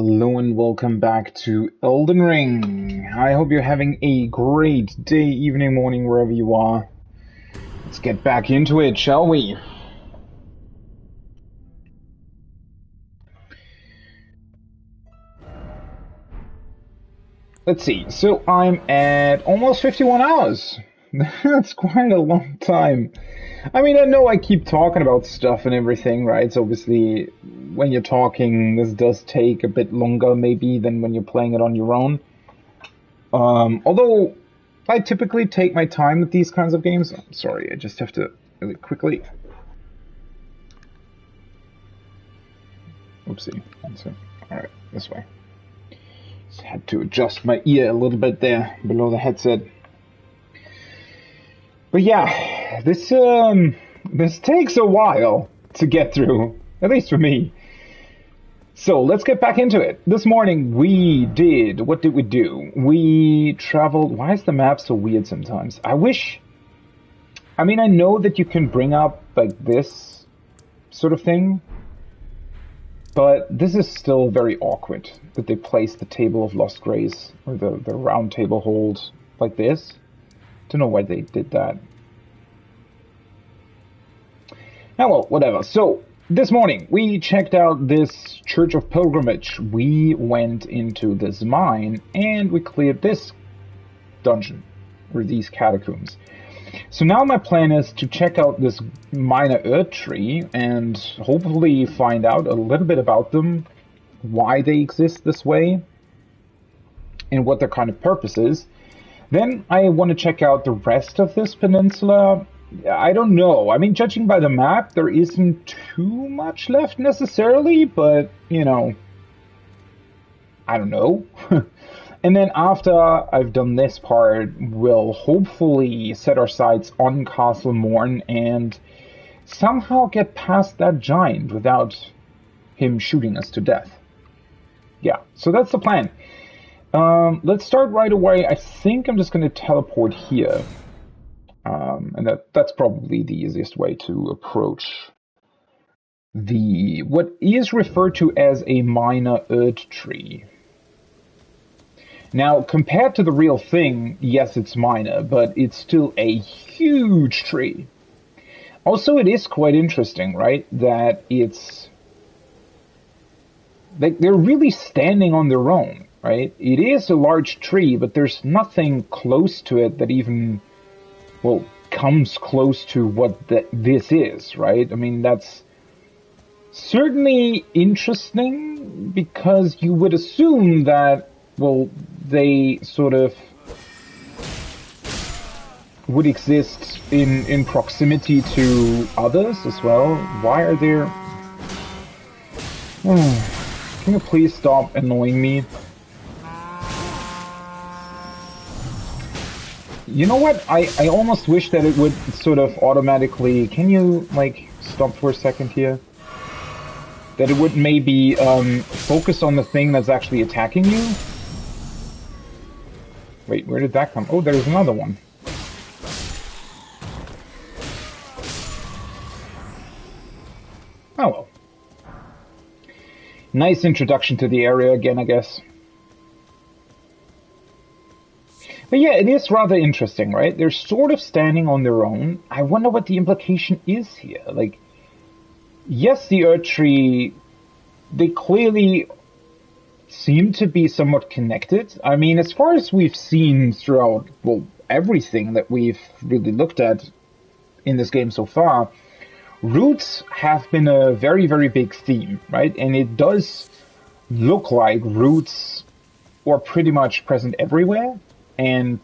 Hello and welcome back to Elden Ring. I hope you're having a great day, evening, morning, wherever you are. Let's get back into it, shall we? Let's see. So I'm at almost 51 hours. That's quite a long time. I mean, I know I keep talking about stuff and everything, right? So obviously, when you're talking, this does take a bit longer, maybe, than when you're playing it on your own. Although, I typically take my time with these kinds of games. I'm sorry, I just have to really quickly... Oopsie. Alright, this way. Just had to adjust my ear a little bit there, below the headset. But yeah, this takes a while to get through, at least for me. So let's get back into it. This morning what did we do? We traveled, why is the map so weird sometimes? I know that you can bring up like this sort of thing, but this is still very awkward that they place the Table of Lost Grace, or the round table hold like this. Don't know why they did that. Oh well, whatever. So, this morning, we checked out this Church of Pilgrimage. We went into this mine, and we cleared this dungeon, or these catacombs. So now my plan is to check out this minor Earth tree, and hopefully find out a little bit about them, why they exist this way, and what their kind of purpose is. Then I want to check out the rest of this peninsula. I don't know. I mean, judging by the map, there isn't too much left necessarily, but, you know, I don't know. And then after I've done this part, we'll hopefully set our sights on Castle Morn and somehow get past that giant without him shooting us to death. Yeah, so that's the plan. Let's start right away. I think I'm just going to teleport here. And that's probably the easiest way to approach what is referred to as a minor Earth tree. Now, compared to the real thing, yes, it's minor, but it's still a huge tree. Also, it is quite interesting, right, that it's... they're really standing on their own. Right? It is a large tree, but there's nothing close to it that even, well, comes close to what this is, right? I mean, that's certainly interesting, because you would assume that, well, they sort of would exist in proximity to others as well. Why are there... Can you please stop annoying me? You know what? I almost wish that it would sort of automatically... Can you, like, stop for a second here? That it would maybe focus on the thing that's actually attacking you? Wait, where did that come? Oh, there's another one. Oh well. Nice introduction to the area again, I guess. But yeah, it is rather interesting, right? They're sort of standing on their own. I wonder what the implication is here. Like, yes, the Earth Tree, they clearly seem to be somewhat connected. I mean, as far as we've seen throughout, well, everything that we've really looked at in this game so far, roots have been a very, very big theme, right? And it does look like roots are pretty much present everywhere. And,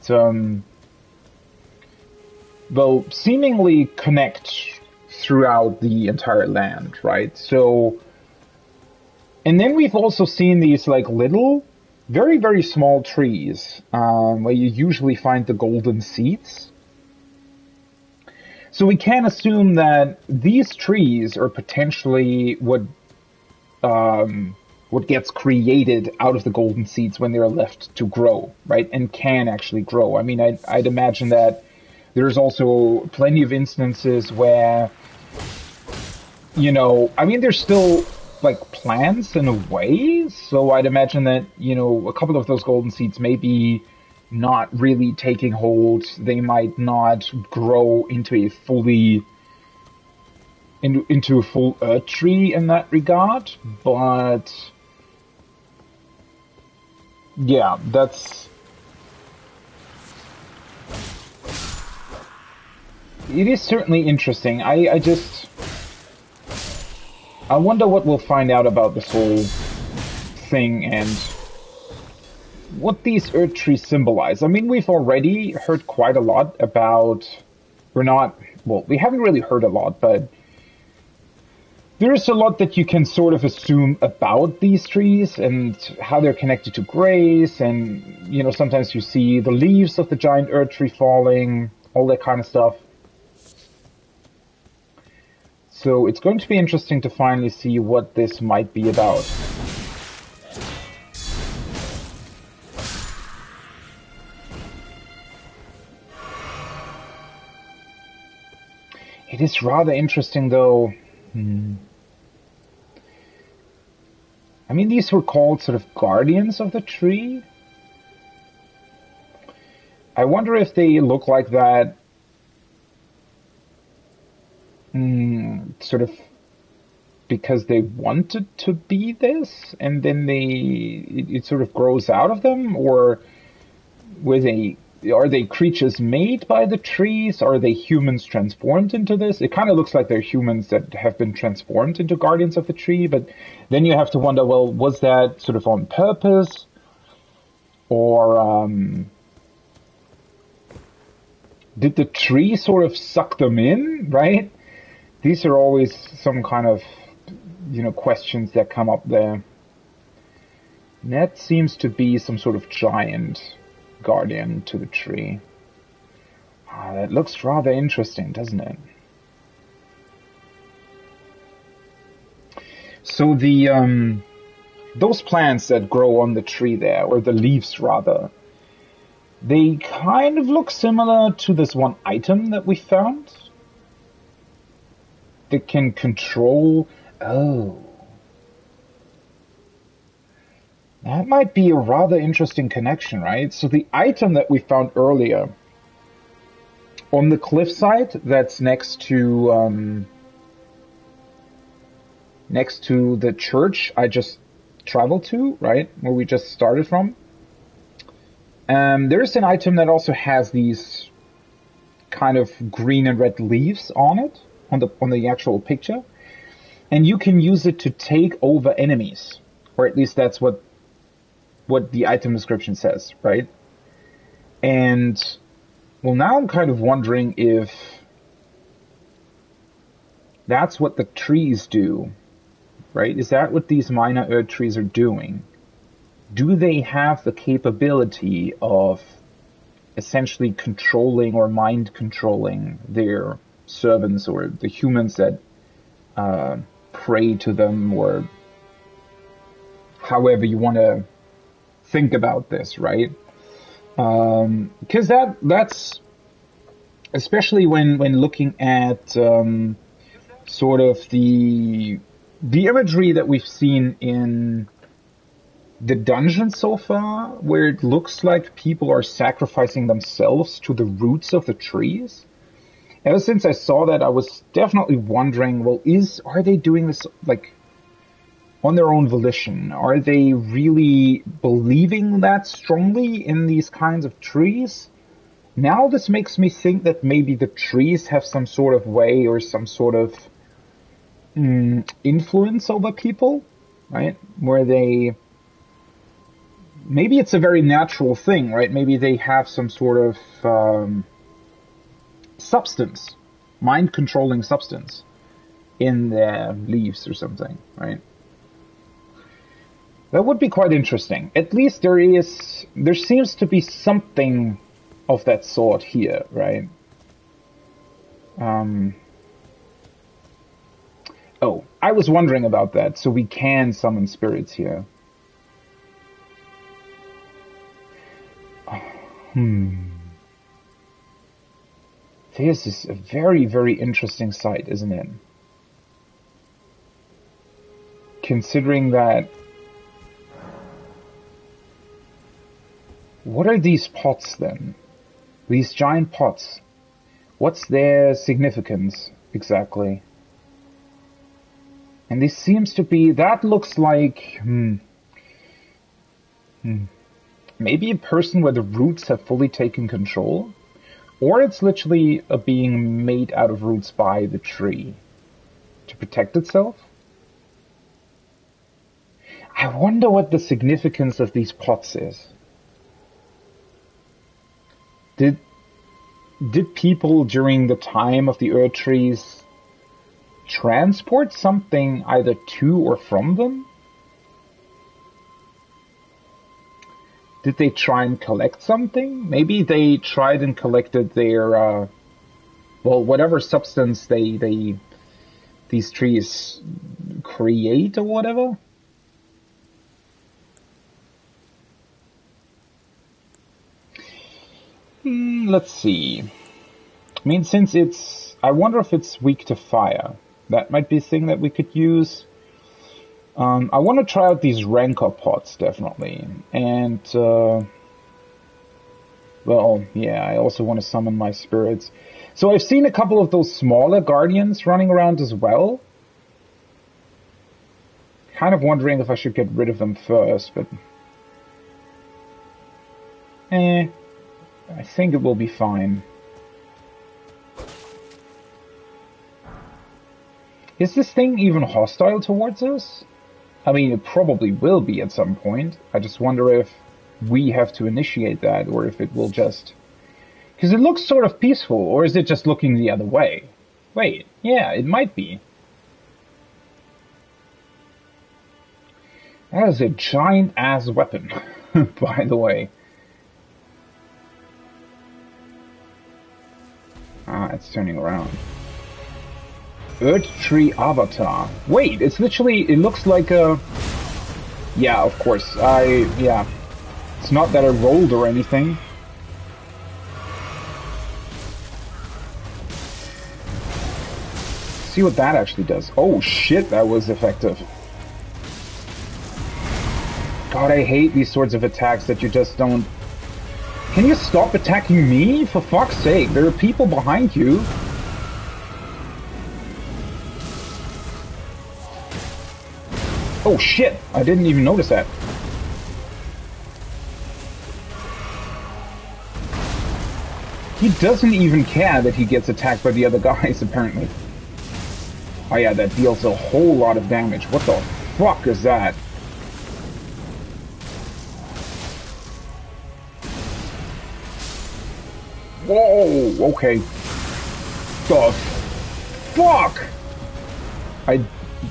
well, seemingly connect throughout the entire land, right? So, and then we've also seen these, like, little, very, very small trees, where you usually find the golden seeds. So we can assume that these trees are potentially what gets created out of the golden seeds when they're left to grow, right? And can actually grow. I mean, I'd imagine that there's also plenty of instances where, you know, I mean, there's still like plants in a way, so I'd imagine that, you know, a couple of those golden seeds may be not really taking hold. They might not grow into a into a full earth tree in that regard, but yeah, it is certainly interesting. I wonder what we'll find out about this whole thing and what these earth trees symbolize. I mean, we've already heard quite a lot about, we haven't really heard a lot, but there is a lot that you can sort of assume about these trees and how they're connected to grace, and, you know, sometimes you see the leaves of the giant earth tree falling, all that kind of stuff. So it's going to be interesting to finally see what this might be about. It is rather interesting, though. I mean, these were called sort of guardians of the tree. I wonder if they look like that sort of because they wanted to be this, and then it sort of grows out of them, or are they creatures made by the trees? Are they humans transformed into this? It kind of looks like they're humans that have been transformed into guardians of the tree, but then you have to wonder, well, was that sort of on purpose? Or did the tree sort of suck them in, right? These are always some kind of, you know, questions that come up there. And that seems to be some sort of giant guardian to the tree. That looks rather interesting, doesn't it? So the those plants that grow on the tree there, or the leaves rather, they kind of look similar to this one item that we found. That can control... Oh. That might be a rather interesting connection, right? So the item that we found earlier on the cliffside that's next to the church I just traveled to, right? Where we just started from. There is an item that also has these kind of green and red leaves on it, on the actual picture. And you can use it to take over enemies. Or at least that's what the item description says, right? And, well, now I'm kind of wondering if that's what the trees do, right? Is that what these minor earth trees are doing? Do they have the capability of essentially controlling or mind controlling their servants or the humans that pray to them, or however you want to think about this, right? Because that's especially when looking at sort of the imagery that we've seen in the dungeon so far, where it looks like people are sacrificing themselves to the roots of the trees. Ever since I saw that, I was definitely wondering, well, are they doing this like on their own volition? Are they really believing that strongly in these kinds of trees? Now this makes me think that maybe the trees have some sort of way or some sort of influence over people, right? Where maybe it's a very natural thing, right? Maybe they have some sort of substance, mind-controlling substance in their leaves or something, right? That would be quite interesting. At least there seems to be something of that sort here, right? Oh, I was wondering about that. So we can summon spirits here. This is a very, very interesting sight, isn't it? considering that... What are these pots then? These giant pots. What's their significance exactly? And this seems to be... That looks like... Maybe a person where the roots have fully taken control? Or it's literally a being made out of roots by the tree to protect itself? I wonder what the significance of these pots is. Did people during the time of the Earth trees transport something either to or from them? Did they try and collect something? Maybe they tried and collected their, well, whatever substance these trees create or whatever? Let's see. I mean, since it's... I wonder if it's weak to fire. That might be a thing that we could use. I want to try out these rancor pots, definitely. And, well, yeah, I also want to summon my spirits. So I've seen a couple of those smaller guardians running around as well. Kind of wondering if I should get rid of them first, but... I think it will be fine. Is this thing even hostile towards us? I mean, it probably will be at some point. I just wonder if we have to initiate that, or if it will just... Because it looks sort of peaceful, or is it just looking the other way? Wait, yeah, it might be. That is a giant-ass weapon, by the way. Ah, it's turning around. Earth Tree Avatar. Wait, it's literally... It looks like a... Yeah, of course. Yeah. It's not that I rolled or anything. See what that actually does. Oh shit, that was effective. God, I hate these sorts of attacks that you just don't... Can you stop attacking me? For fuck's sake, there are people behind you. Oh shit, I didn't even notice that. He doesn't even care that he gets attacked by the other guys, apparently. Oh yeah, that deals a whole lot of damage. What the fuck is that? Whoa, okay. The fuck? I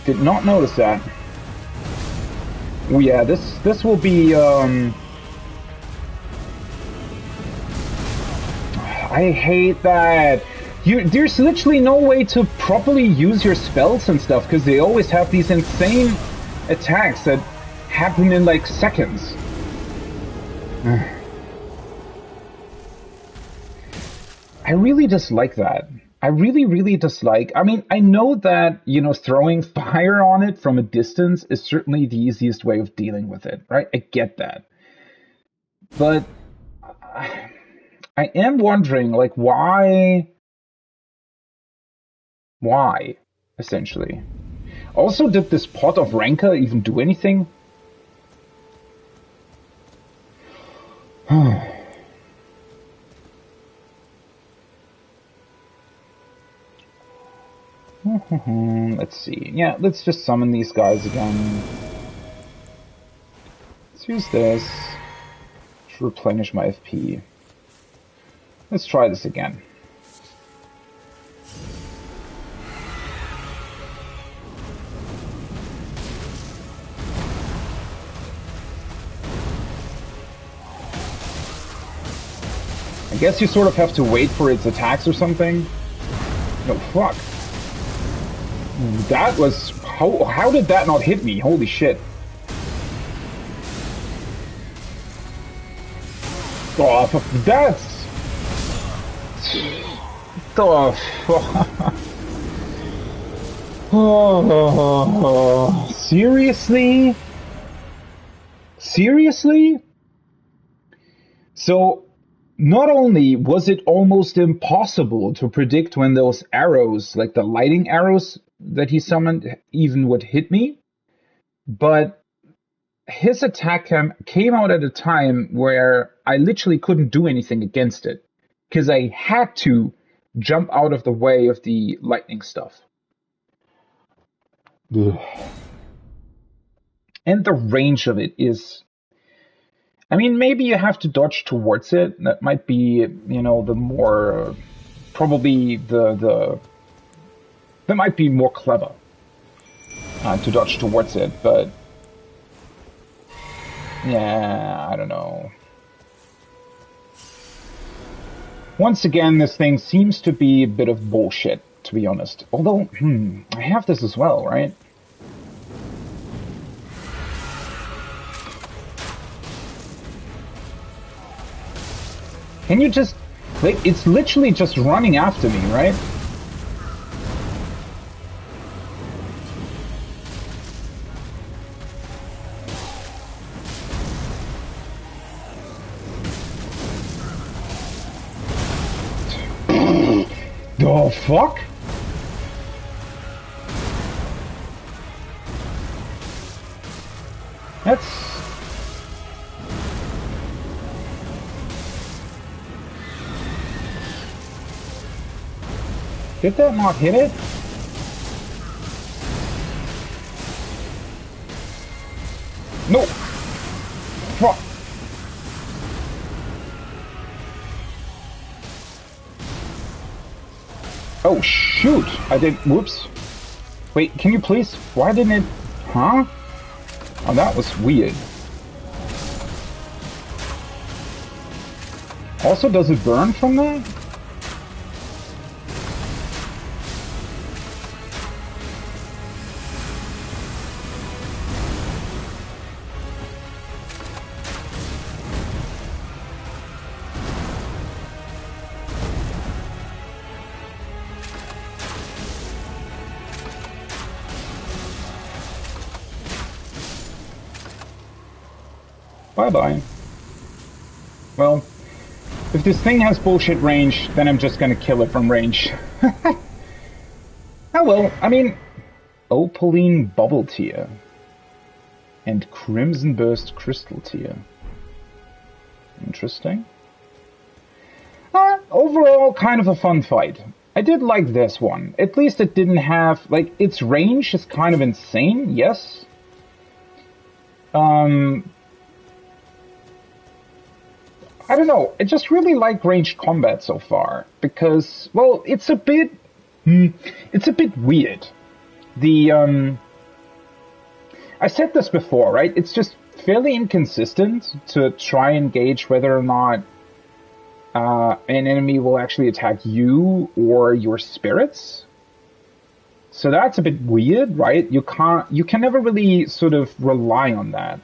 did not notice that. Oh yeah, this will be, I hate that. There's literally no way to properly use your spells and stuff, because they always have these insane attacks that happen in like seconds. I really dislike that. I really dislike... I mean, I know that, you know, throwing fire on it from a distance is certainly the easiest way of dealing with it, right? I get that. But I am wondering, like, why, essentially? Also, did this pot of rancor even do anything? Let's see. Yeah, let's just summon these guys again. Let's use this to replenish my FP. Let's try this again. I guess you sort of have to wait for its attacks or something. No, fuck. That was... How did that not hit me? Holy shit. Oh, that's... The fuck... Oh, seriously? Seriously? So, not only was it almost impossible to predict when those arrows, like the lighting arrows that he summoned, even would hit me, but his attack came out at a time where I literally couldn't do anything against it, because I had to jump out of the way of the lightning stuff. Ugh. And the range of it is, I mean, maybe you have to dodge towards it. That might be, you know, the more, probably that might be more clever to dodge towards it, but yeah, I don't know. Once again, this thing seems to be a bit of bullshit, to be honest. Although, I have this as well, right? Can you just, like, it's literally just running after me, right? The fuck? That's... Did that not hit it? No! Fuck! Oh, shoot! I did... Whoops. Wait, can you please... Why didn't it... Huh? Oh, that was weird. Also, does it burn from that? Bye-bye. Well, if this thing has bullshit range, then I'm just gonna kill it from range. Oh well, I mean... Opaline Bubble Tear. And Crimson Burst Crystal Tear. Interesting. Overall, kind of a fun fight. I did like this one. At least it didn't have... Like, its range is kind of insane, yes. I don't know, I just really like ranged combat so far, because, well, it's a bit weird. I said this before, right? It's just fairly inconsistent to try and gauge whether or not an enemy will actually attack you or your spirits. So that's a bit weird, right? You can never really sort of rely on that.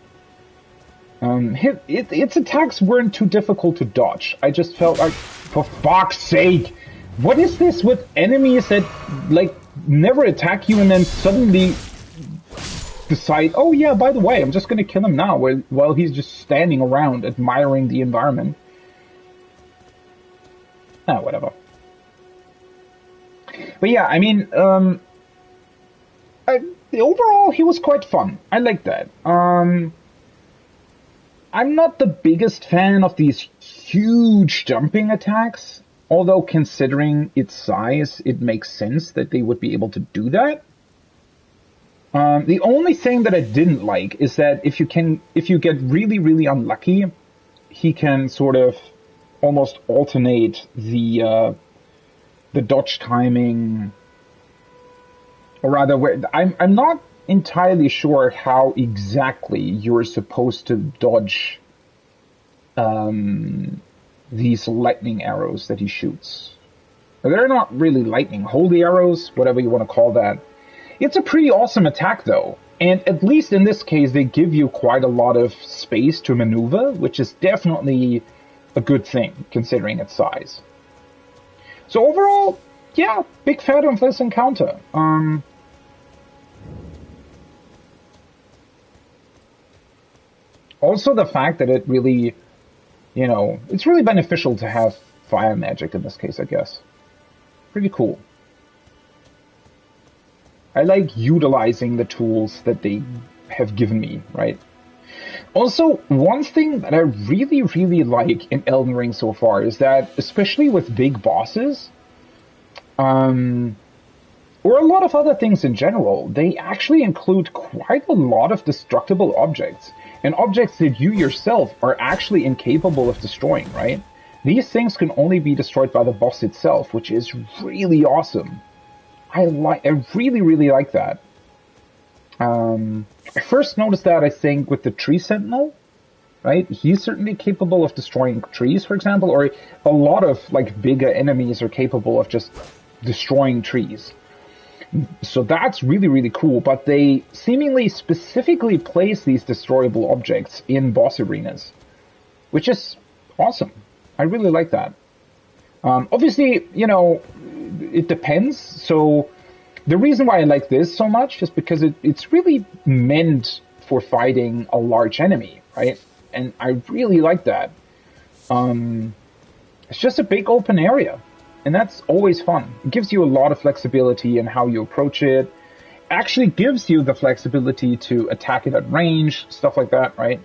Its attacks weren't too difficult to dodge. I just felt like, for fuck's sake, what is this with enemies that, like, never attack you and then suddenly decide, oh yeah, by the way, I'm just gonna kill him now, while he's just standing around admiring the environment. Whatever. But yeah, I mean, overall, he was quite fun. I like that. I'm not the biggest fan of these huge jumping attacks, although considering its size, it makes sense that they would be able to do that. The only thing that I didn't like is that if you get really, really unlucky, he can sort of almost alternate the dodge timing, or rather, I'm not entirely sure how exactly you're supposed to dodge these lightning arrows that he shoots. They're not really lightning, holy arrows, whatever you want to call that. It's a pretty awesome attack though, and at least in this case they give you quite a lot of space to maneuver, which is definitely a good thing considering its size. So overall, yeah, big fan of this encounter. Also, the fact that it really, you know, it's really beneficial to have fire magic in this case, I guess. Pretty cool. I like utilizing the tools that they have given me, right? Also, one thing that I really, really like in Elden Ring so far is that, especially with big bosses, or a lot of other things in general, they actually include quite a lot of destructible objects, and objects that you yourself are actually incapable of destroying, right? These things can only be destroyed by the boss itself, which is really awesome. I really, really like that. I first noticed that, I think, with the Tree Sentinel, right? He's certainly capable of destroying trees, for example, or a lot of, like, bigger enemies are capable of just destroying trees. So that's really, really cool, but they seemingly specifically place these destroyable objects in boss arenas, which is awesome. I really like that. Obviously, you know, it depends. So the reason why I like this so much is because it's really meant for fighting a large enemy, right? And I really like that. It's just a big open area, and that's always fun. It gives you a lot of flexibility in how you approach it. Actually gives you the flexibility to attack it at range, stuff like that, right?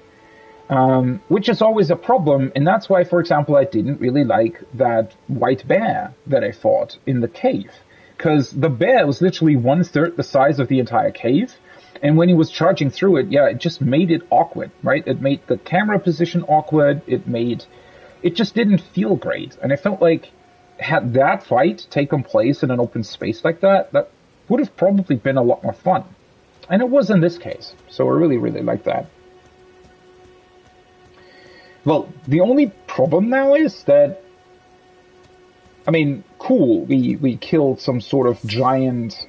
Which is always a problem, and that's why, for example, I didn't really like that white bear that I fought in the cave. Because the bear was literally 1/3 the size of the entire cave, and when he was charging through it, yeah, it just made it awkward, right? It made the camera position awkward, it just didn't feel great, and I felt like had that fight taken place in an open space like that, that would have probably been a lot more fun. And it was in this case, so I really, really like that. Well, the only problem now is that, I mean, cool, we killed some sort of giant,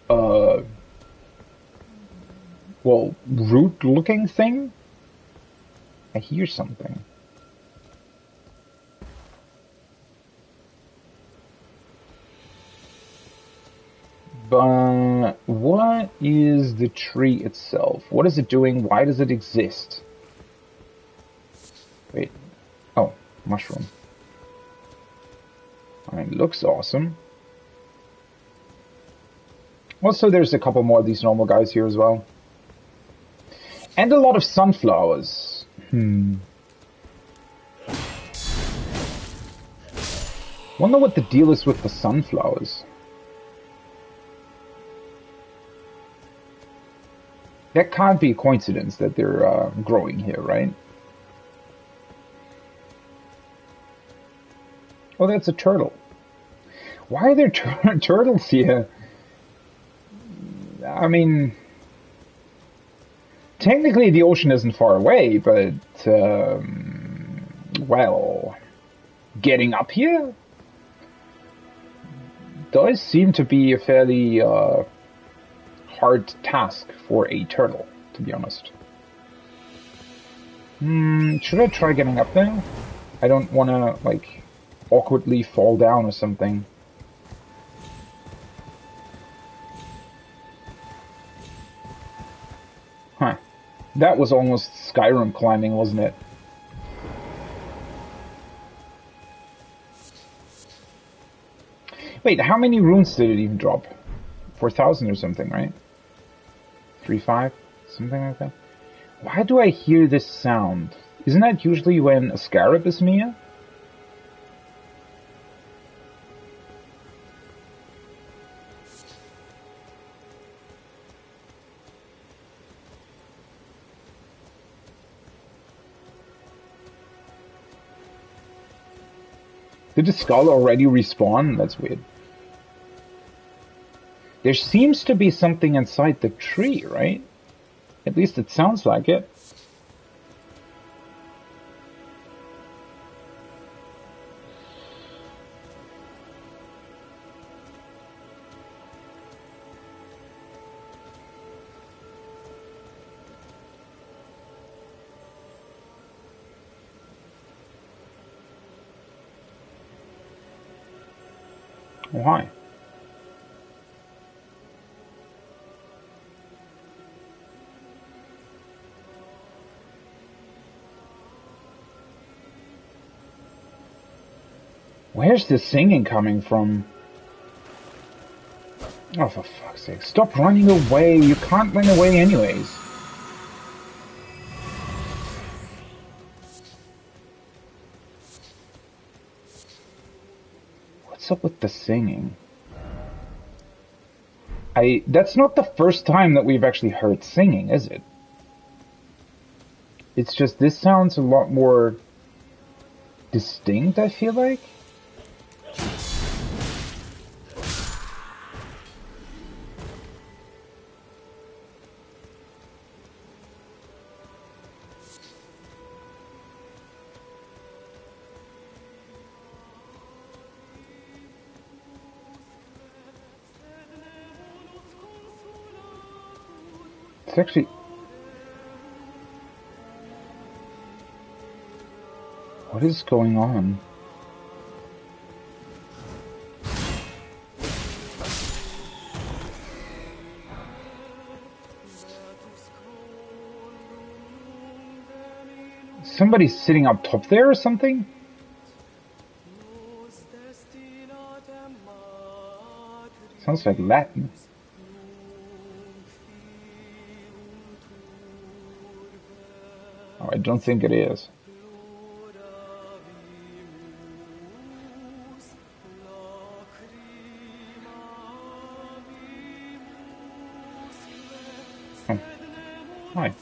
well, root-looking thing? I hear something. But what is the tree itself? What is it doing? Why does it exist? Wait. Oh, mushroom. It looks awesome. Also, there's a couple more of these normal guys here as well. And a lot of sunflowers. Wonder what the deal is with the sunflowers. That can't be a coincidence that they're growing here, right? Oh, that's a turtle. Why are there turtles here? I mean, technically the ocean isn't far away, but, well, getting up here does seem to be a fairly hard task for a turtle, to be honest. Should I try getting up there? I don't want to, like, awkwardly fall down or something. Huh. That was almost Skyrim climbing, wasn't it? Wait, how many runes did it even drop? 4,000 or something, right? 3,500? Something like that? Why do I hear this sound? Isn't that usually when a scarab is near? Did the skull already respawn? That's weird. There seems to be something inside the tree, right? At least it sounds like it. Why? Where's the singing coming from? Oh, for fuck's sake. Stop running away. You can't run away anyways. What's up with the singing? That's not the first time that we've actually heard singing, is it? It's just, this sounds a lot more distinct, I feel like. It's actually... What is going on? Somebody's sitting up top there or something? Sounds like Latin. Oh, I don't think it is. Oh. Hi.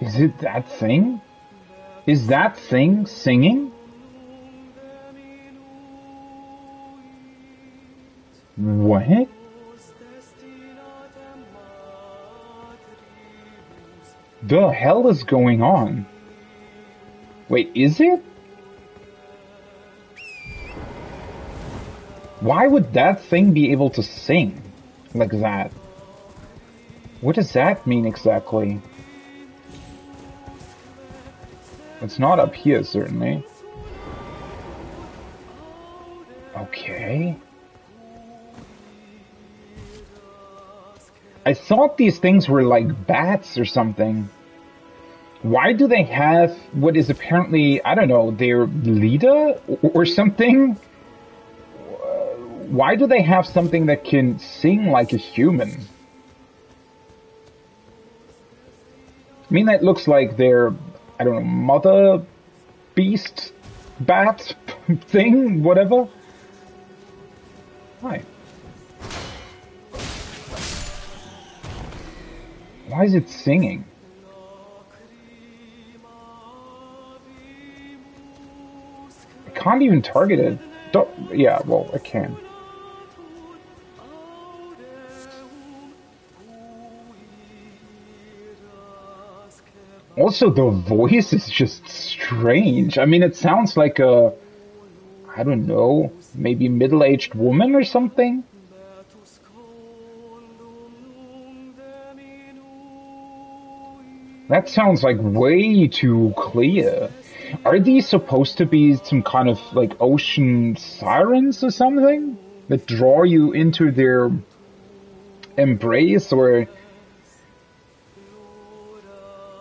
Is it that thing? Is that thing singing? What? The hell is going on? Wait, is it? Why would that thing be able to sing like that? What does that mean exactly? It's not up here, certainly. Okay. I thought these things were like bats or something. Why do they have what is apparently, I don't know, their leader or something? Why do they have something that can sing like a human? I mean, that looks like their, I don't know, mother beast bat thing, whatever. Why? Why is it singing? I can't even target it. Yeah, well, I can. Also, the voice is just strange. I mean, it sounds like a, I don't know, maybe middle-aged woman or something? That sounds like way too clear. Are these supposed to be some kind of like ocean sirens or something? That draw you into their embrace, or...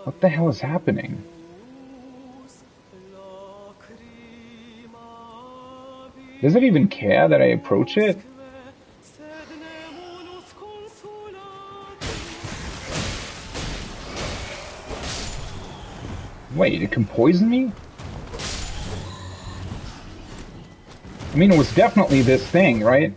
What the hell is happening? Does it even care that I approach it? Wait, it can poison me? I mean, it was definitely this thing, right?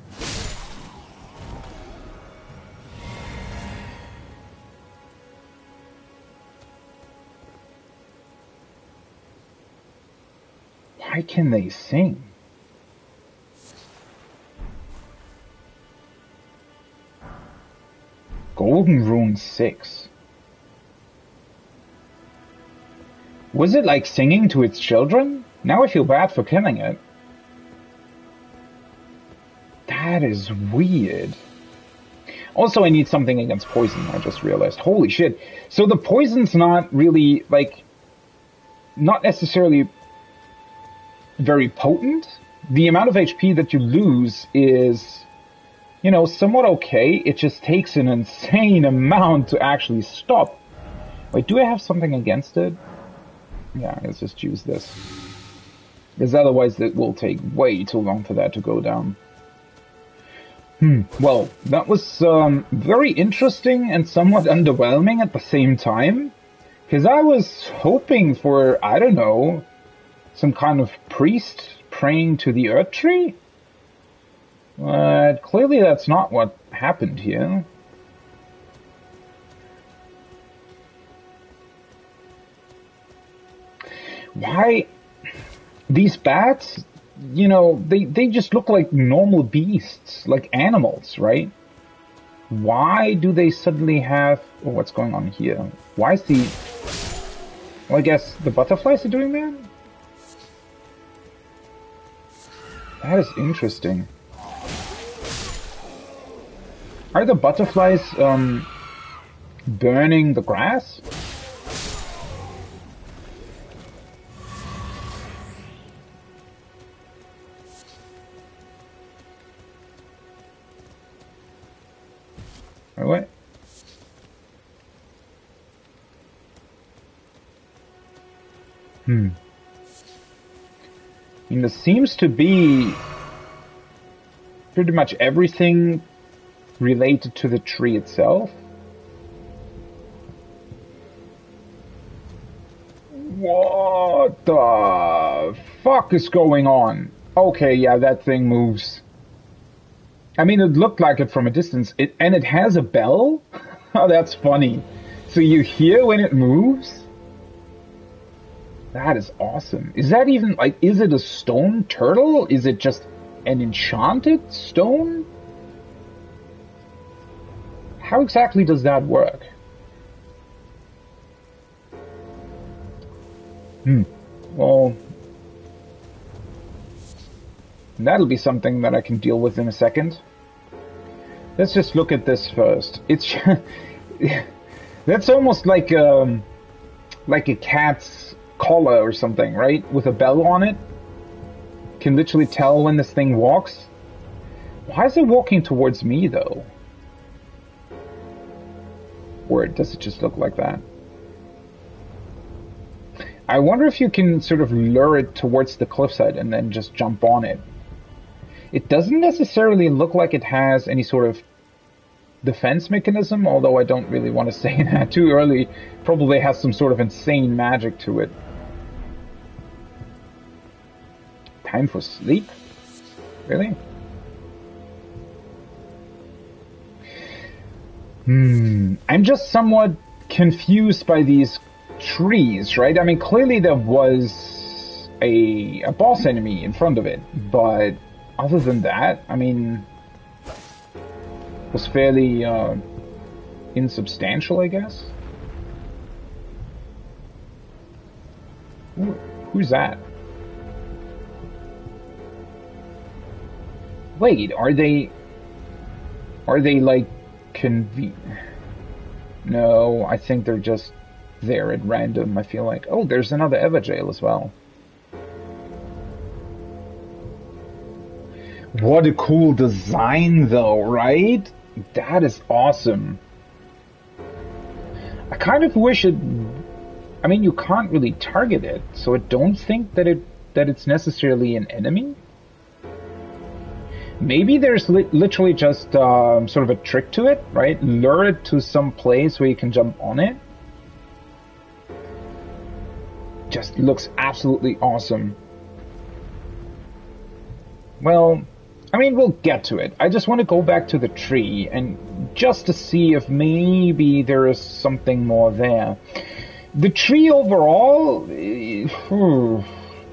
Why can they sing? Golden Rune 6. Was it like singing to its children? Now I feel bad for killing it. That is weird. Also, I need something against poison, I just realized. Holy shit. So the poison's not really, like, not necessarily very potent, the amount of HP that you lose is, you know, somewhat okay. It just takes an insane amount to actually stop. Wait, do I have something against it? Yeah, let's just use this. Because otherwise it will take way too long for that to go down. Well, that was very interesting and somewhat underwhelming at the same time. Because I was hoping for, I don't know, some kind of priest praying to the Earth Tree? But clearly that's not what happened here. Why? These bats, you know, they just look like normal beasts, like animals, right? Why do they suddenly have... Oh, what's going on here? Why is the... Well, I guess the butterflies are doing that? That is interesting. Are the butterflies, burning the grass? Or what? I mean, there seems to be pretty much everything related to the tree itself. What the fuck is going on? Okay, yeah, that thing moves. I mean, it looked like it from a distance. And it has a bell? Oh, that's funny. So you hear when it moves? That is awesome. Is that even, like, is it a stone turtle? Is it just an enchanted stone? How exactly does that work? Well, that'll be something that I can deal with in a second. Let's just look at this first. It's that's almost like a cat's collar or something, right? With a bell on it. Can literally tell when this thing walks. Why is it walking towards me though? Or does it just look like that? I wonder if you can sort of lure it towards the cliffside and then just jump on it. It doesn't necessarily look like it has any sort of defense mechanism, although I don't really want to say that too early. Probably has some sort of insane magic to it. Time for sleep? Really? I'm just somewhat confused by these trees, right? I mean, clearly there was a boss enemy in front of it, but other than that, I mean, it was fairly insubstantial, I guess. Who's that? Wait, are they like No, I think they're just there at random, I feel like. Oh, there's another Everjail as well. What a cool design though, right? That is awesome. I kind of wish it... I mean, you can't really target it, so I don't think that it's necessarily an enemy. Maybe there's literally just sort of a trick to it, right? Lure it to some place where you can jump on it. Just looks absolutely awesome. Well, I mean, we'll get to it. I just want to go back to the tree and just to see if maybe there is something more there. The tree overall,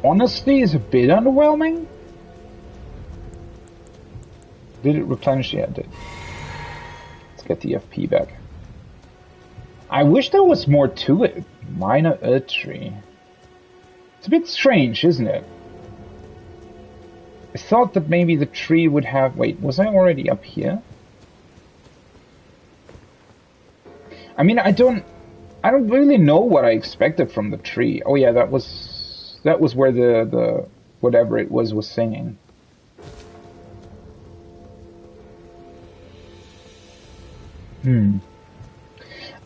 honestly, is a bit underwhelming. Did it replenish? Yeah, it did. Let's get the FP back. I wish there was more to it. Minor Earth Tree. It's a bit strange, isn't it? I thought that maybe the tree would have... Wait, was I already up here? I mean, I don't really know what I expected from the tree. Oh yeah, that was where the whatever it was singing.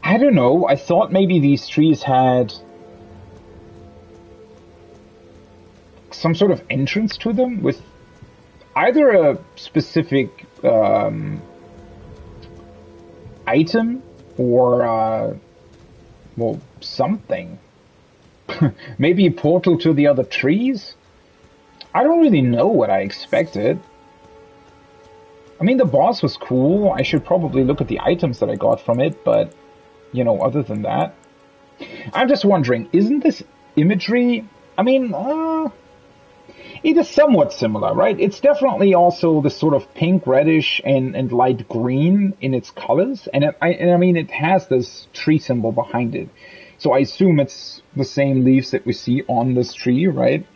I don't know. I thought maybe these trees had some sort of entrance to them with either a specific item or, well, something. Maybe a portal to the other trees? I don't really know what I expected. I mean, the boss was cool. I should probably look at the items that I got from it, but, you know, other than that. I'm just wondering, isn't this imagery... I mean, it is somewhat similar, right? It's definitely also the sort of pink, reddish, and light green in its colors. And I mean, it has this tree symbol behind it. So I assume it's the same leaves that we see on this tree, right?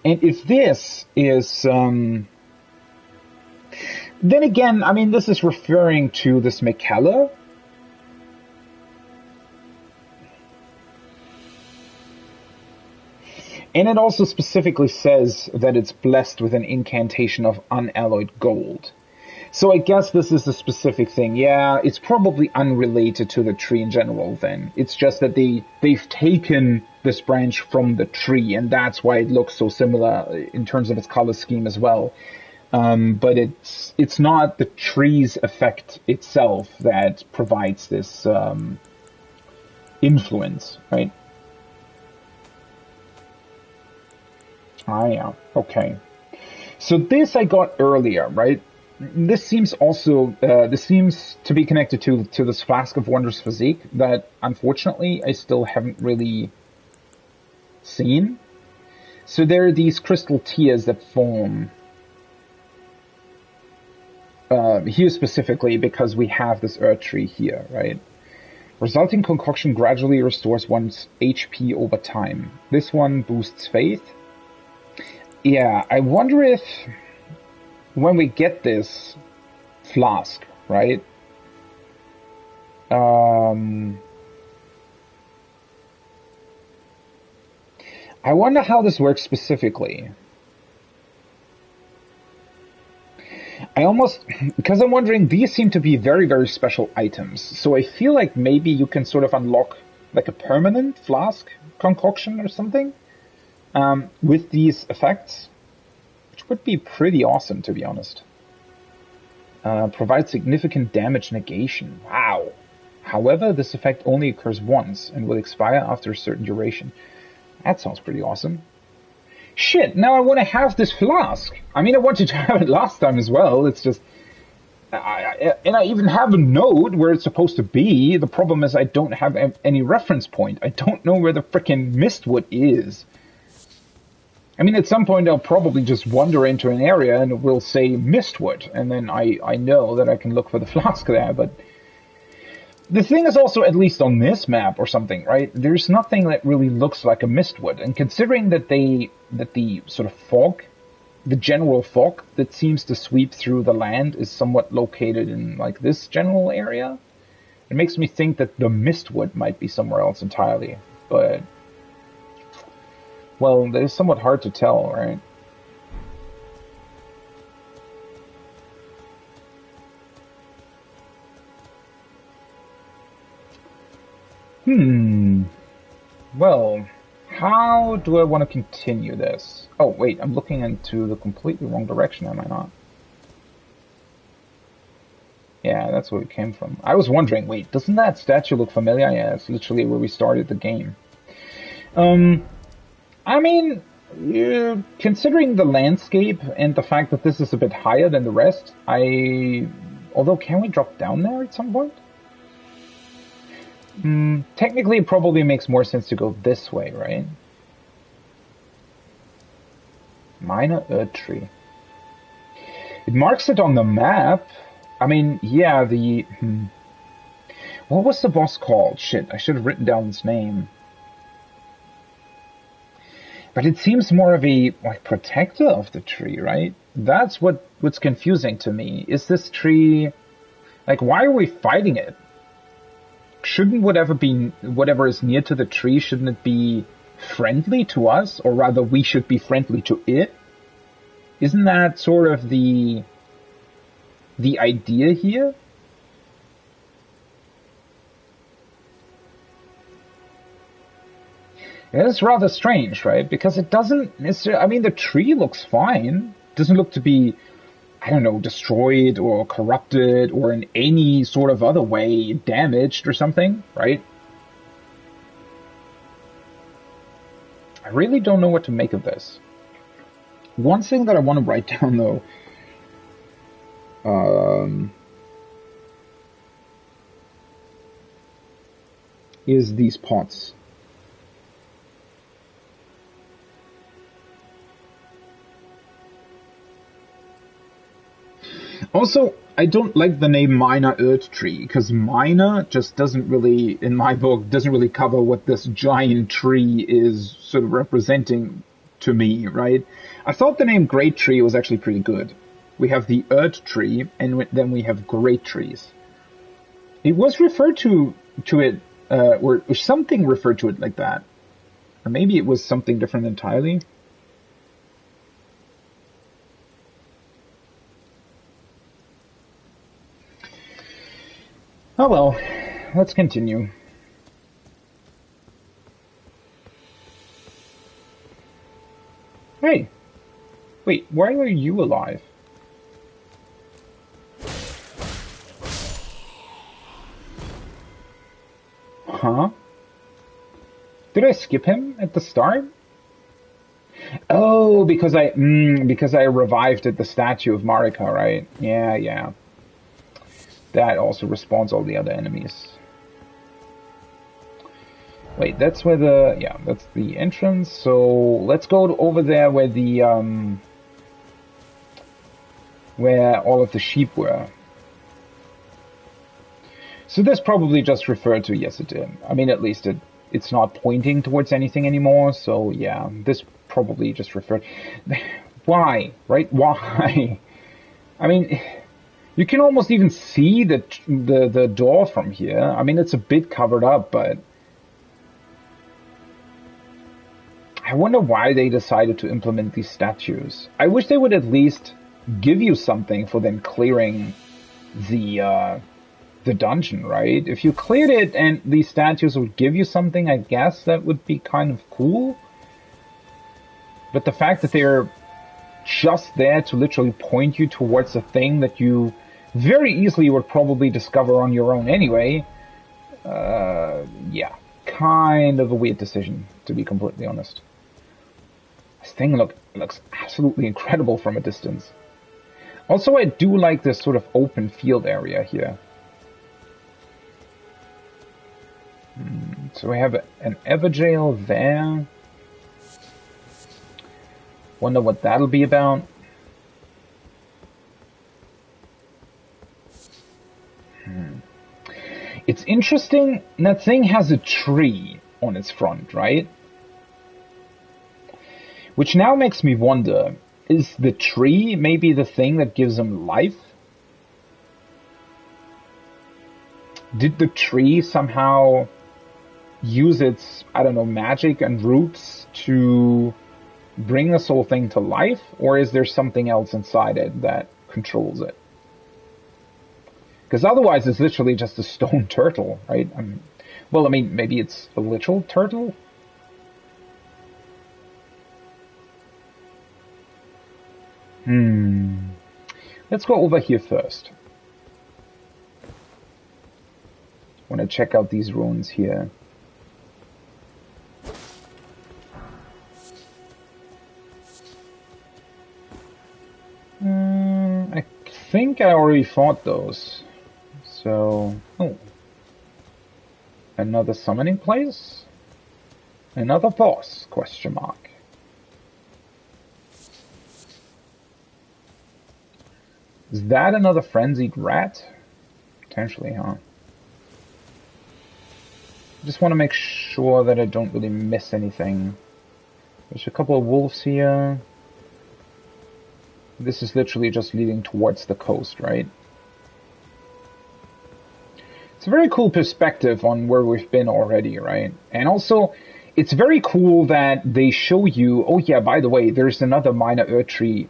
And if this is... then again, I mean, this is referring to this Mikella. And it also specifically says that it's blessed with an incantation of unalloyed gold. So I guess this is a specific thing. Yeah, it's probably unrelated to the tree in general then. It's just that they've taken this branch from the tree, and that's why it looks so similar in terms of its color scheme as well. But it's not the tree's effect itself that provides this influence, right? Ah, yeah. Okay. So this I got earlier, right? This seems also this seems to be connected to this Flask of Wondrous Physique that unfortunately I still haven't really seen. So there are these crystal tears that form here specifically because we have this Earth Tree here, right? Resulting concoction gradually restores one's HP over time. This one boosts faith. Yeah, I wonder if when we get this flask, right? I wonder how this works specifically. Because I'm wondering, these seem to be very, very special items. So I feel like maybe you can sort of unlock like a permanent flask concoction or something with these effects, which would be pretty awesome, to be honest. Provide significant damage negation. Wow. However, this effect only occurs once and will expire after a certain duration. That sounds pretty awesome. Shit, now I want to have this flask. I mean, I wanted to have it last time as well. It's just... and I even have a node where it's supposed to be. The problem is I don't have any reference point. I don't know where the frickin' Mistwood is. I mean, at some point I'll probably just wander into an area and it will say Mistwood. And then I know that I can look for the flask there, but... The thing is also, at least on this map or something, right? There's nothing that really looks like a Mistwood. And considering that the sort of fog, the general fog that seems to sweep through the land is somewhat located in like this general area, it makes me think that the Mistwood might be somewhere else entirely. But, well, it's somewhat hard to tell, right? Well, how do I want to continue this? Oh, wait, I'm looking into the completely wrong direction, am I not? Yeah, that's where we came from. I was wondering, wait, doesn't that statue look familiar? Yeah, it's literally where we started the game. I mean, considering the landscape and the fact that this is a bit higher than the rest, although, can we drop down there at some point? Technically, it probably makes more sense to go this way, right? Minor Earth Tree. It marks it on the map. I mean, yeah, what was the boss called? Shit, I should have written down his name. But it seems more of a, like, protector of the tree, right? That's what's confusing to me. Is this tree... Like, why are we fighting it? Shouldn't whatever is near to the tree, shouldn't it be friendly to us, or rather we should be friendly to it. Isn't that sort of the idea here? It's rather strange, right? Because it doesn't necessarily... I mean, the tree looks fine. It doesn't look to be, I don't know, destroyed or corrupted or in any sort of other way damaged or something, right? I really don't know what to make of this. One thing that I want to write down, though, is these pots. Also, I don't like the name Minor Earth Tree, because minor just doesn't really, in my book, doesn't really cover what this giant tree is sort of representing to me, right? I thought the name Great Tree was actually pretty good. We have the Earth Tree, and then we have Great Trees. It was referred to it, or something referred to it like that. Or maybe it was something different entirely. Oh well, let's continue. Hey, wait, why are you alive? Huh? Did I skip him at the start? Oh, because I revived at the statue of Marika, right? Yeah. That also respawns all the other enemies. Wait, that's where that's the entrance. So let's go over there where the where all of the sheep were. So this probably just referred to, yes it did. I mean, at least it's not pointing towards anything anymore, so yeah, this probably just referred... Why? Right? Why? I mean, you can almost even see the door from here. I mean, it's a bit covered up, but... I wonder why they decided to implement these statues. I wish they would at least give you something for then clearing the dungeon, right? If you cleared it and these statues would give you something, I guess that would be kind of cool. But the fact that they're just there to literally point you towards a thing that you very easily would probably discover on your own anyway, yeah, kind of a weird decision, to be completely honest. This thing looks absolutely incredible from a distance. Also, I do like this sort of open field area here. So we have an Everjail there. Wonder what that'll be about. It's interesting, that thing has a tree on its front, right? Which now makes me wonder, is the tree maybe the thing that gives him life? Did the tree somehow use its, I don't know, magic and roots to bring this whole thing to life? Or is there something else inside it that controls it? Because otherwise it's literally just a stone turtle, right? Well, I mean, maybe it's a literal turtle? Let's go over here first. Want to check out these ruins here. I think I already fought those. So, oh. Another summoning place? Another boss, question mark. Is that another frenzied rat? Potentially, huh? Just want to make sure that I don't really miss anything. There's a couple of wolves here. This is literally just leading towards the coast, right? It's a very cool perspective on where we've been already, right? And also, it's very cool that they show you, oh yeah, by the way, there's another minor Earth tree,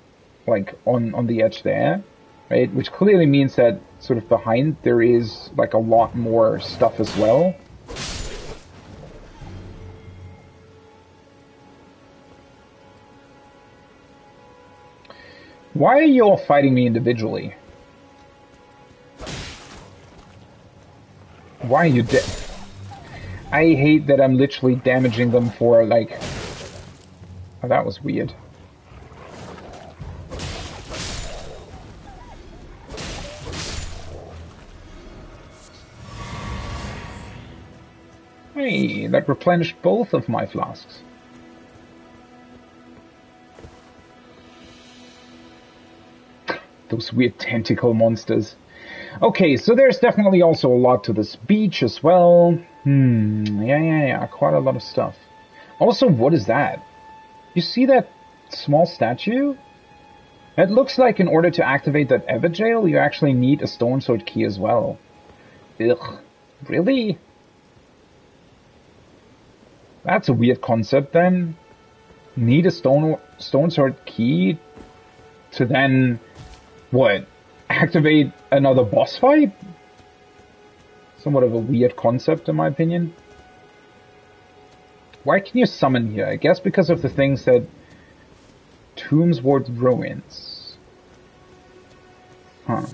like, on the edge there, right? Which clearly means that sort of behind there is, like, a lot more stuff as well. Why are you all fighting me individually? Why are you dead? I hate that I'm literally damaging them for, like... Oh, that was weird. Hey, that replenished both of my flasks. Those weird tentacle monsters. Okay, so there's definitely also a lot to this beach as well. Yeah, quite a lot of stuff. Also, what is that? You see that small statue? It looks like in order to activate that Everjail, you actually need a Stone Sword key as well. Ugh, really? That's a weird concept then. Need a Stone Sword key to then... What? Activate another boss fight? Somewhat of a weird concept, in my opinion. Why can you summon here? I guess because of the things that... Tombsward Ruins. Huh.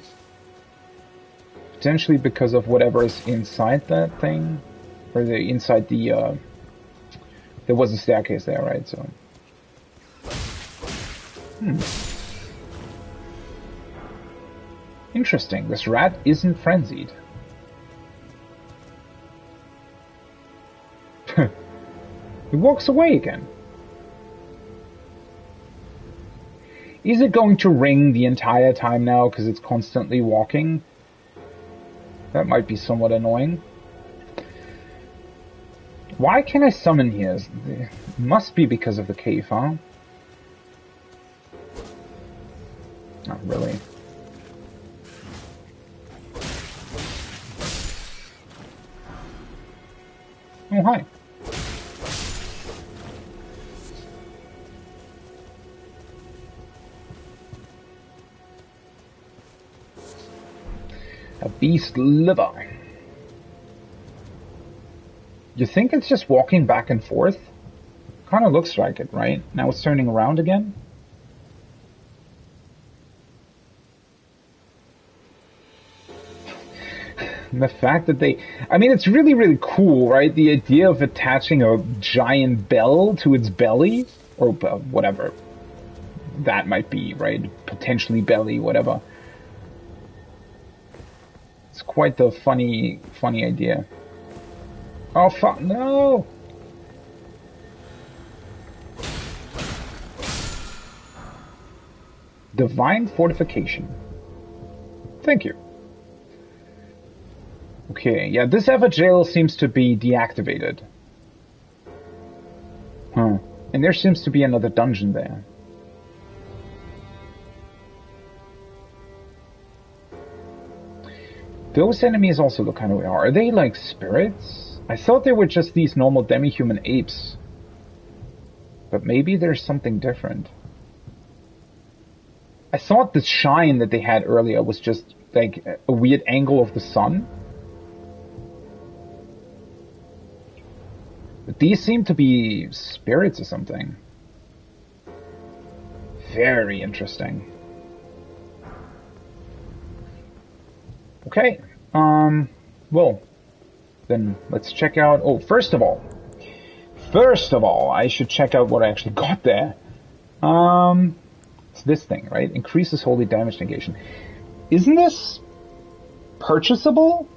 Potentially because of whatever is inside that thing? Or inside the, There was a staircase there, right? So... Interesting. This rat isn't frenzied. He walks away again. Is it going to ring the entire time now because it's constantly walking? That might be somewhat annoying. Why can I summon here? It must be because of the cave, huh? Not really. Oh, hi. A beast liver. You think it's just walking back and forth? Kind of looks like it, right? Now it's turning around again? The fact that they... I mean, it's really, really cool, right? The idea of attaching a giant bell to its belly, or whatever that might be, right? Potentially belly, whatever. It's quite the funny idea. Oh, fuck, no! Divine Fortification. Thank you. Okay, yeah, this Everjail seems to be deactivated. Huh. And there seems to be another dungeon there. Those enemies also look kind of weird. Are they like spirits? I thought they were just these normal demi-human apes. But maybe there's something different. I thought the shine that they had earlier was just like a weird angle of the sun. But these seem to be spirits or something. Very interesting. Okay. Well, then let's check out... Oh, first of all, I should check out what I actually got there. It's this thing, right? Increases holy damage negation. Isn't this purchasable?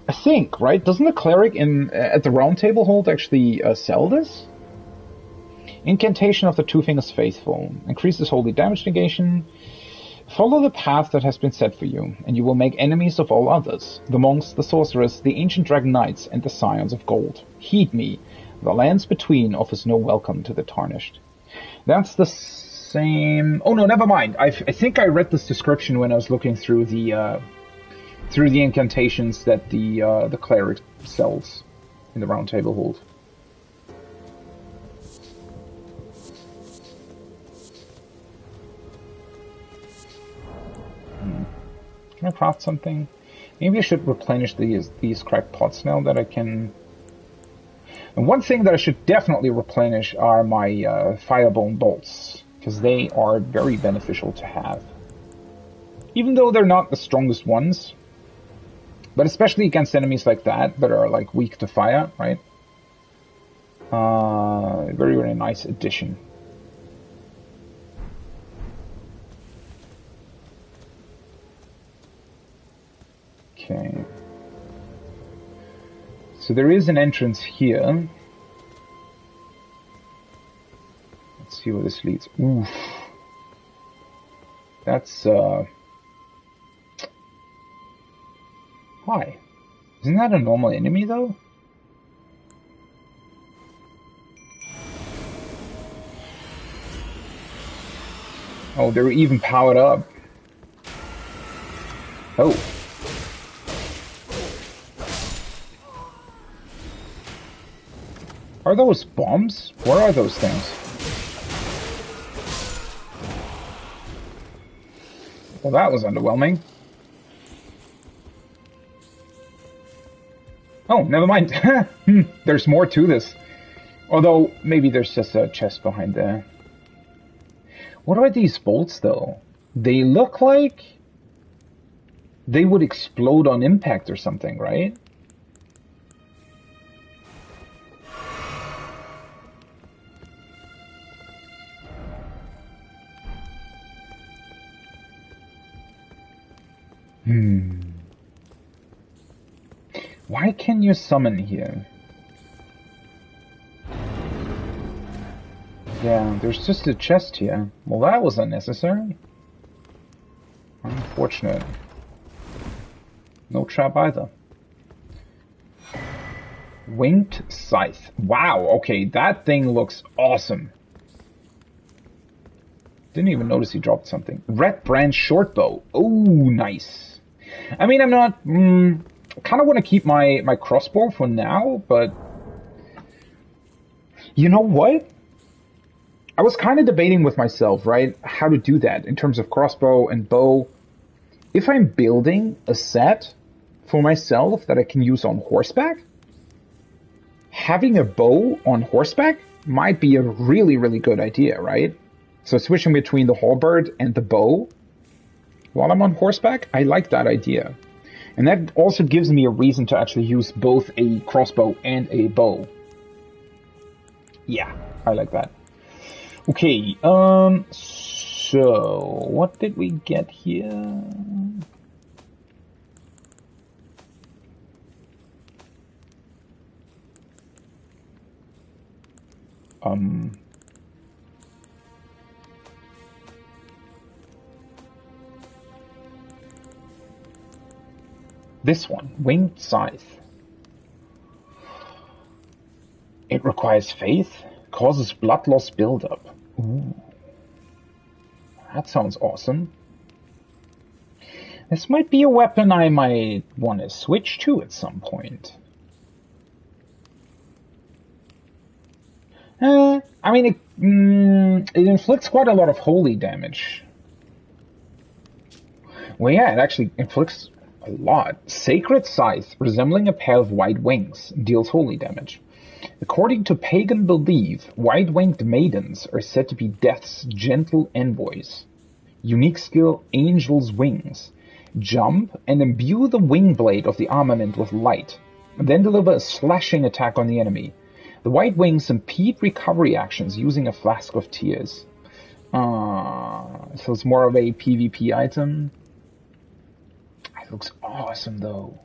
I think, right? Doesn't the cleric at the round table hold actually sell this? Incantation of the Two Fingers Faithful. Increases holy damage negation. Follow the path that has been set for you, and you will make enemies of all others. The monks, the sorcerers, the ancient dragon knights, and the scions of gold. Heed me. The lands between offers no welcome to the tarnished. That's the same... Oh no, never mind. I think I read this description when I was looking through the incantations that the cleric sells in the round table hold. Can I craft something? Maybe I should replenish these cracked pots now that I can... And one thing that I should definitely replenish are my firebone bolts, because they are very beneficial to have. Even though they're not the strongest ones, but especially against enemies like that are like weak to fire, right? Very, very nice addition. Okay. So there is an entrance here. Let's see where this leads. Oof. That's, Hi. Isn't that a normal enemy, though? Oh, they're even powered up. Oh. Are those bombs? What are those things? Well, that was underwhelming. Oh, never mind. There's more to this. Although, maybe there's just a chest behind there. What are these bolts, though? They look like they would explode on impact or something, right? Why can you summon here? Yeah, there's just a chest here. Well, that was unnecessary. Unfortunate. No trap either. Winged Scythe. Wow, okay, that thing looks awesome. Didn't even notice he dropped something. Red Branch Shortbow. Oh, nice. I mean, I'm not... kind of want to keep my crossbow for now, but... You know what? I was kind of debating with myself, right, how to do that in terms of crossbow and bow. If I'm building a set for myself that I can use on horseback, having a bow on horseback might be a really, really good idea, right? So switching between the halberd and the bow while I'm on horseback, I like that idea. And that also gives me a reason to actually use both a crossbow and a bow. Yeah, I like that. Okay, so what did we get here? This one, Winged Scythe. It requires faith, causes blood loss buildup. Ooh. That sounds awesome. This might be a weapon I might want to switch to at some point. I mean, it inflicts quite a lot of holy damage. Well, yeah, it actually inflicts a lot. Sacred Scythe, resembling a pair of white wings, deals holy damage. According to pagan belief, white-winged maidens are said to be death's gentle envoys. Unique skill, Angel's Wings. Jump and imbue the wing blade of the armament with light, and then deliver a slashing attack on the enemy. The white wings impede recovery actions using a flask of tears. So it's more of a PvP item. It looks awesome, though.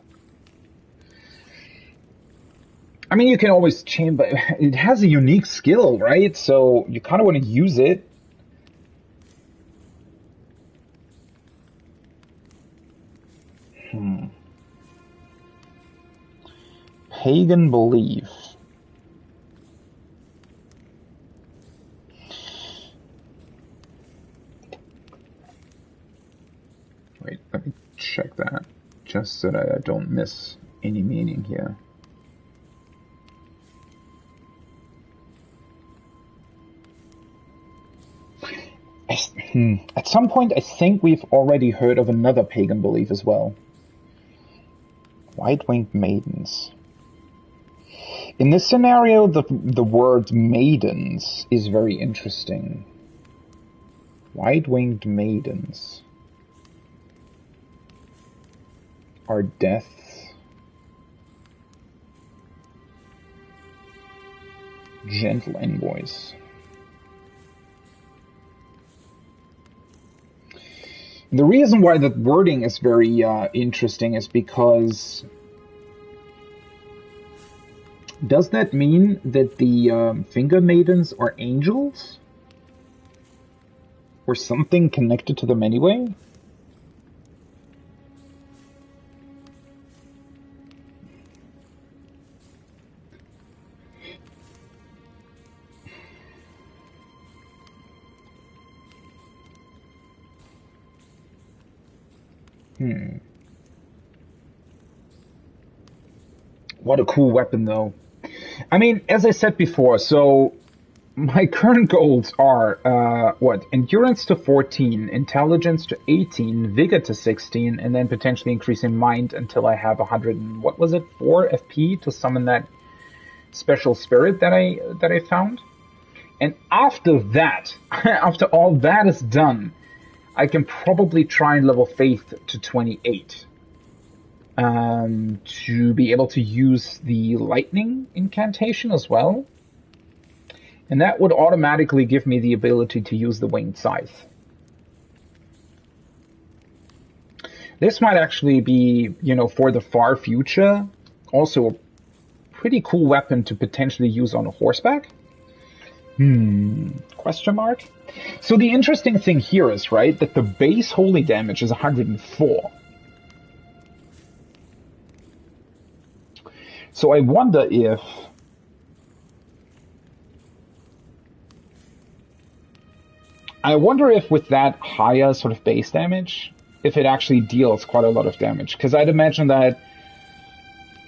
I mean, you can always change, but it has a unique skill, right? So you kind of want to use it. Pagan belief. Wait, let me check that, just so that I don't miss any meaning here. At some point, I think we've already heard of another pagan belief as well. White-winged maidens. In this scenario, the word maidens is very interesting. White-winged maidens are death. Gentle envoys. The reason why the wording is very interesting is because does that mean that the finger maidens are angels? Or something connected to them anyway? What a cool weapon, though. I mean, as I said before, so my current goals are, Endurance to 14, Intelligence to 18, Vigor to 16, and then potentially increasing Mind until I have 100 and, 4 FP to summon that special spirit that I found. And after that, after all that is done, I can probably try and level Faith to 28. To be able to use the lightning incantation as well. And that would automatically give me the ability to use the winged scythe. This might actually be, for the far future, also a pretty cool weapon to potentially use on a horseback. Question mark? So the interesting thing here is, right, that the base holy damage is 104. So I wonder if with that higher sort of base damage, if it actually deals quite a lot of damage. Because I'd imagine that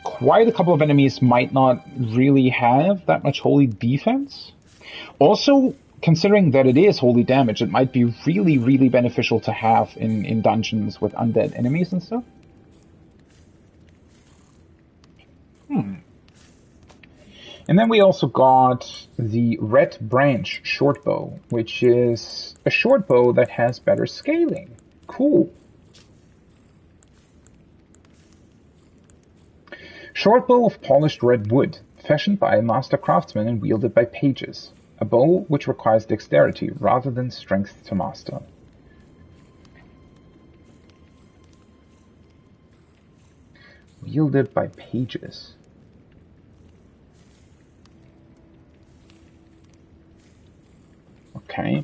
quite a couple of enemies might not really have that much holy defense. Also, considering that it is holy damage, it might be really, really beneficial to have in dungeons with undead enemies and stuff. And then we also got the Red Branch Shortbow, which is a shortbow that has better scaling. Cool. Shortbow of polished red wood, fashioned by a master craftsman and wielded by pages. A bow which requires dexterity rather than strength to master. Wielded by pages. Okay.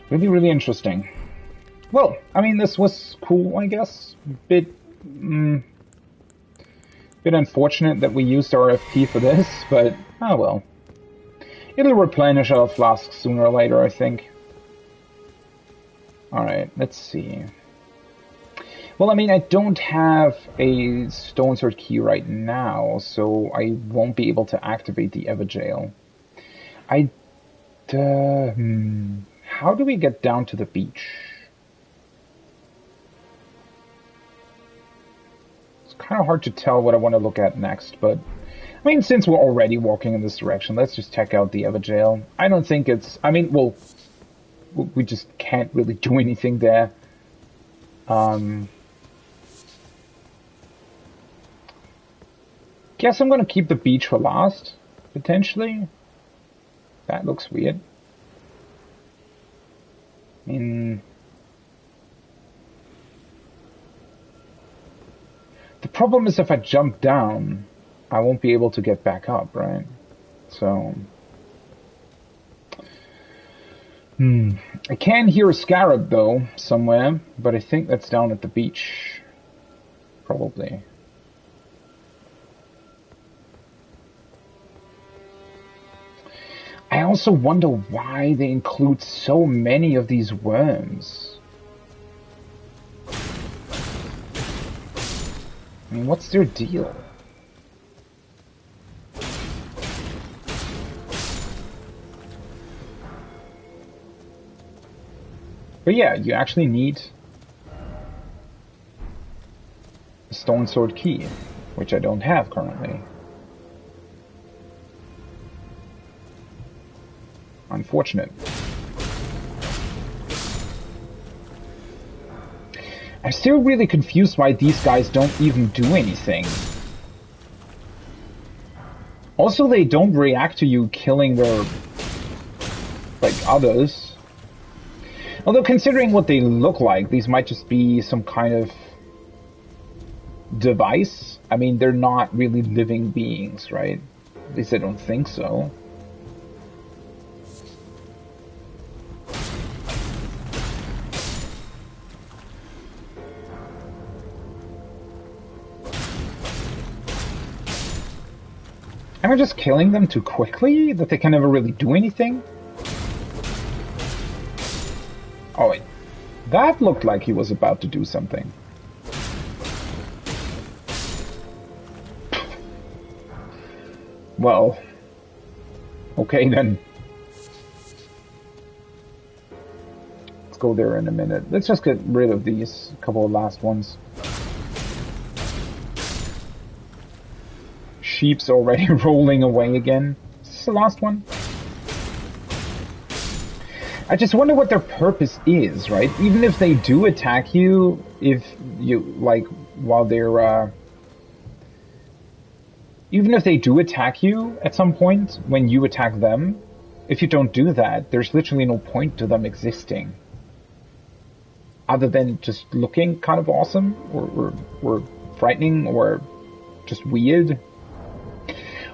Really, really interesting. Well, I mean, this was cool, I guess. Bit unfortunate that we used our FP for this, but oh well. It'll replenish our flasks sooner or later, I think. Alright, let's see. Well, I mean, I don't have a Stone Sword key right now, so I won't be able to activate the Everjail. How do we get down to the beach? It's kind of hard to tell what I want to look at next, but I mean, since we're already walking in this direction, let's just check out the Everjail. I don't think it's... I mean, well, we just can't really do anything there. Guess I'm gonna keep the beach for last, potentially. That looks weird. I mean... The problem is if I jump down, I won't be able to get back up, right? So... I can hear a scarab, though, somewhere, but I think that's down at the beach. Probably. I also wonder why they include so many of these worms. I mean, what's their deal? But yeah, you actually need a stone sword key, which I don't have currently. Unfortunate. I'm still really confused why these guys don't even do anything. Also, they don't react to you killing their, like, others. Although, considering what they look like, these might just be some kind of device. I mean, they're not really living beings, right? At least I don't think so. Am I just killing them too quickly, that they can never really do anything? Oh wait, that looked like he was about to do something. Well, okay then. Let's go there in a minute. Let's just get rid of these couple of last ones. Sheep's already rolling away again. Is this the last one? I just wonder what their purpose is, right? Even if they do attack you, if you, like, while they're, even if they do attack you at some point, when you attack them, if you don't do that, there's literally no point to them existing. Other than just looking kind of awesome, or frightening, or just weird.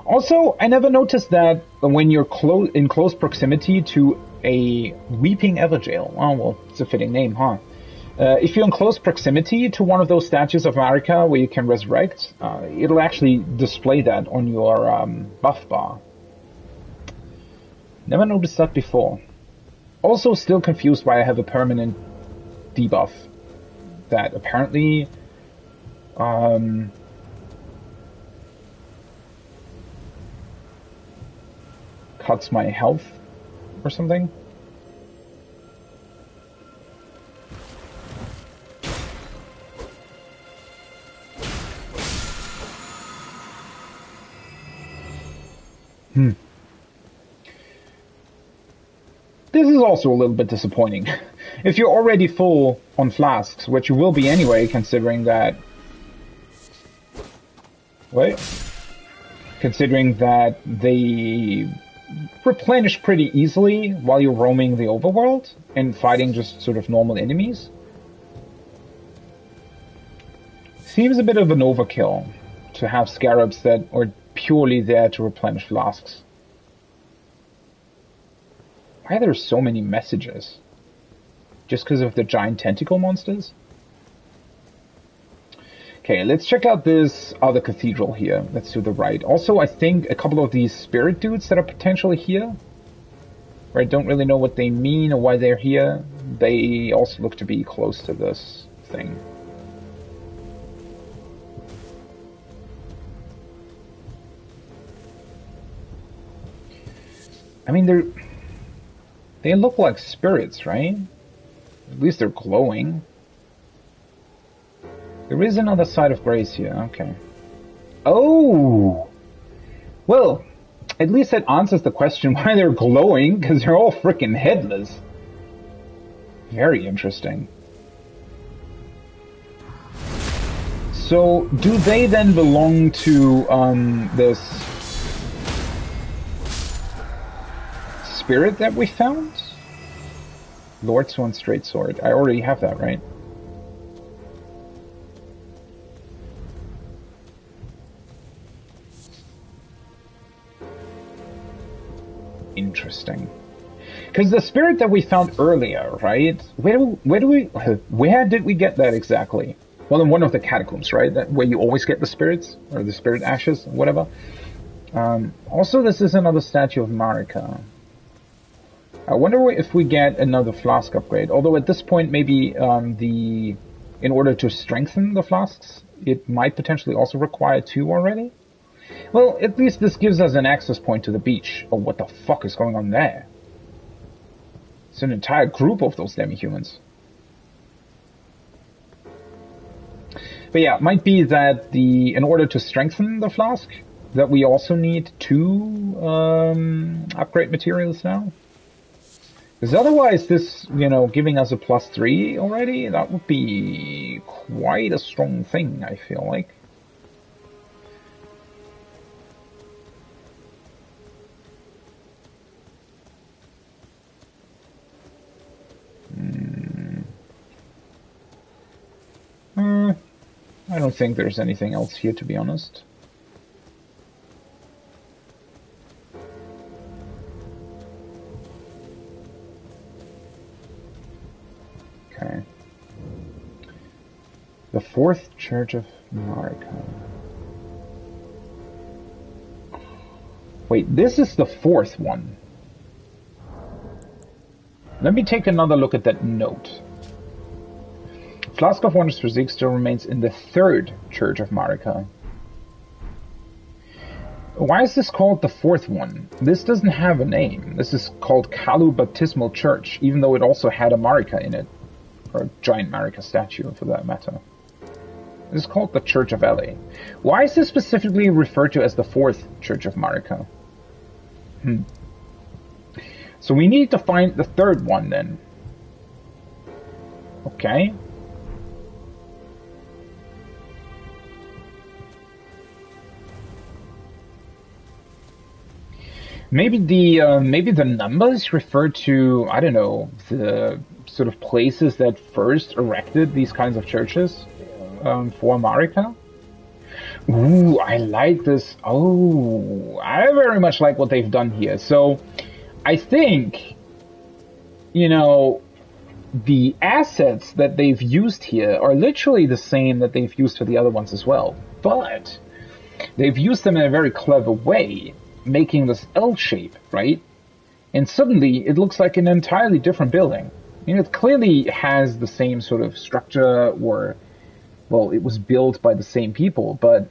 Also, I never noticed that when you're in close proximity to a Weeping Evergaol. Oh, well, it's a fitting name, huh? If you're in close proximity to one of those statues of Marika where you can resurrect, it'll actually display that on your buff bar. Never noticed that before. Also, still confused why I have a permanent debuff that apparently cuts my health or something. This is also a little bit disappointing. If you're already full on flasks, which you will be anyway, considering that... Wait. Considering that they replenish pretty easily while you're roaming the overworld and fighting just sort of normal enemies. Seems a bit of an overkill to have scarabs that are purely there to replenish flasks. Why are there so many messages? Just because of the giant tentacle monsters? Okay, let's check out this other cathedral here. That's to the right. Also, I think a couple of these spirit dudes that are potentially here, where I don't really know what they mean or why they're here, they also look to be close to this thing. I mean, they look like spirits, right? At least they're glowing. There is another side of grace here, okay. Oh! Well, at least that answers the question why they're glowing, because they're all freaking headless. Very interesting. So, do they then belong to, this spirit that we found? Lord Swan Straight Sword. I already have that, right? Interesting. Because the spirit that we found earlier, right? Where did we get that exactly? Well, in one of the catacombs, right? That where you always get the spirits or the spirit ashes, whatever. Also, this is another statue of Marika. I wonder if we get another flask upgrade. Although at this point, maybe in order to strengthen the flasks, it might potentially also require 2 already. Well, at least this gives us an access point to the beach. Oh, what the fuck is going on there? It's an entire group of those demi-humans. But yeah, it might be that in order to strengthen the flask, that we also need 2 upgrade materials now. Because otherwise this, giving us a +3 already, that would be quite a strong thing, I feel like. I don't think there's anything else here, to be honest. Okay. The 4th Church of Marika. Wait, this is the 4th one. Let me take another look at that note. Flask of Wondrous Physique still remains in the 3rd Church of Marika. Why is this called the 4th one? This doesn't have a name. This is called Kalu Baptismal Church, even though it also had a Marika in it. Or a giant Marika statue, for that matter. This is called the Church of LA. Why is this specifically referred to as the 4th Church of Marika? So we need to find the 3rd one, then. Okay. Maybe the numbers refer to, I don't know, the sort of places that first erected these kinds of churches for Marika. Ooh, I like this. Oh, I very much like what they've done here. So, I think, the assets that they've used here are literally the same that they've used for the other ones as well. But they've used them in a very clever way, making this L shape, right? And suddenly it looks like an entirely different building. It clearly has the same sort of structure, or, well, it was built by the same people, but...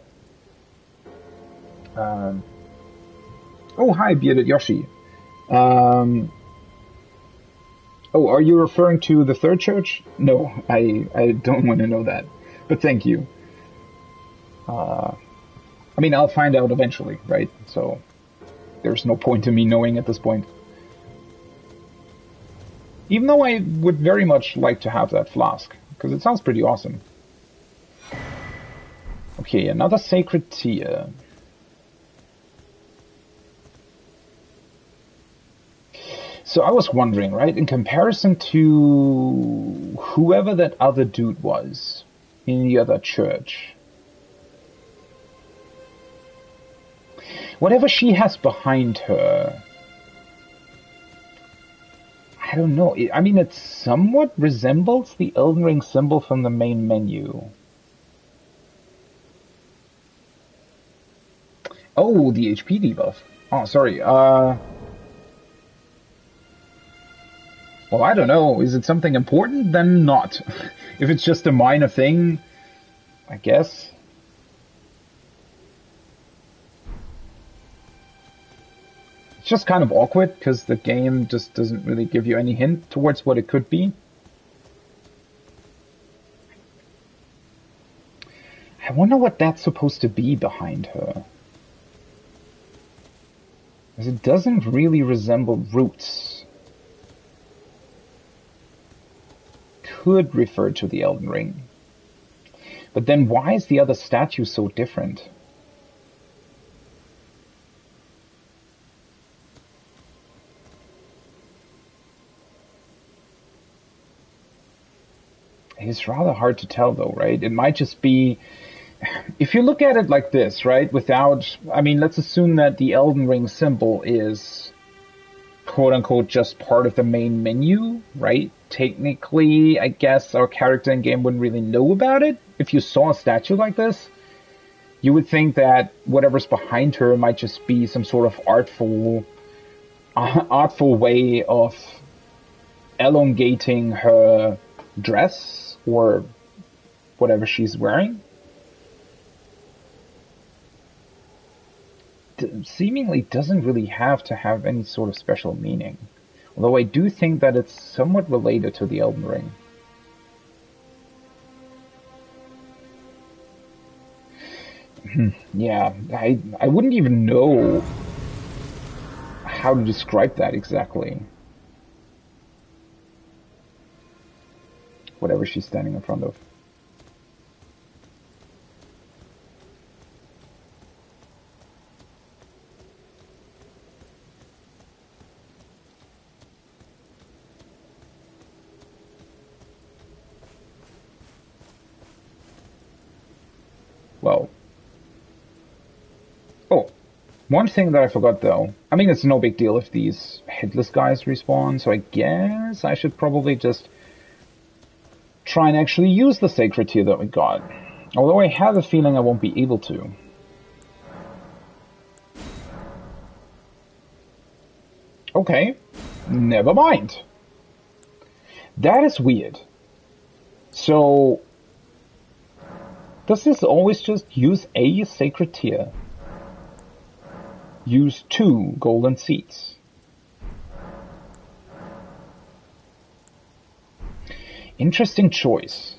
oh, hi, Bearded Yoshi. Oh, are you referring to the 3rd church? No, I don't want to know that, but thank you. I mean, I'll find out eventually, right? So... there's no point in me knowing at this point. Even though I would very much like to have that flask, because it sounds pretty awesome. Okay, another sacred tear. So I was wondering, right, in comparison to whoever that other dude was in the other church, whatever she has behind her, I don't know. I mean, it somewhat resembles the Elden Ring symbol from the main menu. Oh, the HP debuff. Oh, sorry. Well, I don't know. Is it something important? Then not. If it's just a minor thing, I guess. It's just kind of awkward, because the game just doesn't really give you any hint towards what it could be. I wonder what that's supposed to be behind her. Because it doesn't really resemble roots. Could refer to the Elden Ring. But then why is the other statue so different? It's rather hard to tell though, right? It might just be... If you look at it like this, right, without... I mean, let's assume that the Elden Ring symbol is quote-unquote just part of the main menu, right? Technically, I guess our character in game wouldn't really know about it. If you saw a statue like this, you would think that whatever's behind her might just be some sort of artful way of elongating her dress or whatever she's wearing. Seemingly doesn't really have to have any sort of special meaning. Although I do think that it's somewhat related to the Elden Ring. Yeah, I wouldn't even know how to describe that exactly. Whatever she's standing in front of. Well. Oh, one thing that I forgot though. I mean, it's no big deal if these headless guys respawn, so I guess I should probably just try and actually use the sacred tier that we got. Although I have a feeling I won't be able to. Okay, never mind. That is weird. So, does this always just use a sacred tier? Use 2 golden seeds. Interesting choice.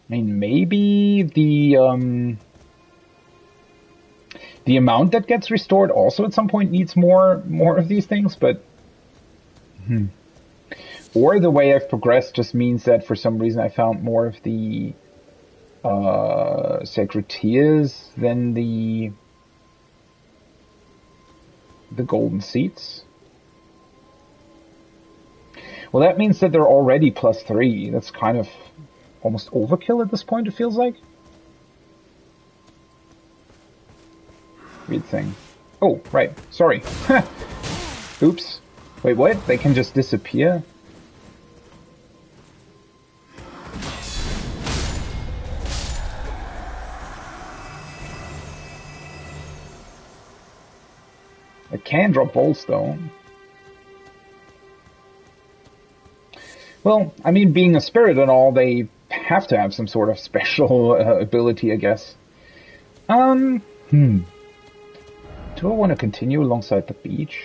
I mean, maybe the amount that gets restored also at some point needs more of these things, but or the way I've progressed just means that for some reason I found more of the sacred tiers than the golden seeds. Well, that means that they're already +3. That's kind of almost overkill at this point, it feels like. Weird thing. Oh, right. Sorry. Oops. Wait, what? They can just disappear? I can drop bolts, though. Well, I mean, being a spirit and all, they have to have some sort of special ability, I guess. Do I want to continue alongside the beach?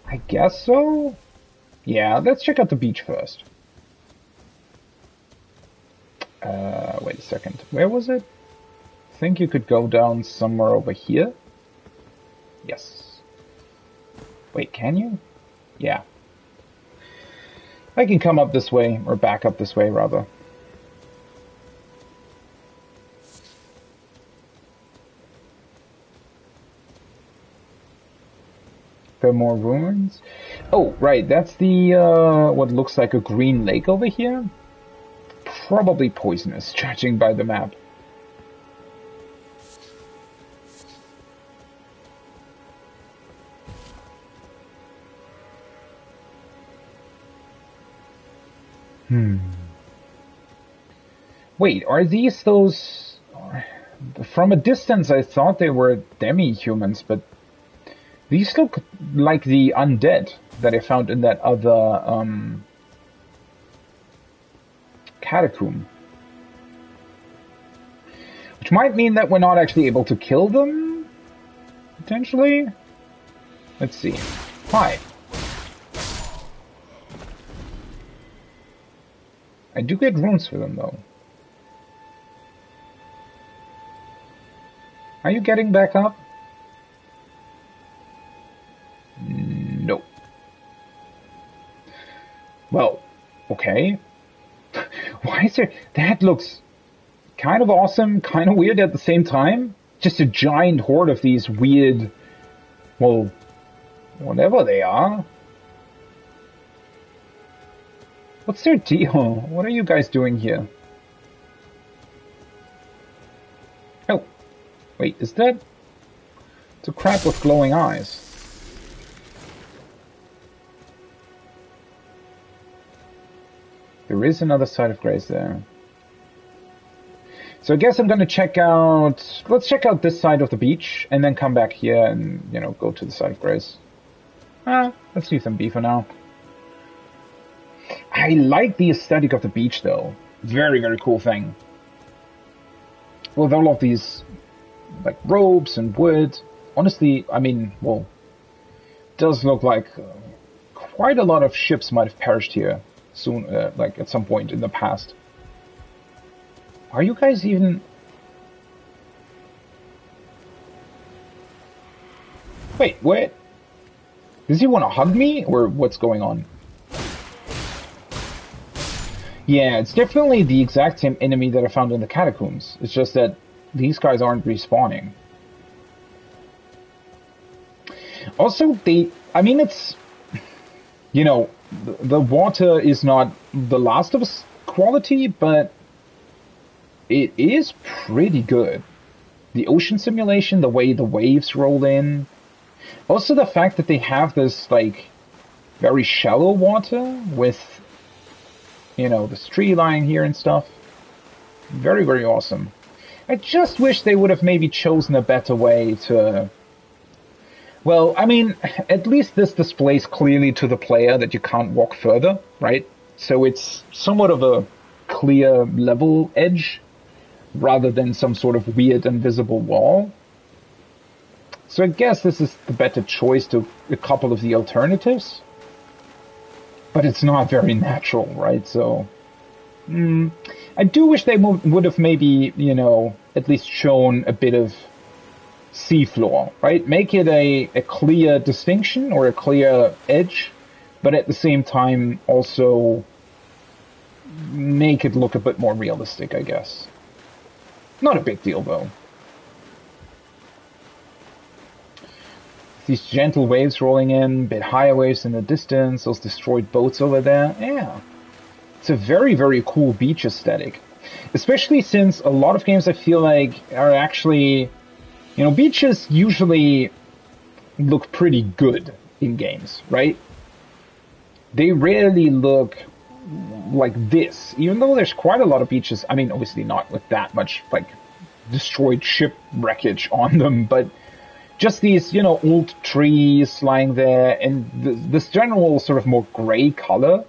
I guess so? Yeah, let's check out the beach first. Wait a second. Where was it? I think you could go down somewhere over here. Yes. Wait, can you? Yeah. I can come up this way, or back up this way, rather. There are more ruins? Oh, right, that's the, what looks like a green lake over here? Probably poisonous, judging by the map. Wait, are these those... From a distance I thought they were demi-humans, but these look like the undead that I found in that other catacomb. Which might mean that we're not actually able to kill them, potentially? Let's see. Hi. I do get runes for them, though. Are you getting back up? No. Well, okay. Why is there... That looks kind of awesome, kind of weird at the same time. Just a giant horde of these weird... Well, whatever they are. What's their deal? What are you guys doing here? Oh. Wait, is that... It's a crab with glowing eyes. There is another side of grace there. So I guess I'm gonna check out... Let's check out this side of the beach, and then come back here and, you know, go to the side of grace. Let's leave them be for now. I like the aesthetic of the beach, though. Very, very cool thing. With all of these, like, ropes and wood. Honestly, I mean, well, it does look like quite a lot of ships might have perished here soon, like, at some point in the past. Are you guys even... Wait, what? Does he want to hug me, or what's going on? Yeah, it's definitely the exact same enemy that I found in the catacombs. It's just that these guys aren't respawning. Also, I mean, it's... You know, the water is not the Last of Us quality, but it is pretty good. The ocean simulation, the way the waves roll in. Also the fact that they have this, like, very shallow water with, you know, this tree lying here and stuff. Very, very awesome. I just wish they would have maybe chosen a better way to... Well, I mean, at least this displays clearly to the player that you can't walk further, right? So it's somewhat of a clear level edge, rather than some sort of weird invisible wall. So I guess this is the better choice to a couple of the alternatives. But it's not very natural, right? So... I do wish they would have maybe, you know, at least shown a bit of seafloor, right? Make it a clear distinction or a clear edge, but at the same time also make it look a bit more realistic, I guess. Not a big deal, though. These gentle waves rolling in, a bit higher waves in the distance, those destroyed boats over there. Yeah. It's a very, very cool beach aesthetic. Especially since a lot of games I feel like are actually... You know, beaches usually look pretty good in games, right? They rarely look like this, even though there's quite a lot of beaches. I mean, obviously not with that much, like, destroyed ship wreckage on them, but just these, you know, old trees lying there, and this general sort of more gray color.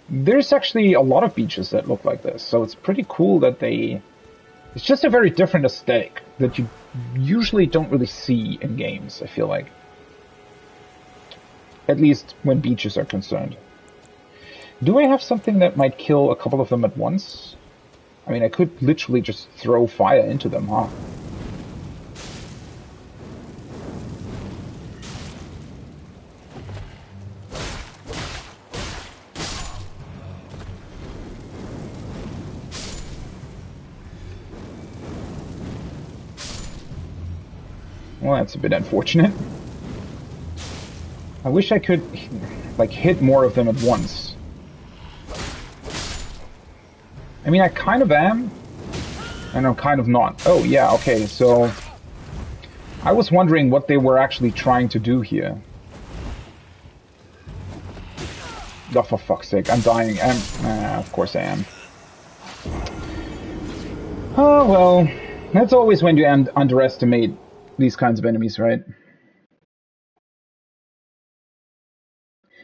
There's actually a lot of beaches that look like this, so it's pretty cool that they... It's just a very different aesthetic that you usually don't really see in games, I feel like. At least when beaches are concerned. Do I have something that might kill a couple of them at once? I mean, I could literally just throw fire into them, huh? Well, that's a bit unfortunate. I wish I could, like, hit more of them at once. I mean, I kind of am, and I'm kind of not. Oh, yeah, okay, so... I was wondering what they were actually trying to do here. Oh, for fuck's sake, I'm dying. Of course I am. Oh, well, that's always when you underestimate these kinds of enemies, right?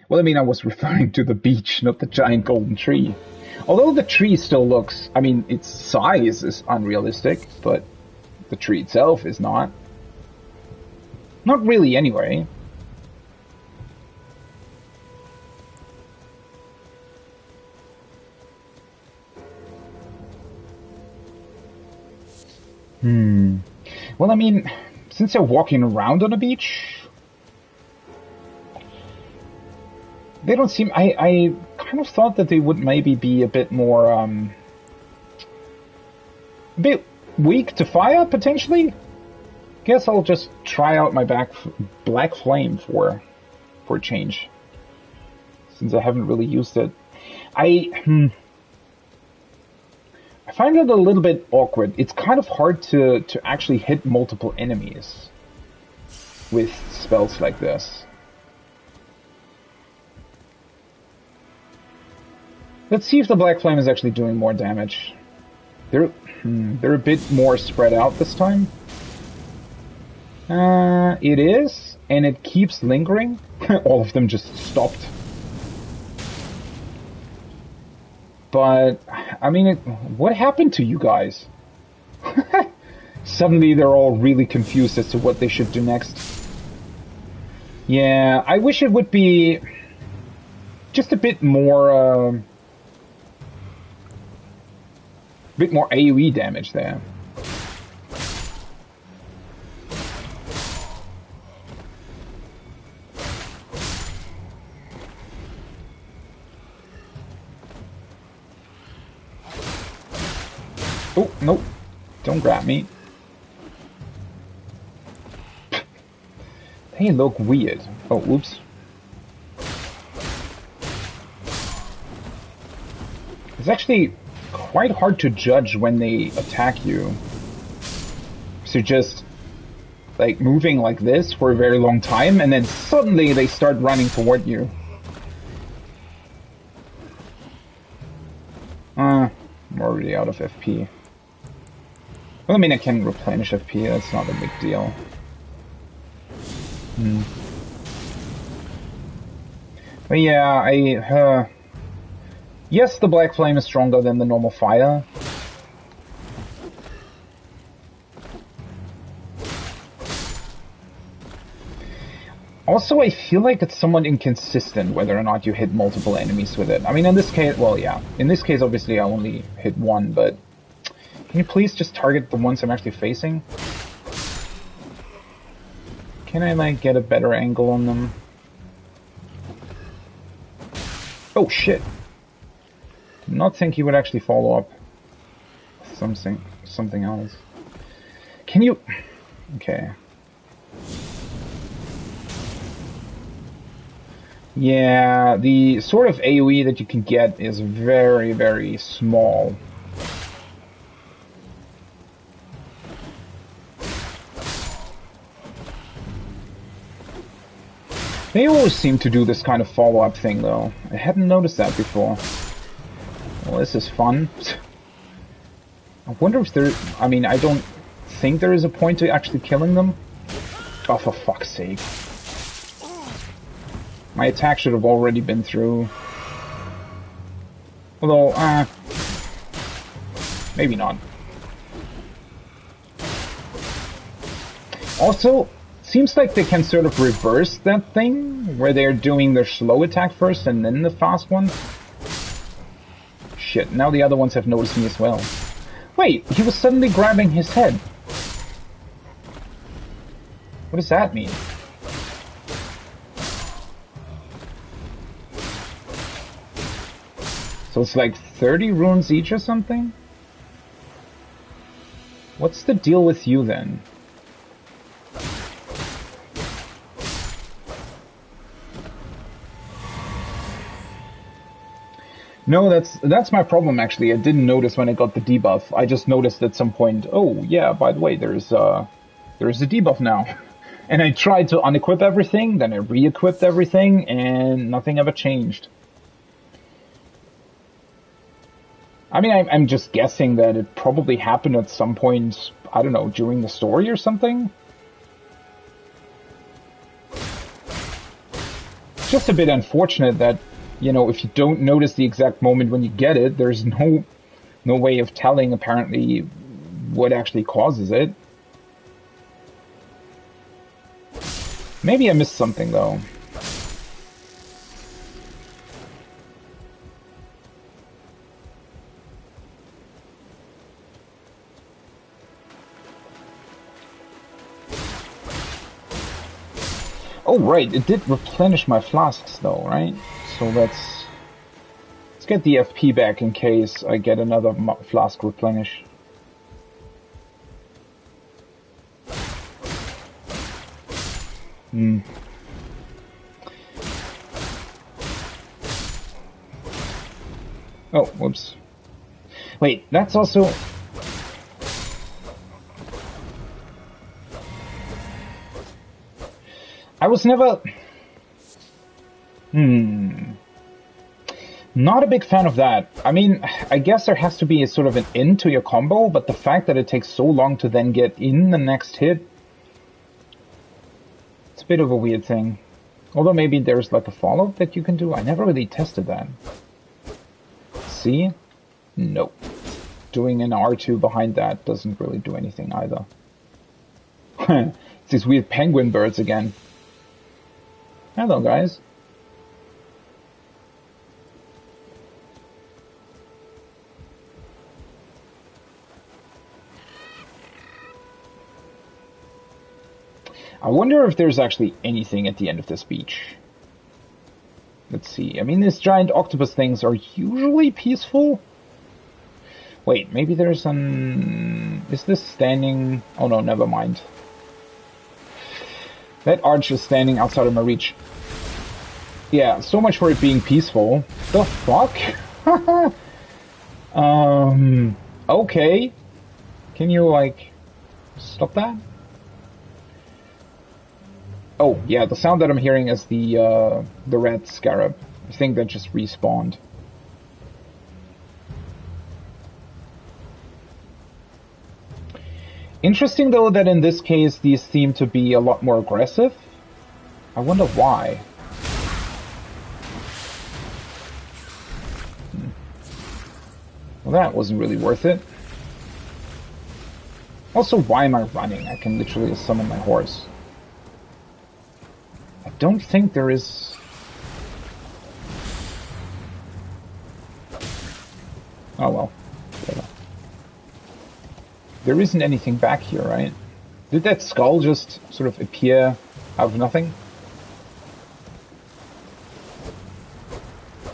Well, I mean, I was referring to the beach, not the giant golden tree. Although the tree still looks... I mean, its size is unrealistic, but the tree itself is not. Not really, anyway. Well, I mean, since they're walking around on a beach... They don't seem... I kind of thought that they would maybe be a bit more, a bit weak to fire, potentially? Guess I'll just try out my Black Flame for a change. Since I haven't really used it. I find it a little bit awkward. It's kind of hard to actually hit multiple enemies with spells like this. Let's see if the Black Flame is actually doing more damage. They're a bit more spread out this time. It is, and it keeps lingering. All of them just stopped. But, I mean, what happened to you guys? Suddenly they're all really confused as to what they should do next. Yeah, I wish it would be just a bit more AoE damage there. Oh, nope. Don't grab me. They look weird. Oh, whoops. It's actually quite hard to judge when they attack you. So just, like, moving like this for a very long time, and then suddenly they start running toward you. I'm already out of FP. Well, I mean, I can replenish FP, that's not a big deal. But yeah, yes, the black flame is stronger than the normal fire. Also, I feel like it's somewhat inconsistent whether or not you hit multiple enemies with it. I mean, in this case, well, yeah. In this case, obviously, I only hit one, but... Can you please just target the ones I'm actually facing? Can I, like, get a better angle on them? Oh, shit. Did not think he would actually follow up with something else. Can you... Okay. Yeah, the sort of AoE that you can get is very, very small. They always seem to do this kind of follow-up thing, though. I hadn't noticed that before. Well, this is fun. I wonder if there... I mean, I don't think there is a point to actually killing them. Oh, for fuck's sake. My attack should have already been through. Although, maybe not. Also, seems like they can sort of reverse that thing, where they're doing their slow attack first and then the fast one. Shit, now the other ones have noticed me as well. Wait, he was suddenly grabbing his head. What does that mean? So it's like 30 runes each or something? What's the deal with you then? No, that's my problem actually. I didn't notice when I got the debuff. I just noticed at some point, oh yeah, by the way, there's a debuff now. And I tried to unequip everything, then I re-equipped everything, and nothing ever changed. I mean, I'm just guessing that it probably happened at some point, I don't know, during the story or something? It's just a bit unfortunate that, you know, if you don't notice the exact moment when you get it, there's no way of telling, apparently, what actually causes it. Maybe I missed something, though. Oh, right, it did replenish my flasks, though, right? So let's get the FP back in case I get another flask replenish. Oh, whoops. Wait, that's also... I was never... Not a big fan of that. I mean, I guess there has to be a sort of an end to your combo, but the fact that it takes so long to then get in the next hit... It's a bit of a weird thing. Although maybe there's like a follow-up that you can do. I never really tested that. See? Nope. Doing an R2 behind that doesn't really do anything either. It's these weird penguin birds again. Hello, guys. I wonder if there's actually anything at the end of this beach. Let's see. I mean, these giant octopus things are usually peaceful. Wait, maybe there's an... Is this standing... Oh no, never mind. That arch is standing outside of my reach. Yeah, so much for it being peaceful. The fuck? Okay. Can you, like, stop that? Oh, yeah, the sound that I'm hearing is the red scarab. I think that just respawned. Interesting, though, that in this case, these seem to be a lot more aggressive. I wonder why. Well, that wasn't really worth it. Also, why am I running? I can literally summon my horse. I don't think there is... Oh well. Whatever. There isn't anything back here, right? Did that skull just sort of appear out of nothing?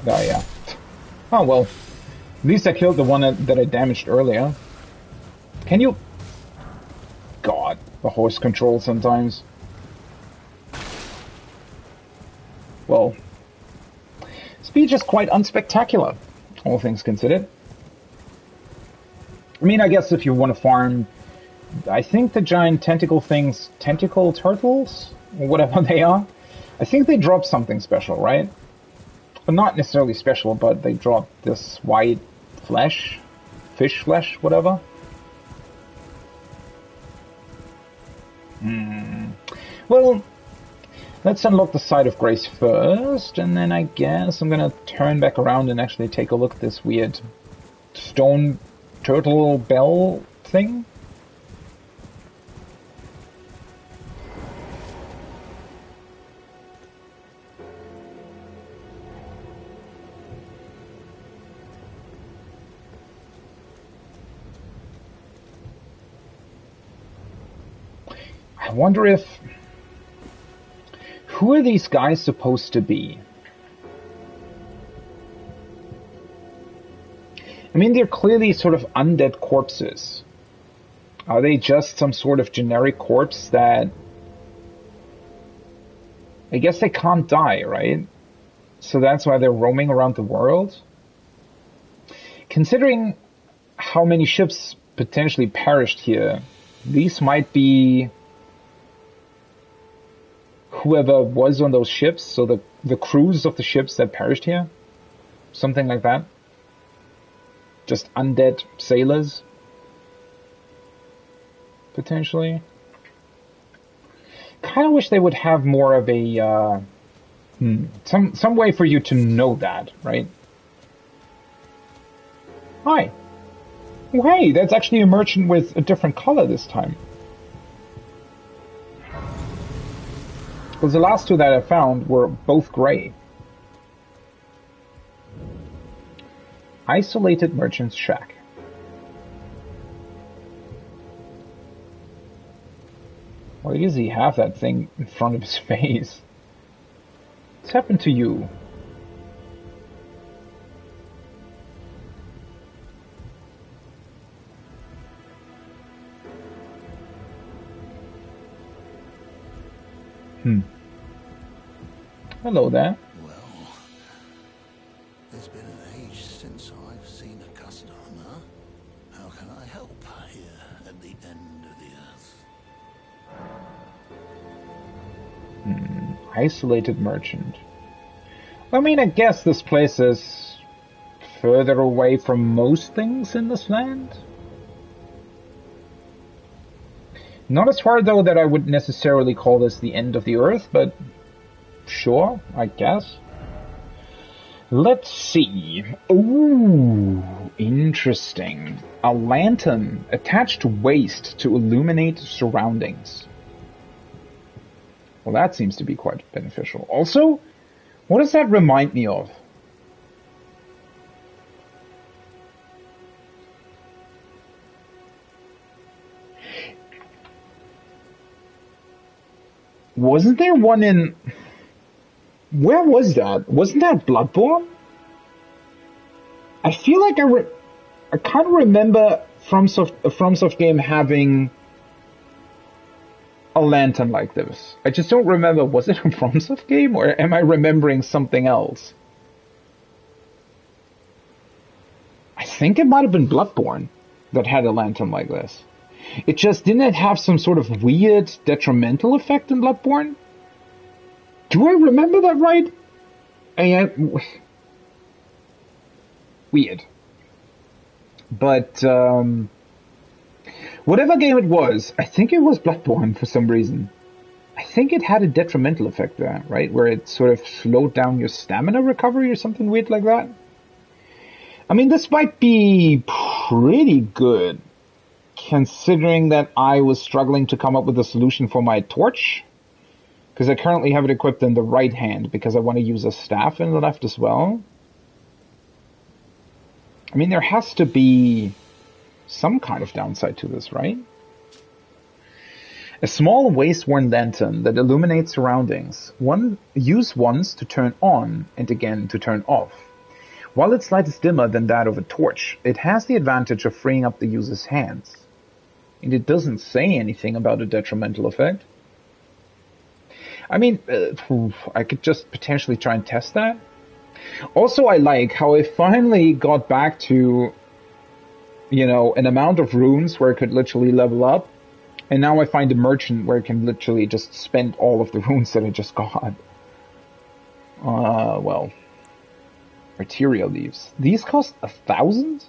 Oh yeah. Oh well. At least I killed the one that I damaged earlier. Can you... God, the horse control sometimes. Well, speech is quite unspectacular, all things considered. I mean, I guess if you want to farm, I think the giant tentacle things, tentacle turtles, or whatever they are, I think they drop something special, right? Well, not necessarily special, but they drop this white flesh, fish flesh, whatever. Well, let's unlock the Site of Grace first, and then I guess I'm gonna turn back around and actually take a look at this weird stone turtle bell thing. I wonder if... Who are these guys supposed to be? I mean, they're clearly sort of undead corpses. Are they just some sort of generic corpse that... I guess they can't die, right? So that's why they're roaming around the world? Considering how many ships potentially perished here, these might be... whoever was on those ships, so the crews of the ships that perished here? Something like that? Just undead sailors? Potentially? Kinda wish they would have more of a, some way for you to know that, right? Hi. Oh, hey, that's actually a merchant with a different color this time. Because the last two that I found were both gray. Isolated Merchant's Shack. Why does he have that thing in front of his face? What's happened to you? Hello there. Well, it's been an age since I've seen a customer. How can I help here at the end of the earth? Isolated merchant. I mean, I guess this place is further away from most things in this land. Not as far, though, that I would necessarily call this the end of the earth, but sure, I guess. Let's see. Ooh, interesting. A lantern attached to waist to illuminate surroundings. Well, that seems to be quite beneficial. Also, what does that remind me of? Wasn't there one in... Where was that? Wasn't that Bloodborne? I feel like I I kind of remember a FromSoft game having a lantern like this. I just don't remember, was it a FromSoft game, or am I remembering something else? I think it might have been Bloodborne that had a lantern like this. It just didn't have some sort of weird detrimental effect in Bloodborne? Do I remember that right? Weird. But, whatever game it was, I think it was Bloodborne for some reason. I think it had a detrimental effect there, right? Where it sort of slowed down your stamina recovery or something weird like that. I mean, this might be pretty good, considering that I was struggling to come up with a solution for my torch. Because I currently have it equipped in the right hand, because I want to use a staff in the left as well. I mean, there has to be some kind of downside to this, right? A small waste-worn lantern that illuminates surroundings. Use once to turn on and again to turn off. While its light is dimmer than that of a torch, it has the advantage of freeing up the user's hands. And it doesn't say anything about a detrimental effect. I mean, I could just potentially try and test that. Also, I like how I finally got back to, you know, an amount of runes where I could literally level up. And now I find a merchant where I can literally just spend all of the runes that I just got. Well. Arterial leaves. These cost 1,000?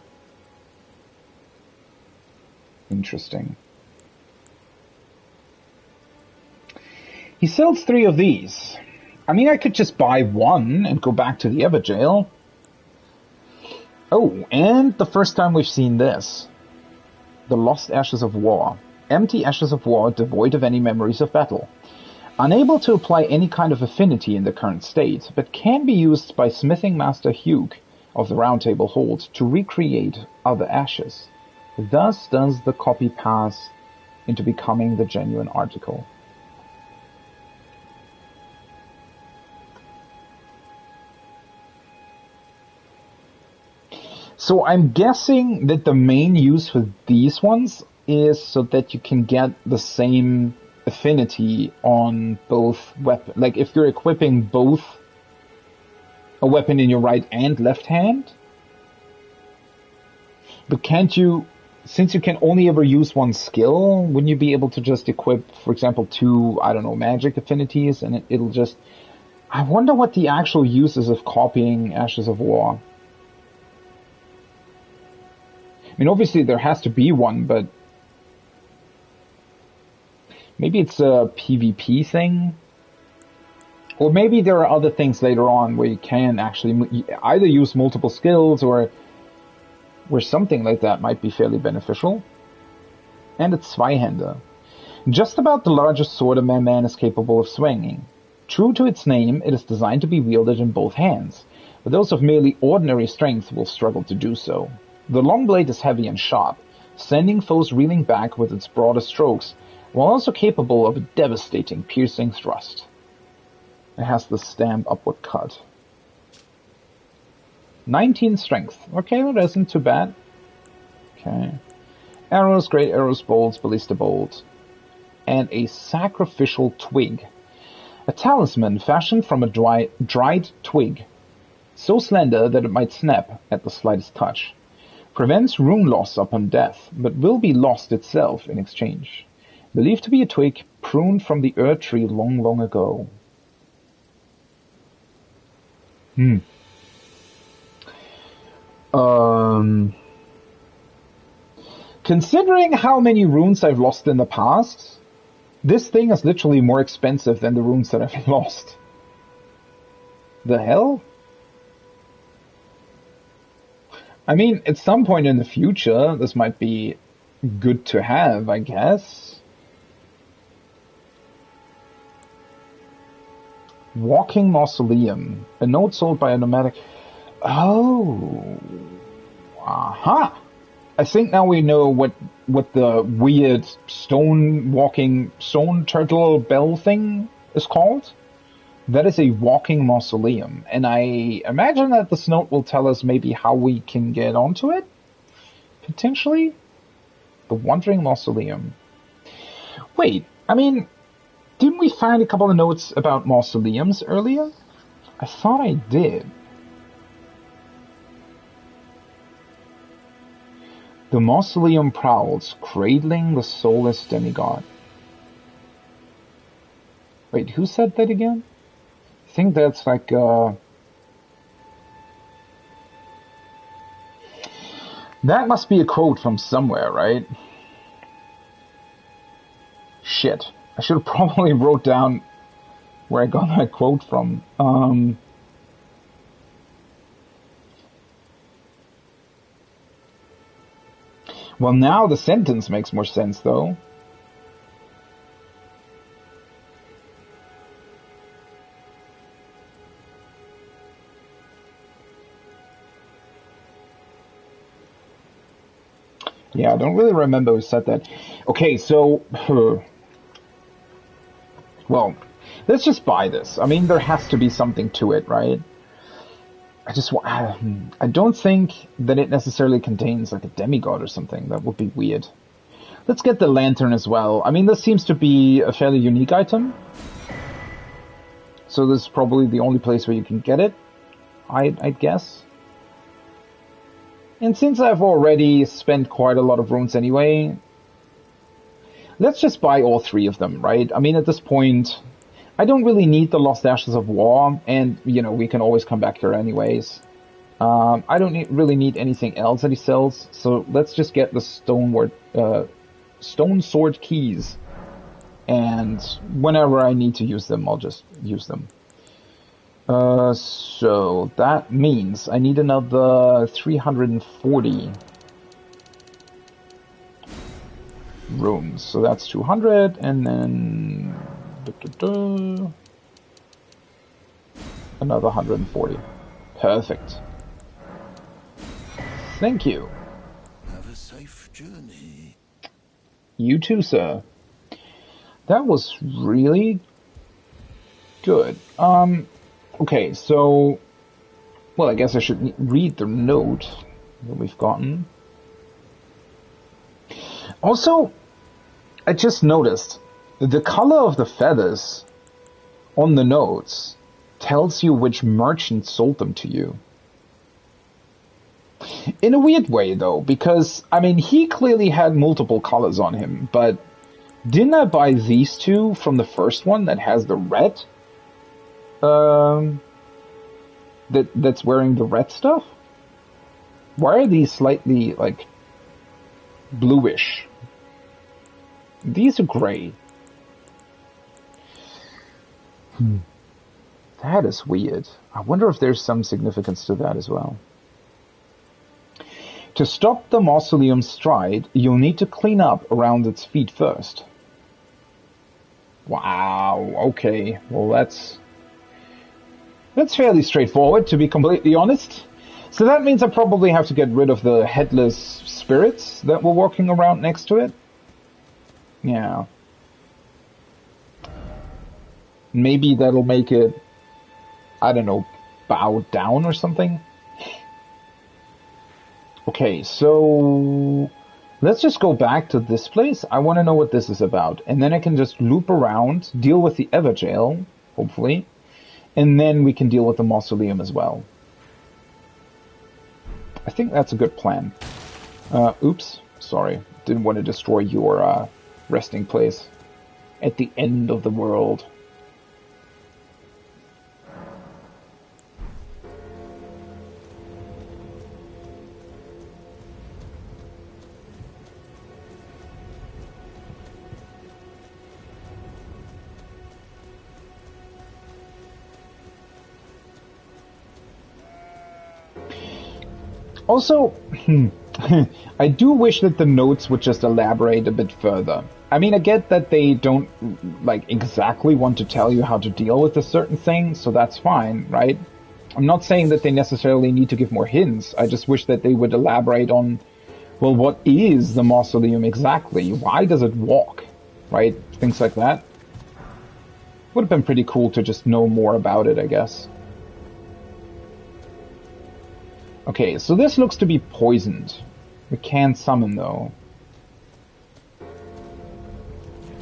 Interesting. He sells 3 of these. I mean, I could just buy one and go back to the Everjail. Oh, and the first time we've seen this. The Lost Ashes of War. Empty Ashes of War devoid of any memories of battle. Unable to apply any kind of affinity in the current state, but can be used by smithing master Hugh of the Round Table Hold to recreate other ashes. Thus does the copy pass into becoming the genuine article. So I'm guessing that the main use for these ones is so that you can get the same affinity on both weapons. Like if you're equipping both a weapon in your right and left hand. But can't you, since you can only ever use one skill, wouldn't you be able to just equip, for example, 2, I don't know, magic affinities, and it'll just... I wonder what the actual use is of copying Ashes of War. I mean, obviously there has to be one, but maybe it's a PvP thing? Or maybe there are other things later on where you can actually either use multiple skills or where something like that might be fairly beneficial. And it's Zweihander. Just about the largest sword a man is capable of swinging. True to its name, it is designed to be wielded in both hands, but those of merely ordinary strength will struggle to do so. The long blade is heavy and sharp, sending foes reeling back with its broader strokes, while also capable of a devastating, piercing thrust. It has the stamp upward cut. 19 strength. Okay, that isn't too bad. Okay. Arrows, great arrows, bolts, ballista bolt. And a sacrificial twig. A talisman fashioned from a dried twig, so slender that it might snap at the slightest touch. Prevents rune loss upon death, but will be lost itself in exchange. Believed to be a twig pruned from the Ur tree long, long ago. Considering how many runes I've lost in the past, this thing is literally more expensive than the runes that I've lost. The hell? I mean, at some point in the future, this might be good to have, I guess. Walking Mausoleum. A note sold by a nomadic... Oh. Aha. I think now we know what the weird stone turtle bell thing is called. That is a walking mausoleum, and I imagine that this note will tell us maybe how we can get onto it. Potentially? The Wandering Mausoleum. Wait, I mean, didn't we find a couple of notes about mausoleums earlier? I thought I did. The mausoleum prowls, cradling the soulless demigod. Wait, who said that again? I think that's like, that must be a quote from somewhere, right? Shit. I should have probably wrote down where I got that quote from. Well, now the sentence makes more sense, though. Yeah, I don't really remember who said that. Okay, so... well, let's just buy this. I mean, there has to be something to it, right? I don't think that it necessarily contains like a demigod or something. That would be weird. Let's get the lantern as well. I mean, this seems to be a fairly unique item. So this is probably the only place where you can get it, I'd guess. And since I've already spent quite a lot of runes anyway, let's just buy all three of them, right? I mean, at this point, I don't really need the Lost Ashes of War, and, you know, we can always come back here anyways. I don't really need anything else that he sells, so let's just get the Stone Sword Keys. And whenever I need to use them, I'll just use them. So that means I need another 340 rooms. So that's 200, and then another 140. Perfect. Thank you. Have a safe journey. You too, sir. That was really good. Okay, so... well, I guess I should read the note that we've gotten. Also, I just noticed the color of the feathers on the notes tells you which merchant sold them to you. In a weird way, though, because, I mean, he clearly had multiple colors on him, but didn't I buy these two from the first one that has the red? That's wearing the red stuff? Why are these slightly, like, bluish? These are gray. That is weird. I wonder if there's some significance to that as well. To stop the Mausoleum's stride, you'll need to clean up around its feet first. Wow, okay. Well, that's fairly straightforward, to be completely honest. So that means I probably have to get rid of the headless spirits that were walking around next to it. Yeah. Maybe that'll make it, I don't know, bow down or something? Okay, so let's just go back to this place. I want to know what this is about. And then I can just loop around, deal with the Everjail, hopefully. And then we can deal with the Mausoleum as well. I think that's a good plan. Oops, sorry. Didn't want to destroy your resting place at the end of the world. Also, I do wish that the notes would just elaborate a bit further. I mean, I get that they don't, like, exactly want to tell you how to deal with a certain thing, so that's fine, right? I'm not saying that they necessarily need to give more hints. I just wish that they would elaborate on, well, what is the Mausoleum exactly? Why does it walk? Right? Things like that. Would have been pretty cool to just know more about it, I guess. Okay, so this looks to be poisoned. We can summon, though.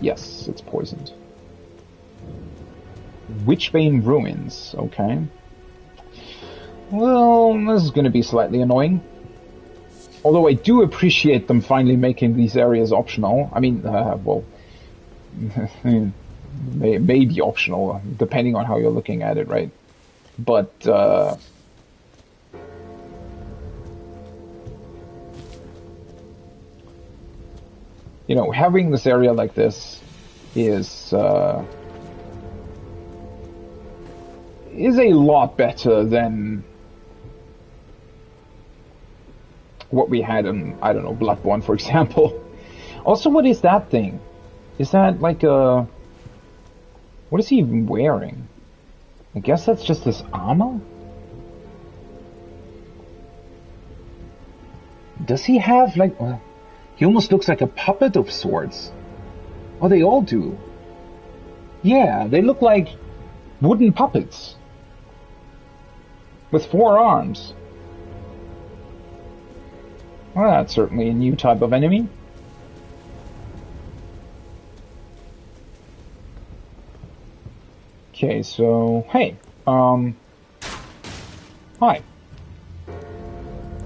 Yes, it's poisoned. Witchbane Ruins, okay. Well, this is going to be slightly annoying. Although I do appreciate them finally making these areas optional. I mean, well, maybe optional, depending on how you're looking at it, right? But, you know, having this area like this is a lot better than what we had in, I don't know, Bloodborne, for example. Also, what is that thing? Is that like a... What is he even wearing? I guess that's just his armor? Does he have, like... he almost looks like a puppet of sorts. Oh, they all do. Yeah, they look like wooden puppets. With 4 arms. Well, that's certainly a new type of enemy. Okay, so... Hey, hi.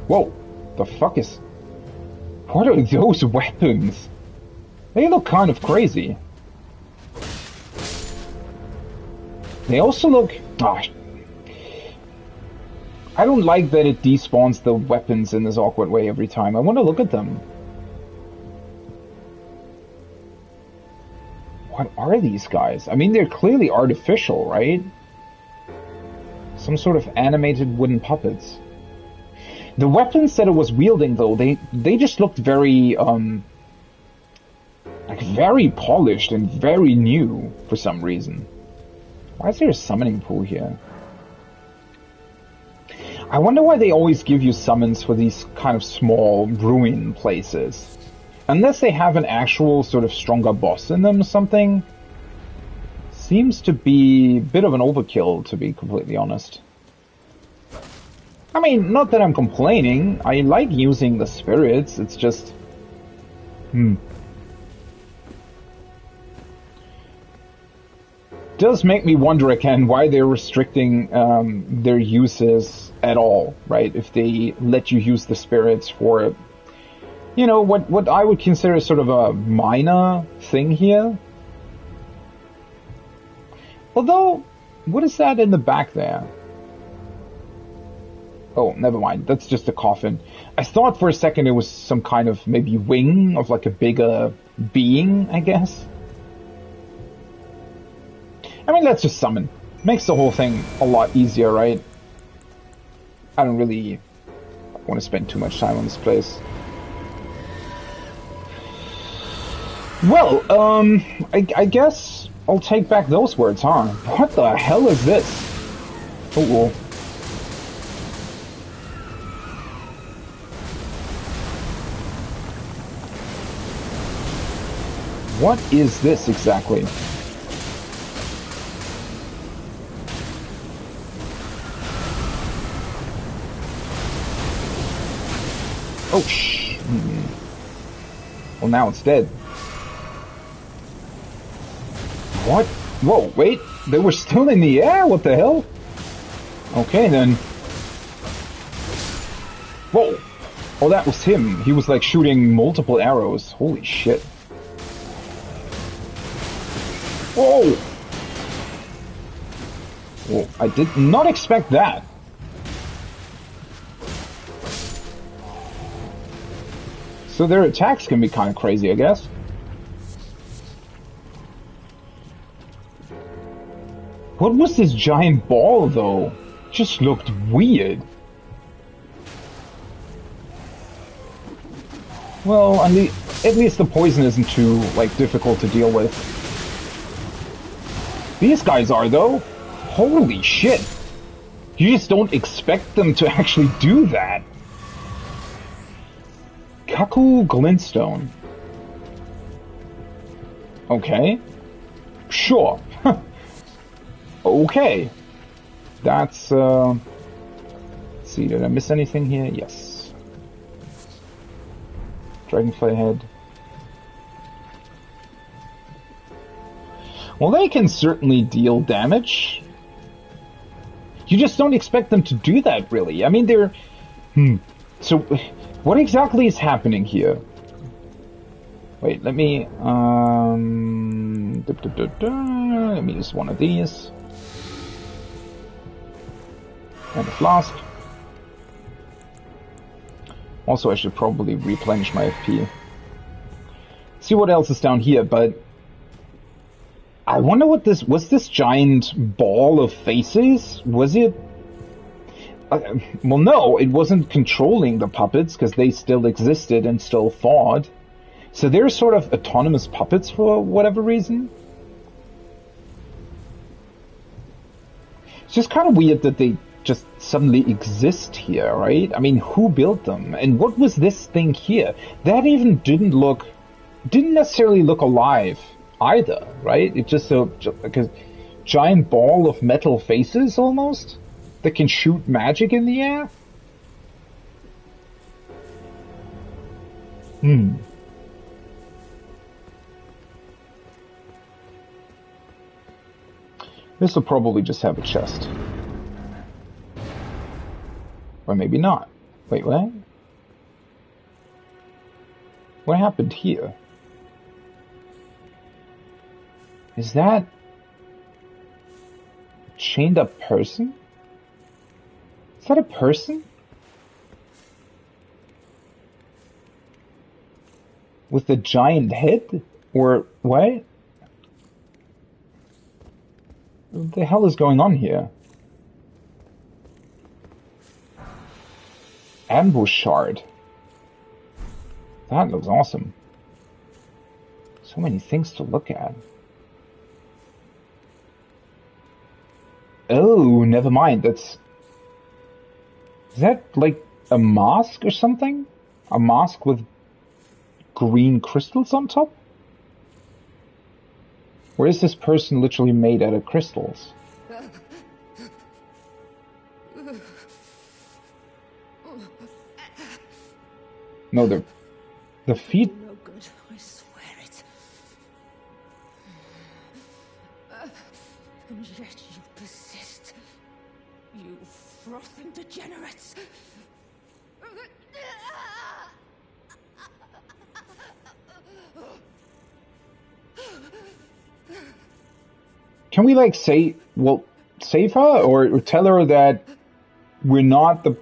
Whoa, the fuck is... What are those weapons? They look kind of crazy. They also look... Gosh. I don't like that it despawns the weapons in this awkward way every time. I want to look at them. What are these guys? I mean, they're clearly artificial, right? Some sort of animated wooden puppets. The weapons that it was wielding, though, they just looked very, like, very polished and very new for some reason. Why is there a summoning pool here? I wonder why they always give you summons for these kind of small ruin places. Unless they have an actual sort of stronger boss in them or something. Seems to be a bit of an overkill, to be completely honest. I mean, not that I'm complaining. I like using the spirits, it's just... Does make me wonder again why they're restricting their uses at all, right? If they let you use the spirits for, you know, what I would consider sort of a minor thing here. Although, what is that in the back there? Oh, never mind. That's just a coffin. I thought for a second it was some kind of maybe wing of like a bigger being, I guess. I mean, let's just summon. Makes the whole thing a lot easier, right? I don't really want to spend too much time on this place. Well, I guess I'll take back those words, huh? What the hell is this? Oh, what is this exactly? Oh, shh. Well, now it's dead. What? Whoa, wait. They were still in the air? What the hell? Okay, then. Whoa. Oh, that was him. He was, like, shooting multiple arrows. Holy shit. Whoa! Whoa, I did not expect that. So their attacks can be kind of crazy, I guess. What was this giant ball, though? Just looked weird. Well, at least the poison isn't too, like, difficult to deal with. These guys are, though. Holy shit. You just don't expect them to actually do that. Kaku Glintstone. Okay. Sure. Okay. That's, let's see, did I miss anything here? Yes. Dragonfly head. Well, they can certainly deal damage. You just don't expect them to do that, really. I mean, they're... So, what exactly is happening here? Wait, let me... Let me use one of these. And a flask. Also, I should probably replenish my FP. See what else is down here, but... I wonder what this... Was this giant ball of faces? Was it... well, no, it wasn't controlling the puppets, because they still existed and still fought. So they're sort of autonomous puppets for whatever reason. It's just kind of weird that they just suddenly exist here, right? I mean, who built them? And what was this thing here? That even didn't necessarily look alive either, right? It just like a giant ball of metal faces almost that can shoot magic in the air. This will probably just have a chest. Or maybe not. Wait, what? What happened here? Is that a chained up person? Is that a person? With a giant head? Or what? What the hell is going on here? Ambush shard. That looks awesome. So many things to look at. Oh, never mind. Is that like a mask or something? A mask with green crystals on top? Or is this person literally made out of crystals? No, the feet... No good, I swear it. And yet you persist. You frothing degenerates. Can we, like, save her? Or tell her that we're not the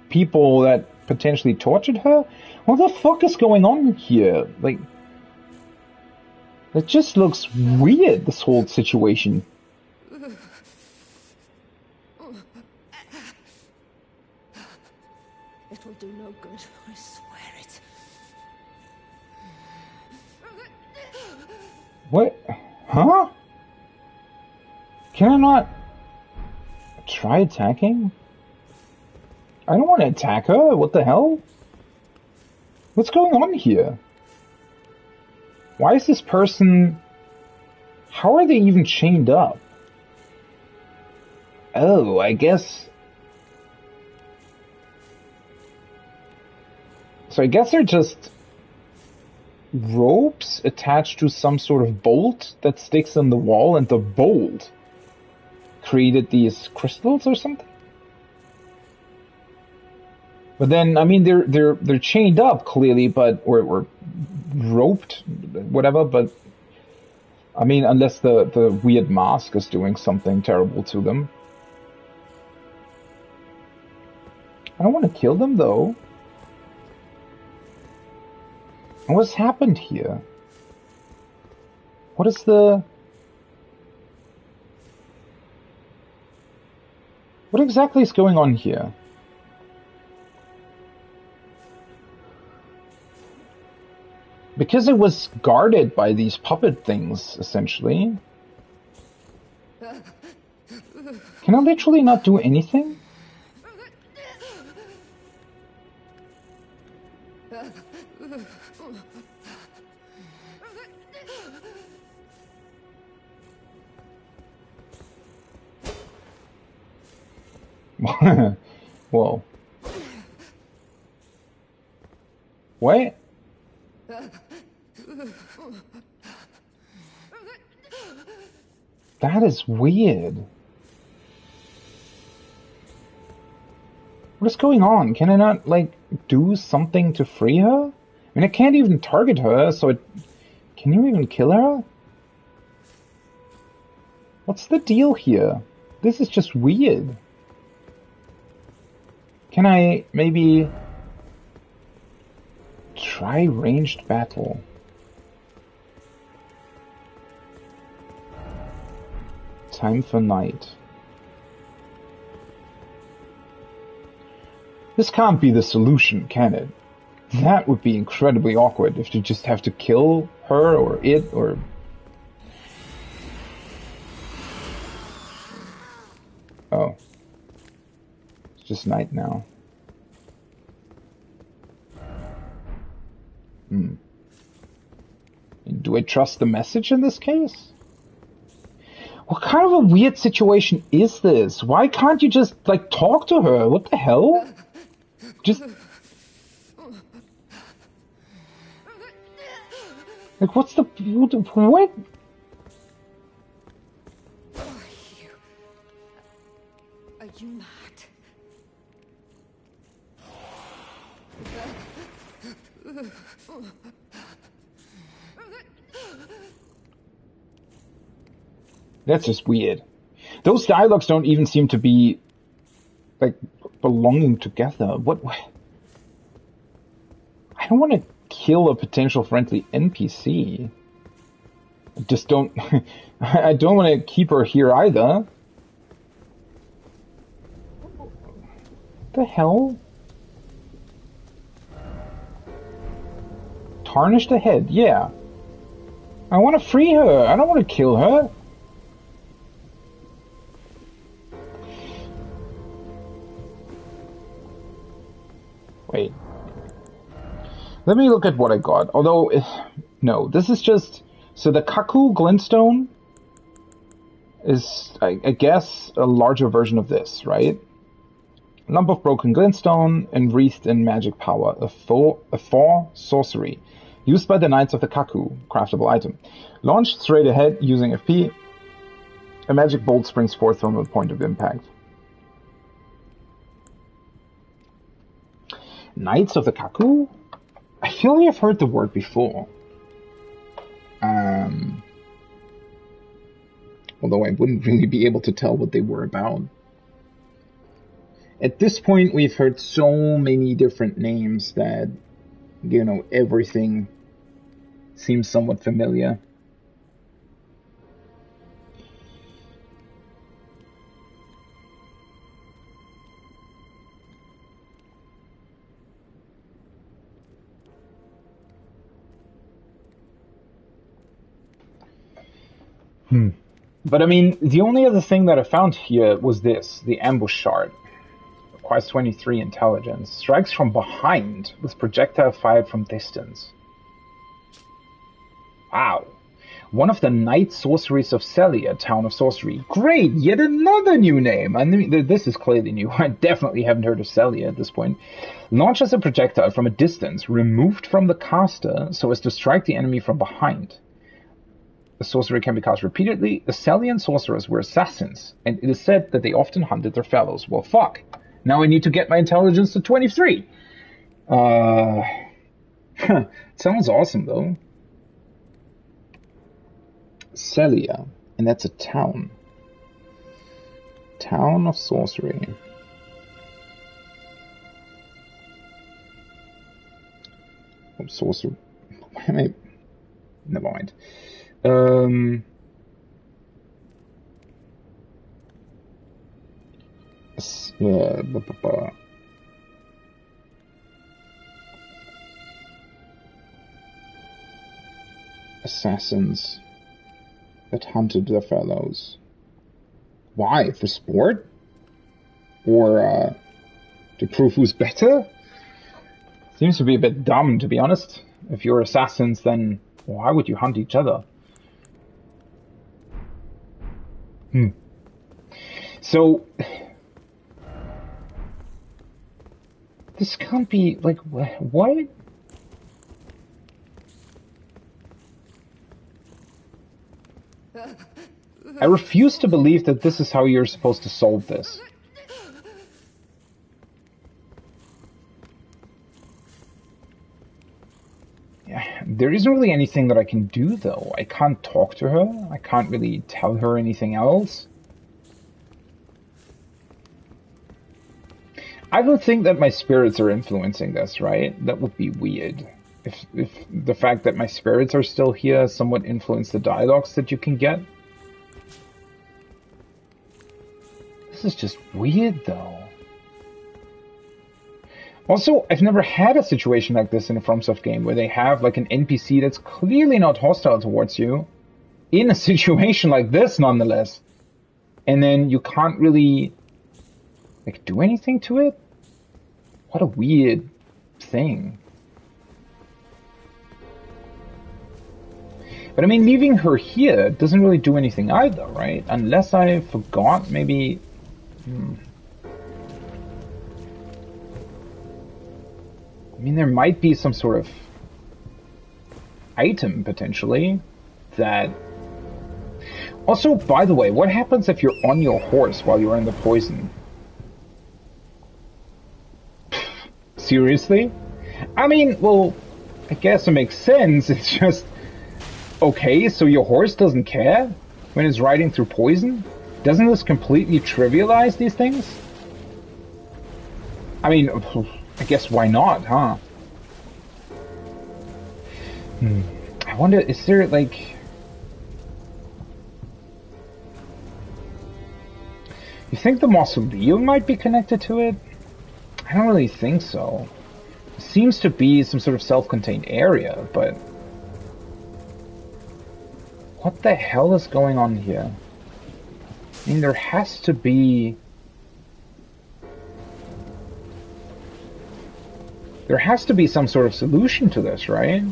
people that potentially tortured her? What the fuck is going on here? Like, it just looks weird, this whole situation. It will do no good, I swear it. What? Huh? Can I not try attacking? I don't want to attack her. What the hell? What's going on here? Why is this person... How are they even chained up? Oh, I guess... So I guess they're just ropes attached to some sort of bolt that sticks in the wall, and the bolt created these crystals or something? But then, I mean, they're chained up clearly, but or roped, whatever. But I mean, unless the weird mask is doing something terrible to them. I don't want to kill them though. What's happened here? What is the... What exactly is going on here? Because it was guarded by these puppet things, essentially. Can I literally not do anything? Whoa. What? That is weird. What is going on? Can I not, like, do something to free her? I mean, I can't even target her, so it... Can you even kill her? What's the deal here? This is just weird. Can I maybe... try ranged battle? Time for night. This can't be the solution, can it? That would be incredibly awkward if you just have to kill her or it or... Oh. It's just night now. Do I trust the message in this case? What kind of a weird situation is this? Why can't you just, like, talk to her? What the hell? Just... Like, what's the... What? Are you mad? That's just weird. Those dialogues don't even seem to be, like, belonging together. What? I don't want to kill a potential friendly NPC. I just don't... I don't want to keep her here either. What the hell? Tarnish the head, yeah. I want to free her. I don't want to kill her. Wait. Let me look at what I got. Although, no, this is just... So the Kaku glintstone is, I guess, a larger version of this, right? A lump of broken glintstone enwreathed in magic power. A four sorcery. Used by the Knights of the Kaku. Craftable item. Launched straight ahead using FP. A magic bolt springs forth from a point of impact. Knights of the Kaku? I feel like I've heard the word before. Although I wouldn't really be able to tell what they were about. At this point, we've heard so many different names that, you know, everything seems somewhat familiar. But I mean, the only other thing that I found here was this, the ambush shard. Requires 23 intelligence. Strikes from behind with projectile fired from distance. Wow. One of the night sorceries of Celia, Town of Sorcery. Great, yet another new name. I mean, this is clearly new. I definitely haven't heard of Celia at this point. Launches a projectile from a distance, removed from the caster, so as to strike the enemy from behind. The sorcery can be cast repeatedly. The Celian sorcerers were assassins, and it is said that they often hunted their fellows. Well, fuck. Now I need to get my intelligence to 23. Sounds awesome, though. Celia, and that's a town. Town of Sorcery. Sorcery. Why am I... Never mind. Assassins that hunted their fellows. Why? For sport? Or to prove who's better? Seems to be a bit dumb, to be honest. If you're assassins, then why would you hunt each other? So, this can't be, like, what? I refuse to believe that this is how you're supposed to solve this. Yeah, there isn't really anything that I can do, though. I can't talk to her. I can't really tell her anything else. I don't think that my spirits are influencing this, right? That would be weird. If the fact that my spirits are still here somewhat influence the dialogues that you can get. This is just weird, though. Also, I've never had a situation like this in a FromSoft game where they have like an NPC that's clearly not hostile towards you in a situation like this, nonetheless. And then you can't really like do anything to it? What a weird thing. But I mean, leaving her here doesn't really do anything either, right? Unless I forgot, maybe... I mean, there might be some sort of item, potentially, that... Also, by the way, what happens if you're on your horse while you're in the poison? Seriously? I mean, well, I guess it makes sense. It's just... Okay, so your horse doesn't care when it's riding through poison? Doesn't this completely trivialize these things? I mean, I guess why not, huh? I wonder, is there like... You think the Mausoleum might be connected to it? I don't really think so. It seems to be some sort of self-contained area, but... What the hell is going on here? I mean, there has to be... There has to be some sort of solution to this, right?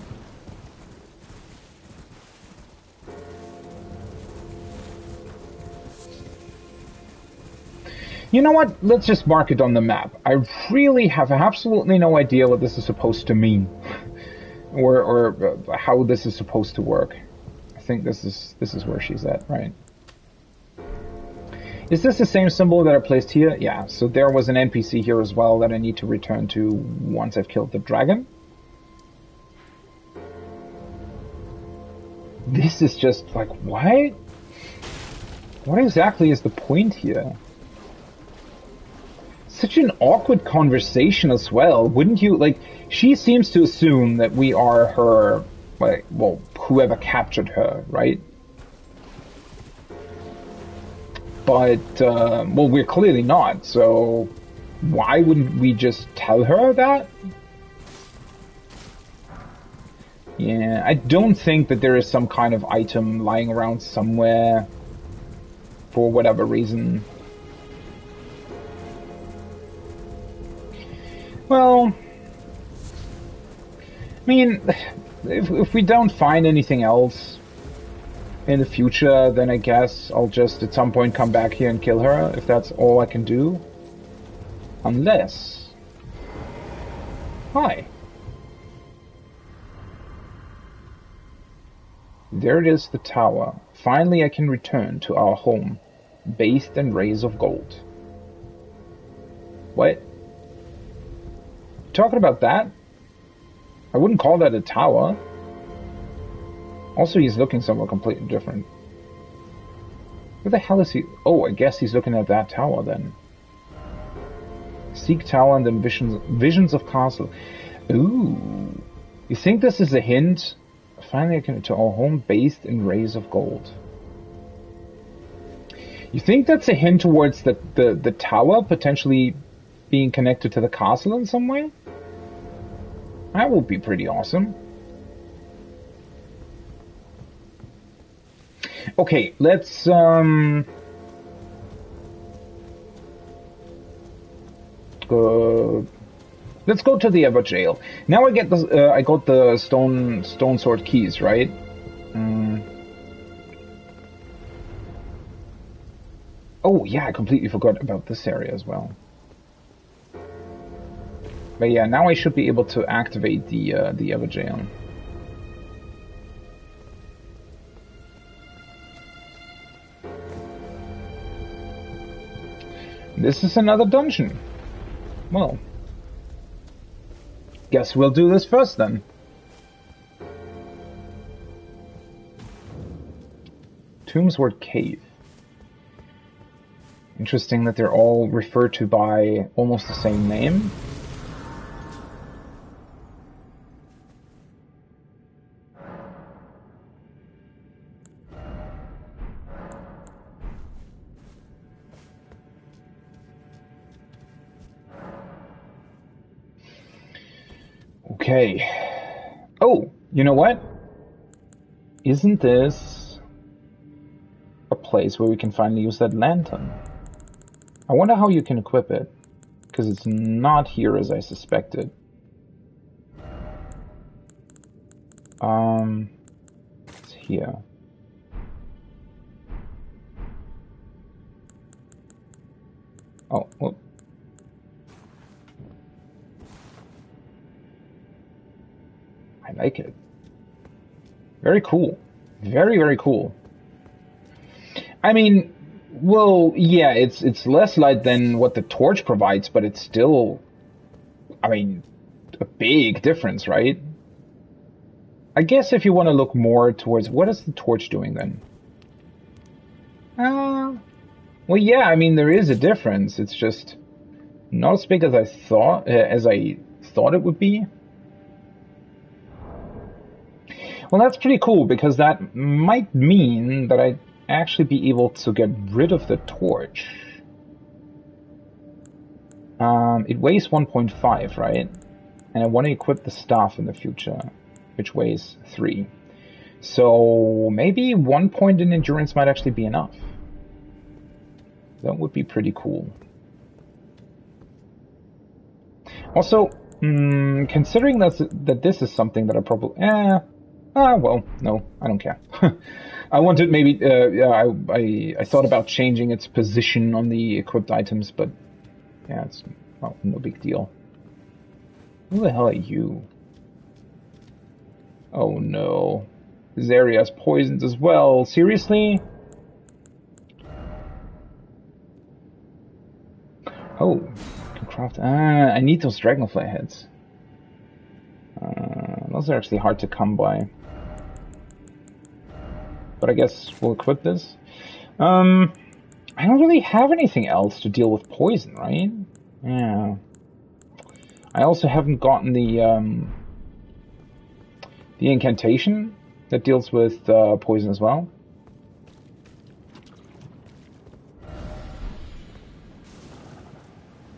You know what? Let's just mark it on the map. I really have absolutely no idea what this is supposed to mean. or how this is supposed to work. I think this is where she's at, right? Is this the same symbol that I placed here? Yeah, so there was an NPC here as well that I need to return to once I've killed the dragon. This is just like, what? What exactly is the point here? Such an awkward conversation as well, wouldn't you? Like, she seems to assume that we are her, like, well, whoever captured her, right? But, well, we're clearly not, so why wouldn't we just tell her that? Yeah, I don't think that there is some kind of item lying around somewhere for whatever reason. Well, I mean, if we don't find anything else in the future, then I guess I'll just at some point come back here and kill her, if that's all I can do. Unless... Hi. There it is, the tower. Finally I can return to our home, bathed in rays of gold. What? Talking about that? I wouldn't call that a tower. Also, he's looking somewhere completely different. Where the hell is he? Oh, I guess he's looking at that tower then. Seek tower and then visions of castle. Ooh. You think this is a hint? Finally I can to our home bathed in rays of gold. You think that's a hint towards the tower potentially being connected to the castle in some way? That would be pretty awesome. Okay, let's go to the Ever Jail. Now I get the I got the stone sword keys, right? Oh yeah, I completely forgot about this area as well. But yeah, now I should be able to activate the Ever Jail. This is another dungeon. Well, guess we'll do this first then. Tombsword Cave. Interesting that they're all referred to by almost the same name. Okay. Oh, you know what? Isn't this a place where we can finally use that lantern? I wonder how you can equip it, because it's not here as I suspected. It's here. Oh, well. I like it. Very cool. Very, very cool. I mean, well, yeah, it's less light than what the torch provides, but it's still, I mean, a big difference, right? I guess if you want to look more towards, what is the torch doing then? Well, yeah, I mean, there is a difference. It's just not as big as I thought it would be. Well, that's pretty cool, because that might mean that I'd actually be able to get rid of the torch. It weighs 1.5, right? And I want to equip the staff in the future, which weighs 3. So maybe 1 point in endurance might actually be enough. That would be pretty cool. Also, considering that this is something that I probably... well, no, I don't care. I wanted maybe... I thought about changing its position on the equipped items, but... yeah, it's well, no big deal. Who the hell are you? Oh no. This area is poisoned as well. Seriously? Oh, I can craft... I need those dragonfly heads. Those are actually hard to come by. But I guess we'll equip this. I don't really have anything else to deal with poison, right? Yeah. I also haven't gotten the incantation that deals with poison as well.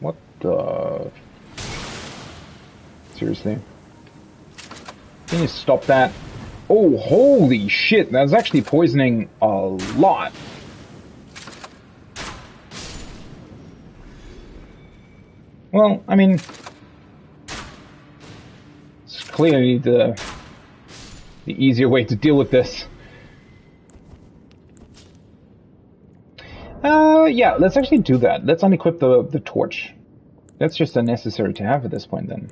What the... Seriously? Can you stop that? Oh, holy shit, that's actually poisoning a lot. Well, I mean, it's clearly the easier way to deal with this. Yeah, let's actually do that. Let's unequip the torch. That's just unnecessary to have at this point then.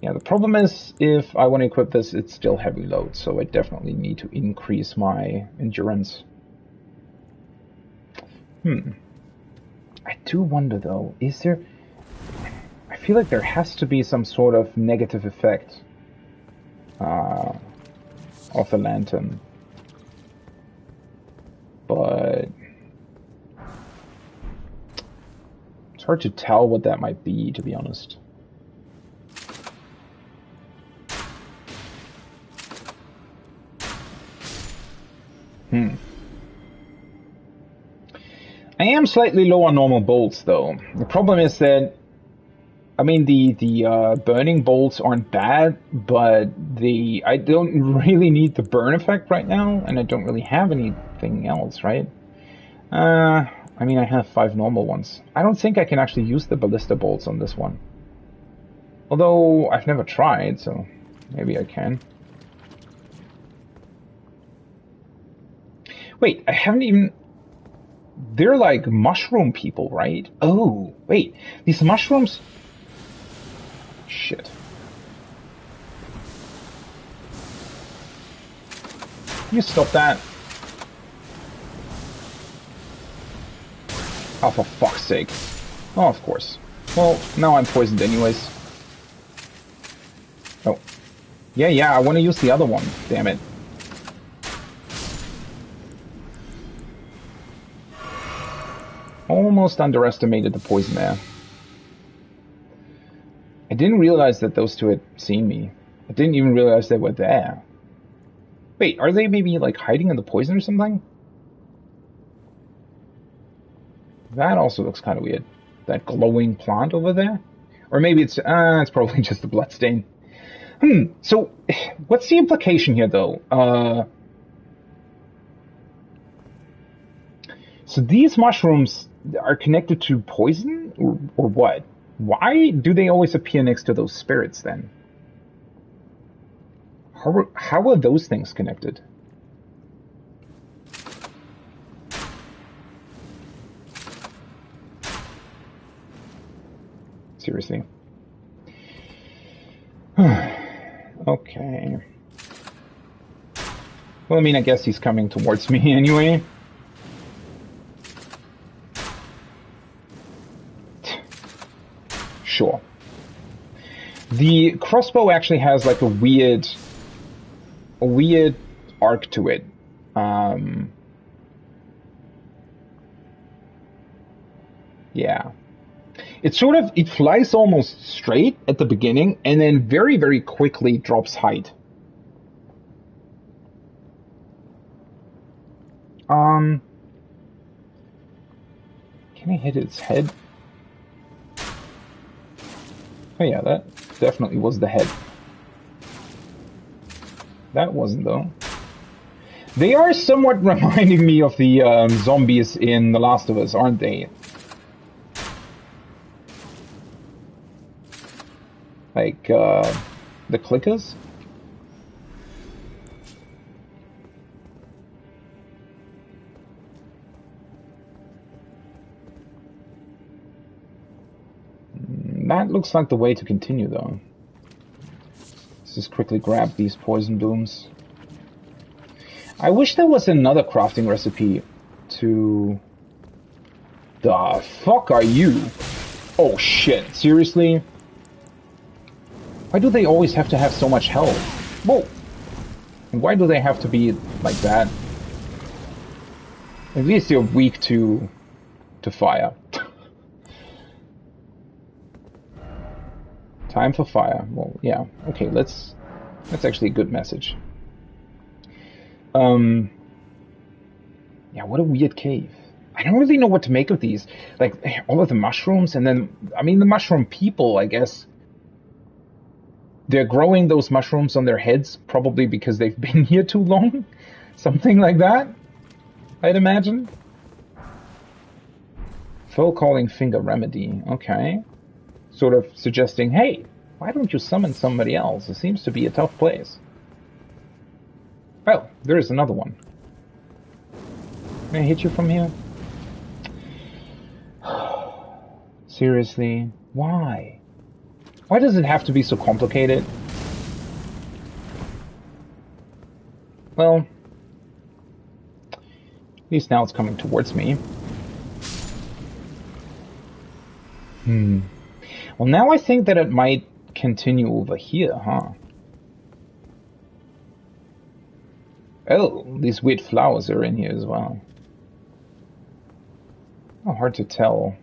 Yeah, the problem is, if I want to equip this, it's still heavy load, so I definitely need to increase my endurance. I do wonder, though, is there... I feel like there has to be some sort of negative effect of the lantern. But... it's hard to tell what that might be, to be honest. I am slightly low on normal bolts, though. The problem is that, I mean, the burning bolts aren't bad, but I don't really need the burn effect right now, and I don't really have anything else, right? I mean, I have 5 normal ones. I don't think I can actually use the ballista bolts on this one. Although, I've never tried, so maybe I can. Wait, I haven't even... They're like mushroom people, right? Oh, wait. These mushrooms... Shit. Can you stop that? Oh, for fuck's sake. Oh, of course. Well, now I'm poisoned anyways. Oh. Yeah, I want to use the other one. Damn it. Almost underestimated the poison there. I didn't realize that those two had seen me. I didn't even realize they were there. Wait, are they maybe like hiding in the poison or something? That also looks kind of weird. That glowing plant over there? Or maybe it's probably just a bloodstain. So what's the implication here though? So these mushrooms are connected to poison or what? Why do they always appear next to those spirits then? How are those things connected? Seriously. Okay. Well, I mean, I guess he's coming towards me anyway. Sure. The crossbow actually has like a weird arc to it. Yeah. It flies almost straight at the beginning and then very, very quickly drops height. Can I hit its head? Oh yeah, that definitely was the head. That wasn't though. They are somewhat reminding me of the zombies in The Last of Us, aren't they? Like, the clickers? That looks like the way to continue, though. Let's just quickly grab these poison blooms. I wish there was another crafting recipe to... The fuck are you? Oh shit, seriously? Why do they always have to have so much health? Whoa! And why do they have to be like that? At least you're weak to fire. Time for fire. Well, yeah. Okay, that's actually a good message. Yeah, what a weird cave. I don't really know what to make of these. Like, all of the mushrooms, and then, I mean, the mushroom people, I guess. They're growing those mushrooms on their heads, probably because they've been here too long. Something like that, I'd imagine. Full calling finger remedy. Okay. Sort of suggesting, hey, why don't you summon somebody else? It seems to be a tough place. Well, there is another one. Can I hit you from here? Seriously? Why? Why does it have to be so complicated? Well, at least now it's coming towards me. Well, now I think that it might continue over here, huh? Oh, these weird flowers are in here as well. Oh, hard to tell.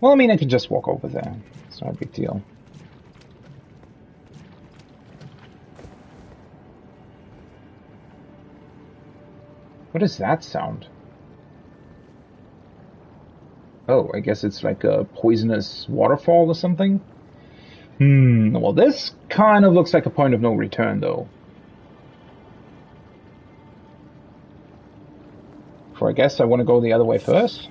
Well, I mean, I could just walk over there. It's not a big deal. What is that sound? Oh, I guess it's like a poisonous waterfall or something? Well, this kind of looks like a point of no return, though. So I guess I want to go the other way first.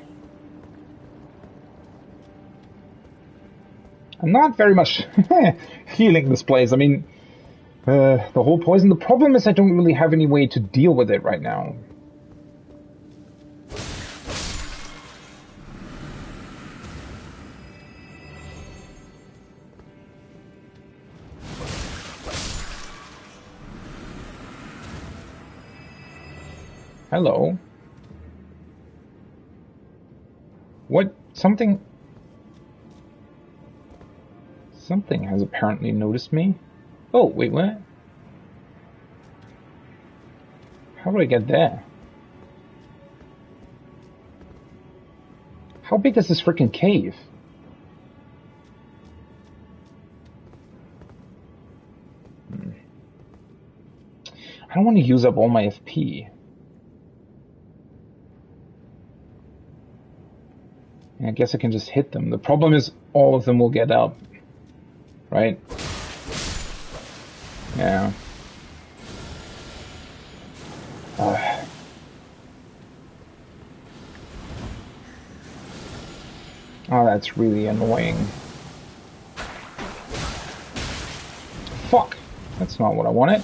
I'm not very much feeling this place. I mean, the whole poison. The problem is I don't really have any way to deal with it right now. Hello. Something has apparently noticed me. Oh, wait, what? How do I get there? How big is this freaking cave? I don't want to use up all my FP. I guess I can just hit them. The problem is all of them will get up. Right? Yeah. Oh, that's really annoying. Fuck! That's not what I wanted.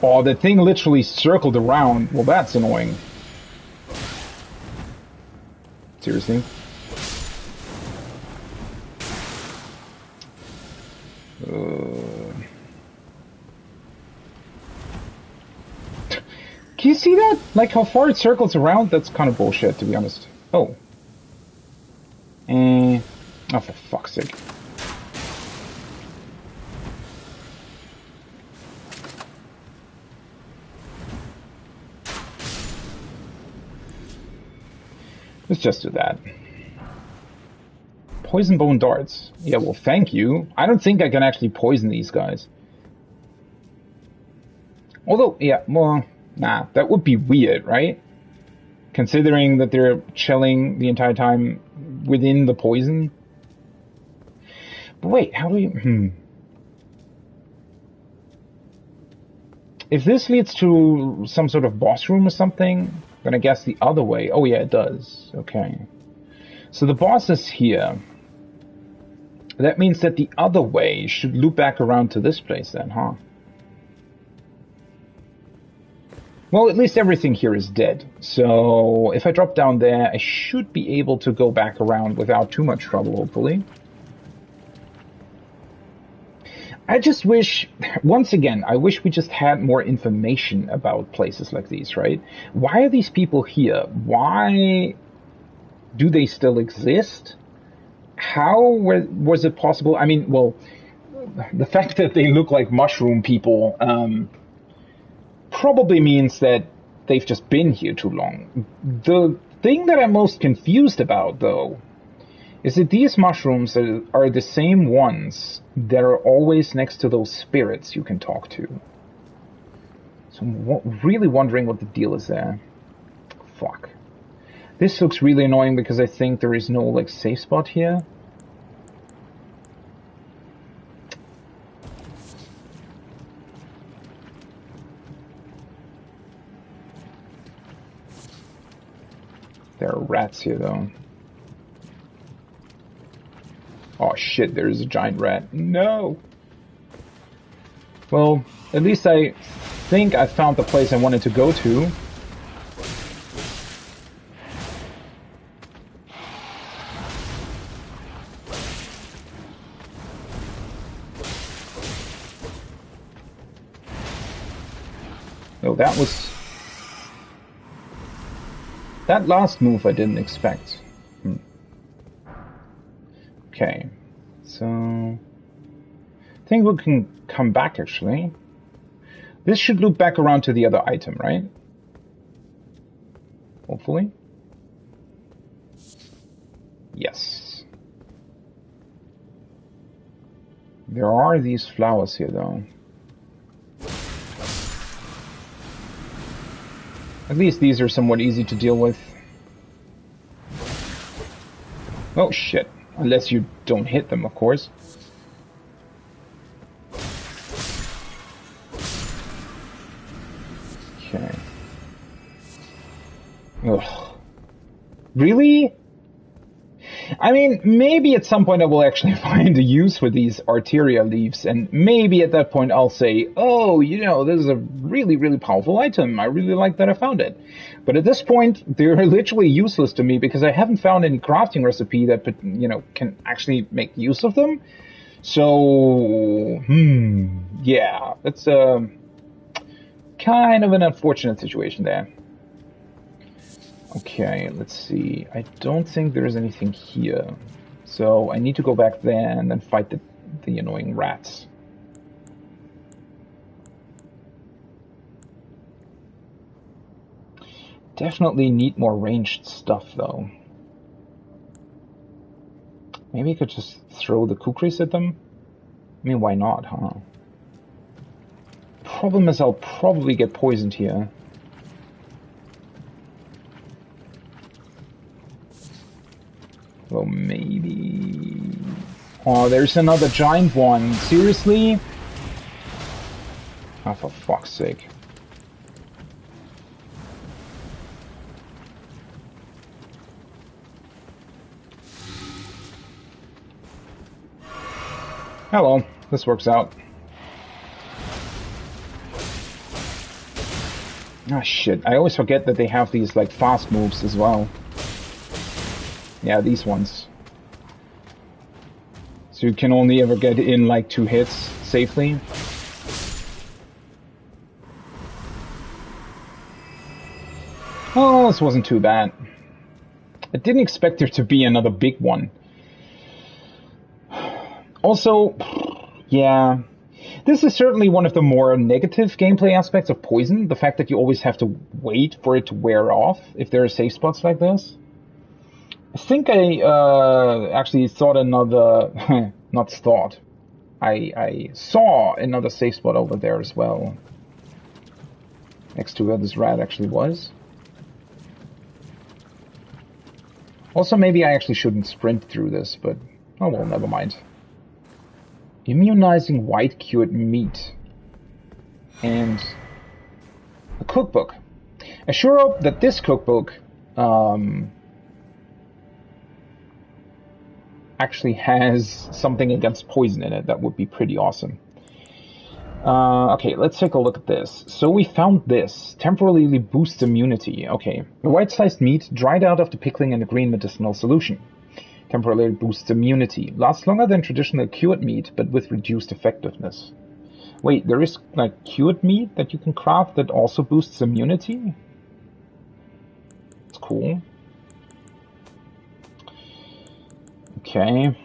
Oh, the thing literally circled around. Well, that's annoying. Seriously? Can you see that? Like how far it circles around? That's kind of bullshit, to be honest. Oh. Oh, for fuck's sake. Let's just do that. Poison bone darts. Yeah, well, thank you. I don't think I can actually poison these guys. Although, yeah, well, nah, that would be weird, right? Considering that they're chilling the entire time within the poison. But wait, how do you... If this leads to some sort of boss room or something, then I guess the other way... Oh yeah, it does. Okay. So the boss is here. That means that the other way should loop back around to this place then, huh? Well, at least everything here is dead. So if I drop down there, I should be able to go back around without too much trouble, hopefully. I just wish, once again, I wish we just had more information about places like these, right? Why are these people here? Why do they still exist? How was it possible? I mean, well, the fact that they look like mushroom people probably means that they've just been here too long. The thing that I'm most confused about, though, is that these mushrooms are the same ones that are always next to those spirits you can talk to. So I'm really wondering what the deal is there. Fuck. This looks really annoying because I think there is no, like, safe spot here. There are rats here, though. Oh shit, there's a giant rat. No! Well, at least I think I found the place I wanted to go to. Oh, that was... That last move I didn't expect. Okay, so... I think we can come back, actually. This should loop back around to the other item, right? Hopefully. Yes. There are these flowers here, though. At least these are somewhat easy to deal with. Oh, shit. Unless you don't hit them, of course. Okay. Ugh. Really? I mean, maybe at some point I will actually find a use for these arteria leaves, and maybe at that point I'll say, oh, you know, this is a really, really powerful item. I really like that I found it. But at this point, they're literally useless to me because I haven't found any crafting recipe that, you know, can actually make use of them. So, yeah, that's, kind of an unfortunate situation there. Okay, let's see. I don't think there's anything here. So I need to go back there and then fight the annoying rats. Definitely need more ranged stuff, though. Maybe I could just throw the kukris at them? I mean, why not, huh? Problem is I'll probably get poisoned here. Well, maybe... Oh, there's another giant one. Seriously? Oh, for fuck's sake. Hello. This works out. Ah, shit. I always forget that they have these, like, fast moves as well. Yeah, these ones. So you can only ever get in, like, 2 hits safely. Oh, this wasn't too bad. I didn't expect there to be another big one. Also, yeah, this is certainly one of the more negative gameplay aspects of poison, the fact that you always have to wait for it to wear off if there are safe spots like this. I think I actually thought another... not thought. I saw another safe spot over there as well. Next to where this rat actually was. Also, maybe I actually shouldn't sprint through this, but... oh well, never mind. Immunizing white cured meat. And a cookbook. I sure hope that this cookbook actually has something against poison in it. That would be pretty awesome. Okay, let's take a look at this. So we found this. Temporarily boosts immunity. Okay. The white-sliced meat dried out after pickling in a green medicinal solution. Temporarily boosts immunity. Lasts longer than traditional cured meat, but with reduced effectiveness. Wait, there is, like, cured meat that you can craft that also boosts immunity? That's cool. Okay.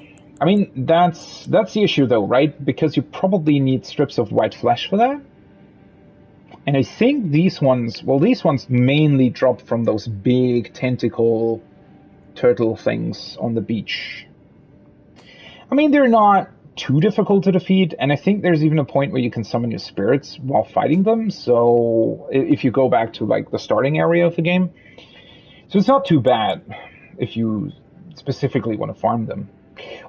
I mean, that's the issue, though, right? Because you probably need strips of white flesh for that. And I think these ones mainly drop from those big tentacle turtle things on the beach. I mean, they're not too difficult to defeat, and I think there's even a point where you can summon your spirits while fighting them, so if you go back to, like, the starting area of the game. So it's not too bad if you specifically want to farm them.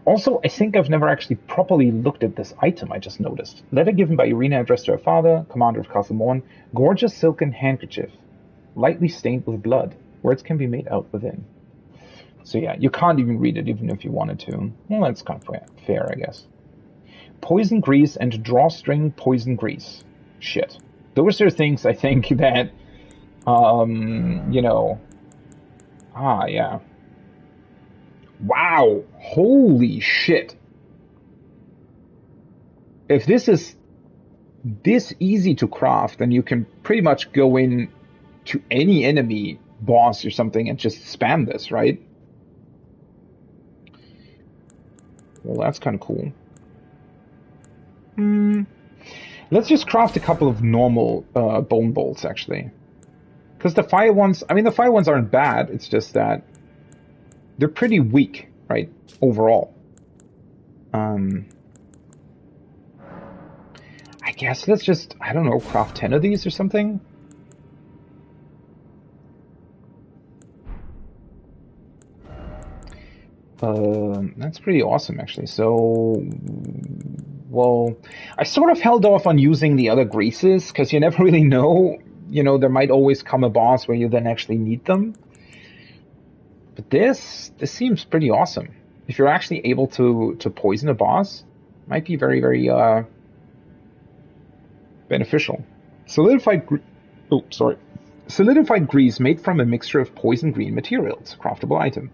Also, I think I've never actually properly looked at this item I just noticed. Letter given by Irina addressed to her father, commander of Castle Morn. Gorgeous silken handkerchief, lightly stained with blood. Words can be made out within. So yeah, you can't even read it even if you wanted to. Well, that's kind of fair, I guess. Poison grease and drawstring poison grease. Shit. Those are things I think that, you know... Ah, yeah. Wow! Holy shit! If this is this easy to craft, then you can pretty much go in to any enemy boss or something and just spam this, right? Well, that's kind of cool. Let's just craft a couple of normal bone bolts, actually. Because the fire ones, I mean, the fire ones aren't bad, it's just that they're pretty weak, right, overall. I guess let's just, I don't know, craft 10 of these or something? That's pretty awesome, actually. So, well, I sort of held off on using the other greases, because you never really know. You know, there might always come a boss where you then actually need them. But this seems pretty awesome. If you're actually able to poison a boss, it might be very, very beneficial. Solidified grease made from a mixture of poison green materials. Craftable item.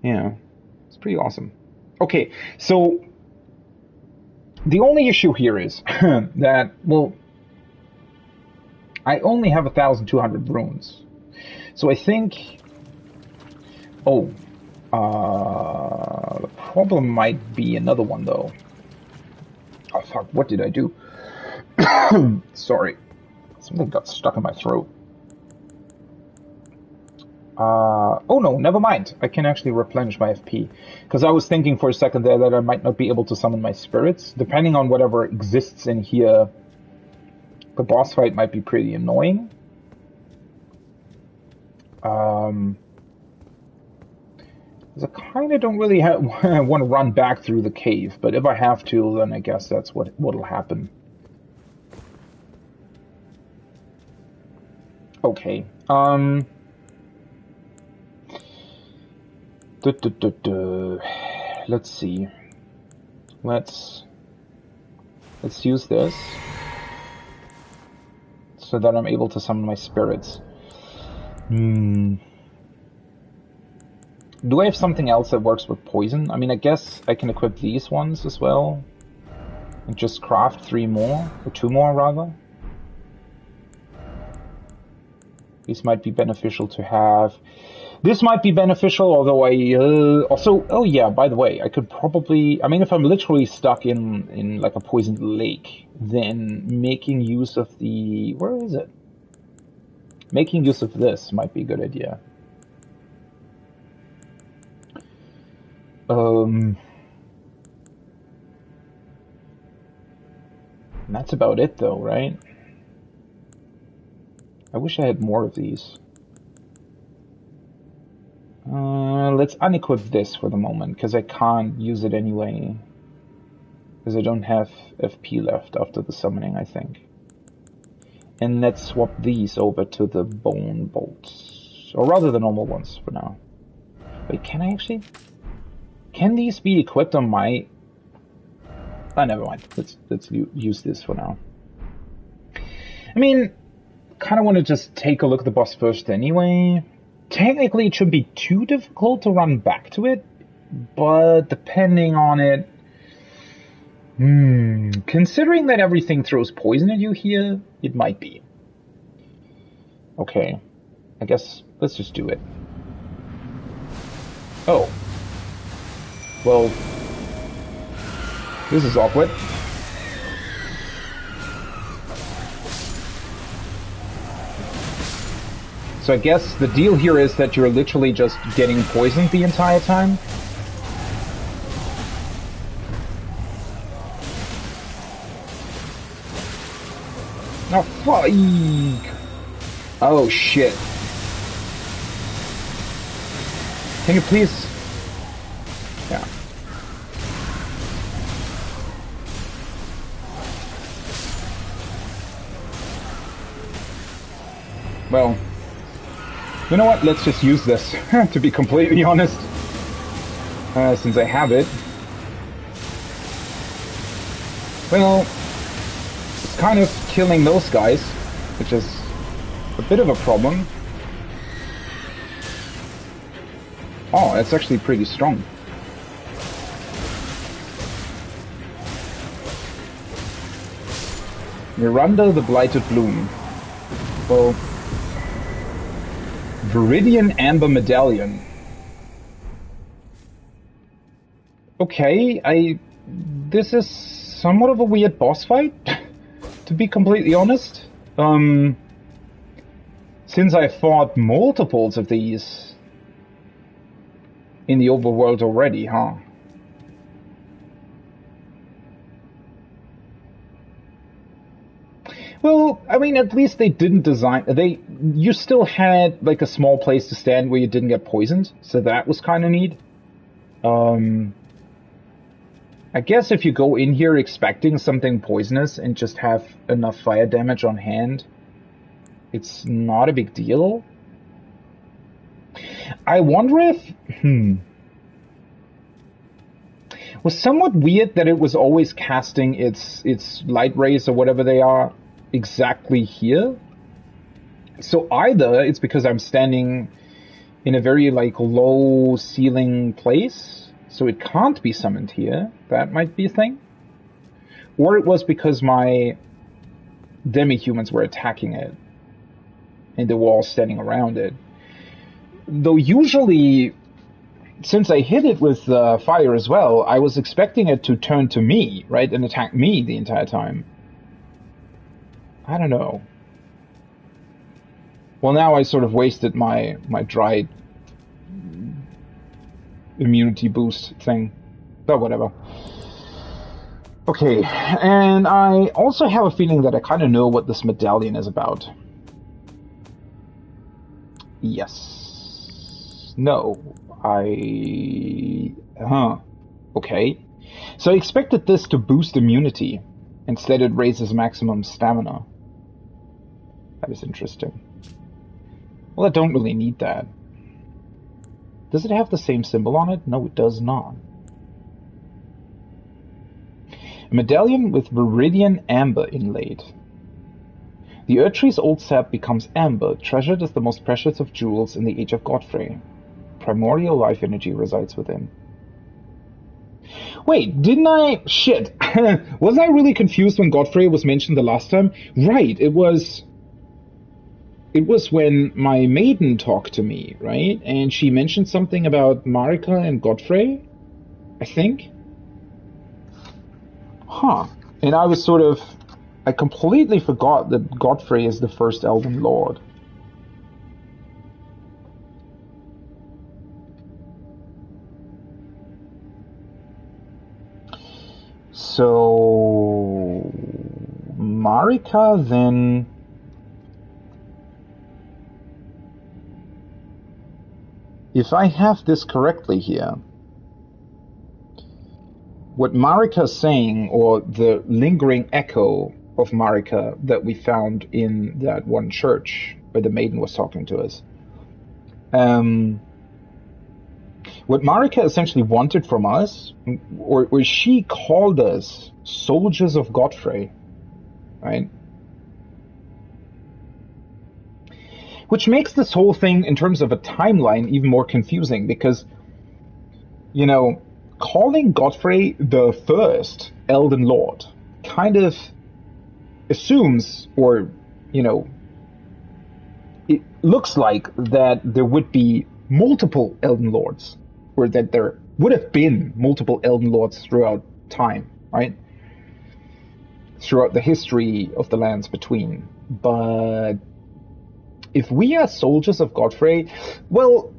Yeah, it's pretty awesome. Okay, so the only issue here is that, well, I only have 1,200 runes. So I think... Oh. The problem might be another one, though. Oh, fuck. What did I do? Sorry. Something got stuck in my throat. Oh no, never mind. I can actually replenish my FP. Because I was thinking for a second there that I might not be able to summon my spirits. Depending on whatever exists in here, the boss fight might be pretty annoying. Because I kind of don't really want to run back through the cave, but if I have to, then I guess that's what'll happen. Okay. Let's see. Let's use this so that I'm able to summon my spirits. Do I have something else that works with poison? I mean, I guess I can equip these ones as well. And just craft 3 more, or 2 more rather. These might be beneficial to have. This might be beneficial, although I also... Oh yeah, by the way, I could probably... I mean, if I'm literally stuck in like a poisoned lake, then making use of the... Where is it? Making use of this might be a good idea. And that's about it, though, right? I wish I had more of these. Let's unequip this for the moment, because I can't use it anyway. Because I don't have FP left after the summoning, I think. And let's swap these over to the bone bolts. Or rather the normal ones for now. Wait, can I actually... Can these be equipped on my... Oh, never mind. Let's use this for now. I mean, kind of want to just take a look at the boss first anyway. Technically, it shouldn't be too difficult to run back to it, but depending on it... Considering that everything throws poison at you here, it might be. Okay. I guess let's just do it. Oh. Well, this is awkward. So I guess the deal here is that you're literally just getting poisoned the entire time. Oh, fuck! Oh, shit. Can you please... Yeah. Well, you know what? Let's just use this, to be completely honest. Since I have it. Well, it's kind of killing those guys, which is a bit of a problem. Oh, it's actually pretty strong. Miranda the Blighted Bloom. Well, Viridian Amber Medallion. Okay, this is somewhat of a weird boss fight, to be completely honest. Since I fought multiples of these in the overworld already, huh? Well, I mean, at least they didn't design... You still had, like, a small place to stand where you didn't get poisoned, so that was kind of neat. I guess if you go in here expecting something poisonous and just have enough fire damage on hand, it's not a big deal. I wonder if... It was somewhat weird that it was always casting its light rays or whatever they are exactly here. So either it's because I'm standing in a very like low ceiling place, so it can't be summoned here. That might be a thing. Or it was because my demi-humans were attacking it. and they were all standing around it. Though usually, since I hit it with fire as well, I was expecting it to turn to me, right, and attack me the entire time. I don't know. Well, now I sort of wasted my dried immunity boost thing, but whatever. Okay, and I also have a feeling that I kind of know what this medallion is about. Yes. No. Okay. So I expected this to boost immunity. Instead it raises maximum stamina. That is interesting. Well, I don't really need that. Does it have the same symbol on it? No, it does not. A medallion with viridian amber inlaid. The Erdtree's old sap becomes amber, treasured as the most precious of jewels in the Age of Godfrey. Primordial life energy resides within. Wait, didn't I... Shit. Wasn't I really confused when Godfrey was mentioned the last time? Right, it was when my maiden talked to me, right? And she mentioned something about Marika and Godfrey, I think? Huh. And I was sort of... I completely forgot that Godfrey is the first Elden Lord. So... Marika then... If I have this correctly here, what Marika's saying, or the lingering echo of Marika that we found in that one church where the maiden was talking to us, what Marika essentially wanted from us, or she called us soldiers of Godfrey, right? Which makes this whole thing, in terms of a timeline, even more confusing, because, you know, calling Godfrey the first Elden Lord kind of assumes, or, you know, it looks like that there would be multiple Elden Lords, or that there would have been multiple Elden Lords throughout time, right? Throughout the history of the lands between. But if we are soldiers of Godfrey, well,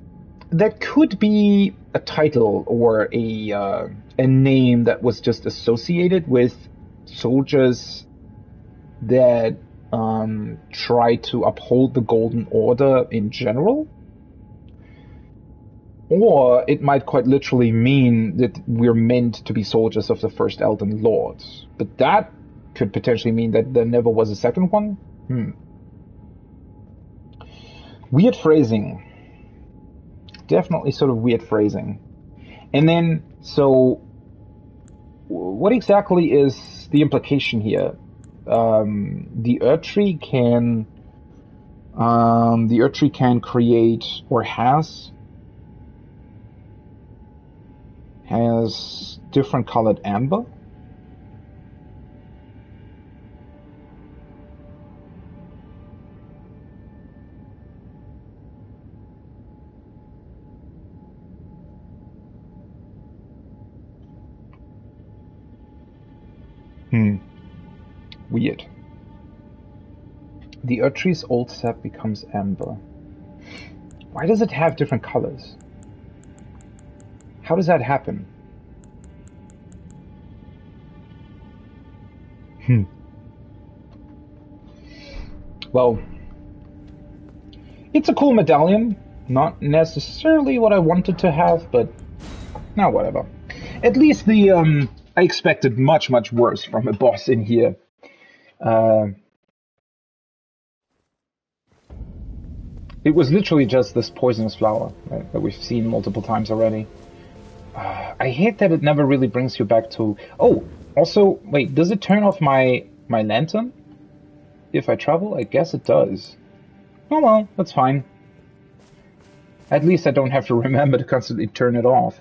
that could be a title or a name that was just associated with soldiers that try to uphold the Golden Order in general. Or it might quite literally mean that we're meant to be soldiers of the first Elden Lord. But that could potentially mean that there never was a second one. Weird phrasing. Definitely sort of weird phrasing. And then, so, what exactly is the implication here? The Erdtree can create, or has different colored amber. Weird. The Erdtree's old sap becomes amber. Why does it have different colors? How does that happen? Well, it's a cool medallion. Not necessarily what I wanted to have, but now whatever. At least the I expected much worse from a boss in here. It was literally just this poisonous flower, right, that we've seen multiple times already. I hate that it never really brings you back to... Oh, also, wait, does it turn off my lantern if I travel? I guess it does. Oh well, that's fine. At least I don't have to remember to constantly turn it off.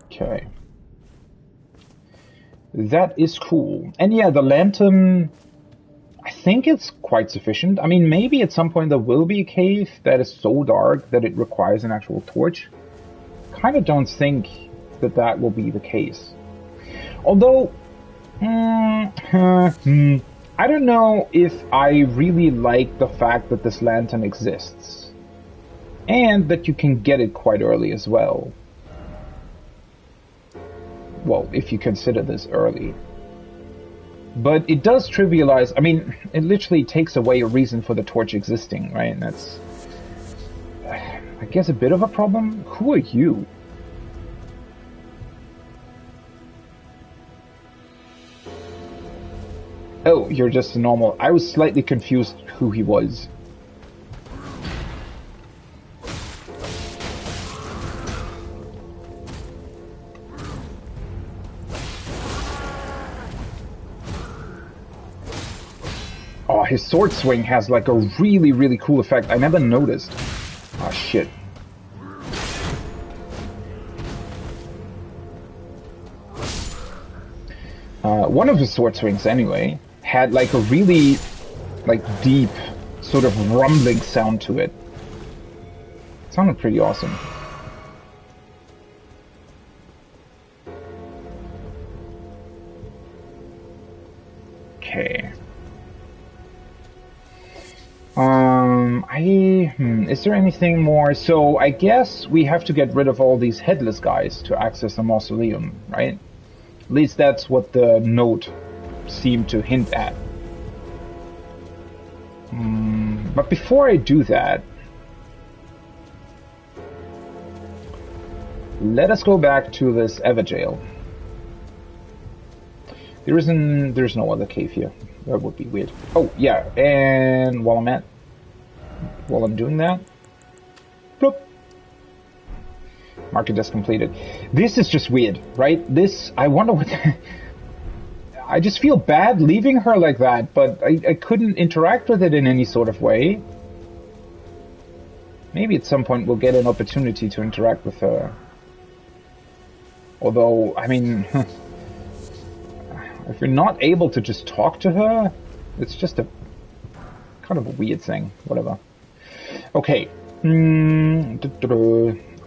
Okay. That is cool. And yeah, the lantern, I think it's quite sufficient. I mean, maybe at some point there will be a cave that is so dark that it requires an actual torch. Kind of don't think that that will be the case. Although, I don't know if I really like the fact that this lantern exists. And that you can get it quite early as well. Well, if you consider this early. But it does trivialize, I mean, it literally takes away a reason for the torch existing, right? And that's, I guess, a bit of a problem. Who are you? Oh, you're just a normal. I was slightly confused who he was. Oh, his sword swing has like a really, really cool effect. I never noticed. Oh, shit. One of his sword swings, anyway, had like a really, like, deep, sort of rumbling sound to it. It sounded pretty awesome. Okay. Is there anything more? So, I guess we have to get rid of all these headless guys to access the mausoleum, right? At least that's what the note seemed to hint at. But before I do that, let us go back to this Everjail. There's no other cave here. That would be weird. Oh, yeah, and while I'm doing that, bloop. Mark it as completed. This is just weird, right? This, I wonder what... I just feel bad leaving her like that, but I couldn't interact with it in any sort of way. Maybe at some point we'll get an opportunity to interact with her. Although, I mean... if you're not able to just talk to her, it's just a... kind of a weird thing. Whatever. Okay. I'm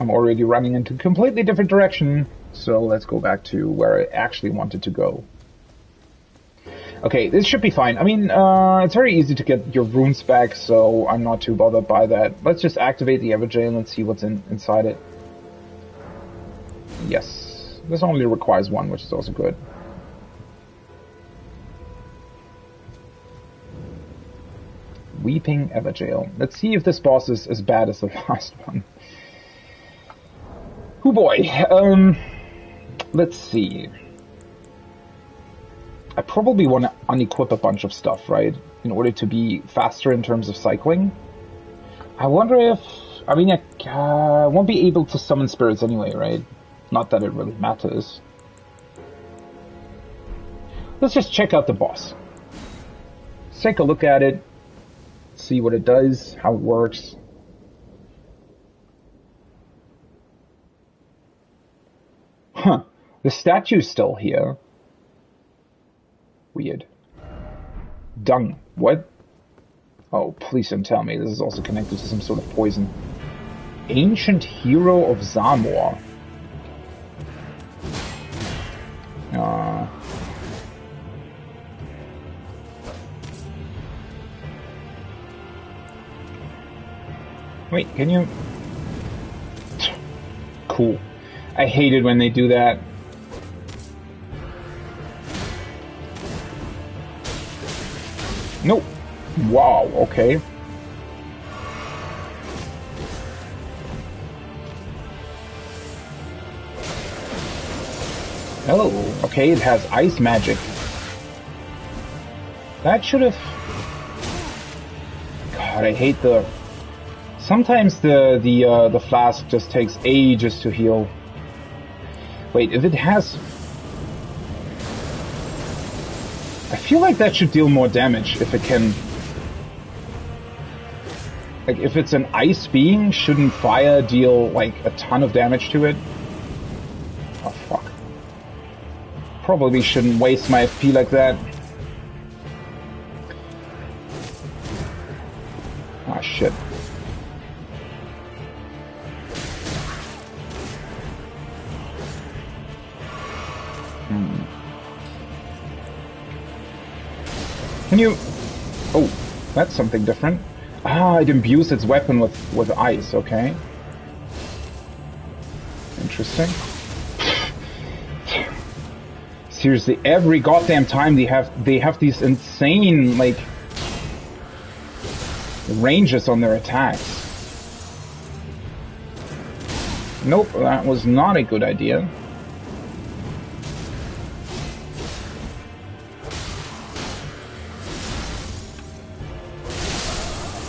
already running into a completely different direction, so let's go back to where I actually wanted to go. Okay, this should be fine. I mean, it's very easy to get your runes back, so I'm not too bothered by that. Let's just activate the Everjail and let's see what's inside it. Yes. This only requires one, which is also good. Weeping Everjail. Let's see if this boss is as bad as the last one. Oh boy. Let's see. I probably want to unequip a bunch of stuff, right? In order to be faster in terms of cycling. I wonder if... I mean, I won't be able to summon spirits anyway, right? Not that it really matters. Let's just check out the boss. Let's take a look at it. See what it does, how it works. Huh. The statue's still here. Weird. Dung. What? Oh, please don't tell me this is also connected to some sort of poison. Ancient Hero of Zamor. Wait, can you... Cool. I hate it when they do that. Nope. Wow, okay. Oh, okay, it has ice magic. That should have... God, I hate the... Sometimes the flask just takes ages to heal. Wait, if it has... I feel like that should deal more damage if it can... Like, if it's an ice being, shouldn't fire deal, like, a ton of damage to it? Oh, fuck. Probably shouldn't waste my FP like that. Ah, shit. Can you... Oh, that's something different. Ah, it imbues its weapon with ice, okay. Interesting. Seriously, every goddamn time they have these insane, like, ranges on their attacks. Nope, that was not a good idea.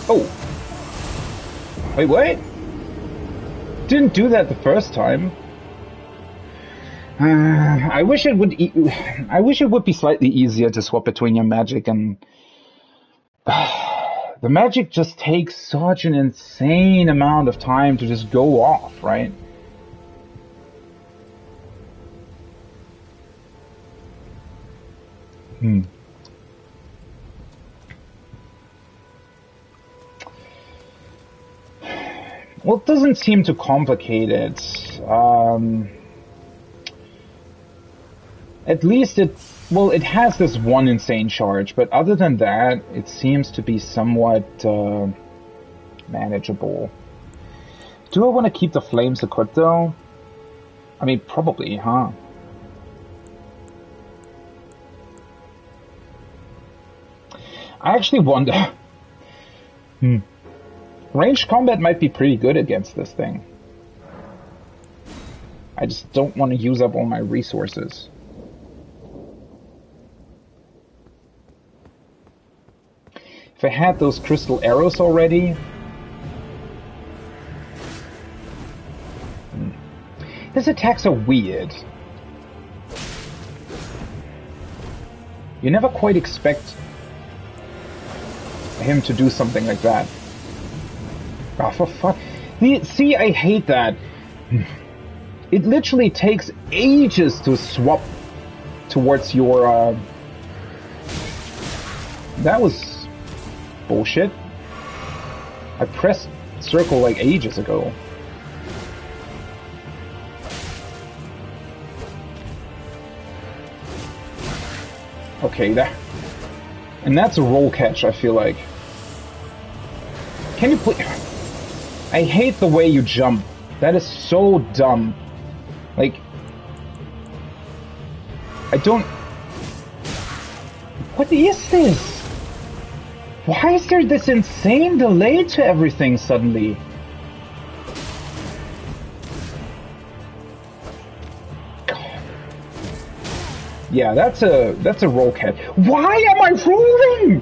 Oh. Wait, what? Didn't do that the first time. I wish it would. I wish it would be slightly easier to swap between your magic and. The magic just takes such an insane amount of time to just go off, right? Well, it doesn't seem too complicated. At least it has this one insane charge, but other than that, it seems to be somewhat manageable. Do I want to keep the flames equipped though? I mean, probably, huh? I actually wonder... Ranged combat might be pretty good against this thing. I just don't want to use up all my resources. If I had those crystal arrows already... His attacks are weird. You never quite expect him to do something like that. Oh, for fuck. See, I hate that. It literally takes ages to swap towards your, That was bullshit. I pressed circle like ages ago. Okay, and that's a roll catch, I feel like. Can you please... I hate the way you jump. That is so dumb. Like... I don't... What is this? Why is there this insane delay to everything suddenly? Yeah, that's a roll catch. Why am I rolling?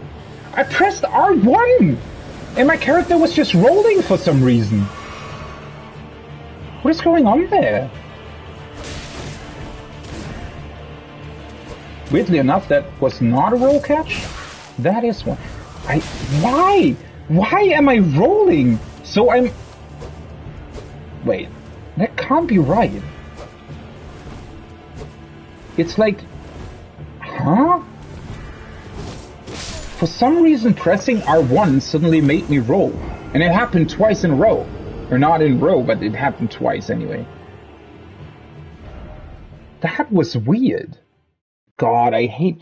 I pressed R1 and my character was just rolling for some reason. What is going on there? Weirdly enough, that was not a roll catch. That is one. Why? Why am I rolling? So I'm... Wait, that can't be right. It's like... Huh? For some reason pressing R1 suddenly made me roll. And it happened twice in a row. Or not in a row, but it happened twice anyway. That was weird. God, I hate...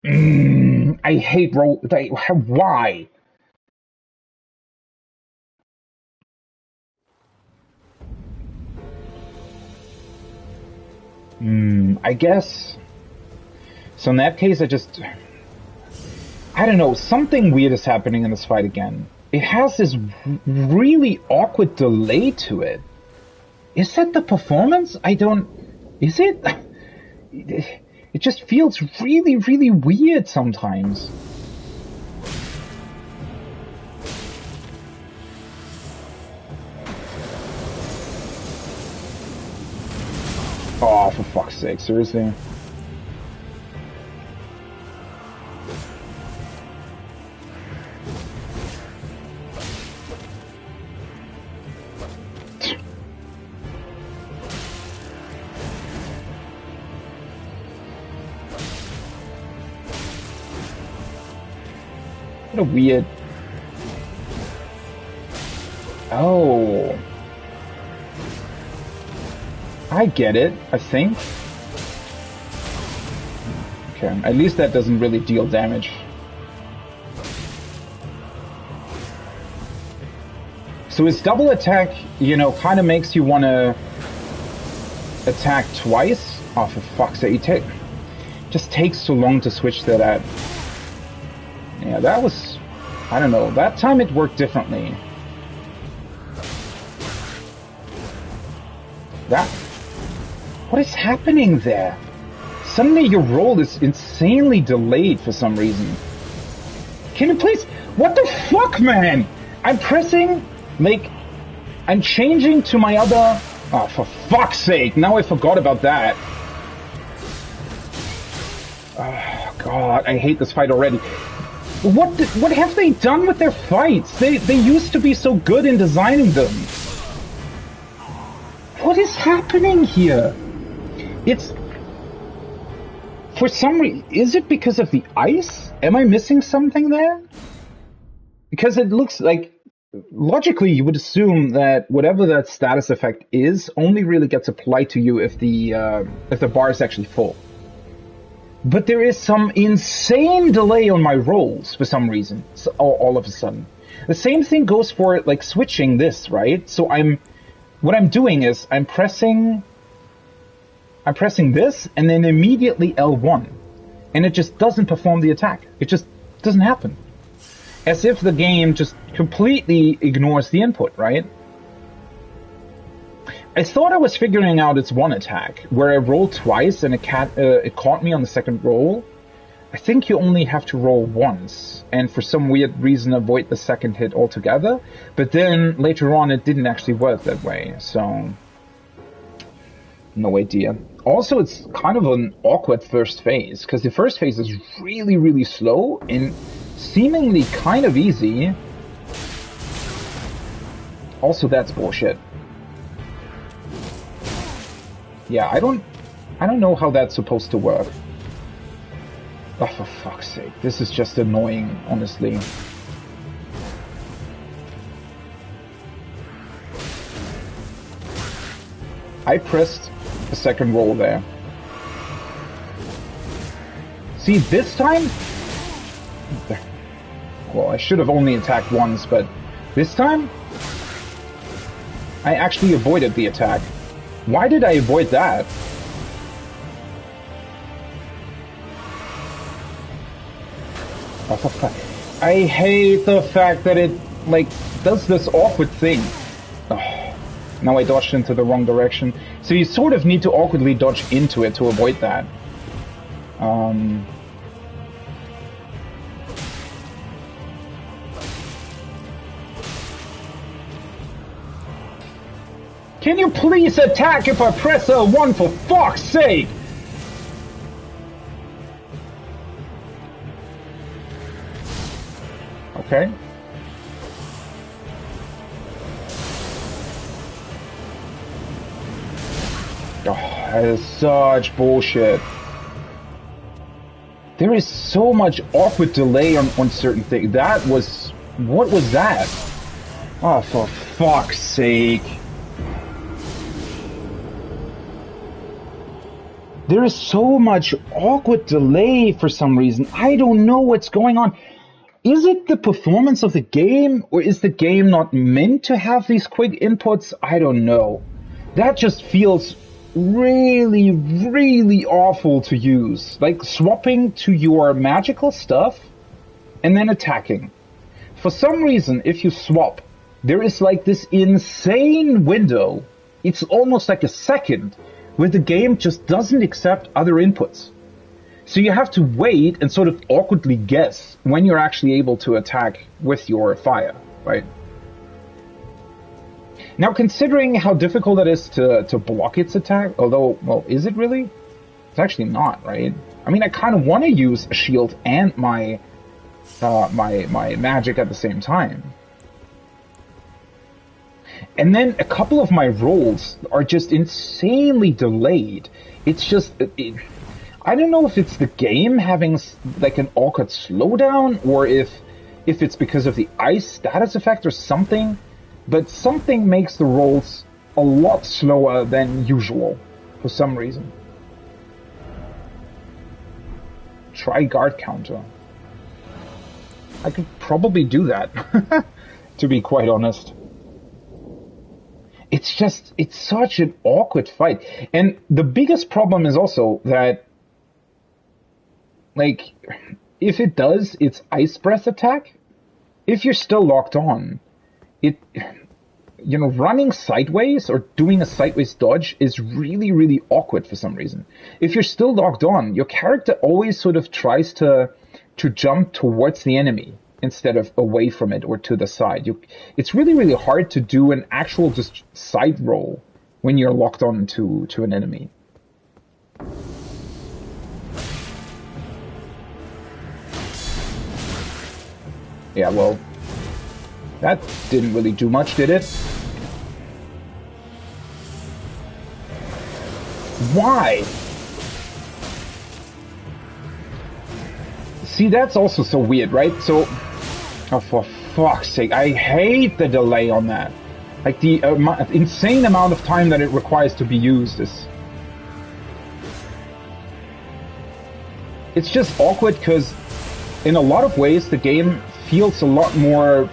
I hate roll... Why? I guess... So in that case, I don't know, something weird is happening in this fight again. It has this really awkward delay to it. Is that the performance? Is it? It just feels really, really weird sometimes. Oh, for fuck's sake, seriously? What a weird... Oh... I get it, I think. Okay, at least that doesn't really deal damage. So his double attack, you know, kind of makes you want to attack twice. Oh, for fuck's sake, it just takes too long to switch to that. Yeah, that was... I don't know, that time it worked differently. That... What is happening there? Suddenly your roll is insanely delayed for some reason. Can you please... What the fuck, man? I'm pressing... Like... I'm changing to my other... Oh, for fuck's sake! Now I forgot about that. Oh, God, I hate this fight already. What have they done with their fights? They used to be so good in designing them. What is happening here? It's... For some reason... Is it because of the ice? Am I missing something there? Because it looks like... Logically, you would assume that whatever that status effect is only really gets applied to you if the bar is actually full. But there is some insane delay on my rolls for some reason, so, all of a sudden. The same thing goes for, like, switching this, right? So what I'm doing is I'm pressing this, and then immediately L1. And it just doesn't perform the attack. It just doesn't happen. As if the game just completely ignores the input, right? I thought I was figuring out its one attack, where I rolled twice and it caught me on the second roll. I think you only have to roll once, and for some weird reason avoid the second hit altogether. But then, later on, it didn't actually work that way, so... No idea. Also, it's kind of an awkward first phase, because the first phase is really, really slow, and seemingly kind of easy. Also, that's bullshit. Yeah, I don't know how that's supposed to work. Oh, for fuck's sake. This is just annoying, honestly. I pressed the second roll there. See, this time... Well, I should have only attacked once, but this time... I actually avoided the attack. Why did I avoid that? Oh, for fuck. I hate the fact that it, like, does this awkward thing. Oh, now I dodged into the wrong direction. So you sort of need to awkwardly dodge into it to avoid that. Can you please attack if I press L1 for fuck's sake? Okay. Oh, that is such bullshit. There is so much awkward delay on certain things. That was... What was that? Oh, for fuck's sake. There is so much awkward delay for some reason. I don't know what's going on. Is it the performance of the game, or is the game not meant to have these quick inputs? I don't know. That just feels really, really awful to use. Like swapping to your magical stuff and then attacking. For some reason, if you swap, there is like this insane window. It's almost like a second where the game just doesn't accept other inputs. So you have to wait and sort of awkwardly guess when you're actually able to attack with your fire, right? Now, considering how difficult it is to block its attack, although, well, is it really? It's actually not, right? I mean, I kind of want to use a shield and my my magic at the same time. And then a couple of my rolls are just insanely delayed. It's just... I don't know if it's the game having like an awkward slowdown, or if if it's because of the ice status effect or something, but something makes the rolls a lot slower than usual for some reason. Try guard counter. I could probably do that, to be quite honest. It's such an awkward fight. And the biggest problem is also that, like, if it does its ice breath attack, if you're still locked on, running sideways or doing a sideways dodge is really, really awkward for some reason. If you're still locked on, your character always sort of tries to jump towards the enemy instead of away from it or to the side. It's really, really hard to do an actual just side roll when you're locked on to an enemy. Yeah, well, that didn't really do much, did it? Why? See, that's also so weird, right? So, oh, for fuck's sake, I hate the delay on that. Like, the insane amount of time that it requires to be used is... It's just awkward because, in a lot of ways, the game feels a lot more...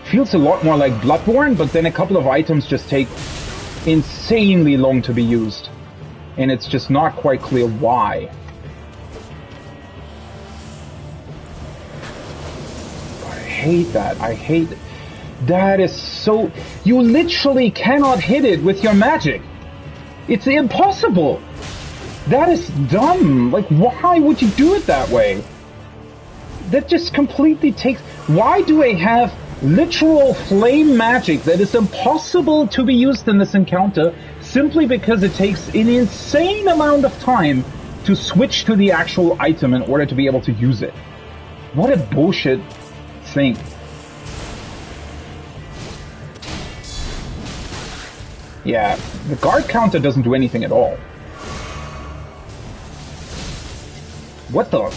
feels a lot more like Bloodborne, but then a couple of items just take insanely long to be used. And it's just not quite clear why. I hate that. I hate it. That is so... You literally cannot hit it with your magic. It's impossible. That is dumb. Like, why would you do it that way? That just completely takes... Why do I have literal flame magic that is impossible to be used in this encounter simply because it takes an insane amount of time to switch to the actual item in order to be able to use it? What a bullshit thing. Yeah, the guard counter doesn't do anything at all. What the...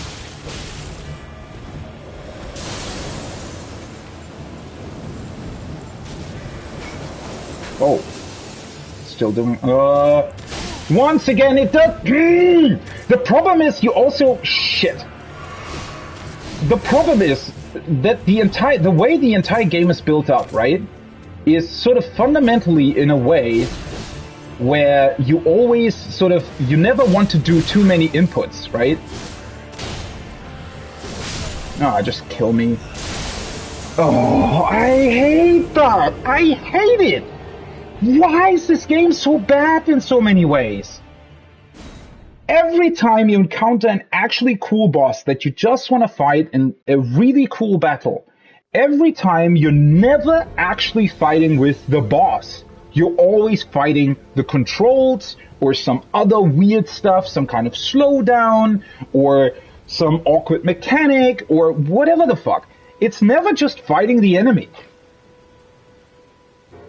Oh. Still doing... Once again, it does... The problem is you also... Shit. The problem is that the way the entire game is built up, right, is sort of fundamentally in a way where you always sort of... You never want to do too many inputs, right? Ah, just kill me. Oh, I hate that! I hate it! Why is this game so bad in so many ways? Every time you encounter an actually cool boss that you just want to fight in a really cool battle, every time you're never actually fighting with the boss. You're always fighting the controls or some other weird stuff, some kind of slowdown or some awkward mechanic or whatever the fuck. It's never just fighting the enemy.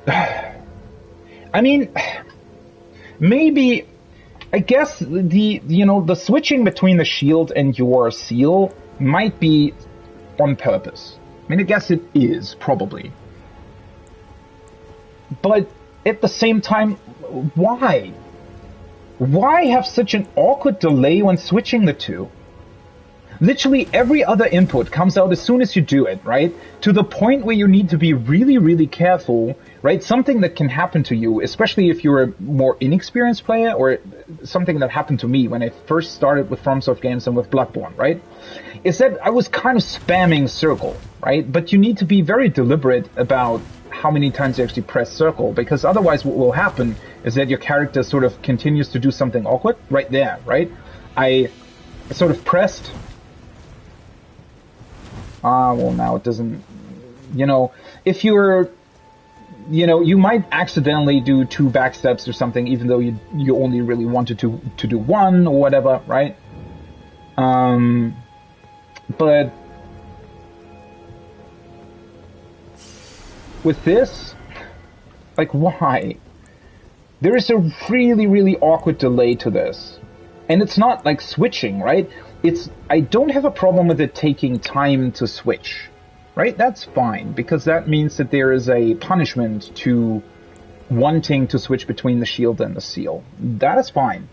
I mean, maybe, I guess the switching between the shield and your seal might be on purpose. I mean, I guess it is, probably. But at the same time, why? Why have such an awkward delay when switching the two? Literally every other input comes out as soon as you do it, right? To the point where you need to be really, really careful, right? Something that can happen to you, especially if you're a more inexperienced player, or something that happened to me when I first started with FromSoft games and with Bloodborne, right? Is that I was kind of spamming circle, right? But you need to be very deliberate about how many times you actually press circle, because otherwise what will happen is that your character sort of continues to do something awkward right there, right? I sort of pressed... well, now it doesn't, if you're, you might accidentally do 2 backsteps or something, even though you only really wanted to do 1 or whatever, right? But with this, like, why? There is a really, really awkward delay to this. And it's not like switching, right? I don't have a problem with it taking time to switch, right? That's fine, because that means that there is a punishment to wanting to switch between the shield and the seal. That is fine.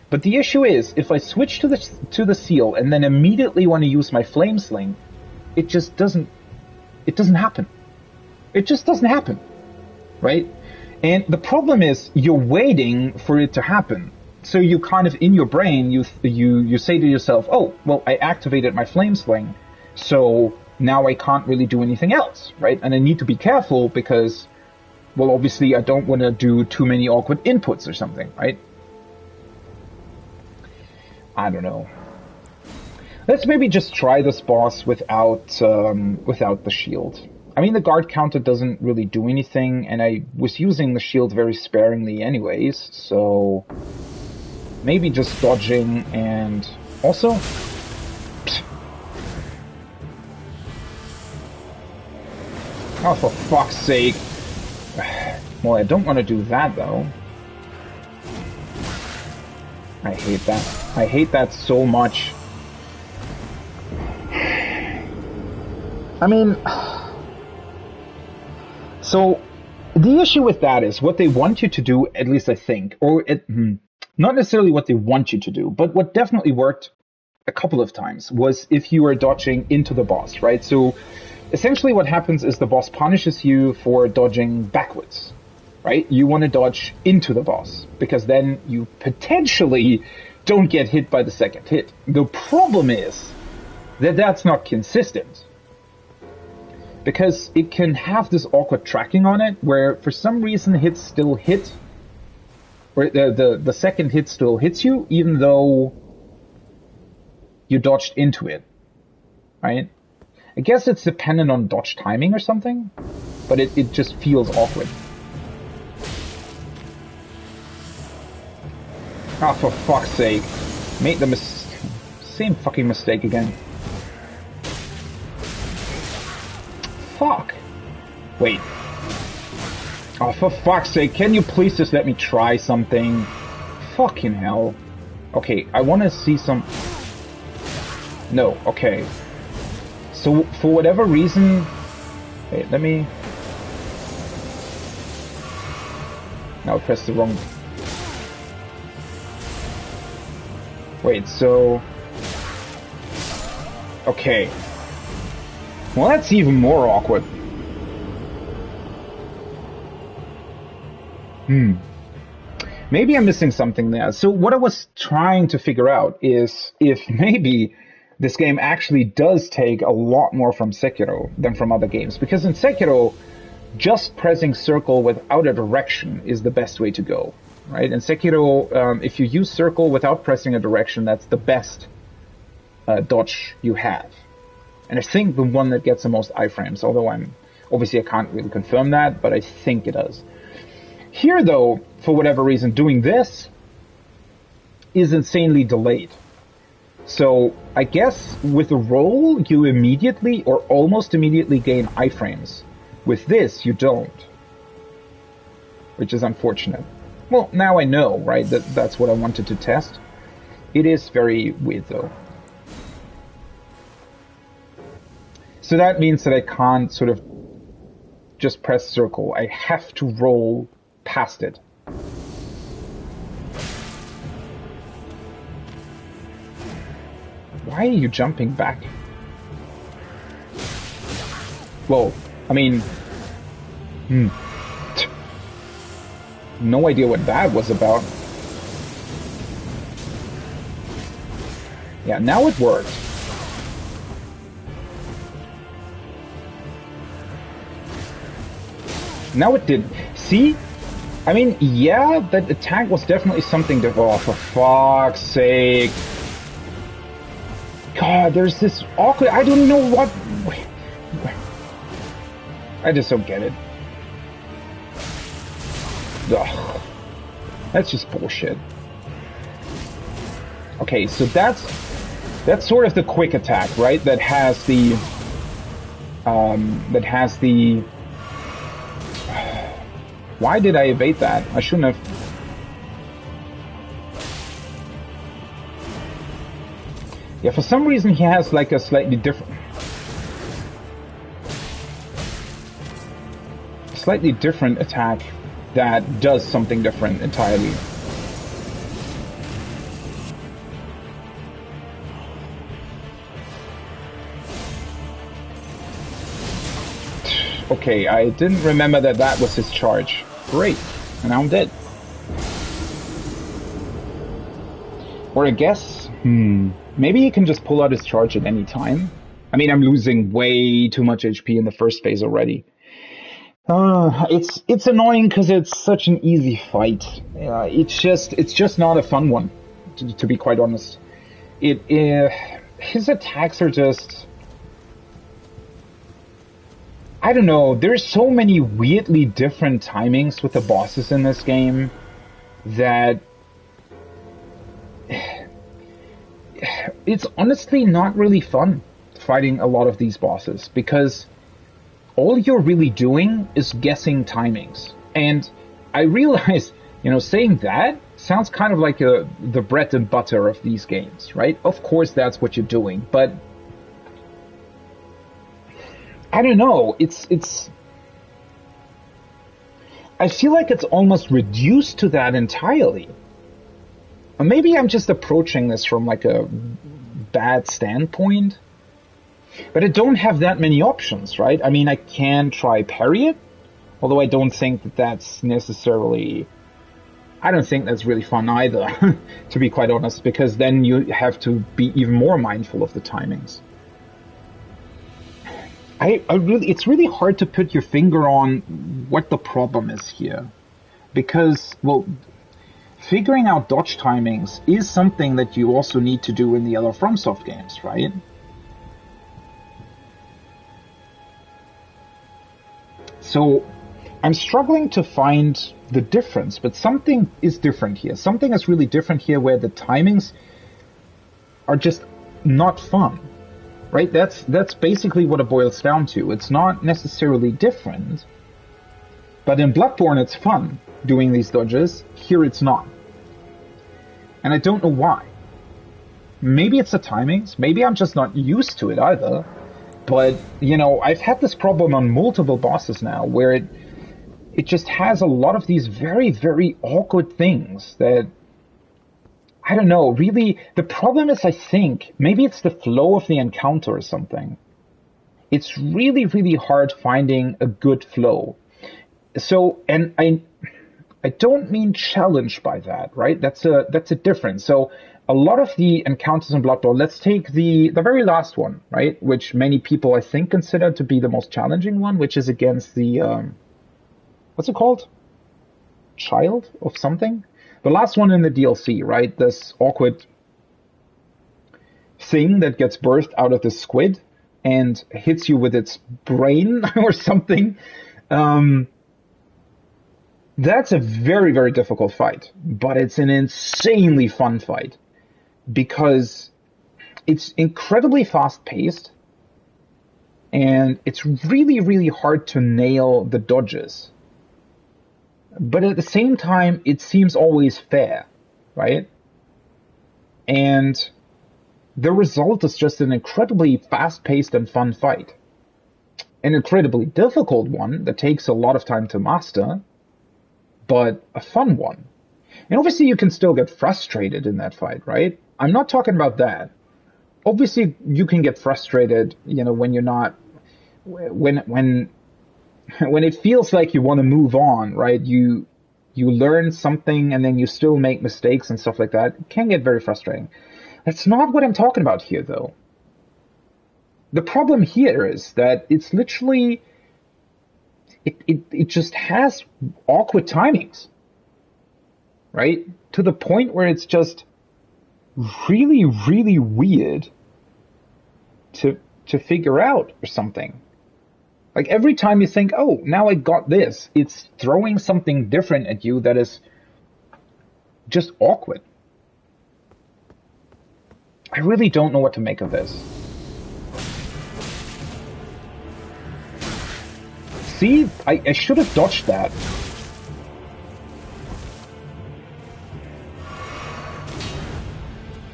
But the issue is, if I switch to the seal and then immediately want to use my flame sling, it just doesn't happen. It just doesn't happen, right? And the problem is, you're waiting for it to happen. So you kind of, in your brain, you say to yourself, oh, well, I activated my flame sling, so now I can't really do anything else, right? And I need to be careful because, well, obviously I don't want to do too many awkward inputs or something, right? I don't know. Let's maybe just try this boss without the shield. I mean, the guard counter doesn't really do anything, and I was using the shield very sparingly anyways, so maybe just dodging and also... Psst. Oh, for fuck's sake. Well, I don't want to do that, though. I hate that. I hate that so much. I mean... So, the issue with that is what they want you to do, at least I think, or not necessarily what they want you to do, but what definitely worked a couple of times was if you are dodging into the boss, right? So, essentially what happens is the boss punishes you for dodging backwards, right? You want to dodge into the boss, because then you potentially don't get hit by the second hit. The problem is that that's not consistent, because it can have this awkward tracking on it, where for some reason hits still hit, or the second hit still hits you, even though you dodged into it, right? I guess it's dependent on dodge timing or something, but it just feels awkward. Ah, for fuck's sake. Made the same fucking mistake again. Fuck. Wait. Oh, for fuck's sake, can you please just let me try something? Fucking hell. Okay, I want to see some... No, okay. So, for whatever reason... Wait, let me... Now I pressed the wrong... Wait, so... Okay. Well, that's even more awkward. Maybe I'm missing something there. So what I was trying to figure out is if maybe this game actually does take a lot more from Sekiro than from other games. Because in Sekiro, just pressing circle without a direction is the best way to go, right? In Sekiro, if you use circle without pressing a direction, that's the best dodge you have. And I think the one that gets the most iframes, although I can't really confirm that, but I think it does. Here, though, for whatever reason, doing this is insanely delayed. So I guess with a roll, you immediately or almost immediately gain iframes. With this, you don't. Which is unfortunate. Well, now I know, right? That's what I wanted to test. It is very weird, though. So that means that I can't sort of just press circle. I have to roll past it. Why are you jumping back? Well, I mean... No idea what that was about. Yeah, now it worked. Now it did. See? I mean, yeah, that attack was definitely something to... Oh, for fuck's sake. God, there's this awkward... I don't know what... I just don't get it. Ugh. That's just bullshit. Okay, so that's sort of the quick attack, right? That has the... Why did I evade that? I shouldn't have... Yeah, for some reason he has like a slightly different attack that does something different entirely. Okay, I didn't remember that that was his charge. Great, and now I'm dead. Or I guess, maybe he can just pull out his charge at any time. I mean, I'm losing way too much HP in the first phase already. It's annoying because it's such an easy fight. It's just not a fun one, to be quite honest. His attacks are just, I don't know. There's so many weirdly different timings with the bosses in this game that it's honestly not really fun fighting a lot of these bosses, because all you're really doing is guessing timings. And I realize, saying that sounds kind of like the bread and butter of these games, right? Of course that's what you're doing, but I don't know, I feel like it's almost reduced to that entirely. Or maybe I'm just approaching this from like a bad standpoint. But I don't have that many options, right? I mean, I can try parry it, although I don't think that that's necessarily... I don't think that's really fun either, to be quite honest, because then you have to be even more mindful of the timings. It's really hard to put your finger on what the problem is here. Because, well, figuring out dodge timings is something that you also need to do in the other FromSoft games, right? So, I'm struggling to find the difference, but something is different here. Something is really different here where the timings are just not fun, right? That's basically what it boils down to. It's not necessarily different, but in Bloodborne it's fun doing these dodges. Here it's not. And I don't know why. Maybe it's the timings. Maybe I'm just not used to it either. But, I've had this problem on multiple bosses now, where it just has a lot of these very, very awkward things that, I don't know, really, the problem is, I think, maybe it's the flow of the encounter or something. It's really, really hard finding a good flow. So, and I don't mean challenged by that, right? That's a difference. So, a lot of the encounters in Bloodborne, let's take the very last one, right? Which many people, I think, consider to be the most challenging one, which is against the, what's it called? Child of something? The last one in the DLC, right? This awkward thing that gets birthed out of the squid and hits you with its brain or something. That's a very, very difficult fight, but it's an insanely fun fight. Because it's incredibly fast-paced, and it's really, really hard to nail the dodges. But at the same time, it seems always fair, right? And the result is just an incredibly fast-paced and fun fight. An incredibly difficult one that takes a lot of time to master, but a fun one. And obviously you can still get frustrated in that fight, right? I'm not talking about that. Obviously, you can get frustrated, when you're not, when it feels like you want to move on, right? You learn something and then you still make mistakes and stuff like that. It can get very frustrating. That's not what I'm talking about here, though. The problem here is that it's literally, it just has awkward timings, right? To the point where it's just really, really weird to figure out or something. Like every time you think, oh, now I got this, it's throwing something different at you that is just awkward. I really don't know what to make of this. See, I should have dodged that.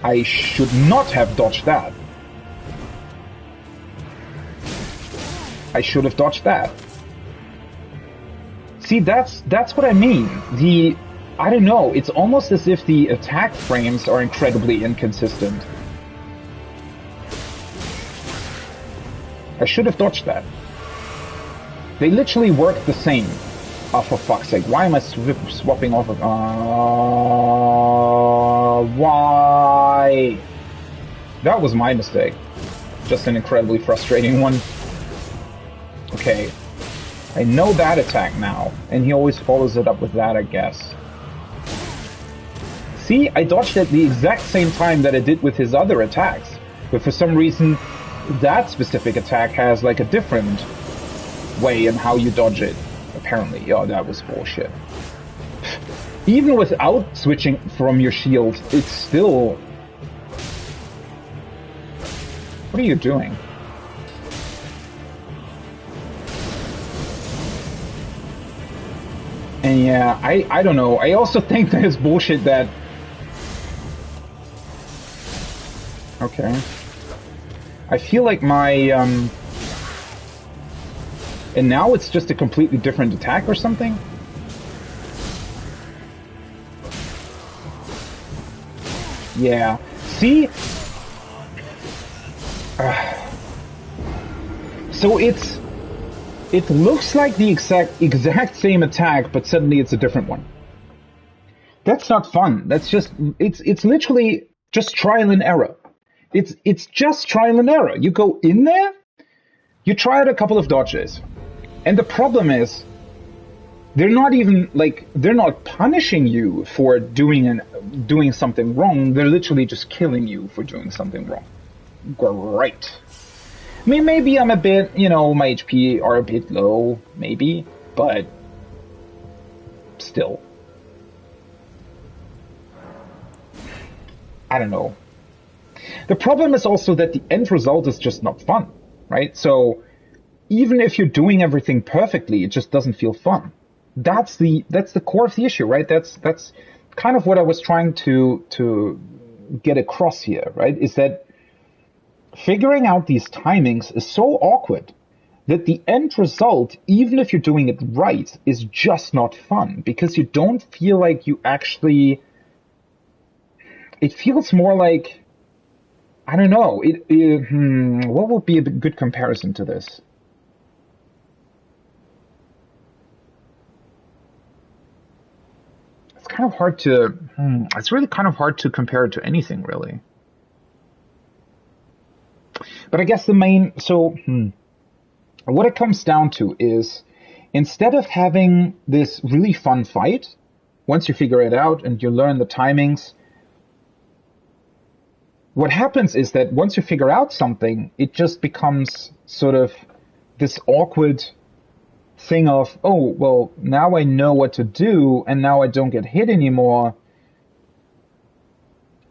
I should not have dodged that. I should have dodged that. See, that's what I mean. I don't know, it's almost as if the attack frames are incredibly inconsistent. I should have dodged that. They literally work the same. Oh, for fuck's sake, why am I swapping off of... why? That was my mistake. Just an incredibly frustrating one. Okay. I know that attack now, and he always follows it up with that, I guess. See, I dodged at the exact same time that I did with his other attacks. But for some reason, that specific attack has like a different way in how you dodge it. Apparently. Oh, that was bullshit. Even without switching from your shield, it's still... What are you doing? And yeah, I don't know. I also think that it's bullshit that... Okay. I feel like my, and now it's just a completely different attack or something? Yeah. See? So it looks like the exact same attack, but suddenly it's a different one. That's not fun. That's just, it's literally just trial and error. It's just trial and error. You go in there, you try out a couple of dodges, and the problem is, they're not even, like, they're not punishing you for doing something wrong, they're literally just killing you for doing something wrong. Great. I mean, maybe I'm a bit, you know, my HP are a bit low, maybe, but still. I don't know. The problem is also that the end result is just not fun, right? So even if you're doing everything perfectly, it just doesn't feel fun. That's the core of the issue, right? That's kind of what I was trying to get across here, right? Is that figuring out these timings is so awkward that the end result, even if you're doing it right, is just not fun because you don't feel like you actually... It feels more like... I don't know. What would be a good comparison to this? It's kind of hard to... It's really kind of hard to compare it to anything, really. But I guess the main... So, what it comes down to is, instead of having this really fun fight, once you figure it out and you learn the timings... What happens is that once you figure out something, it just becomes sort of this awkward thing of, oh, well, now I know what to do, and now I don't get hit anymore.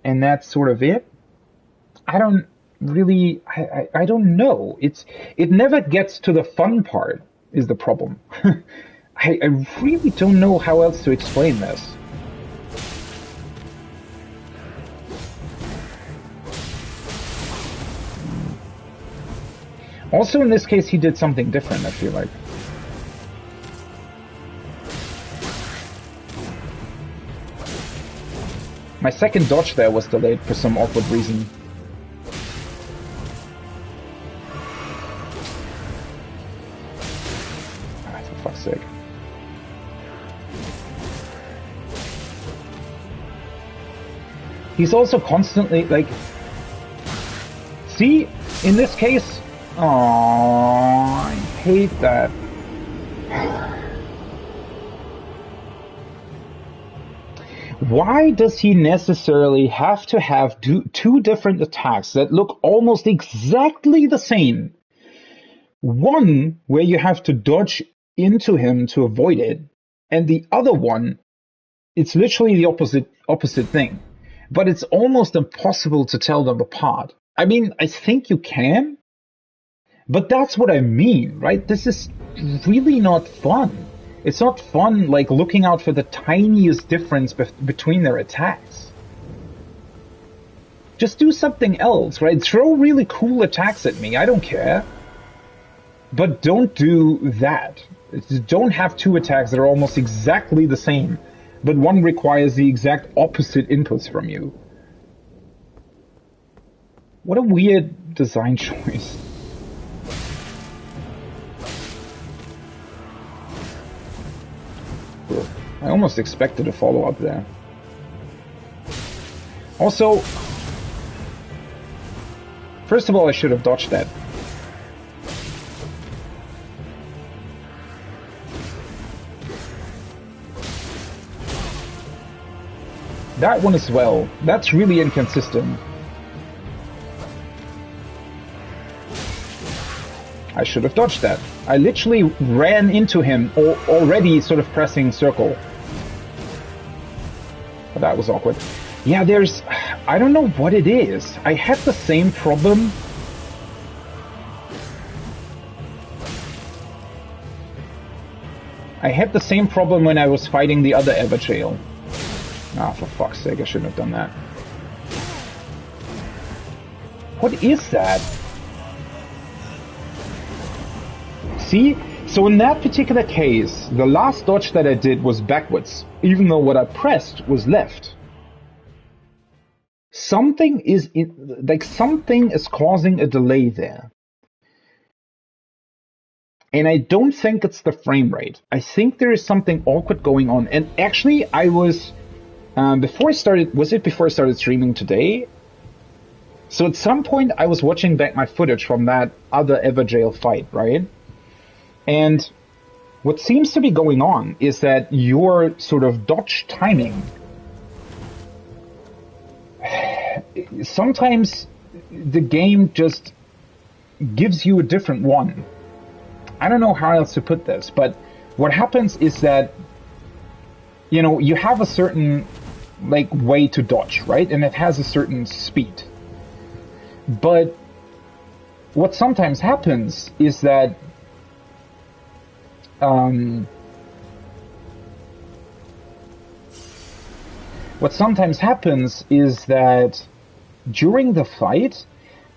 And that's sort of it. I don't really, I don't know. It never gets to the fun part, is the problem. I really don't know how else to explain this. Also, in this case, he did something different, I feel like. My second dodge there was delayed for some awkward reason. Ah, for fuck's sake. He's also constantly, like... See? In this case... Oh, I hate that. Why does he necessarily have to have two different attacks that look almost exactly the same? One where you have to dodge into him to avoid it, and the other one, it's literally the opposite thing. But it's almost impossible to tell them apart. I mean, I think you can. But that's what I mean, right? This is really not fun. It's not fun, like, looking out for the tiniest difference between their attacks. Just do something else, right? Throw really cool attacks at me, I don't care. But don't do that. Don't have two attacks that are almost exactly the same, but one requires the exact opposite inputs from you. What a weird design choice. I almost expected a follow-up there. Also, first of all, I should have dodged that. That one as well. That's really inconsistent. I should have dodged that. I literally ran into him, already sort of pressing circle. But that was awkward. Yeah, there's... I don't know what it is. I had the same problem. I had the same problem when I was fighting the other Everjail. Ah, for fuck's sake, I shouldn't have done that. What is that? See? So in that particular case, the last dodge that I did was backwards, even though what I pressed was left. Something is something is causing a delay there. And I don't think it's the frame rate. I think there is something awkward going on. And actually, I was... before I started streaming today? So at some point I was watching back my footage from that other Everjail fight, right? And what seems to be going on is that your sort of dodge timing, sometimes the game just gives you a different one. I don't know how else to put this, but what happens is that, you know, you have a certain way to dodge, right? And it has a certain speed. But what sometimes happens is that during the fight,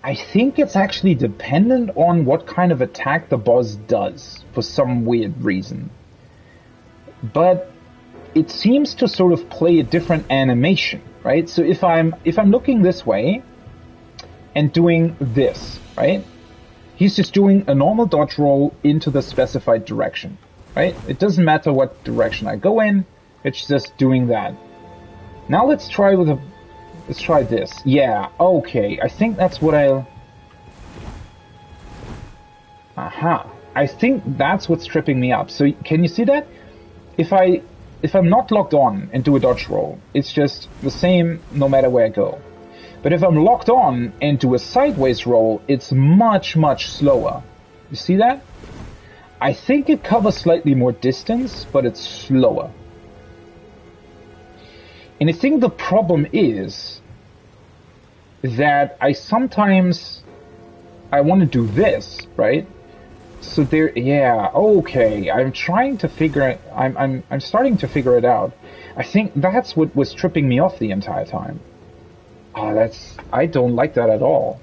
I think it's actually dependent on what kind of attack the boss does for some weird reason. But it seems to sort of play a different animation, right? So if I'm looking this way and doing this, right? He's just doing a normal dodge roll into the specified direction, right? It doesn't matter what direction I go in, it's just doing that. Now let's try this. Yeah, okay, I think that's what Aha. I think that's what's tripping me up. So can you see that? If I'm not locked on and do a dodge roll, it's just the same no matter where I go. But if I'm locked on and do a sideways roll, it's much, much slower. You see that? I think it covers slightly more distance, but it's slower. And I think the problem is that I want to do this, right? So there, yeah, okay. I'm starting to figure it out. I think that's what was tripping me off the entire time. I don't like that at all.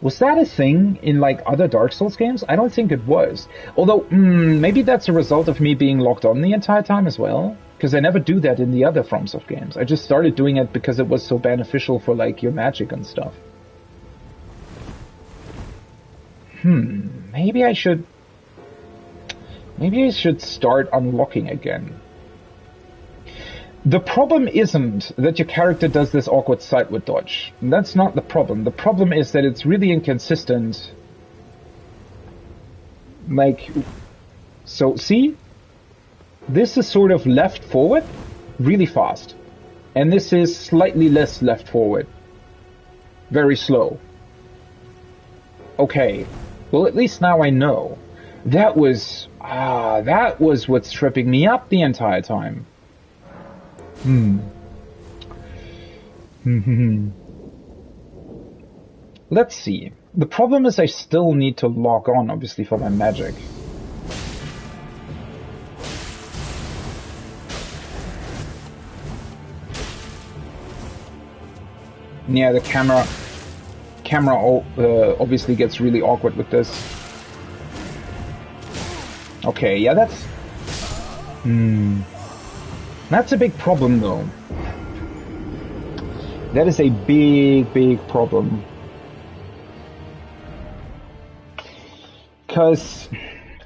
Was that a thing in other Dark Souls games? I don't think it was. Although, maybe that's a result of me being locked on the entire time as well. Because I never do that in the other FromSoft games. I just started doing it because it was so beneficial for your magic and stuff. Maybe I should start unlocking again. The problem isn't that your character does this awkward sideward dodge. That's not the problem. The problem is that it's really inconsistent. So see? This is sort of left forward, really fast. And this is slightly less left forward. Very slow. Okay. Well, at least now I know. That was what's tripping me up the entire time. Let's see. The problem is I still need to log on, obviously, for my magic. Yeah, the camera obviously gets really awkward with this. Okay, yeah, that's a big problem, though. That is a big problem. Because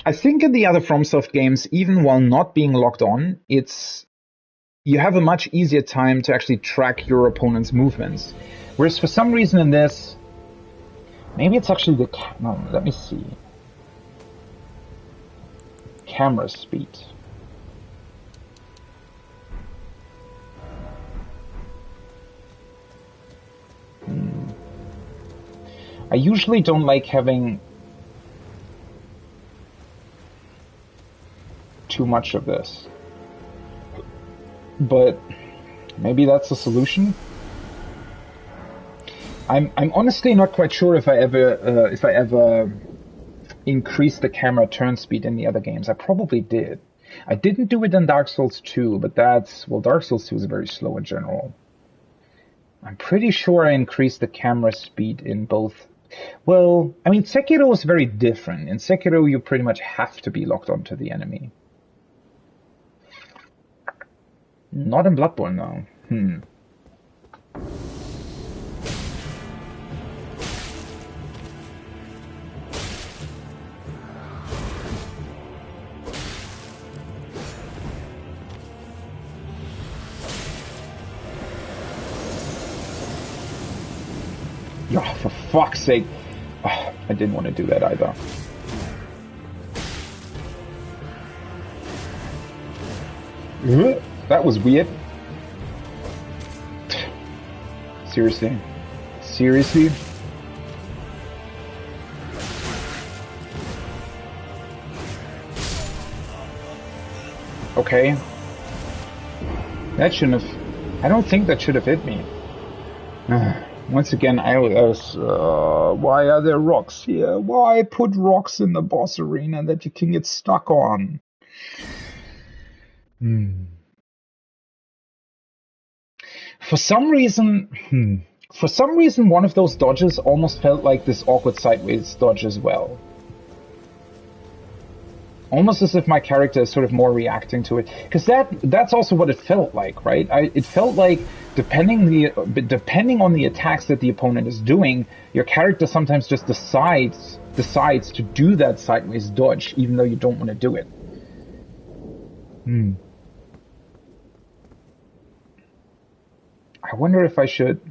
I think in the other FromSoft games, even while not being locked on, you have a much easier time to actually track your opponent's movements. Whereas for some reason in this, maybe it's actually no, let me see. Camera speed. I usually don't like having too much of this, but maybe that's a solution. I'm honestly not quite sure if I ever increased the camera turn speed in the other games. I probably did. I didn't do it in Dark Souls 2, but Dark Souls 2 is very slow in general. I'm pretty sure I increased the camera speed in both. Well, I mean, Sekiro is very different. In Sekiro, you pretty much have to be locked onto the enemy. Not in Bloodborne, though. Oh, for fuck's sake. Oh, I didn't want to do that either. That was weird. Seriously? Seriously? Okay. That shouldn't have... I don't think that should have hit me. Once again, I was... why are there rocks here? Why put rocks in the boss arena that you can get stuck on? For some reason, one of those dodges almost felt like this awkward sideways dodge as well. Almost as if my character is sort of more reacting to it. Because that's also what it felt like, right? It felt like, depending on the attacks that the opponent is doing, your character sometimes just decides to do that sideways dodge, even though you don't want to do it. I wonder if I should...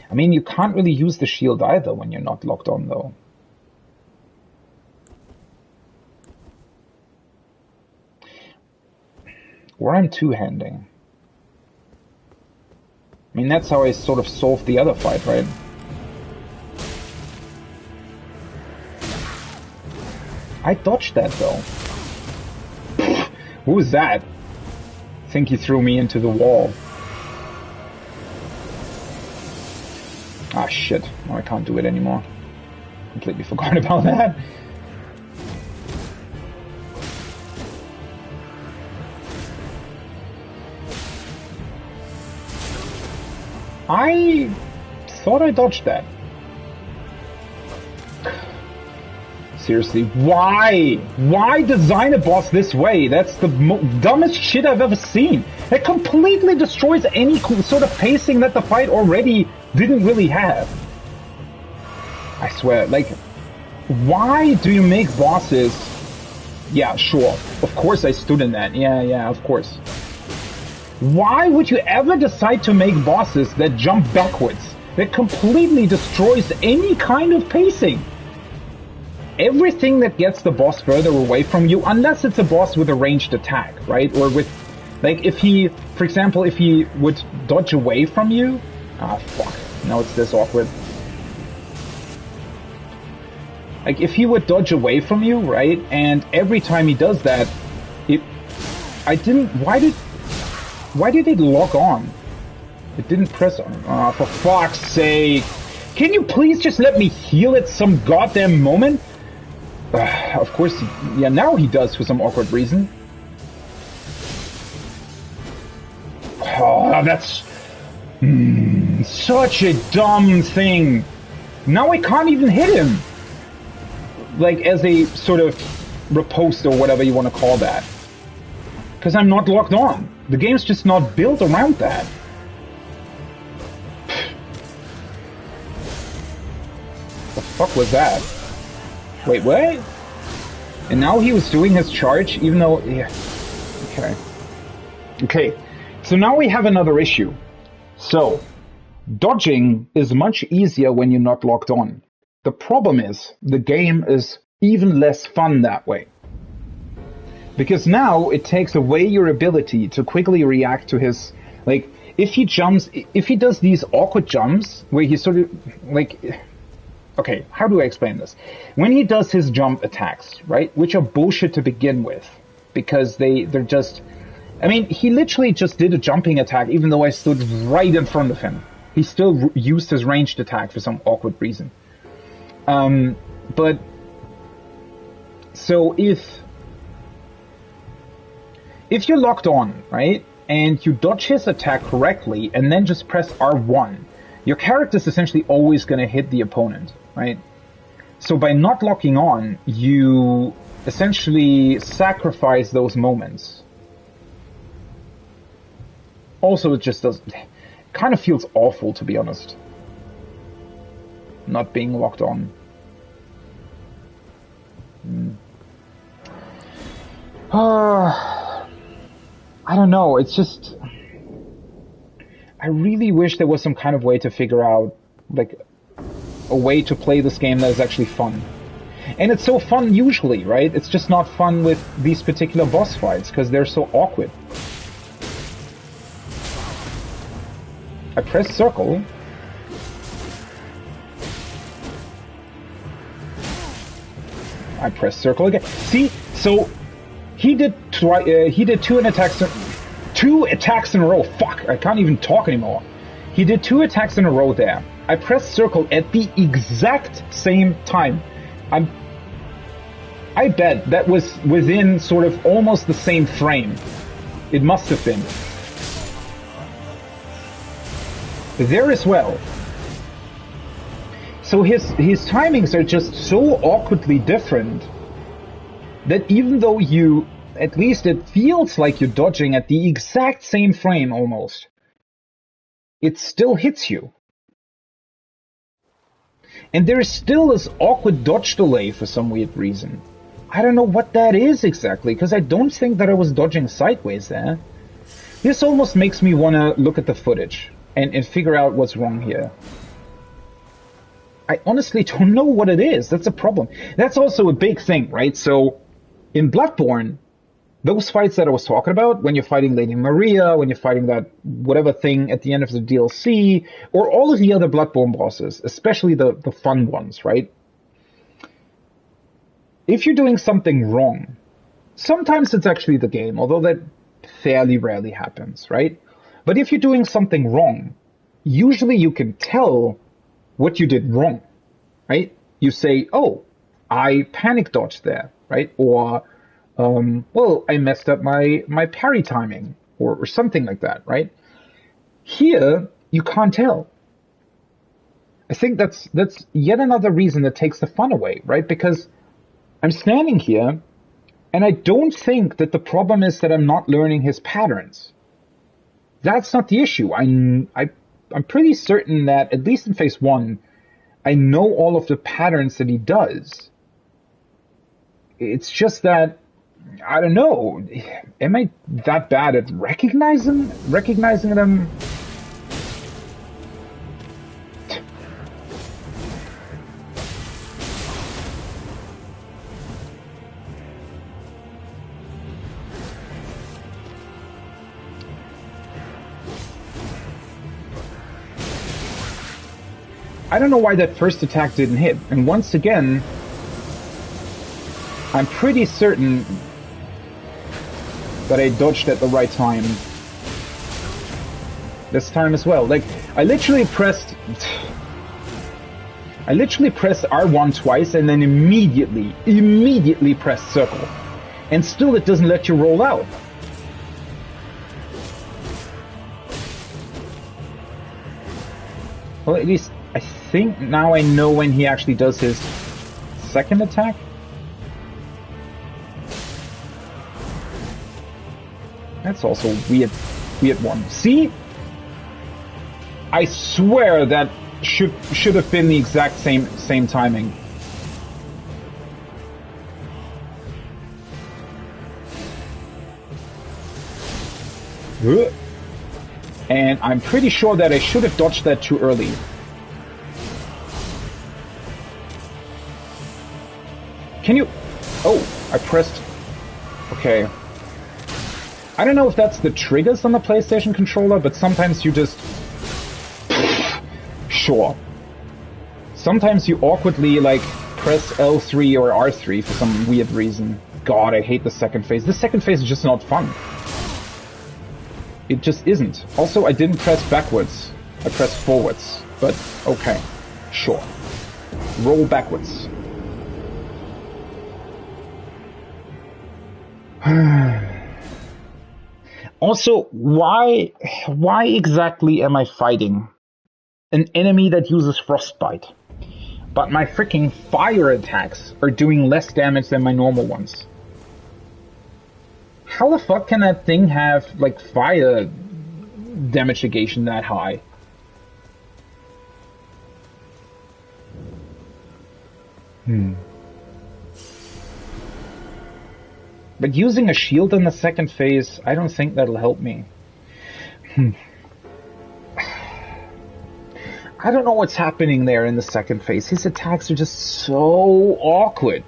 I mean, you can't really use the shield either when you're not locked on, though. Or I'm two-handing. I mean, that's how I sort of solved the other fight, right? I dodged that, though. Who was that? I think he threw me into the wall. Ah, shit. No, I can't do it anymore. Completely forgot about that. I thought I dodged that. Seriously, why? Why design a boss this way? That's the dumbest shit I've ever seen. It completely destroys any sort of pacing that the fight already didn't really have. I swear, like, why do you make bosses... Yeah, sure. Of course I stood in that. Yeah, of course. Why would you ever decide to make bosses that jump backwards? That completely destroys any kind of pacing. Everything that gets the boss further away from you, unless it's a boss with a ranged attack, right? Or with, like, if he, for example, if he would dodge away from you... Ah, fuck. Now it's this awkward. Like, if he would dodge away from you, right? And every time he does that, why did it lock on? It didn't press on. Ah, for fuck's sake. Can you please just let me heal at some goddamn moment? Of course, yeah, now he does for some awkward reason. Oh, that's... Such a dumb thing. Now I can't even hit him. Like, as a sort of riposte or whatever you want to call that. Because I'm not locked on. The game's just not built around that. The fuck was that? Wait, what? And now he was doing his charge, even though... Yeah. Okay. Okay. So now we have another issue. So, dodging is much easier when you're not locked on. The problem is, the game is even less fun that way. Because now it takes away your ability to quickly react to his... Like, if he does these awkward jumps, where he sort of, like... Okay, how do I explain this? When he does his jump attacks, right, which are bullshit to begin with, because they're just... I mean, he literally just did a jumping attack, even though I stood right in front of him. He still used his ranged attack for some awkward reason. But... So if you're locked on, right, and you dodge his attack correctly, and then just press R1, your character's essentially always going to hit the opponent, right? So by not locking on, you essentially sacrifice those moments. Also, it just does... kind of feels awful, to be honest. Not being locked on. I don't know, it's just... I really wish there was some kind of way to figure out, like, a way to play this game that is actually fun. And it's so fun usually, right? It's just not fun with these particular boss fights, because they're so awkward. I press circle. I press circle again. See? So, he did two attacks in a row. Fuck, I can't even talk anymore. He did 2 attacks in a row there. I pressed circle at the exact same time. I bet that was within sort of almost the same frame. It must have been. There as well. So his timings are just so awkwardly different that even though you, at least it feels like you're dodging at the exact same frame almost, it still hits you. And there is still this awkward dodge delay for some weird reason. I don't know what that is exactly, because I don't think that I was dodging sideways there. This almost makes me want to look at the footage and figure out what's wrong here. I honestly don't know what it is. That's a problem. That's also a big thing, right? So, in Bloodborne, those fights that I was talking about, when you're fighting Lady Maria, when you're fighting that whatever thing at the end of the DLC, or all of the other Bloodborne bosses, especially the fun ones, right? If you're doing something wrong, sometimes it's actually the game, although that fairly rarely happens, right? But if you're doing something wrong, usually you can tell what you did wrong, right? You say, oh, I panic dodged there, right? Or, well, I messed up my parry timing, or something like that, right? Here, you can't tell. I think that's yet another reason that takes the fun away, right? Because I'm standing here, and I don't think that the problem is that I'm not learning his patterns. That's not the issue. I'm pretty certain that, at least in phase 1, I know all of the patterns that he does. It's just that, I don't know, am I that bad at recognizing them? I don't know why that first attack didn't hit. And once again, I'm pretty certain that I dodged at the right time. This time as well. Like, I literally pressed R1 twice and then immediately pressed circle. And still it doesn't let you roll out. Well, at least I think now I know when he actually does his second attack. That's also a weird one. See? I swear that should have been the exact same timing. And I'm pretty sure that I should have dodged that too early. Can you... Oh, I pressed... Okay. I don't know if that's the triggers on the PlayStation controller, but sometimes you just... Sure. Sometimes you awkwardly, like, press L3 or R3 for some weird reason. God, I hate the second phase. The second phase is just not fun. It just isn't. Also, I didn't press backwards. I pressed forwards. But, okay. Sure. Roll backwards. Also, why exactly am I fighting an enemy that uses frostbite? But my freaking fire attacks are doing less damage than my normal ones. How the fuck can that thing have, like, fire damage negation that high? But using a shield in the second phase, I don't think that'll help me. I don't know what's happening there in the second phase. His attacks are just so awkward.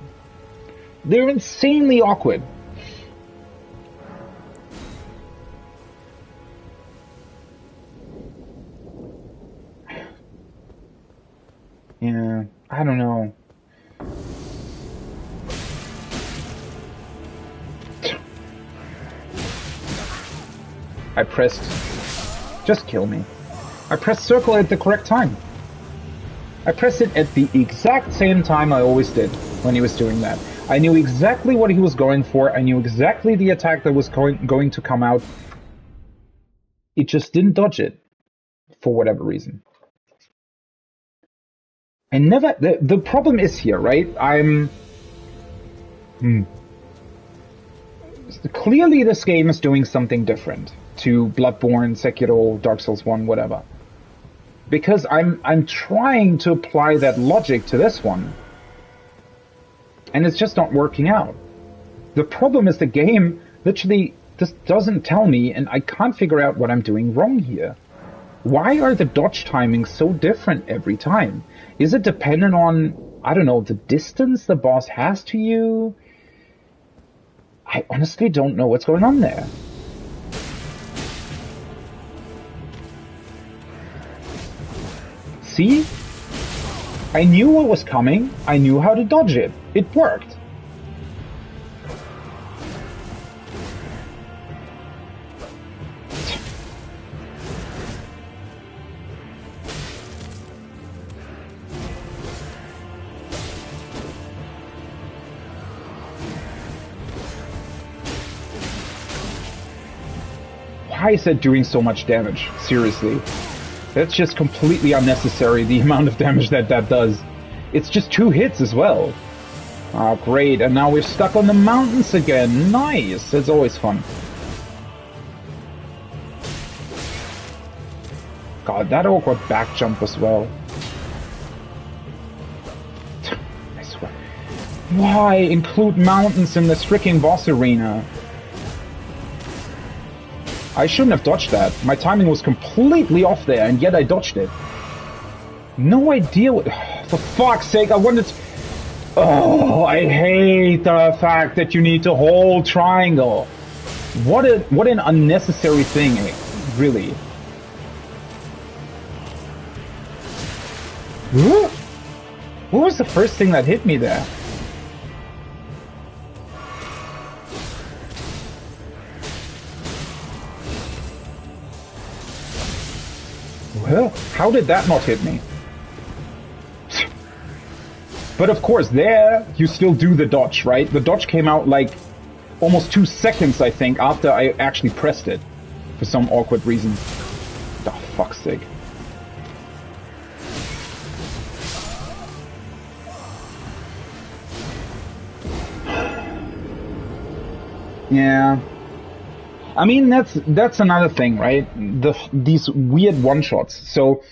They're insanely awkward. Yeah, I don't know. I pressed... Just kill me. I pressed circle at the correct time. I pressed it at the exact same time I always did when he was doing that. I knew exactly what he was going for. I knew exactly the attack that was going to come out. It just didn't dodge it. For whatever reason. I never... The problem is here, right? Clearly this game is doing something different to Bloodborne, Sekiro, Dark Souls 1, whatever. Because I'm trying to apply that logic to this one. And it's just not working out. The problem is the game literally just doesn't tell me, and I can't figure out what I'm doing wrong here. Why are the dodge timings so different every time? Is it dependent on, I don't know, the distance the boss has to you? I honestly don't know what's going on there. See? I knew what was coming. I knew how to dodge it. It worked. Why is that doing so much damage? Seriously. That's just completely unnecessary, the amount of damage that does. It's just 2 hits as well. Ah, great, and now we're stuck on the mountains again. Nice, it's always fun. God, that awkward back jump as well. I swear. Why include mountains in this freaking boss arena? I shouldn't have dodged that. My timing was completely off there, and yet I dodged it. No idea what... For fuck's sake, I wanted to... Oh, I hate the fact that you need to hold triangle. What an unnecessary thing, really. What was the first thing that hit me there? Well, how did that not hit me? But of course, there, you still do the dodge, right? The dodge came out like almost 2 seconds, I think, after I actually pressed it. For some awkward reason. Oh, fuck's sake. Yeah. I mean, that's another thing, right? These weird one-shots. So,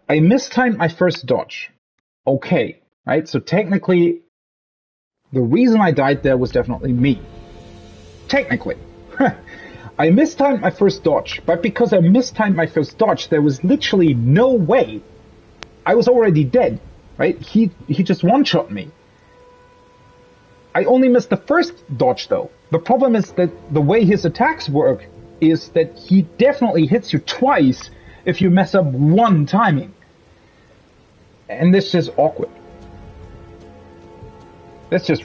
I mistimed my first dodge. Okay, right? So technically, the reason I died there was definitely me. Technically. I mistimed my first dodge, but because I mistimed my first dodge, there was literally no way. I was already dead, right? He just one-shot me. I only missed the first dodge, though. The problem is that the way his attacks work is that he definitely hits you twice if you mess up one timing. And this is awkward. That's just...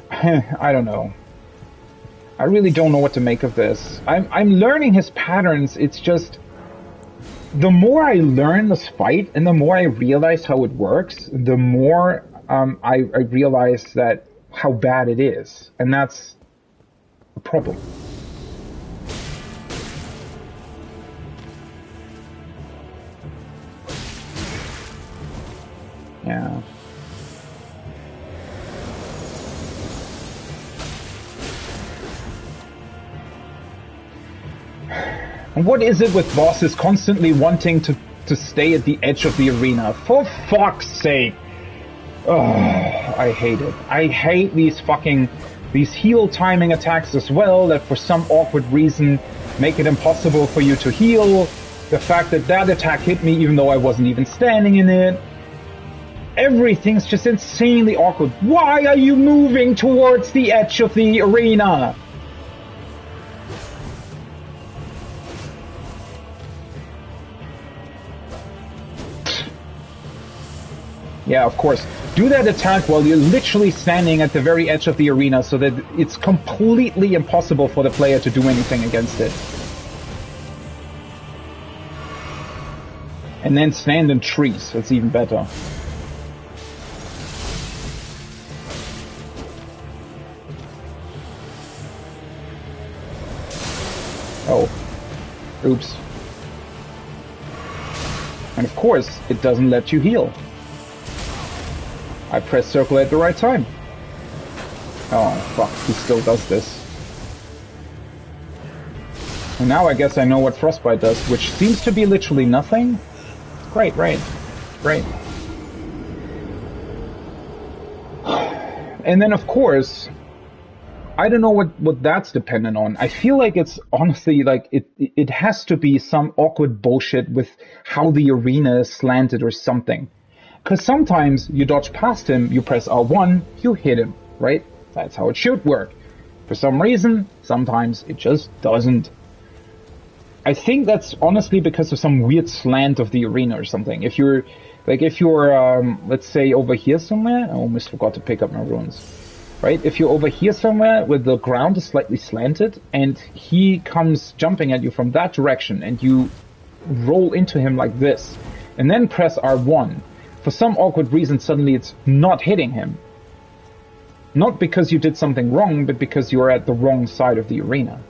I don't know. I really don't know what to make of this. I'm learning his patterns. It's just... The more I learn this fight, and the more I realize how it works, the more I realize that how bad it is. And that's a problem. Yeah. And what is it with bosses constantly wanting to stay at the edge of the arena? For fuck's sake! Oh, I hate it. I hate these heal timing attacks as well, that for some awkward reason make it impossible for you to heal. The fact that attack hit me even though I wasn't even standing in it. Everything's just insanely awkward. Why are you moving towards the edge of the arena? Yeah, of course. Do that attack while you're literally standing at the very edge of the arena so that it's completely impossible for the player to do anything against it. And then stand in trees. That's even better. Oh. Oops. And of course, it doesn't let you heal. I pressed circle at the right time. Oh, fuck, he still does this. And now I guess I know what Frostbite does, which seems to be literally nothing. Great, right. Great. And then, of course, I don't know what that's dependent on. I feel like it's honestly like it has to be some awkward bullshit with how the arena is slanted or something. Because sometimes you dodge past him, you press R1, you hit him, right? That's how it should work. For some reason, sometimes it just doesn't. I think that's honestly because of some weird slant of the arena or something. If you're, let's say over here somewhere, I almost forgot to pick up my runes, right? If you're over here somewhere where the ground is slightly slanted and he comes jumping at you from that direction and you roll into him like this and then press R1, for some awkward reason, suddenly it's not hitting him. Not because you did something wrong, but because you're at the wrong side of the arena.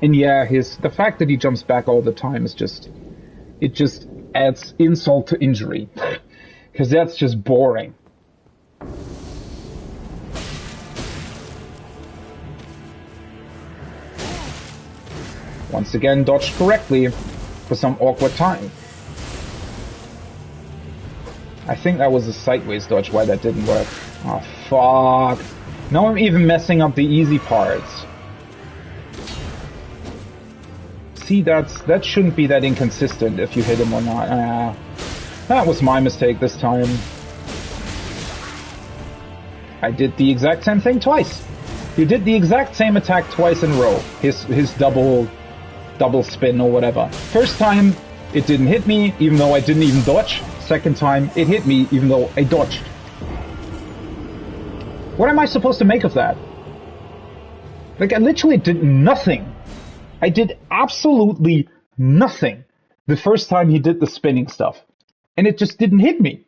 And yeah, the fact that he jumps back all the time is it just adds insult to injury. Because that's just boring. Once again, dodged correctly for some awkward time. I think that was a sideways dodge, why that didn't work. Oh, fuck. Now I'm even messing up the easy parts. See, that shouldn't be that inconsistent if you hit him or not. That was my mistake this time. I did the exact same thing twice. You did the exact same attack twice in a row. His double spin or whatever. First time, it didn't hit me, even though I didn't even dodge. Second time, it hit me, even though I dodged. What am I supposed to make of that? Like, I literally did nothing. I did absolutely nothing the first time he did the spinning stuff. And it just didn't hit me.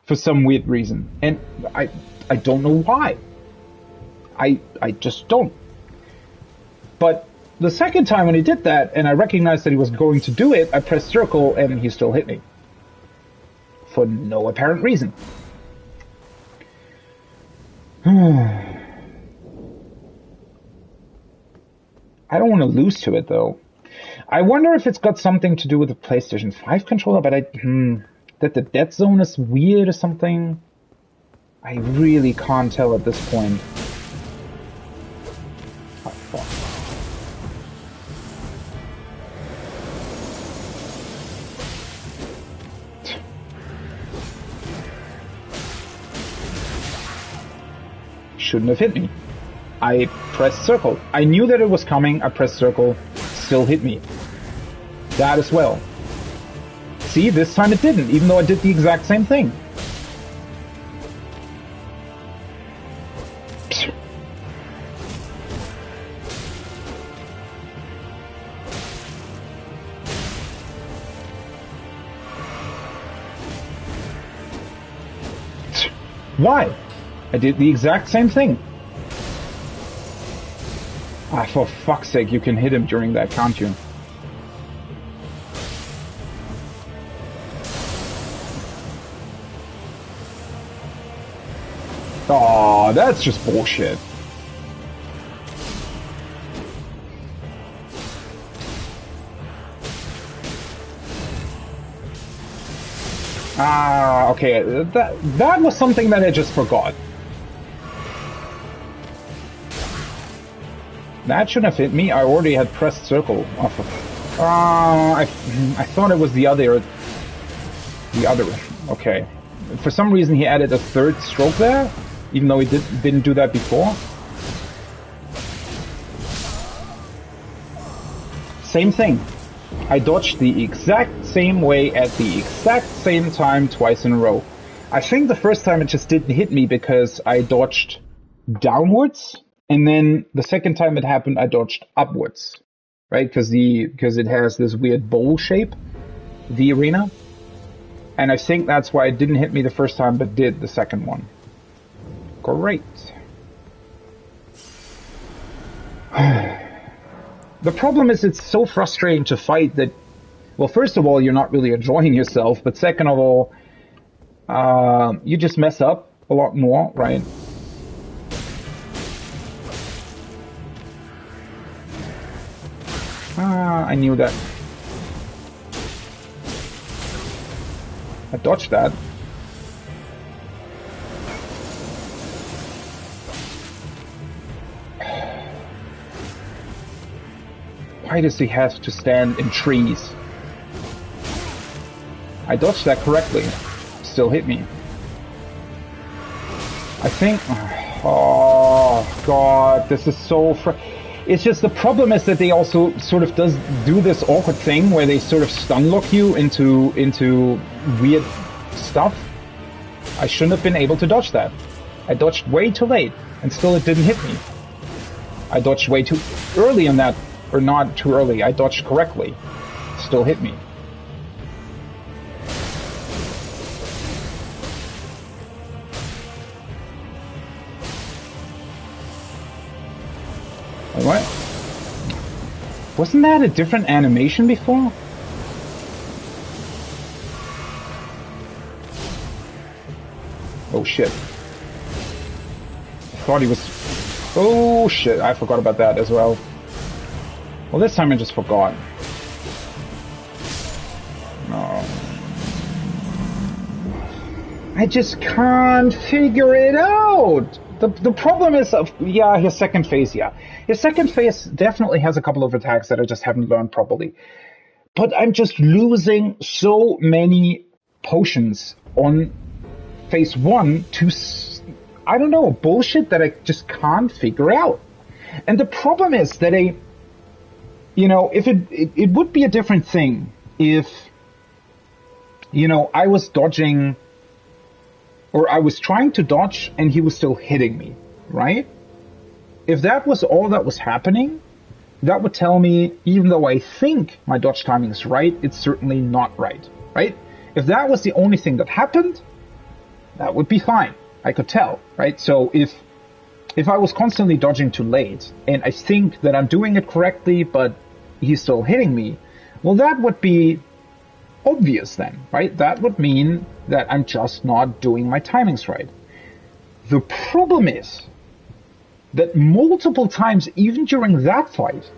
For some weird reason. And I don't know why. I just don't. But the second time when he did that, and I recognized that he was going to do it, I pressed circle, and he still hit me. For no apparent reason. I don't want to lose to it, though. I wonder if it's got something to do with the PlayStation 5 controller, but that the dead zone is weird or something. I really can't tell at this point. Oh, fuck. Shouldn't have hit me. I pressed circle. I knew that it was coming. I pressed circle. Still hit me. That as well. See, this time it didn't, even though I did the exact same thing. Why? I did the exact same thing. Ah, for fuck's sake, you can hit him during that, can't you? Oh, that's just bullshit. Ah, okay, that was something that I just forgot. That shouldn't have hit me. I already had pressed circle. I thought it was the other. Okay. For some reason, he added a third stroke there, even though he didn't do that before. Same thing. I dodged the exact same way at the exact same time twice in a row. I think the first time it just didn't hit me because I dodged downwards. And then the second time it happened, I dodged upwards, right? Because it has this weird bowl shape, the arena. And I think that's why it didn't hit me the first time, but did the second one. Great. The problem is it's so frustrating to fight that, well, first of all, you're not really enjoying yourself, but second of all, you just mess up a lot more, right? I knew that. I dodged that. Why does he have to stand in trees? I dodged that correctly. Still hit me. I think... Oh, God, this is so... It's just the problem is that they also sort of do this awkward thing where they sort of stun lock you into weird stuff. I shouldn't have been able to dodge that. I dodged way too late, and still it didn't hit me. I dodged way too early on that, or not too early. I dodged correctly. Still hit me. What? Wasn't that a different animation before? Oh shit. I thought he was... Oh shit, I forgot about that as well. Well, this time I just forgot. No. I just can't figure it out! The problem is, yeah, his second phase, yeah. His second phase definitely has a couple of attacks that I just haven't learned properly. But I'm just losing so many potions on phase 1 to, I don't know, bullshit that I just can't figure out. And the problem is that if it would be a different thing if, I was dodging... Or I was trying to dodge and he was still hitting me, right? If that was all that was happening, that would tell me, even though I think my dodge timing is right, it's certainly not right, right? If that was the only thing that happened, that would be fine. I could tell, right? So if I was constantly dodging too late, and I think that I'm doing it correctly, but he's still hitting me, well, that would be obvious then, right? That would mean that I'm just not doing my timings right. The problem is that multiple times, even during that fight,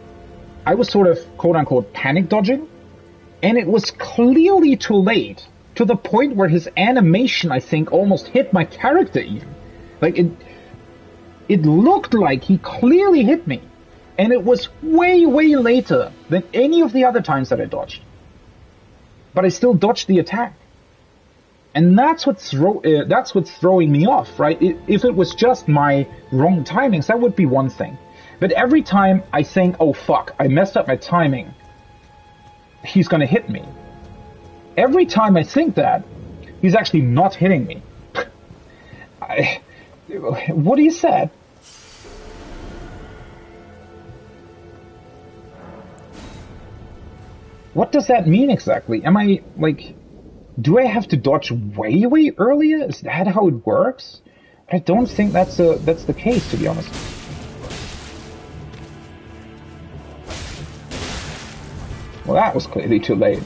I was sort of quote-unquote panic dodging, and it was clearly too late, to the point where his animation, I think, almost hit my character even. Like, it looked like he clearly hit me, and it was way, way later than any of the other times that I dodged. But I still dodged the attack. And that's what's throwing me off, right? If it was just my wrong timings, that would be one thing. But every time I think, oh fuck, I messed up my timing, he's gonna hit me. Every time I think that, he's actually not hitting me. What do you say? What does that mean exactly? Am I, like, do I have to dodge way, way earlier? Is that how it works? I don't think that's the case, to be honest. Well, that was clearly too late.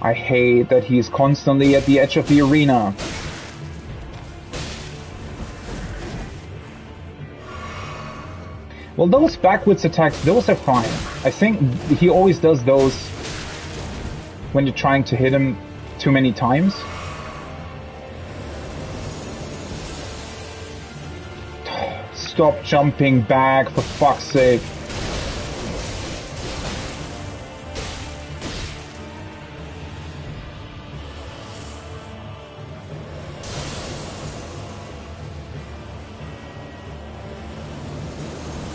I hate that he's constantly at the edge of the arena. Well, those backwards attacks, those are fine. I think he always does those when you're trying to hit him too many times. Stop jumping back, for fuck's sake.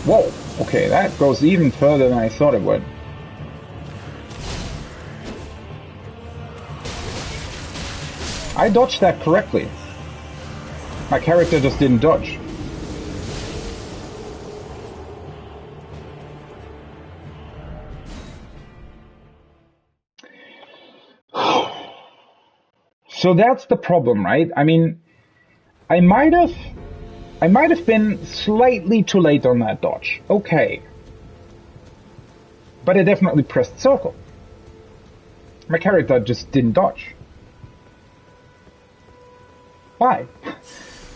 Whoa, okay, that goes even further than I thought it would. I dodged that correctly. My character just didn't dodge. So that's the problem, right? I mean, I might have been slightly too late on that dodge. Okay. But I definitely pressed circle. My character just didn't dodge. Why?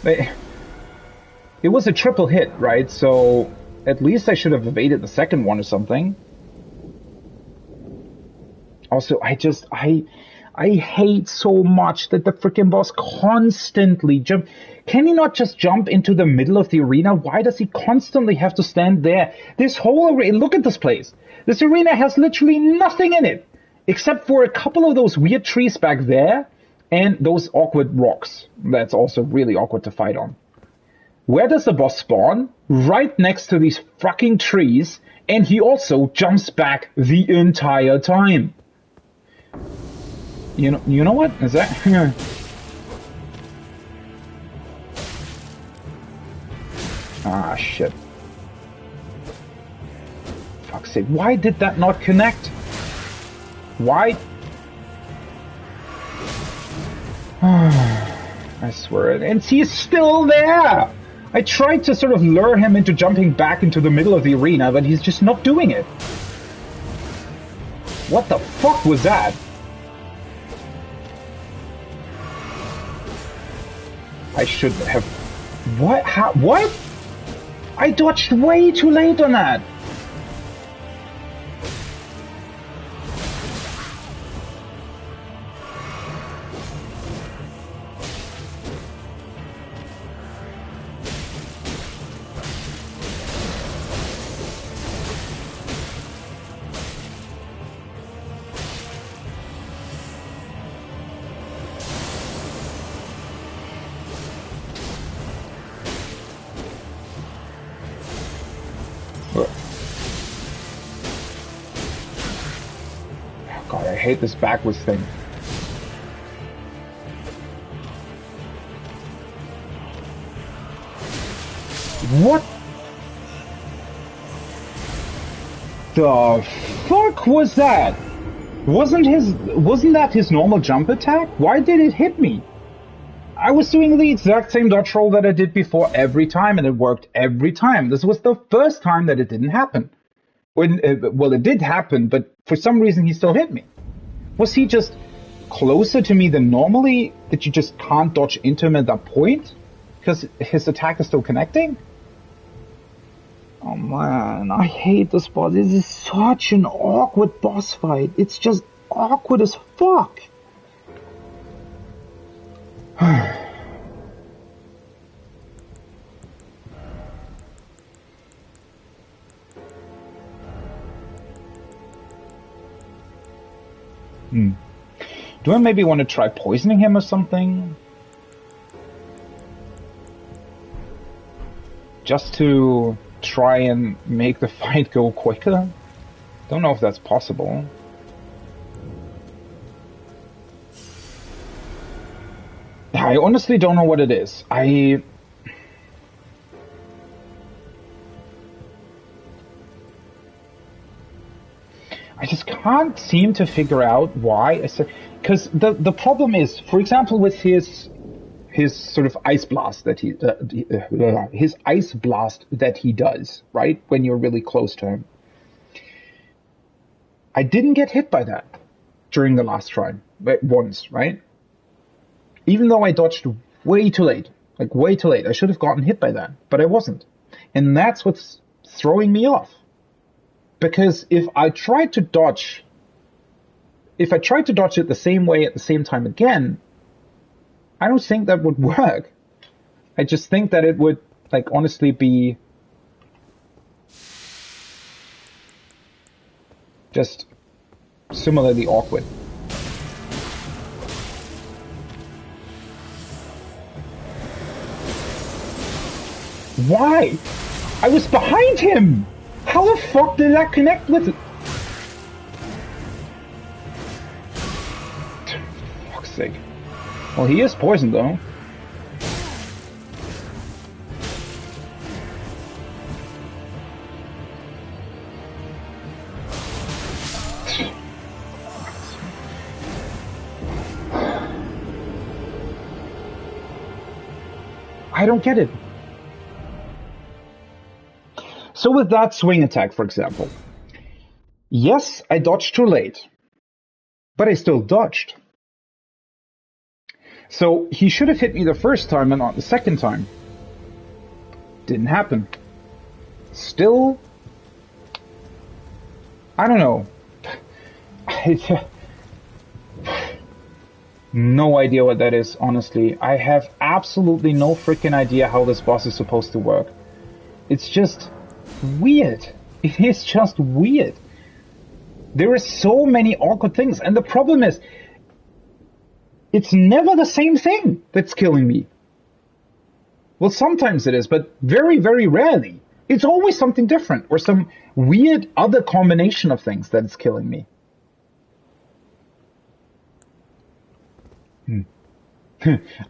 It was a triple hit, right? So at least I should have evaded the second one or something. Also, I hate so much that the freaking boss constantly jump. Can he not just jump into the middle of the arena? Why does he constantly have to stand there? This whole arena, look at this place. This arena has literally nothing in it, except for a couple of those weird trees back there, and those awkward rocks. That's also really awkward to fight on. Where does the boss spawn? Right next to these fucking trees, and he also jumps back the entire time. You know what? Is that... Ah, shit. Fuck's sake, why did that not connect? Why? I swear it. And he's still there! I tried to sort of lure him into jumping back into the middle of the arena, but he's just not doing it. What the fuck was that? I should have... What? How? What? I dodged way too late on that. God, I hate this backwards thing. What the fuck was that? Wasn't that his normal jump attack? Why did it hit me? I was doing the exact same dodge roll that I did before every time, and it worked every time. This was the first time that it didn't happen. Well, it did happen, but for some reason he still hit me. Was he just closer to me than normally, that you just can't dodge into him at that point? Because his attack is still connecting? Oh man, I hate this boss. This is such an awkward boss fight. It's just awkward as fuck. Do I maybe want to try poisoning him or something? Just to try and make the fight go quicker? Don't know if that's possible. I honestly don't know what it is. I just can't seem to figure out why. Because the problem is, for example, with his sort of ice blast that his ice blast that he does, right, when you're really close to him. I didn't get hit by that during the last try, once, right? Even though I dodged way too late, like way too late. I should have gotten hit by that, but I wasn't. And that's what's throwing me off. Because if I tried to dodge it the same way at the same time again, I don't think that would work. I just think that it would, like, honestly be just similarly awkward. Why? I was behind him! How the fuck did that connect with it? For fuck's sake. Well, he is poisoned, though. I don't get it. So with that swing attack, for example, yes, I dodged too late, but I still dodged. So he should have hit me the first time and not the second time. Didn't happen. Still, I don't know. No idea what that is, honestly. I have absolutely no freaking idea how this boss is supposed to work. It's just weird. It is just weird. There are so many awkward things, and the problem is, it's never the same thing that's killing me. Well, sometimes it is, but very, very rarely. It's always something different, or some weird other combination of things that's killing me.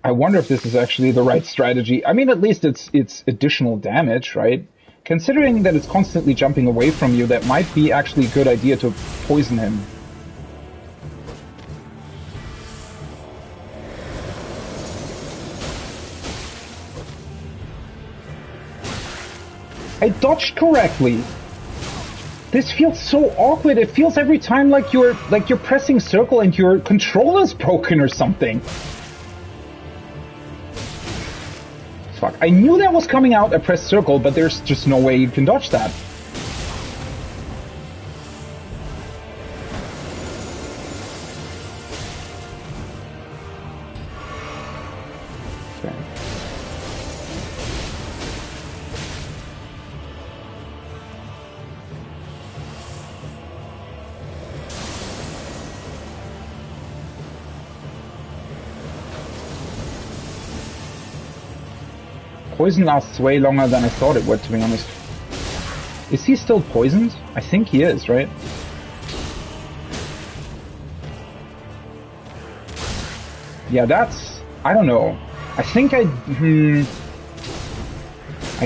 I wonder if this is actually the right strategy. I mean, at least it's additional damage, right? Considering that it's constantly jumping away from you, that might be actually a good idea to poison him. I dodged correctly. This feels so awkward. It feels every time like you're pressing circle and your controller's broken or something. Fuck. I knew that was coming out. I pressed circle, but there's just no way you can dodge that. Okay. Poison lasts way longer than I thought it would, to be honest. Is he still poisoned? I think he is, right? Yeah, that's... I don't know. I think I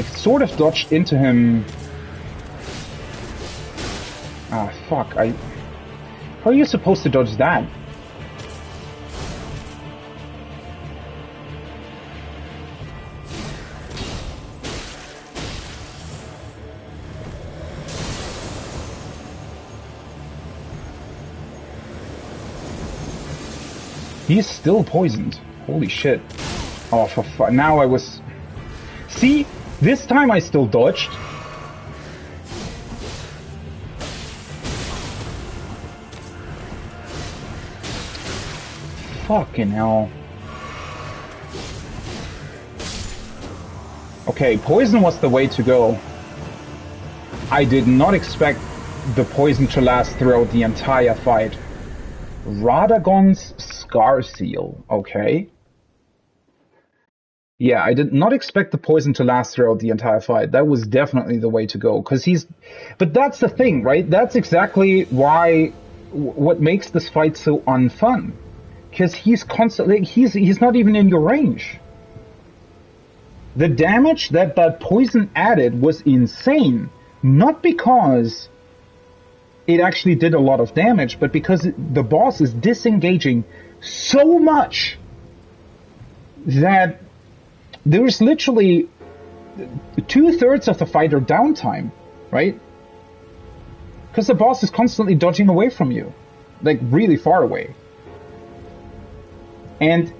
sort of dodged into him... Ah, fuck. How are you supposed to dodge that? He's still poisoned. Holy shit. Oh, for fun. Now I was... See? This time I still dodged. Fucking hell. Okay, poison was the way to go. I did not expect the poison to last throughout the entire fight. Radagon's Scar Seal, okay. Yeah, I did not expect the poison to last throughout the entire fight. That was definitely the way to go, because he's... But that's the thing, right? That's exactly why... What makes this fight so unfun. Because he's constantly... He's not even in your range. The damage that that poison added was insane. Not because it actually did a lot of damage, but because the boss is disengaging so much that there's literally 2/3 of the fight are downtime, right? Because the boss is constantly dodging away from you, like really far away. And,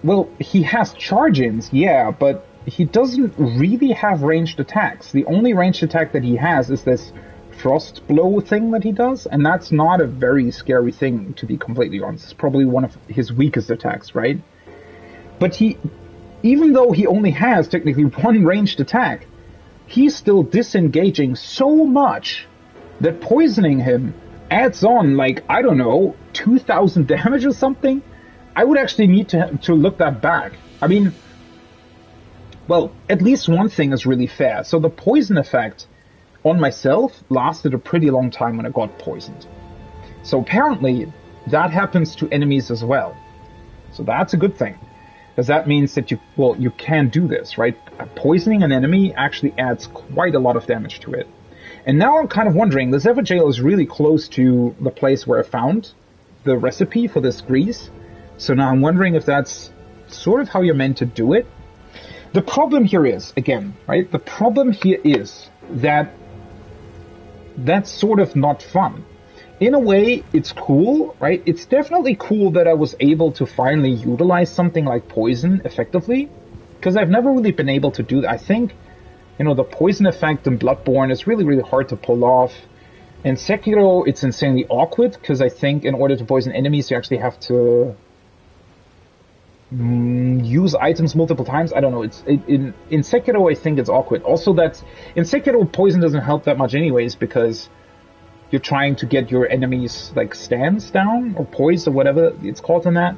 well, he has charge-ins, yeah, but he doesn't really have ranged attacks. The only ranged attack that he has is this frost blow thing that he does, and that's not a very scary thing, to be completely honest. It's probably one of his weakest attacks, right? But he, even though he only has technically one ranged attack, he's still disengaging so much that poisoning him adds on, like, I don't know, 2,000 damage or something? I would actually need to look that back. I mean, well, at least one thing is really fair. So the poison effect on myself lasted a pretty long time when I got poisoned. So apparently that happens to enemies as well. So that's a good thing. Because that means that you can do this, right? Poisoning an enemy actually adds quite a lot of damage to it. And now I'm kind of wondering, the Zephyr Jail is really close to the place where I found the recipe for this grease. So now I'm wondering if that's sort of how you're meant to do it. The problem here is, again, right? The problem here is that that's sort of not fun. In a way, it's cool, right? It's definitely cool that I was able to finally utilize something like poison effectively, because I've never really been able to do that. I think, you know, the poison effect in Bloodborne is really, really hard to pull off. In Sekiro, it's insanely awkward, because I think in order to poison enemies, you actually have to use items multiple times. I don't know. In Sekiro, I think it's awkward. Also, that in Sekiro, poison doesn't help that much anyways, because you're trying to get your enemies like stands down or poised or whatever it's called in that.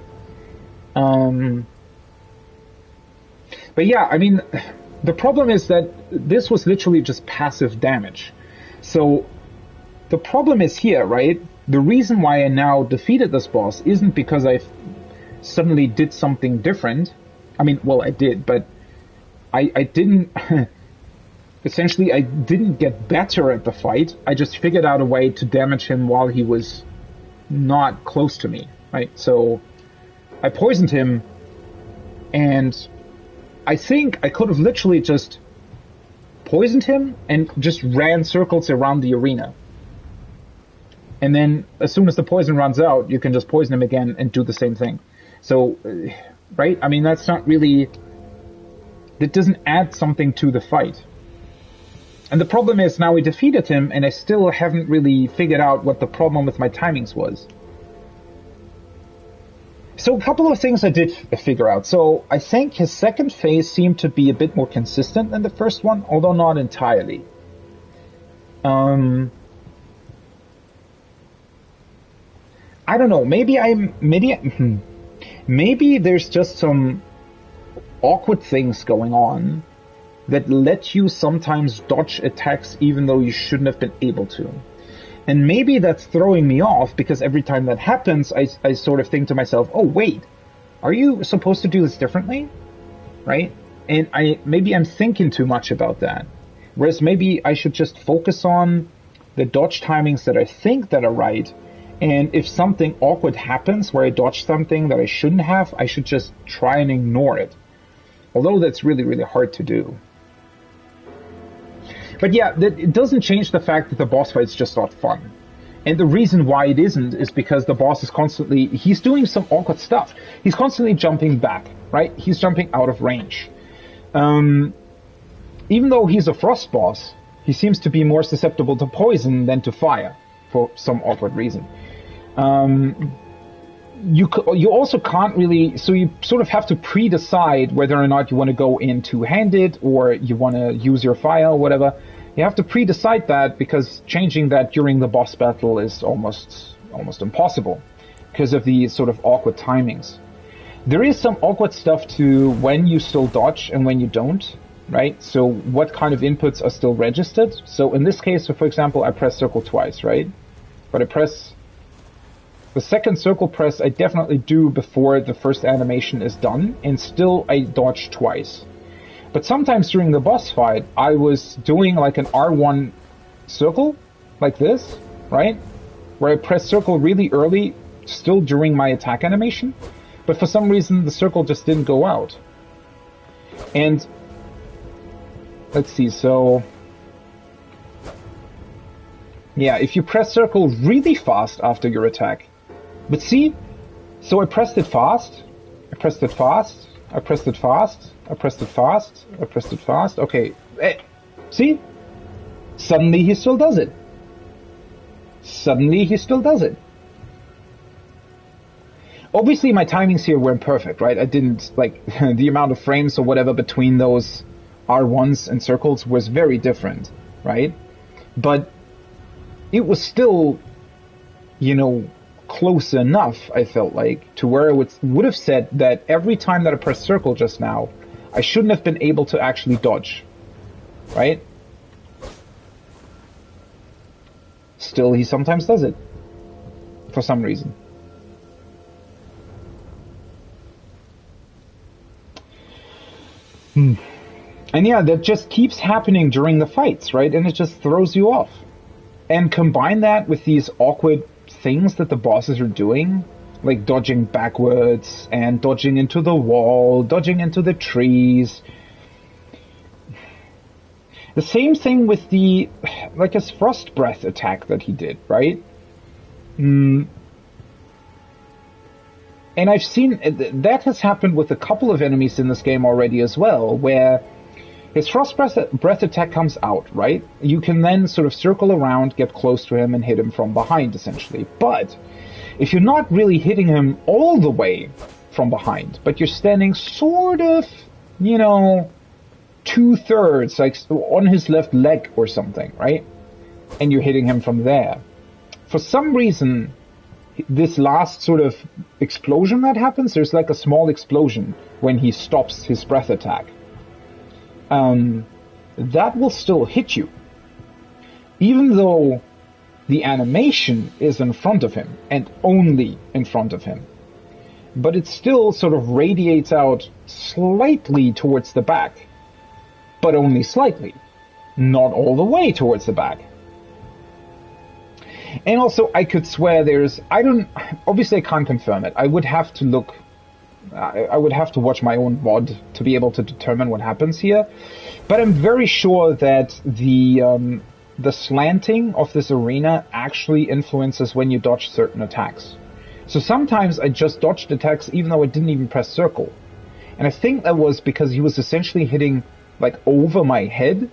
But yeah, I mean, the problem is that this was literally just passive damage. So the problem is here, right? The reason why I now defeated this boss isn't because I suddenly did something different. I mean, well, I did, but I didn't... Essentially, I didn't get better at the fight. I just figured out a way to damage him while he was not close to me, right? So I poisoned him, and I think I could have literally just poisoned him and just ran circles around the arena. And then as soon as the poison runs out, you can just poison him again and do the same thing. So, right? I mean, that's not really... That doesn't add something to the fight. And the problem is, now we defeated him, and I still haven't really figured out what the problem with my timings was. So a couple of things I did figure out. So I think his second phase seemed to be a bit more consistent than the first one, although not entirely. I don't know, maybe there's just some awkward things going on that let you sometimes dodge attacks even though you shouldn't have been able to. And maybe that's throwing me off, because every time that happens, I sort of think to myself, oh wait, are you supposed to do this differently? Right? And maybe I'm thinking too much about that. Whereas maybe I should just focus on the dodge timings that I think that are right, and if something awkward happens where I dodge something that I shouldn't have, I should just try and ignore it. Although that's really, really hard to do. But yeah, it doesn't change the fact that the boss fight's just not fun. And the reason why it isn't is because the boss is constantly... He's doing some awkward stuff. He's constantly jumping back, right? He's jumping out of range. Even though he's a frost boss, he seems to be more susceptible to poison than to fire, for some awkward reason. you also can't really, so you sort of have to pre-decide whether or not you want to go in two-handed or you want to use your fire or whatever. You have to pre-decide that, because changing that during the boss battle is almost impossible because of the sort of awkward timings. There is some awkward stuff to when you still dodge and when you don't, right? So what kind of inputs are still registered? So in this case, so for example, I press circle twice, right? But I press the second circle press, I definitely do before the first animation is done, and still I dodge twice. But sometimes during the boss fight, I was doing like an R1 circle, like this, right? Where I press circle really early, still during my attack animation, but for some reason the circle just didn't go out. And let's see, so yeah, if you press circle really fast after your attack, but see, so I pressed it fast, I pressed it fast, I pressed it fast, I pressed it fast, I pressed it fast, okay, see? Suddenly he still does it. Suddenly he still does it. Obviously my timings here weren't perfect, right? I didn't, like, the amount of frames or whatever between those R1s and circles was very different, right? But it was still, you know, close enough, I felt like, to where I would have said that every time that I pressed circle just now, I shouldn't have been able to actually dodge, right? Still, he sometimes does it, for some reason. And yeah, that just keeps happening during the fights, right? And it just throws you off. And combine that with these awkward things that the bosses are doing, like dodging backwards and dodging into the wall, dodging into the trees. The same thing with the, like, his frost breath attack that he did, right? And I've seen, that has happened with a couple of enemies in this game already as well, where his frost breath attack comes out, right? You can then sort of circle around, get close to him, and hit him from behind, essentially. But if you're not really hitting him all the way from behind, but you're standing sort of, you know, 2/3, like on his left leg or something, right? And you're hitting him from there. For some reason, this last sort of explosion that happens, there's like a small explosion when he stops his breath attack. That will still hit you, even though the animation is in front of him and only in front of him. But it still sort of radiates out slightly towards the back, but only slightly, not all the way towards the back. And also, I could swear obviously I can't confirm it. I would have to look, I would have to watch my own VOD to be able to determine what happens here. But I'm very sure that the slanting of this arena actually influences when you dodge certain attacks. So sometimes I just dodged attacks even though I didn't even press circle. And I think that was because he was essentially hitting like over my head.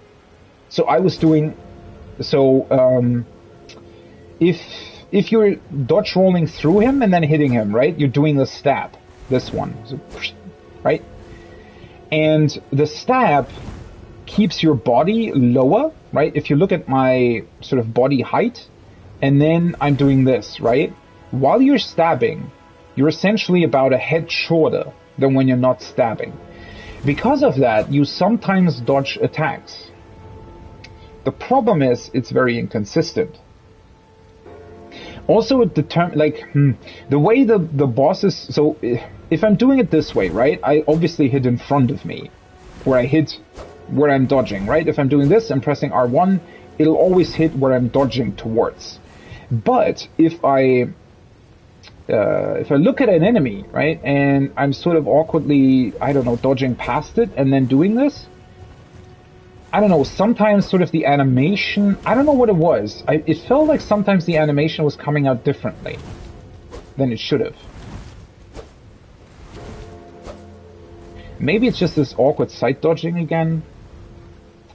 So I was doing, if you're dodge rolling through him and then hitting him, right? You're doing the stab, this one, so, right? And the stab keeps your body lower, right? If you look at my sort of body height, and then I'm doing this, right? While you're stabbing, you're essentially about a head shorter than when you're not stabbing. Because of that, you sometimes dodge attacks. The problem is, it's very inconsistent. Also, it the way the bosses, so if I'm doing it this way, right, I obviously hit in front of me, where I hit where I'm dodging, right? If I'm doing this, I'm pressing R1, it'll always hit where I'm dodging towards. But if I look at an enemy, right, and I'm sort of awkwardly, I don't know, dodging past it and then doing this, I don't know, sometimes sort of the animation, I don't know what it was. It felt like sometimes the animation was coming out differently than it should have. Maybe it's just this awkward sight dodging again.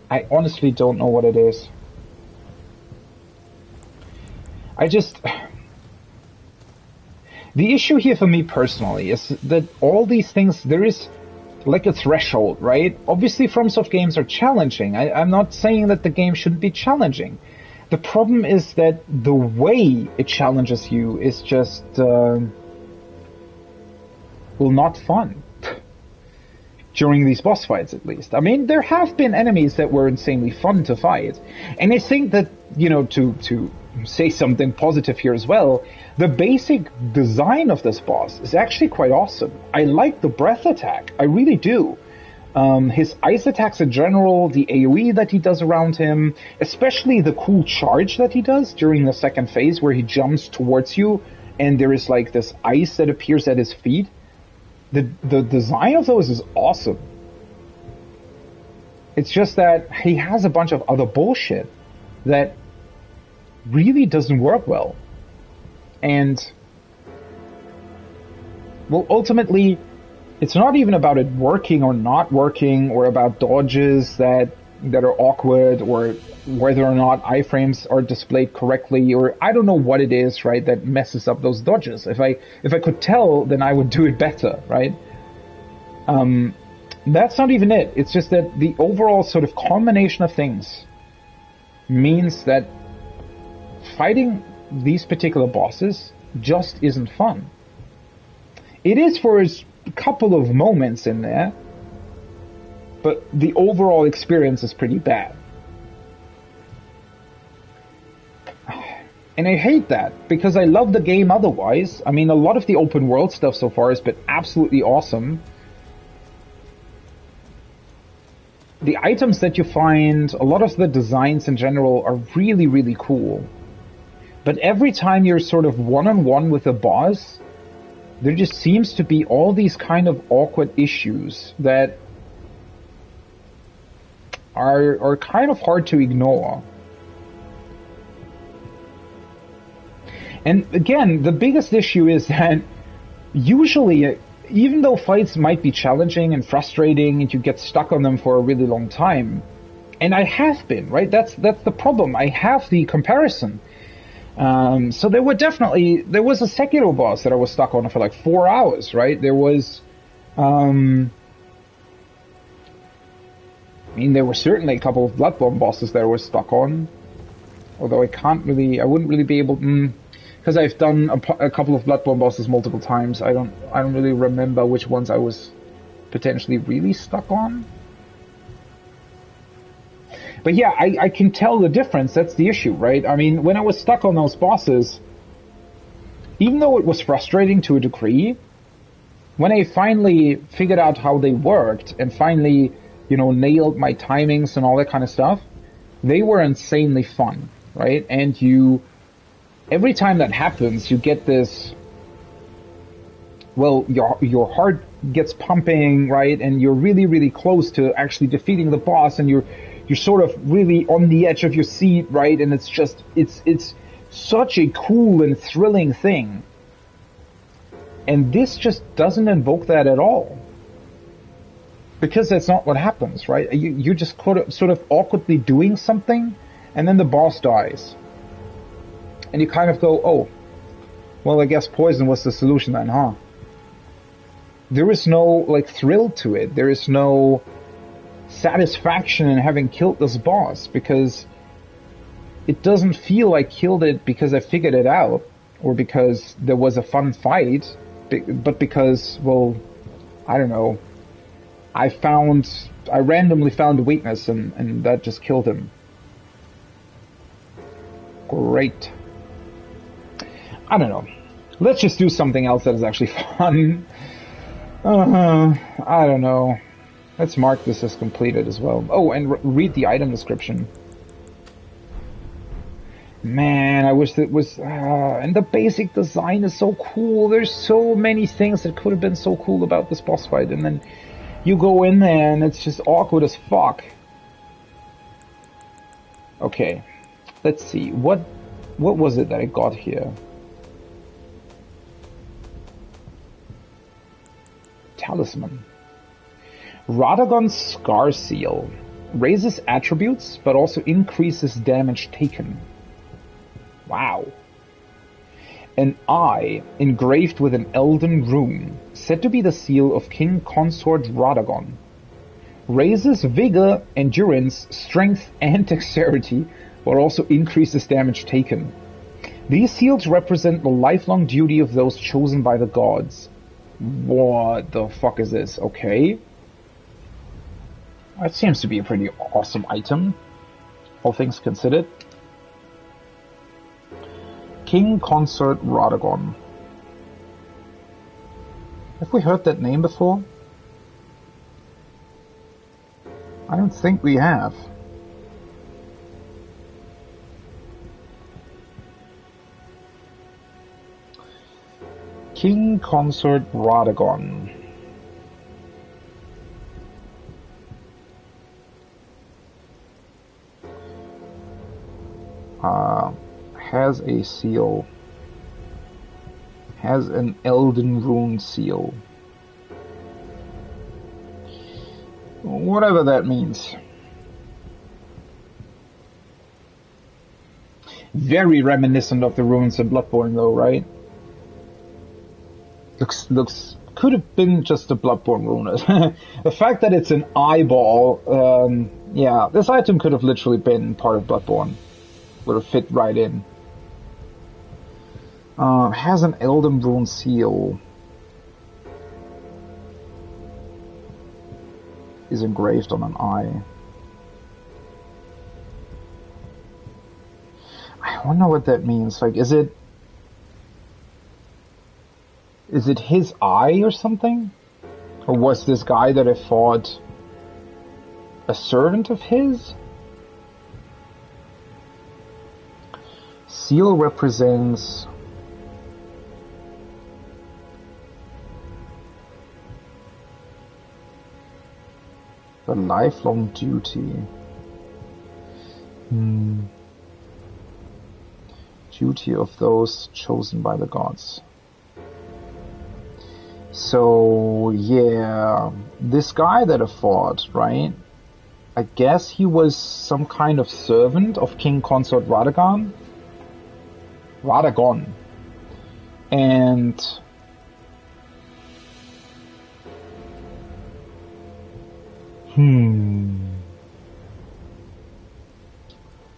I honestly don't know what it is. The issue here for me personally is that all these things, there is like a threshold, right? Obviously, FromSoft games are challenging. I'm not saying that the game shouldn't be challenging. The problem is that the way it challenges you is just, well, not fun. During these boss fights, at least. I mean, there have been enemies that were insanely fun to fight. And I think that, you know, to say something positive here as well, the basic design of this boss is actually quite awesome. I like the breath attack. I really do. His ice attacks in general, the AoE that he does around him, especially the cool charge that he does during the second phase where he jumps towards you and there is like this ice that appears at his feet. The design of those is awesome. It's just that he has a bunch of other bullshit that really doesn't work well. And, well, ultimately, it's not even about it working or not working, or about dodges that are awkward, or whether or not iframes are displayed correctly, or I don't know what it is, right, that messes up those dodges. If I could tell, then I would do it better, right? That's not even it. It's just that the overall sort of combination of things means that fighting these particular bosses just isn't fun. It is for a couple of moments in there, but the overall experience is pretty bad. And I hate that, because I love the game otherwise. I mean, a lot of the open world stuff so far has been absolutely awesome. The items that you find, a lot of the designs in general are really, really cool. But every time you're sort of one-on-one with a boss, there just seems to be all these kind of awkward issues that are kind of hard to ignore. And again, the biggest issue is that usually, even though fights might be challenging and frustrating and you get stuck on them for a really long time, and I have been, right? That's the problem. I have the comparison. So there was a Sekiro boss that I was stuck on for like 4 hours, right? There was, I mean, there were certainly a couple of Bloodborne bosses that I was stuck on. Although I wouldn't really be able, because I've done a couple of Bloodborne bosses multiple times. I don't really remember which ones I was potentially really stuck on. But yeah, I can tell the difference. That's the issue, right? I mean, when I was stuck on those bosses, even though it was frustrating to a degree, when I finally figured out how they worked and finally, you know, nailed my timings and all that kind of stuff, they were insanely fun, right? And every time that happens, you get this, well, your heart gets pumping, right? And you're really, really close to actually defeating the boss, and you're sort of really on the edge of your seat, right? And it's just, it's such a cool and thrilling thing. And this just doesn't invoke that at all. Because that's not what happens, right? You're just sort of awkwardly doing something, and then the boss dies. And you kind of go, oh, well, I guess poison was the solution then, huh? There is no, like, thrill to it. There is no satisfaction in having killed this boss, because it doesn't feel like I killed it because I figured it out, or because there was a fun fight, but because, well, I don't know, I randomly found a weakness and that just killed him. Great. I don't know. Let's just do something else that is actually fun. I don't know. Let's mark this as completed as well. Oh, and read the item description. Man, I wish it was... and the basic design is so cool. There's so many things that could have been so cool about this boss fight. And then you go in there and it's just awkward as fuck. Okay. Let's see. What was it that I got here? Talisman. Radagon's Scar Seal. Raises attributes, but also increases damage taken. Wow. an eye engraved with an Elden rune, said to be the seal of King Consort Radagon. Raises vigor, endurance, strength, and dexterity, but also increases damage taken. These seals represent the lifelong duty of those chosen by the gods. What the fuck is this? Okay. That seems to be a pretty awesome item, all things considered. King Consort Radagon. Have we heard that name before? I don't think we have. King Consort Radagon. Has a seal. Has an Elden rune seal. Whatever that means. Very reminiscent of the runes in Bloodborne though, right? Looks could have been just a Bloodborne rune. The fact that it's an eyeball, yeah, this item could have literally been part of Bloodborne. Would have fit right in. Has an Elden rune seal. Is engraved on an eye. I wonder what that means. Like, is it his eye or something? Or was this guy that I fought a servant of his? Seal represents the lifelong duty. Duty of those chosen by the gods. So, yeah, this guy that I fought, right? I guess he was some kind of servant of King Consort Radagon. And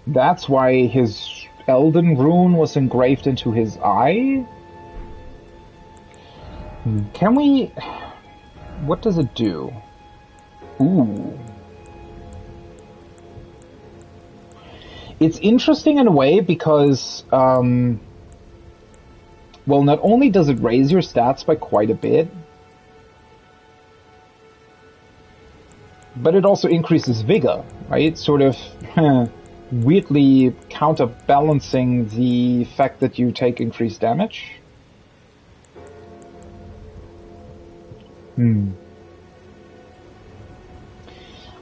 that's why his Elden rune was engraved into his eye? Can we... What does it do? Ooh. It's interesting in a way because, well, not only does it raise your stats by quite a bit, but it also increases vigor, right? Sort of weirdly counterbalancing the fact that you take increased damage.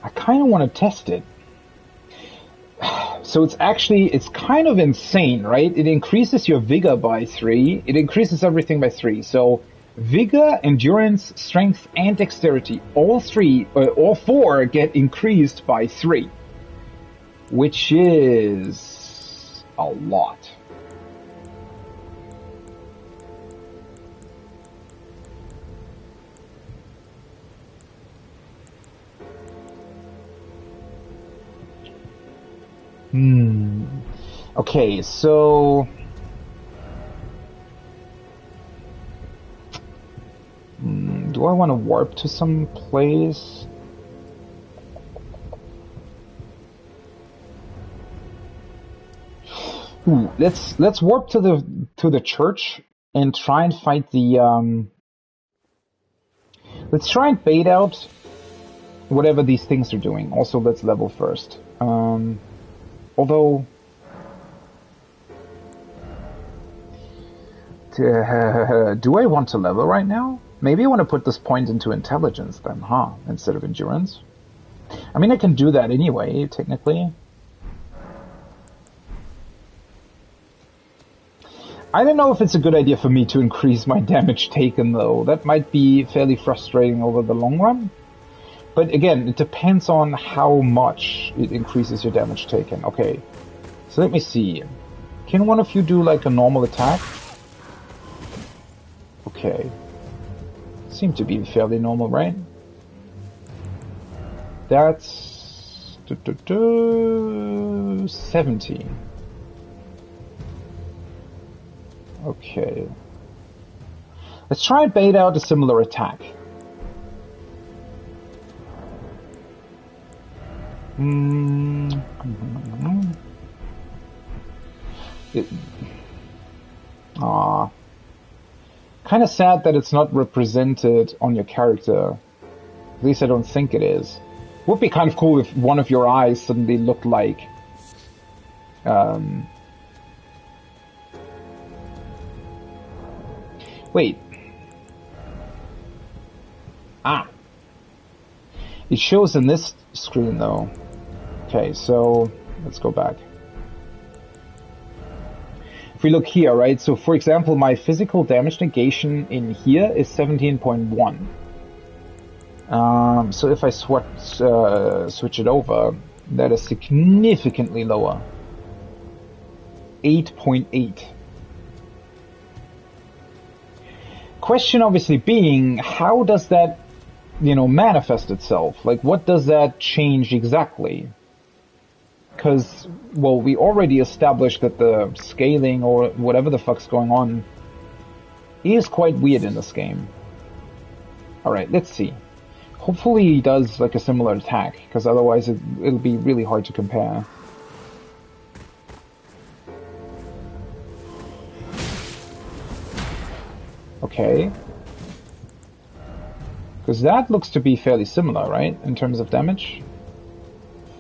I kind of want to test it. So it's kind of insane, right? It increases your vigor by 3. It increases everything by 3. So vigor, endurance, strength, and dexterity, all 4 get increased by 3. Which is a lot. Okay, so... do I want to warp to some place? Let's warp to the church and try and fight the let's try and bait out whatever these things are doing. Also, let's level first. Although do I want to level right now? Maybe I want to put this point into intelligence then, instead of endurance. I mean, I can do that anyway, technically. I don't know if it's a good idea for me to increase my damage taken, though. That might be fairly frustrating over the long run. But again, it depends on how much it increases your damage taken. Okay, so let me see. Can one of you do like a normal attack? Okay. Seem to be fairly normal, right? That's 70. Okay. Let's try and bait out a similar attack. Kind of sad that it's not represented on your character. At least I don't think it is. Would be kind of cool if one of your eyes suddenly looked like wait. It shows in this screen though. Okay, so let's go back. If we look here, right? So for example, my physical damage negation in here is 17.1. So if I switch it over, that is significantly lower. 8.8. Question obviously being, how does that, manifest itself? Like, what does that change exactly? Because, well, we already established that the scaling or whatever the fuck's going on is quite weird in this game. Alright, let's see. Hopefully he does like a similar attack, because otherwise it'll be really hard to compare. Okay. Because that looks to be fairly similar, right? In terms of damage.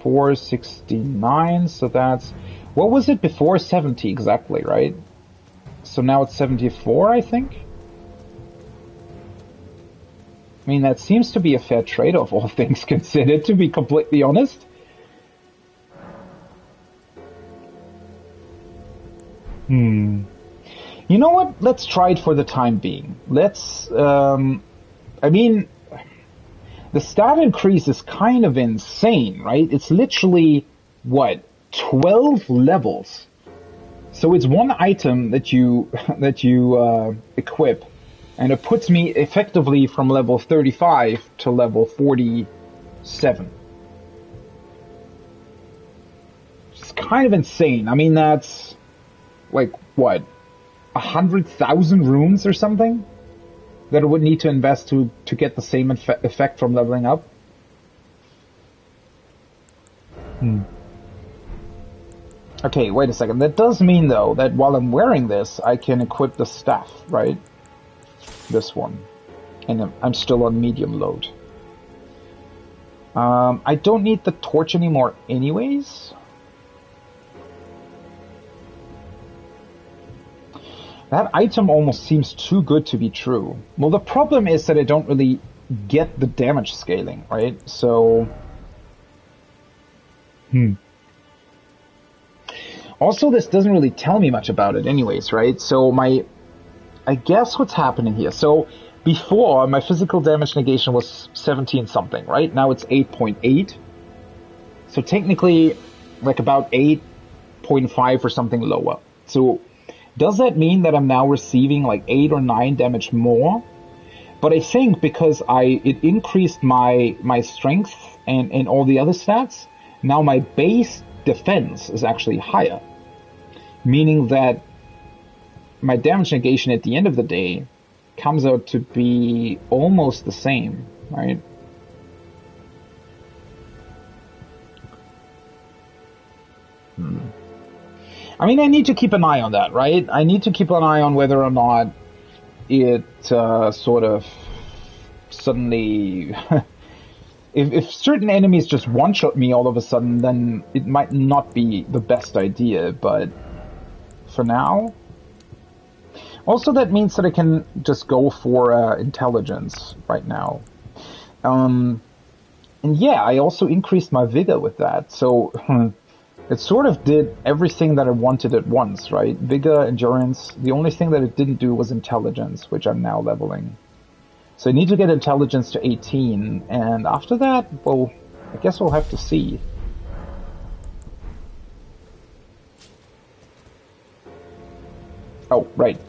469, so that's... What was it before? 70 exactly, right? So now it's 74, I think? I mean, that seems to be a fair trade-off, all things considered, to be completely honest. You know what? Let's try it for the time being. Let's, I mean, the stat increase is kind of insane, right? It's literally, what, 12 levels. So it's one item that you equip, and it puts me effectively from level 35 to level 47. It's kind of insane. I mean, that's like, what, 100,000 runes or something that it would need to invest to get the same effect from leveling up? Okay, wait a second. That does mean, though, that while I'm wearing this, I can equip the staff, right? This one. And I'm still on medium load. I don't need the torch anymore anyways. That item almost seems too good to be true. Well, the problem is that I don't really get the damage scaling, right? So... Also, this doesn't really tell me much about it anyways, right? So I guess what's happening here. So before, my physical damage negation was 17 something, right? Now it's 8.8. So technically, like about 8.5 or something lower. So does that mean that I'm now receiving like 8 or 9 damage more? But I think because it increased my strength and all the other stats, now my base defense is actually higher. Meaning that my damage negation at the end of the day comes out to be almost the same, right? I mean, I need to keep an eye on that, right? I need to keep an eye on whether or not it sort of suddenly... if certain enemies just one-shot me all of a sudden, then it might not be the best idea, but for now... Also, that means that I can just go for intelligence right now. And yeah, I also increased my vigor with that, so it sort of did everything that I wanted at once, right? Vigor, endurance. The only thing that it didn't do was intelligence, which I'm now leveling. So I need to get intelligence to 18, and after that, well, I guess we'll have to see. Oh, right.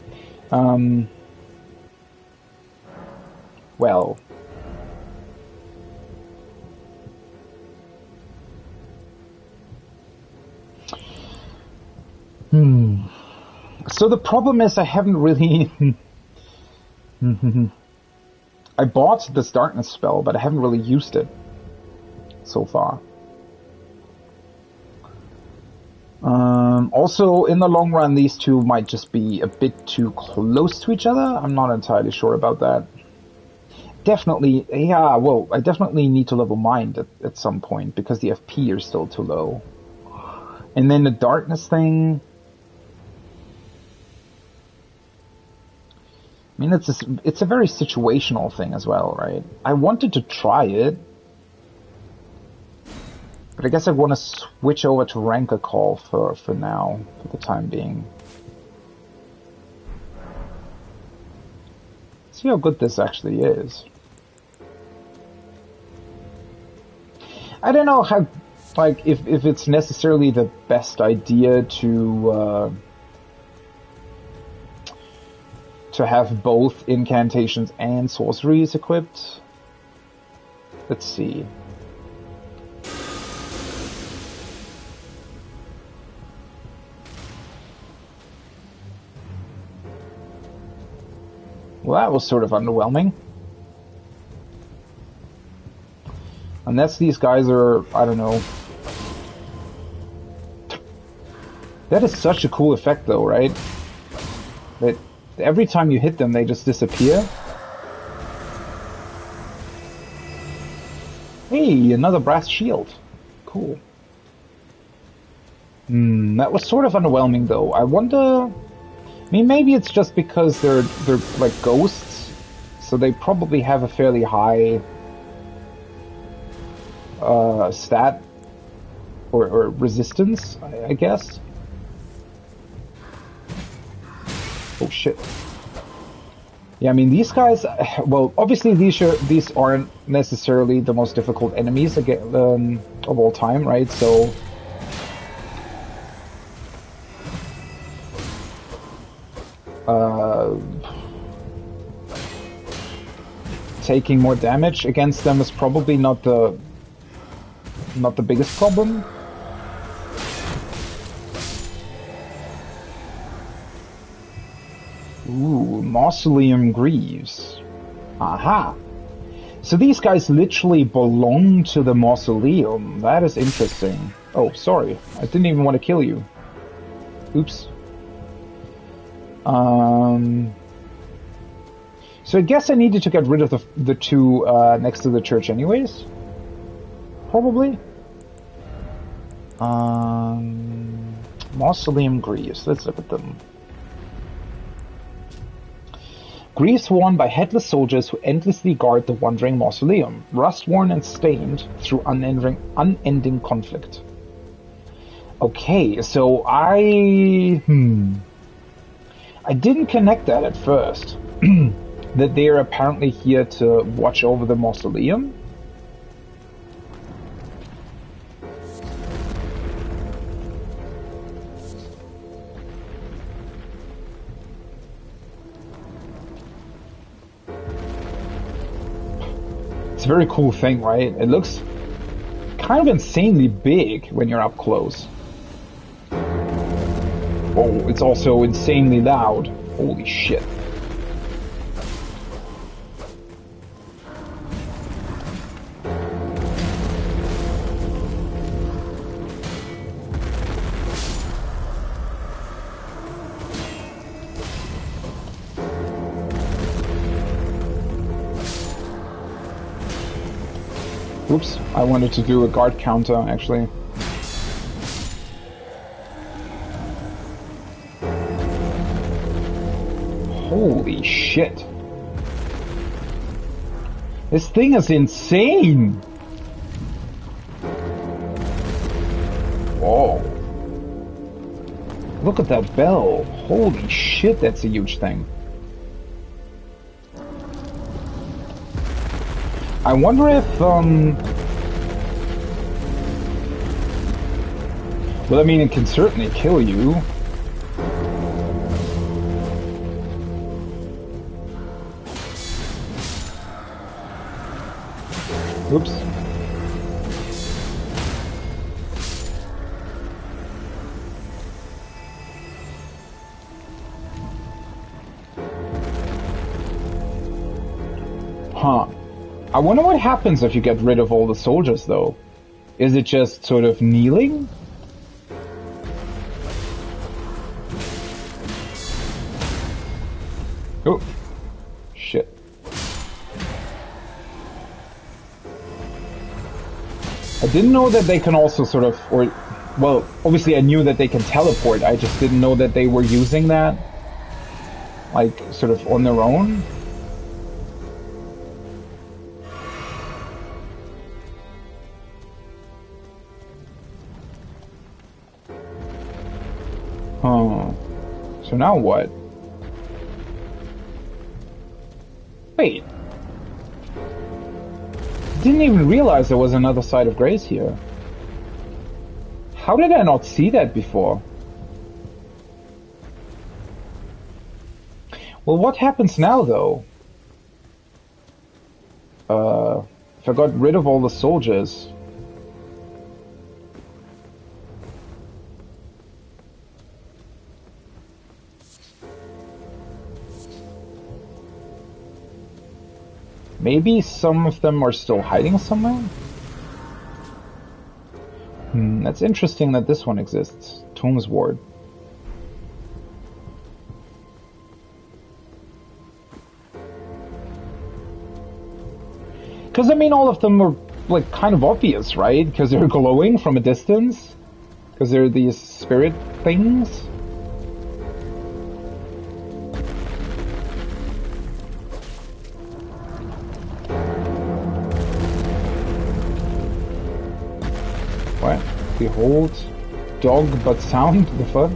well... So the problem is I haven't really... I bought this darkness spell, but I haven't really used it so far. Also, in the long run, these two might just be a bit too close to each other. I'm not entirely sure about that. Definitely, yeah, well, I definitely need to level mind at some point, because the FP are still too low. And then the darkness thing... I mean, it's a very situational thing as well, right? I wanted to try it, but I guess I want to switch over to Ranker Call for now, for the time being. See how good this actually is. I don't know how, like, if it's necessarily the best idea to have both incantations and sorceries equipped. Let's see. Well, that was sort of underwhelming. Unless these guys are, I don't know. That is such a cool effect though, right? That every time you hit them, they just disappear. Hey, another brass shield. Cool. That was sort of underwhelming though. I wonder... I mean, maybe it's just because they're like ghosts, so they probably have a fairly high stat or resistance, I guess. Oh shit. Yeah, I mean these guys. Well, obviously these aren't necessarily the most difficult enemies of all time, right? So. Taking more damage against them is probably not the biggest problem. Ooh, Mausoleum Greaves. Aha! So these guys literally belong to the Mausoleum. That is interesting. Oh, sorry. I didn't even want to kill you. Oops. So I guess I needed to get rid of the two next to the church anyways. Probably. Mausoleum Greaves. Let's look at them. Greaves worn by headless soldiers who endlessly guard the wandering mausoleum, rust-worn and stained through unending conflict. Okay, so I didn't connect that at first. That they're apparently here to watch over the mausoleum. It's a very cool thing, right? It looks kind of insanely big when you're up close. Oh, it's also insanely loud. Holy shit. Oops, I wanted to do a guard counter, actually. Holy shit. This thing is insane! Whoa. Look at that bell. Holy shit, that's a huge thing. I wonder if, well, I mean, it can certainly kill you. Oops. Huh. I wonder what happens if you get rid of all the soldiers, though. Is it just sort of kneeling? Oh. Shit. I didn't know that they can also sort of, or, well, obviously I knew that they can teleport, I just didn't know that they were using that, like, sort of on their own. Oh. So now what? Wait. Didn't even realize there was another side of grace here. How did I not see that before? Well, what happens now, though? If I got rid of all the soldiers... Maybe some of them are still hiding somewhere? That's interesting that this one exists. Tombs Ward. Because, I mean, all of them are, like, kind of obvious, right? Because they're glowing from a distance. Because they're these spirit things. What? Behold, dog but sound? The fuck?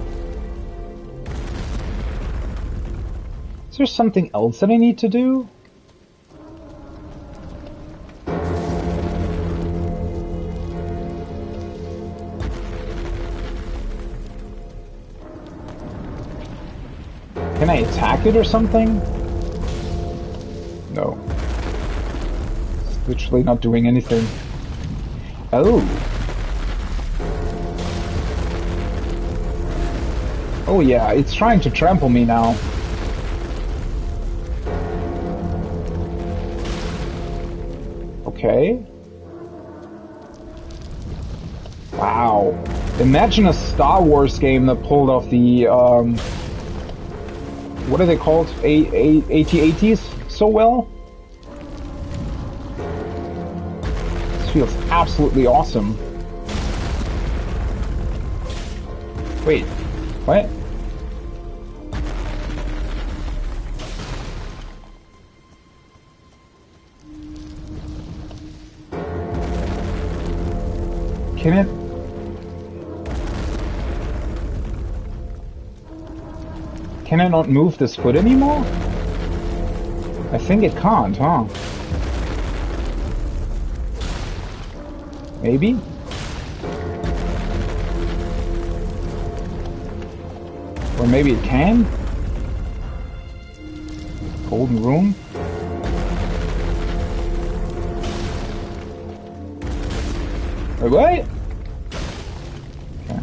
Is there something else that I need to do? Can I attack it or something? No. It's literally not doing anything. Oh. Oh yeah, it's trying to trample me now. Okay. Wow. Imagine a Star Wars game that pulled off the, what are they called? AT-ATs so well? This feels absolutely awesome. Wait, what? Can it? Can I not move this foot anymore? I think it can't, huh? Maybe? Or maybe it can? Golden Rune? Wait, what? Okay.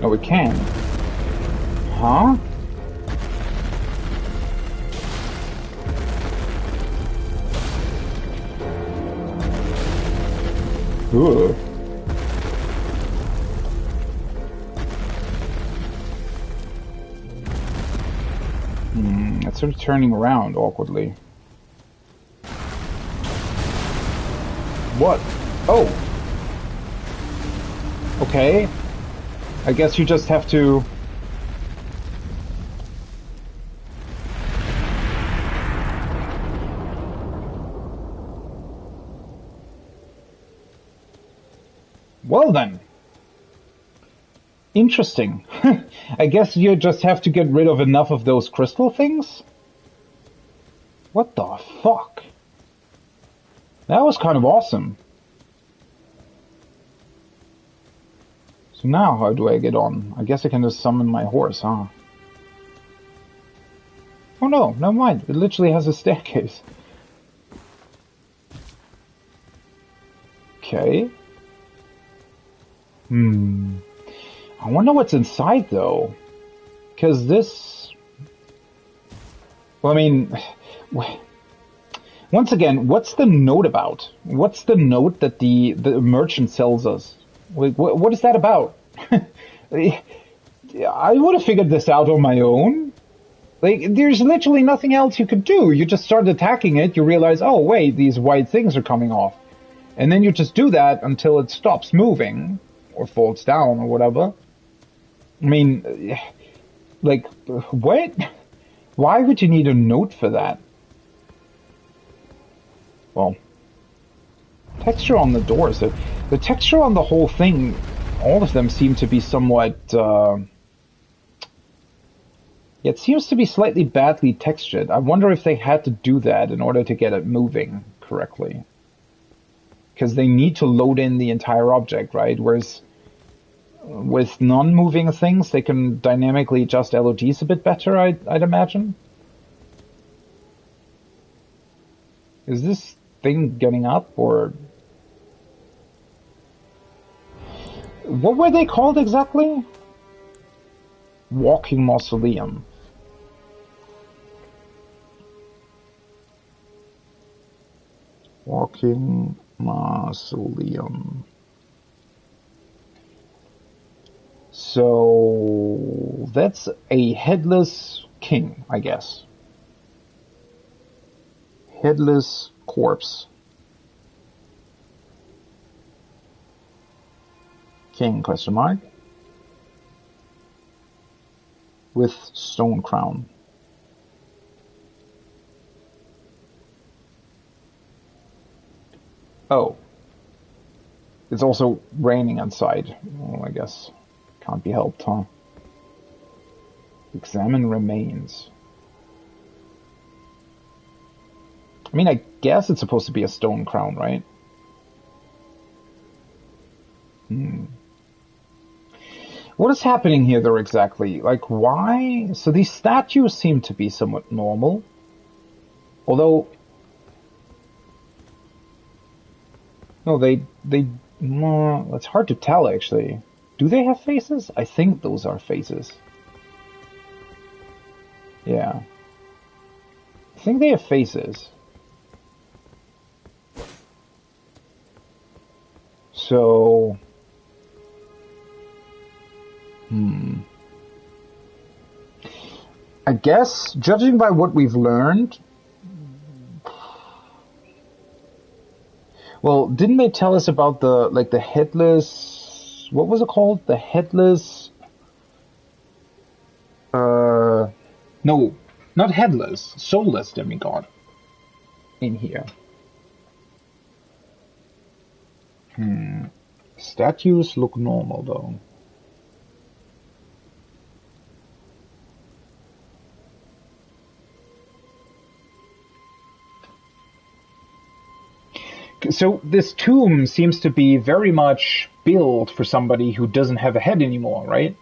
Oh, it can. Huh? Ugh. It's sort of turning around awkwardly. What? Oh! Okay. I guess you just have to... Well then. Interesting. I guess you just have to get rid of enough of those crystal things? What the fuck? That was kind of awesome. So now how do I get on? I guess I can just summon my horse, huh? Oh no, never mind. It literally has a staircase. Okay. I wonder what's inside, though. Because this... Well, I mean... Once again, what's the note about? What's the note that the merchant sells us? Like, what is that about? I would have figured this out on my own. Like, there's literally nothing else you could do. You just start attacking it, you realize, oh, wait, these white things are coming off. And then you just do that until it stops moving, or falls down, or whatever. I mean, like, what? Why would you need a note for that? Well, texture on the doors. The texture on the whole thing, all of them seem to be somewhat... it seems to be slightly badly textured. I wonder if they had to do that in order to get it moving correctly. Because they need to load in the entire object, right? Whereas with non-moving things, they can dynamically adjust LODs a bit better, I'd imagine. Is this thing getting up, or... What were they called exactly? Walking Mausoleum. Walking Mausoleum. So that's a headless king, I guess. Headless corpse. King, question mark. With stone crown. Oh. It's also raining outside. Well, I guess can't be helped, huh? Examine remains. I mean, I guess it's supposed to be a stone crown, right? What is happening here, though, exactly? Like, why? So these statues seem to be somewhat normal. Although... No, well, it's hard to tell, actually. Do they have faces? I think those are faces. Yeah. I think they have faces. So... I guess, judging by what we've learned... Well, didn't they tell us about the headless... What was it called? The headless... No, not headless. Soulless demigod. In here. Statues look normal, though. So this tomb seems to be very much built for somebody who doesn't have a head anymore, right?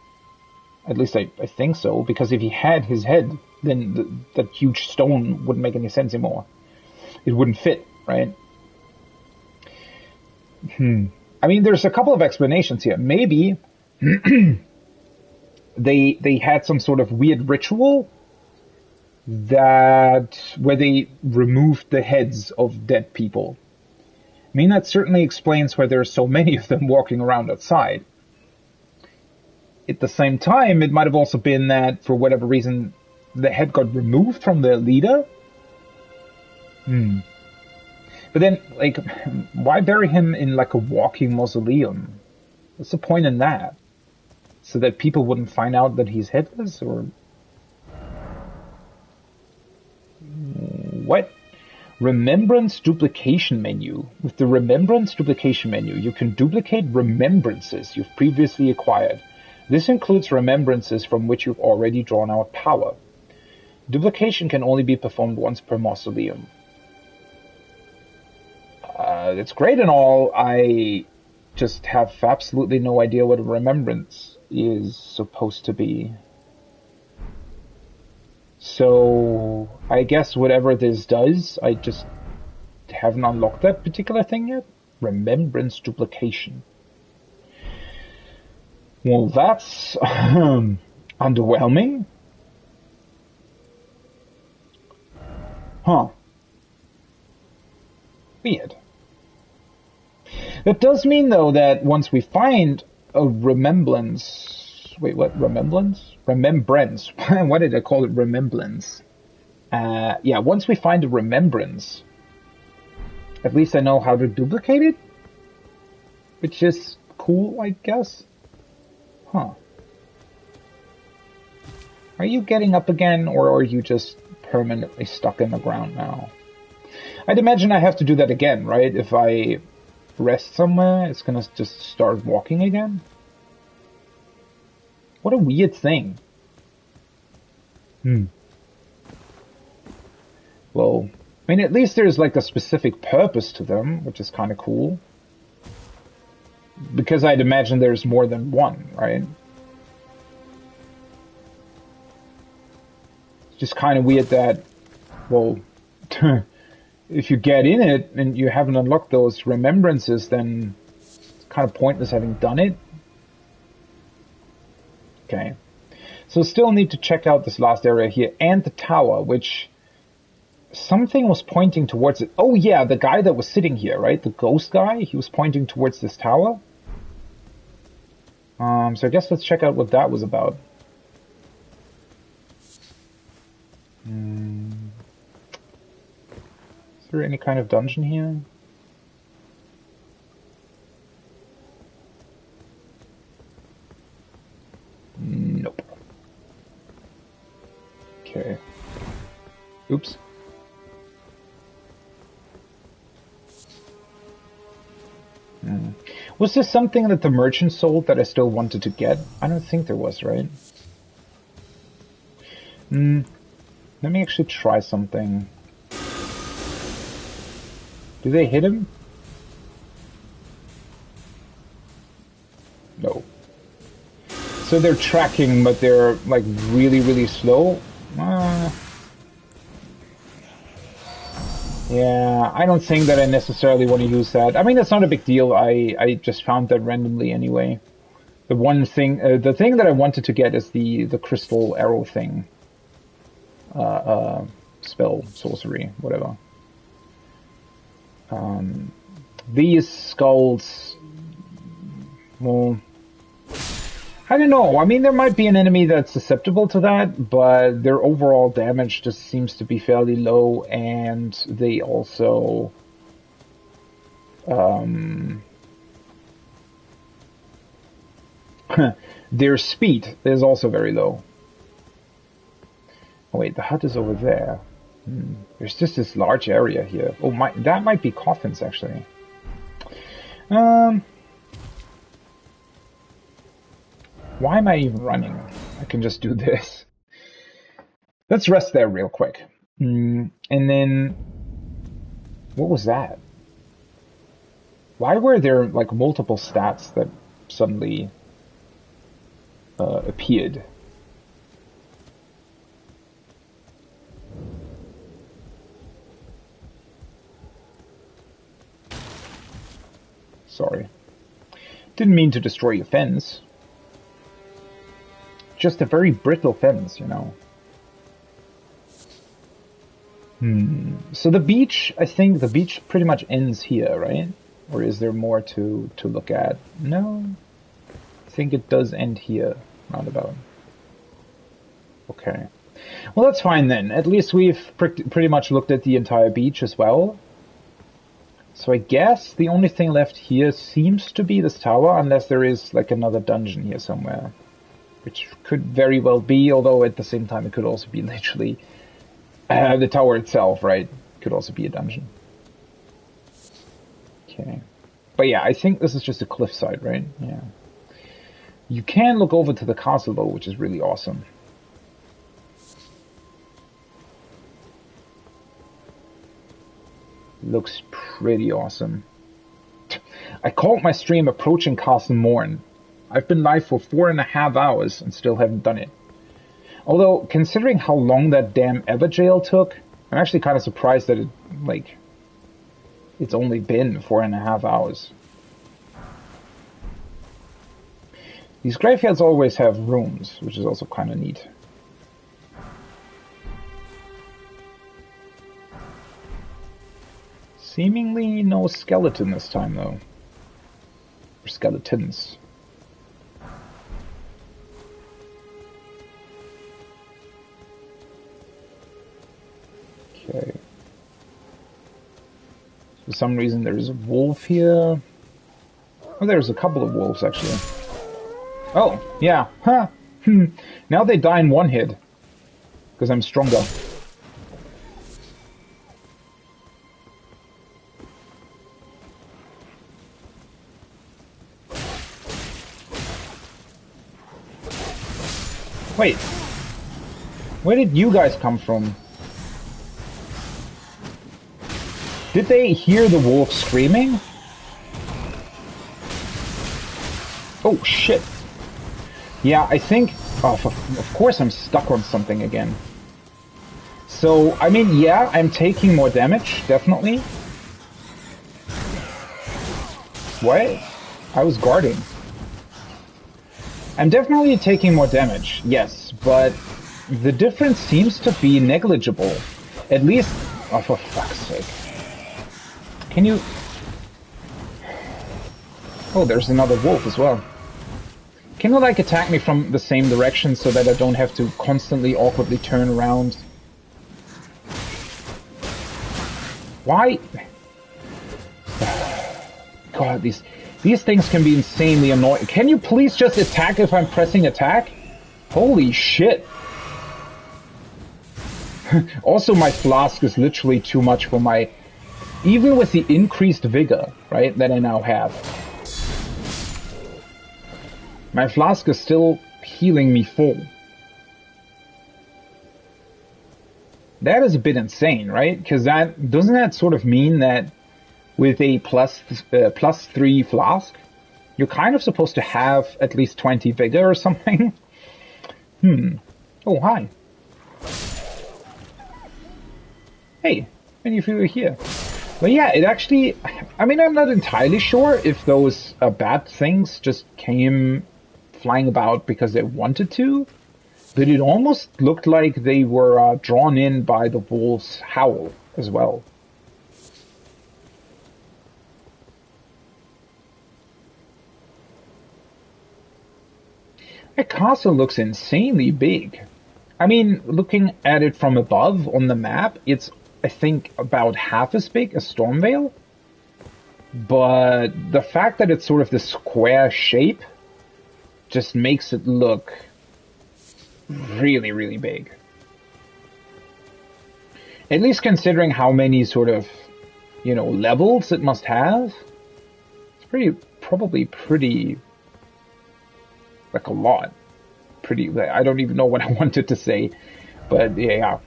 At least I think so, because if he had his head, then that huge stone wouldn't make any sense anymore. It wouldn't fit, right? I mean, there's a couple of explanations here. Maybe they had some sort of weird ritual where they removed the heads of dead people. I mean, that certainly explains why there are so many of them walking around outside. At the same time, it might have also been that, for whatever reason, the head got removed from the leader. But then, like, why bury him in, like, a walking mausoleum? What's the point in that? So that people wouldn't find out that he's headless, or... What? Remembrance duplication menu. With the remembrance duplication menu, you can duplicate remembrances you've previously acquired. This includes remembrances from which you've already drawn out power. Duplication can only be performed once per mausoleum. That's great and all. I just have absolutely no idea what a remembrance is supposed to be. So, I guess whatever this does, I just haven't unlocked that particular thing yet. Remembrance duplication. Well, that's underwhelming. Huh. Weird. That does mean, though, that once we find a remembrance... Wait, what? Remembrance? Remembrance. Why did I call it remembrance? Yeah, once we find a remembrance, at least I know how to duplicate it? Which is cool, I guess. Huh. Are you getting up again, or are you just permanently stuck in the ground now? I'd imagine I have to do that again, right? If I rest somewhere, it's gonna just start walking again? What a weird thing. Well, I mean, at least there's like a specific purpose to them, which is kind of cool. Because I'd imagine there's more than one, right? It's just kind of weird that, well, if you get in it and you haven't unlocked those remembrances, then it's kind of pointless having done it. Okay. So still need to check out this last area here and the tower, which something was pointing towards it. Oh yeah, the guy that was sitting here, right? The ghost guy, he was pointing towards this tower. So I guess let's check out what that was about. Is there any kind of dungeon here? Nope. Okay. Oops. Was there something that the merchant sold that I still wanted to get? I don't think there was, right? Let me actually try something. Do they hit him? No. So they're tracking, but they're like really, really slow? Yeah, I don't think that I necessarily want to use that. I mean, that's not a big deal. I just found that randomly anyway. The one thing, the thing that I wanted to get is the crystal arrow thing. Spell, sorcery, whatever. These skulls, well, I don't know. I mean, there might be an enemy that's susceptible to that, but their overall damage just seems to be fairly low, and they also, their speed is also very low. Oh wait, the hut is over there. There's just this large area here. Oh, that might be coffins, actually. Why am I even running? I can just do this. Let's rest there real quick. And then... What was that? Why were there, like, multiple stats that suddenly appeared? Sorry. Didn't mean to destroy your fence. Just a very brittle fence, you know. So the beach, I think the beach pretty much ends here, right? Or is there more to look at? No. I think it does end here, roundabout. Okay. Well, that's fine then. At least we've pretty much looked at the entire beach as well. So I guess the only thing left here seems to be this tower, unless there is like another dungeon here somewhere. Which could very well be, although at the same time it could also be literally the tower itself, right? Could also be a dungeon. Okay. But yeah, I think this is just a cliffside, right? Yeah. You can look over to the castle though, which is really awesome. Looks pretty awesome. I called my stream Approaching Castle Morn. I've been live for 4.5 hours and still haven't done it. Although, considering how long that damn Everjail took, I'm actually kind of surprised that it, like, It's only been 4.5 hours. These graveyards always have rooms, which is also kind of neat. Seemingly no skeleton this time, though. Or skeletons. Okay. For some reason there's a wolf here. Oh, there's a couple of wolves, actually. Oh, yeah. Huh. Now they die in one hit. Because I'm stronger. Wait. Where did you guys come from? Did they hear the wolf screaming? Oh, shit. Yeah, I think... Oh, of course I'm stuck on something again. So, I mean, yeah, I'm taking more damage, definitely. What? I was guarding. I'm definitely taking more damage, yes, but the difference seems to be negligible. At least... Oh, for fuck's sake. Can you... Oh, there's another wolf as well. Can you, like, attack me from the same direction so that I don't have to constantly awkwardly turn around? Why? God, these things can be insanely annoying. Can you please just attack if I'm pressing attack? Holy shit. Also, my flask is literally too much for my... Even with the increased vigor, right, that I now have. My flask is still healing me full. That is a bit insane, right? Because doesn't that sort of mean that with a plus 3 flask, you're kind of supposed to have at least 20 vigor or something? Oh, hi. Hey, many of you are here. But yeah, it actually... I mean, I'm not entirely sure if those bad things just came flying about because they wanted to, but it almost looked like they were drawn in by the wolf's howl as well. That castle looks insanely big. I mean, looking at it from above on the map, it's, I think, about half as big as Stormvale. But the fact that it's sort of the square shape just makes it look really, really big. At least considering how many sort of, you know, levels it must have. It's probably pretty, like a lot. Pretty, I don't even know what I wanted to say, but yeah,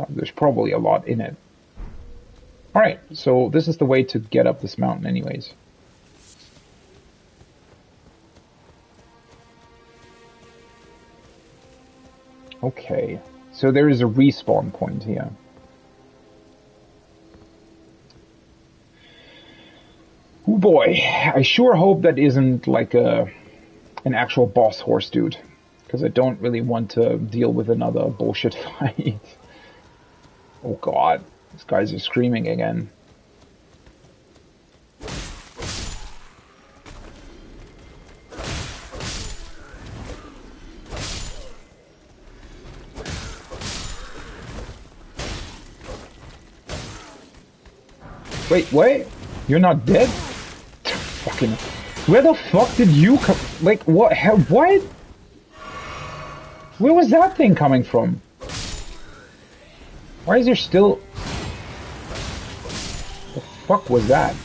there's probably a lot in it. Alright, so this is the way to get up this mountain anyways. Okay, so there is a respawn point here. Oh boy, I sure hope that isn't like an actual boss horse dude. Because I don't really want to deal with another bullshit fight. Oh god, these guys are screaming again. Wait, what? You're not dead? Fucking... Where the fuck did you come... Like, what? What? Where was that thing coming from? Why is there still... The fuck was that?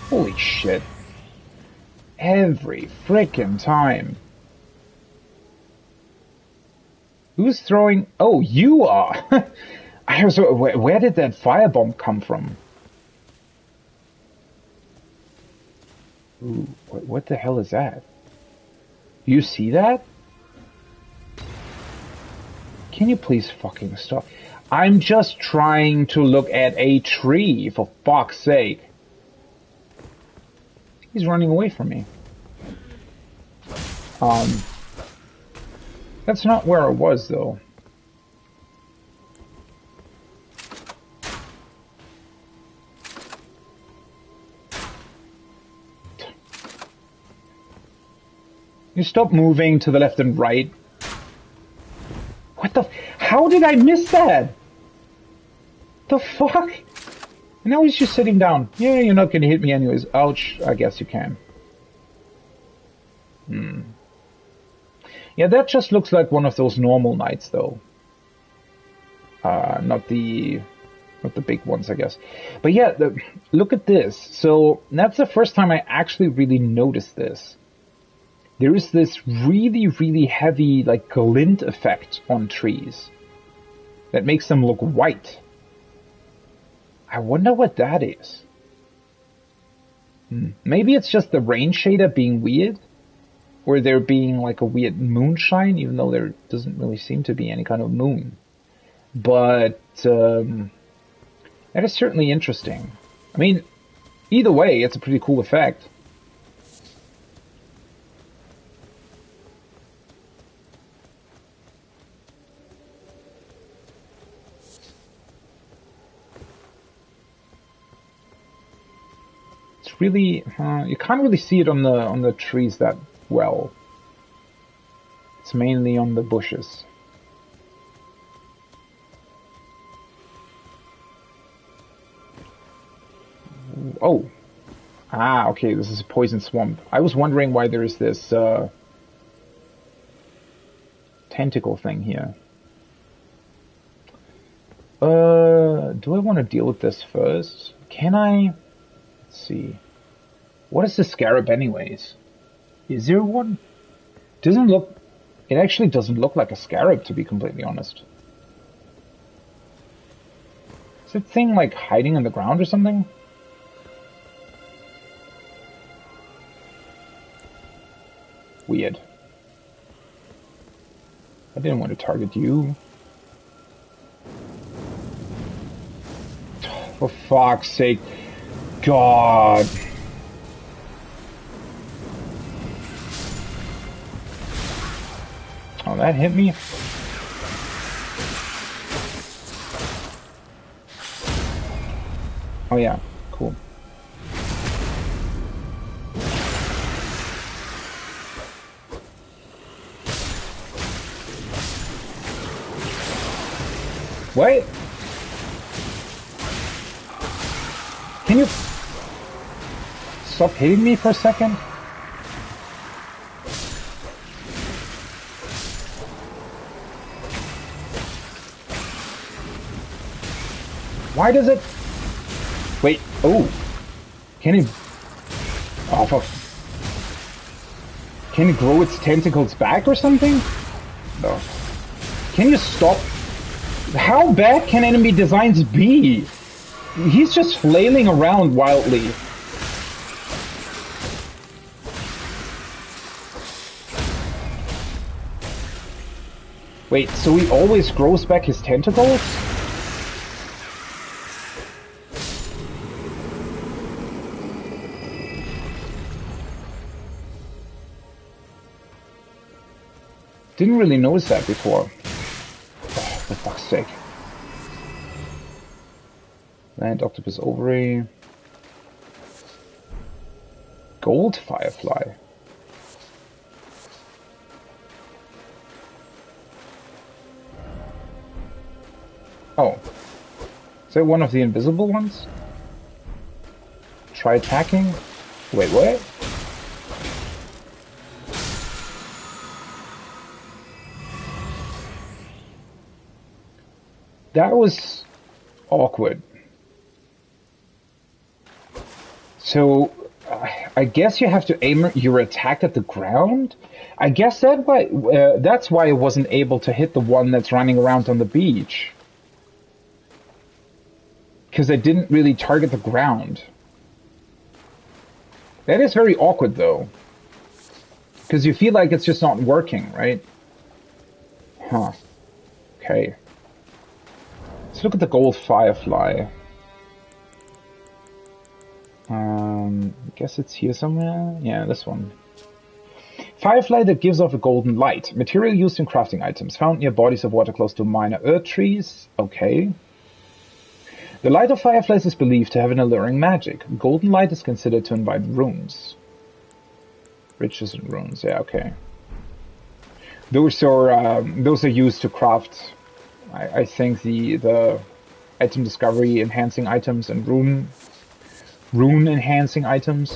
Holy shit. Every frickin' time. Who's throwing... Oh, you are! I was... Where did that firebomb come from? Ooh, what the hell is that? You see that? Can you please fucking stop? I'm just trying to look at a tree, for fuck's sake. He's running away from me. That's not where I was, though. You stop moving to the left and right. What the? How did I miss that? The fuck? And now he's just sitting down. Yeah, you're not gonna hit me anyways. Ouch. I guess you can. Yeah, that just looks like one of those normal knights, though. Not the big ones, I guess. But yeah, look at this. So that's the first time I actually really noticed this. There is this really, really heavy, like, glint effect on trees that makes them look white. I wonder what that is. Maybe it's just the rain shader being weird, or there being like a weird moonshine, even though there doesn't really seem to be any kind of moon. But that is certainly interesting. I mean, either way, it's a pretty cool effect. Really, you can't really see it on the trees that well. It's mainly on the bushes. Oh, okay. This is a poison swamp. I was wondering why there is this tentacle thing here. Do I want to deal with this first? Can I? Let's see. What is the scarab anyways? Is there one? Doesn't look... It actually doesn't look like a scarab, to be completely honest. Is that thing like hiding in the ground or something? Weird. I didn't want to target you. For fuck's sake. God. Oh, that hit me? Oh yeah, cool. What? Can you stop hitting me for a second? Why does it... Wait, oh. Can it... Oh, fuck. Can it grow its tentacles back or something? No. Can you stop? How bad can enemy designs be? He's just flailing around wildly. Wait, so he always grows back his tentacles? Didn't really notice that before. Oh, for fuck's sake. Land octopus ovary. Gold firefly. Oh. Is that one of the invisible ones? Try attacking? Wait, what? That was awkward. So, I guess you have to aim your attack at the ground? I guess that's why I wasn't able to hit the one that's running around on the beach. Because I didn't really target the ground. That is very awkward, though. Because you feel like it's just not working, right? Huh. Okay. Let's look at the gold firefly. I guess it's here somewhere. Yeah, this one. Firefly that gives off a golden light. Material used in crafting items. Found near bodies of water close to minor earth trees. Okay. The light of fireflies is believed to have an alluring magic. Golden light is considered to invite runes. Riches and runes. Yeah, okay. Those are used to craft, I think, the item discovery enhancing items and rune enhancing items.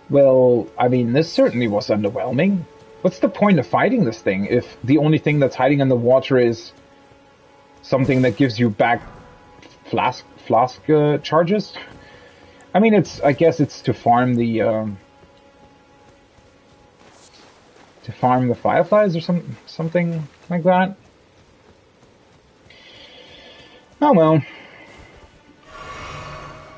Well, I mean, this certainly was underwhelming. What's the point of fighting this thing if the only thing that's hiding in the water is something that gives you back flask charges? I mean, I guess it's to farm the fireflies or something like that. Oh well.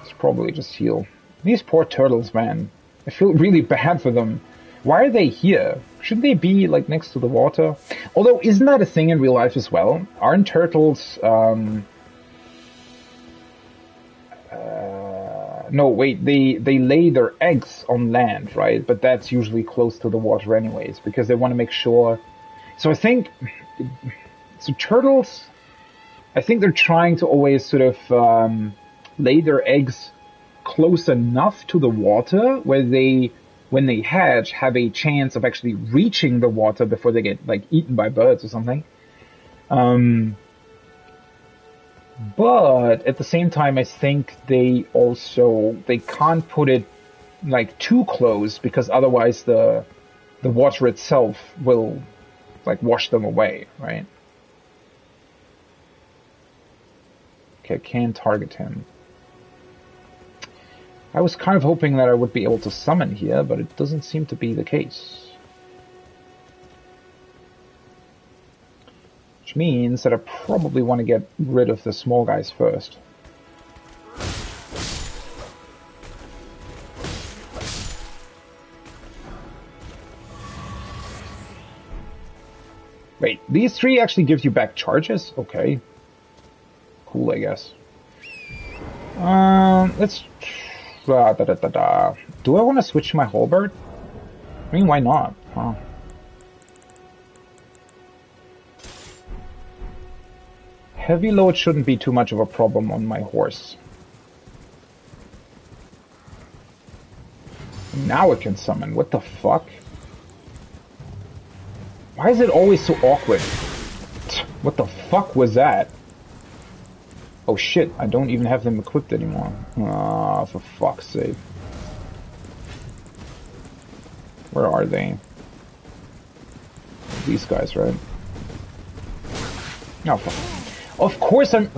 It's probably just heal. These poor turtles, man. I feel really bad for them. Why are they here? Shouldn't they be, like, next to the water? Although, isn't that a thing in real life as well? Aren't turtles, no, wait, they lay their eggs on land, right? But that's usually close to the water anyways, because they want to make sure... So I think... So turtles... I think they're trying to always sort of lay their eggs close enough to the water where they, when they hatch, have a chance of actually reaching the water before they get, like, eaten by birds or something. But at the same time, I think they can't put it, like, too close, because otherwise the water itself will, like, wash them away, right? Okay, I can't target him. I was kind of hoping that I would be able to summon here, but it doesn't seem to be the case. Which means that I probably want to get rid of the small guys first. Wait, these three actually give you back charges? Okay. Cool, I guess. Let's... Do I want to switch my halberd? I mean, why not? Huh. Heavy load shouldn't be too much of a problem on my horse. Now it can summon. What the fuck? Why is it always so awkward? What the fuck was that? Oh shit, I don't even have them equipped anymore. Ah, for fuck's sake. Where are they? These guys, right? Oh fuck. Of course I'm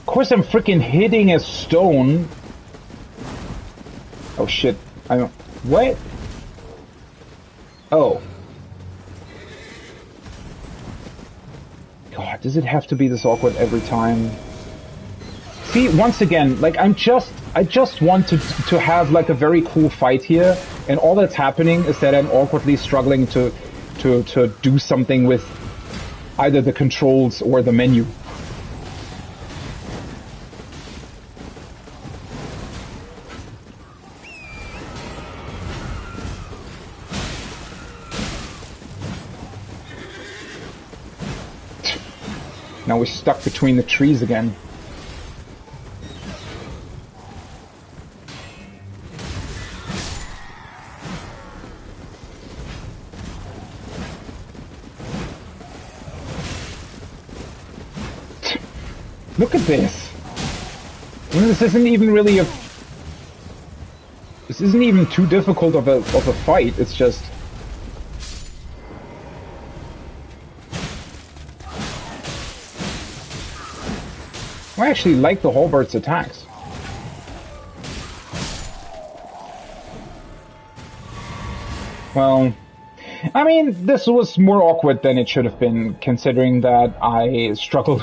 freaking hitting a stone. Oh shit. I don't... What? Oh. God, does it have to be this awkward every time? See, once again, like, I just want to have, like, a very cool fight here, and all that's happening is that I'm awkwardly struggling to do something with either the controls or the menu. Now we're stuck between the trees again. Look at this. I mean, this isn't even really a... This isn't even too difficult of a fight, it's just... I actually like the halberd's attacks. Well, I mean, this was more awkward than it should have been, considering that I struggled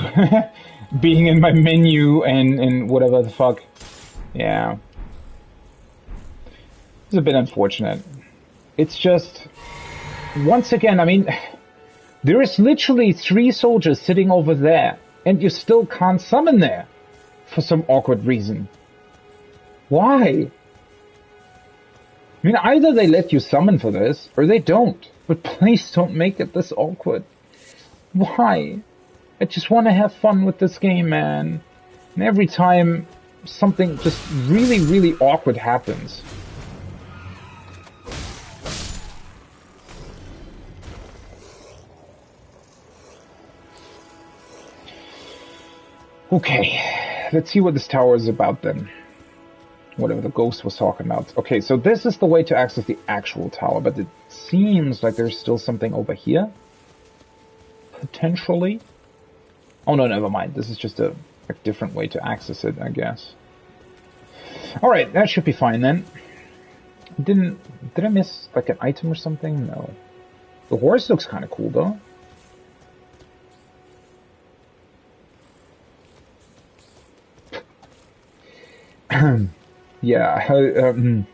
being in my menu and whatever the fuck. Yeah. It's a bit unfortunate. It's just, once again, I mean, there is literally 3 soldiers sitting over there, and you still can't summon there for some awkward reason. Why? I mean, either they let you summon for this, or they don't. But please don't make it this awkward. Why? I just want to have fun with this game, man. And every time something just really, really awkward happens. Okay, let's see what this tower is about then. Whatever the ghost was talking about. Okay, so this is the way to access the actual tower, but it seems like there's still something over here. Potentially. Oh no, never mind. This is just a different way to access it, I guess. Alright, that should be fine then. Did I miss like an item or something? No. The horse looks kind of cool though. Yeah,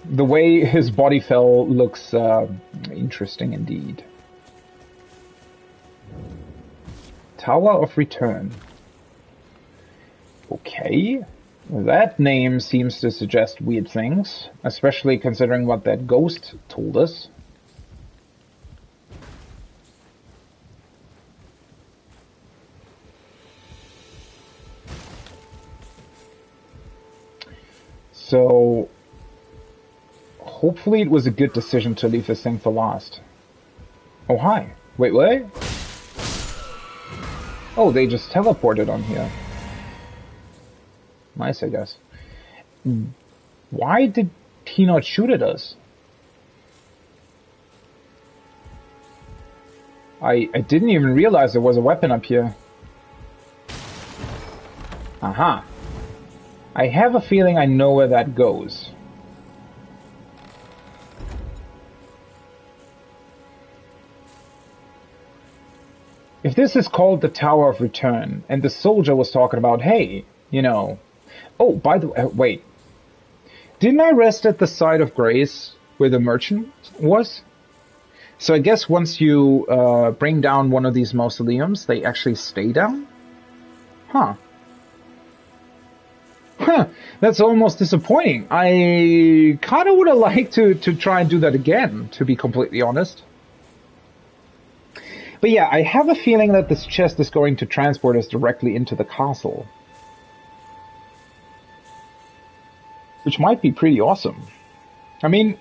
the way his body fell looks interesting indeed. Tower of Return. Okay, that name seems to suggest weird things, especially considering what that ghost told us. So, hopefully it was a good decision to leave this thing for last. Oh, hi. Wait, what? Oh, they just teleported on here. Nice, I guess. Why did he not shoot at us? I didn't even realize there was a weapon up here. Aha. I have a feeling I know where that goes. If this is called the Tower of Return, and the soldier was talking about, hey, you know... Oh, by the way, wait. Didn't I rest at the side of grace where the merchant was? So I guess once you bring down one of these mausoleums, they actually stay down? Huh. Huh, that's almost disappointing. I kind of would have liked to try and do that again, to be completely honest. But yeah, I have a feeling that this chest is going to transport us directly into the castle. Which might be pretty awesome. I mean,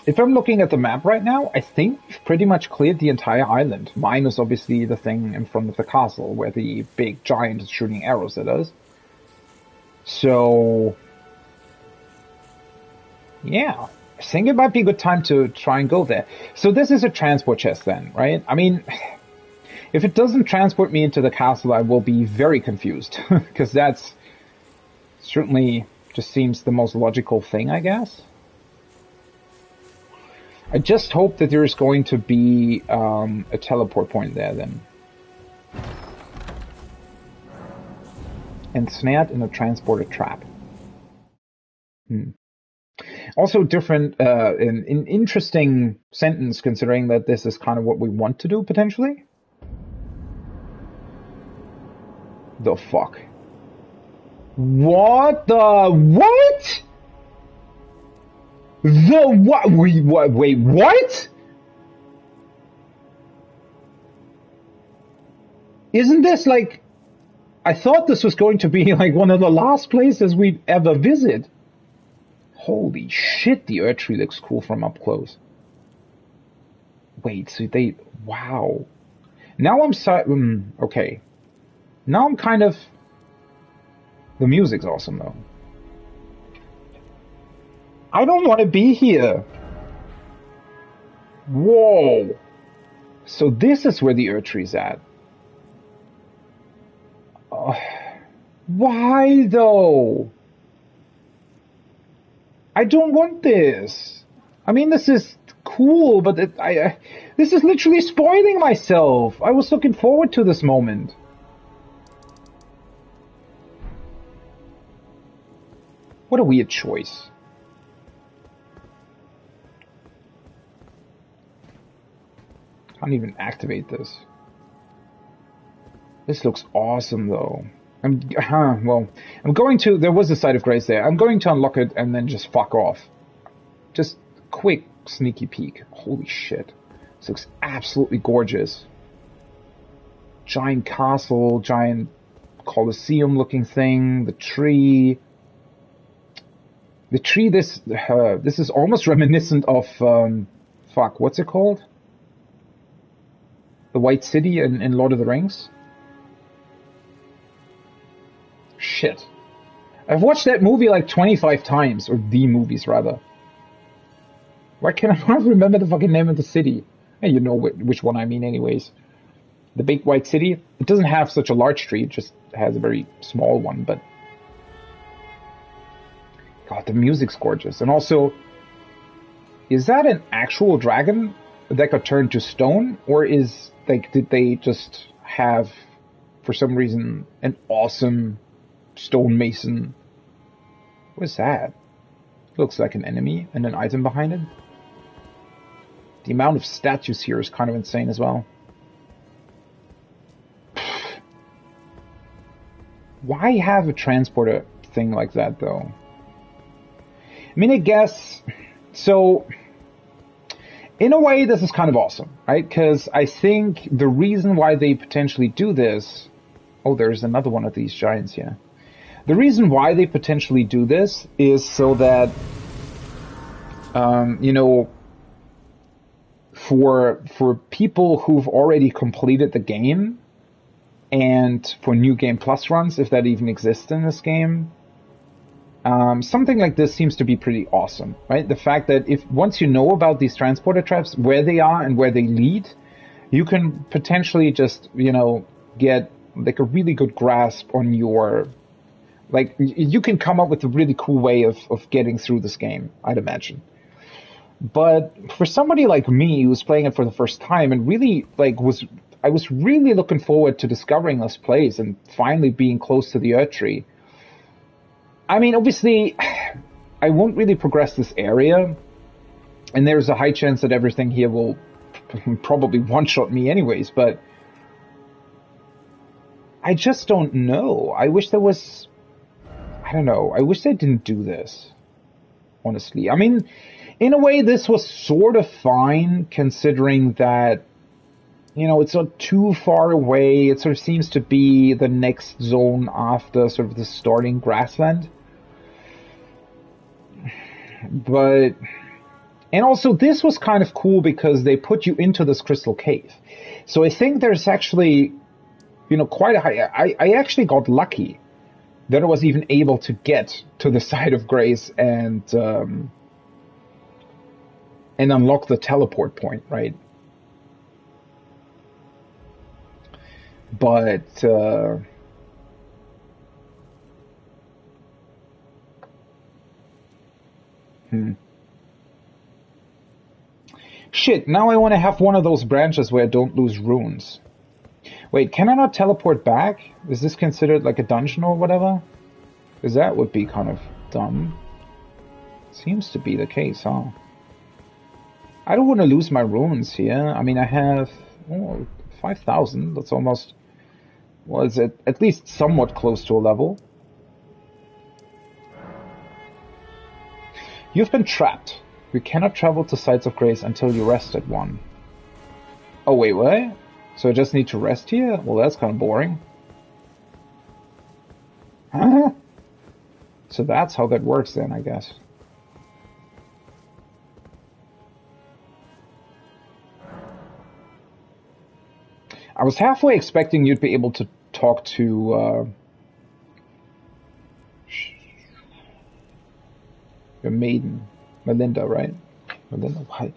if I'm looking at the map right now, I think we've pretty much cleared the entire island. Minus obviously the thing in front of the castle, where the big giant is shooting arrows at us. So... yeah, I think it might be a good time to try and go there. So this is a transport chest then, right? I mean, if it doesn't transport me into the castle, I will be very confused. Because that's certainly just seems the most logical thing, I guess. I just hope that there's going to be a teleport point there then. Ensnared in a transporter trap. Also different, an interesting sentence considering that this is kind of what we want to do potentially. The fuck? What the what? The what? Wait, what? Isn't this like... I thought this was going to be like one of the last places we'd ever visit. Holy shit, the earth tree looks cool from up close. Wait, so they... wow. Now I'm okay. Now I'm kind of... The music's awesome though. I don't want to be here. Whoa. So this is where the earth tree's at. Why though? I don't want this. I mean, this is cool, but this is literally spoiling myself. I was looking forward to this moment. What a weird choice. Can't even activate this. This looks awesome, though. I'm going to... There was a Site of Grace there. I'm going to unlock it and then just fuck off. Just quick, sneaky peek. Holy shit. This looks absolutely gorgeous. Giant castle, giant Colosseum-looking thing, the tree. The tree, this is almost reminiscent of... what's it called? The White City in Lord of the Rings? Shit. I've watched that movie like 25 times, or the movies rather. Why can I not remember the fucking name of the city? Hey, you know which one I mean anyways. The Big White City. It doesn't have such a large tree, it just has a very small one, but... God, the music's gorgeous. And also, is that an actual dragon that got turned to stone? Or is, like, did they just have, for some reason, an awesome stonemason? What's that? Looks like an enemy and an item behind it. The amount of statues here is kind of insane as well. Why have a transporter thing like that, though? I mean, I guess... So, in a way, this is kind of awesome, right? Because I think the reason why they potentially do this... Oh, there's another one of these giants here. The reason why they potentially do this is so that, you know, for people who've already completed the game, and for New Game Plus runs, if that even exists in this game, something like this seems to be pretty awesome, right? The fact that if once you know about these transporter traps, where they are and where they lead, you can potentially just, you know, get like a really good grasp on your... Like, you can come up with a really cool way of getting through this game, I'd imagine. But for somebody like me who's playing it for the first time and really, like, I was really looking forward to discovering this place and finally being close to the Earth Tree. I mean, obviously, I won't really progress this area, and there's a high chance that everything here will probably one-shot me anyways, but I just don't know. I wish there was... I don't know. I wish they didn't do this, honestly. I mean, in a way, this was sort of fine, considering that, you know, it's not too far away. It sort of seems to be the next zone after sort of the starting grassland. But, and also this was kind of cool because they put you into this crystal cave. So I think there's actually, you know, quite a high, I actually got lucky that I was even able to get to the Site of Grace and unlock the teleport point, right? But shit, now I want to have one of those branches where I don't lose runes. Wait, can I not teleport back? Is this considered like a dungeon or whatever? Because that would be kind of dumb. Seems to be the case, huh? I don't want to lose my runes here. I mean, I have 5,000. That's almost... Well, it's at least somewhat close to a level. You've been trapped. You cannot travel to Sites of Grace until you rest at one. Oh, wait, what? So I just need to rest here? Well, that's kind of boring. Huh? So that's how that works then, I guess. I was halfway expecting you'd be able to talk to your maiden, Melinda, right? Melinda, why?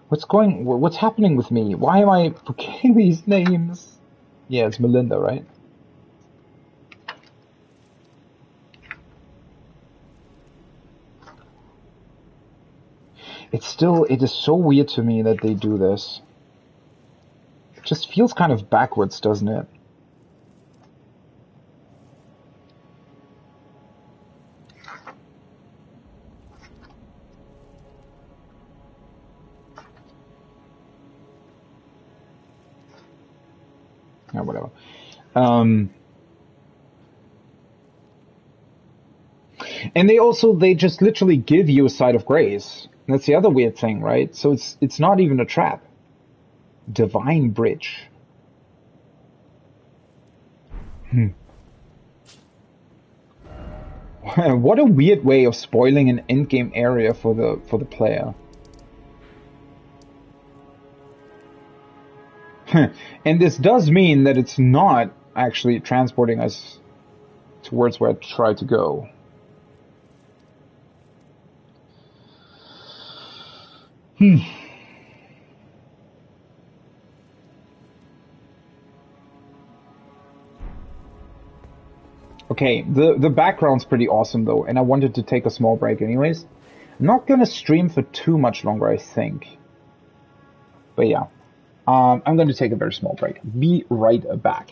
What's happening with me? Why am I forgetting these names? Yeah, it's Melinda, right? It is so weird to me that they do this. It just feels kind of backwards, doesn't it? Yeah, whatever. And they just literally give you a site of grace. That's the other weird thing, right? So it's not even a trap. Divine Bridge. What a weird way of spoiling an endgame area for the player. And this does mean that it's not actually transporting us towards where I try to go. Okay, the background's pretty awesome though, and I wanted to take a small break anyways. I'm not gonna stream for too much longer, I think. But yeah. I'm going to take a very small break. Be right back.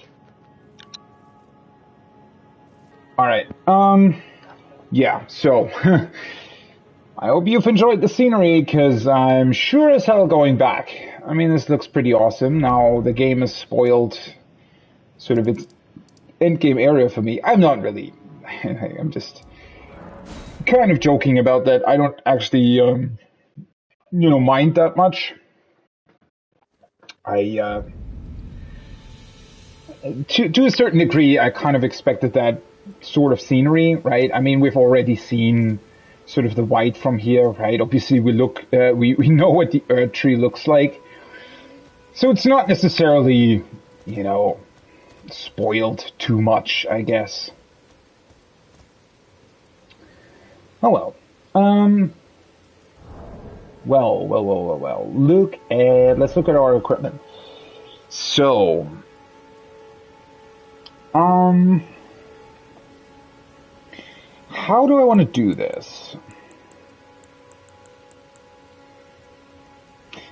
Alright, yeah, so, I hope you've enjoyed the scenery, because I'm sure as hell going back. I mean, this looks pretty awesome. Now the game has spoiled sort of its endgame area for me. I'm not really, I'm just kind of joking about that. I don't actually, mind that much. To a certain degree, I kind of expected that sort of scenery, right? I mean, we've already seen sort of the white from here, right? Obviously, we know what the Earth tree looks like, so it's not necessarily, spoiled too much, I guess. Oh well. Well. Let's look at our equipment. So, how do I want to do this?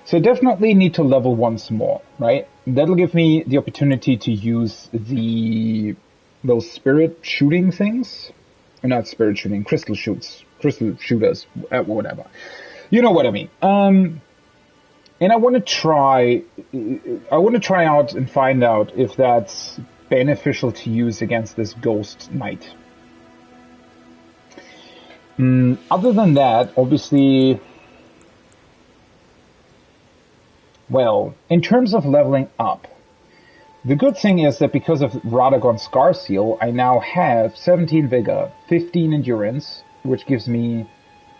So I definitely need to level once more, right? That'll give me the opportunity to use those spirit shooting things. Or not spirit shooting, crystal shooters, whatever. You know what I mean. And I want to try out and find out if that's beneficial to use against this ghost knight. Other than that, obviously, well, in terms of leveling up, the good thing is that because of Radagon's Scar Seal, I now have 17 Vigor, 15 Endurance, which gives me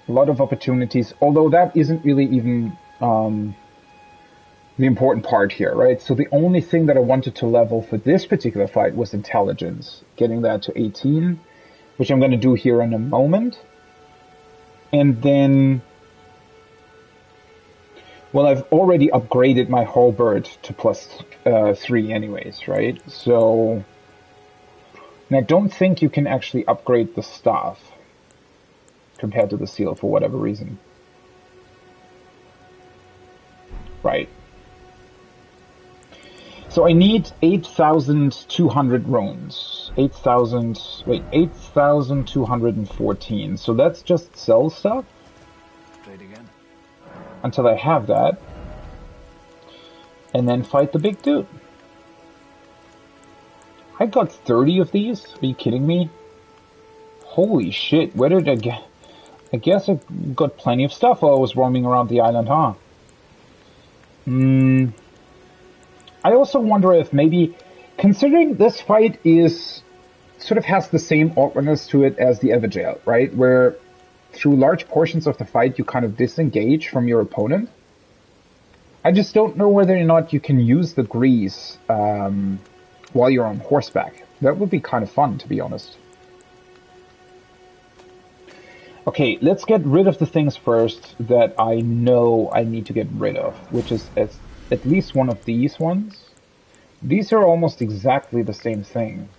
a lot of opportunities, although that isn't really even the important part here, right? So the only thing that I wanted to level for this particular fight was Intelligence, getting that to 18, which I'm going to do here in a moment. And then, well, I've already upgraded my halberd to +3 anyways, right? So, and I don't think you can actually upgrade the staff compared to the seal for whatever reason. Right. So I need 8,200 runes. 8,214. So that's just sell stuff. Trade again. Until I have that. And then fight the big dude. I got 30 of these? Are you kidding me? Holy shit, where did I get... I guess I got plenty of stuff while I was roaming around the island, huh? I also wonder if maybe, considering this fight is, sort of has the same awkwardness to it as the Everjail, right? Where through large portions of the fight you kind of disengage from your opponent. I just don't know whether or not you can use the grease while you're on horseback. That would be kind of fun, to be honest. Okay, let's get rid of the things first that I know I need to get rid of, which is at least one of these ones. These are almost exactly the same thing.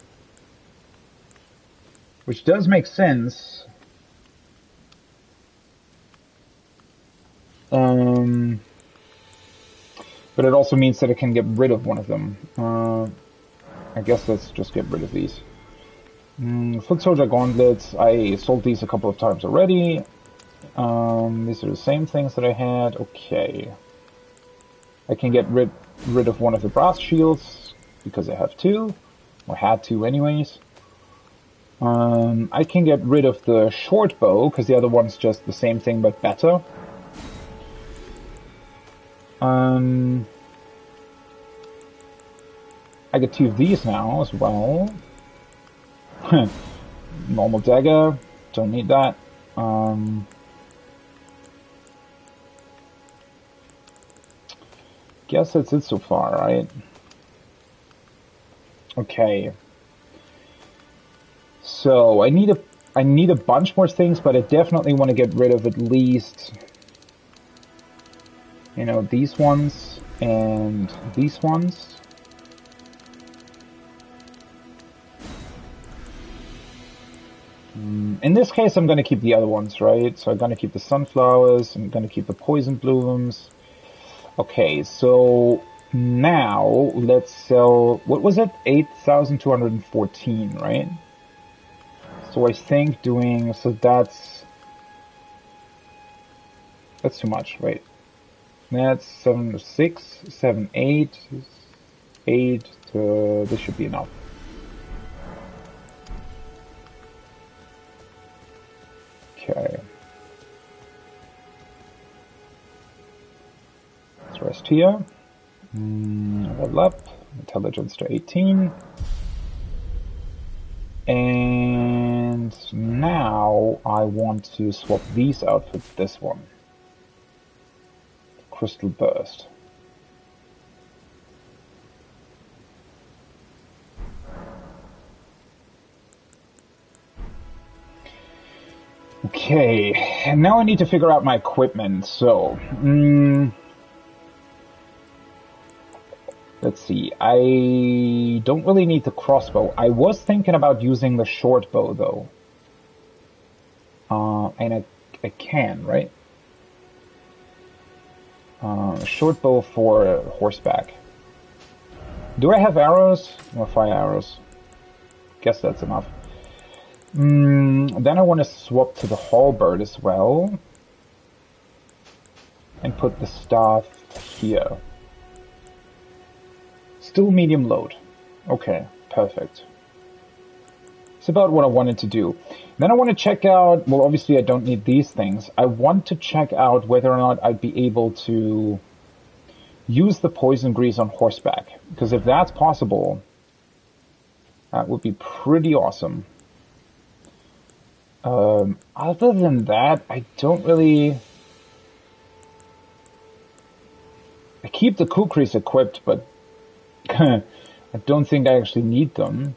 Which does make sense. But it also means that I can get rid of one of them. I guess let's just get rid of these. Foot Soldier Gauntlets, I sold these a couple of times already. These are the same things that I had. Okay. I can get rid of one of the brass shields. because I have 2, or had 2 anyways. I can get rid of the short bow, because the other one's just the same thing but better. I get 2 of these now as well. Normal dagger, don't need that. Guess that's it so far, right? Okay. So I need a bunch more things, but I definitely want to get rid of at least, you know, these ones and these ones. In this case, I'm going to keep the other ones, right? So I'm going to keep the sunflowers, I'm going to keep the poison blooms. Okay, so now let's sell, what was it? 8,214, right? So I think doing, so that's too much, right? That's 7, 6, 7, 8, 8, this should be enough. Okay. Let's rest here. Level up. Intelligence to 18. And now I want to swap these out with this one. Crystal Burst. Okay, and now I need to figure out my equipment, so... let's see, I don't really need the crossbow. I was thinking about using the short bow, though. And I can, right? Short bow for horseback. Do I have arrows? Or fire arrows? Guess that's enough. Then I want to swap to the halberd as well. And put the staff here. Still medium load. Okay, perfect. It's about what I wanted to do. Then I want to check out, well, obviously I don't need these things. I want to check out whether or not I'd be able to use the poison grease on horseback. Because if that's possible, that would be pretty awesome. Other than that, I don't really... I keep the kukris equipped, but I don't think I actually need them.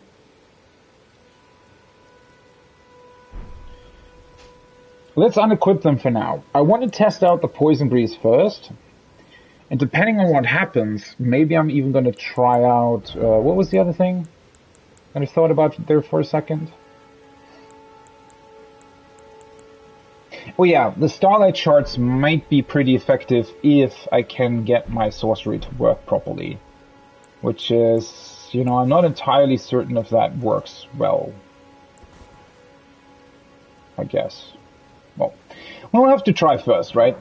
Let's unequip them for now. I want to test out the poison grease first. And depending on what happens, maybe I'm even going to try out... what was the other thing that I thought about there for a second? Oh yeah, the starlight shards might be pretty effective if I can get my sorcery to work properly. Which is, you know, I'm not entirely certain if that works well. I guess. Well, we'll have to try first, right?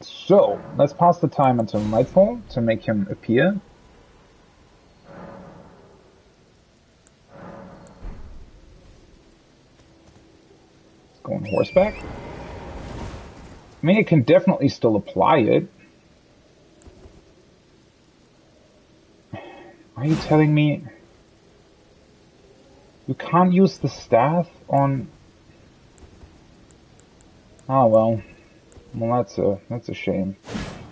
So, let's pass the time until nightfall to make him appear. Let's go on horseback. I mean, it can definitely still apply it. Are you telling me you can't use the staff on... Oh, well. Well, that's a shame.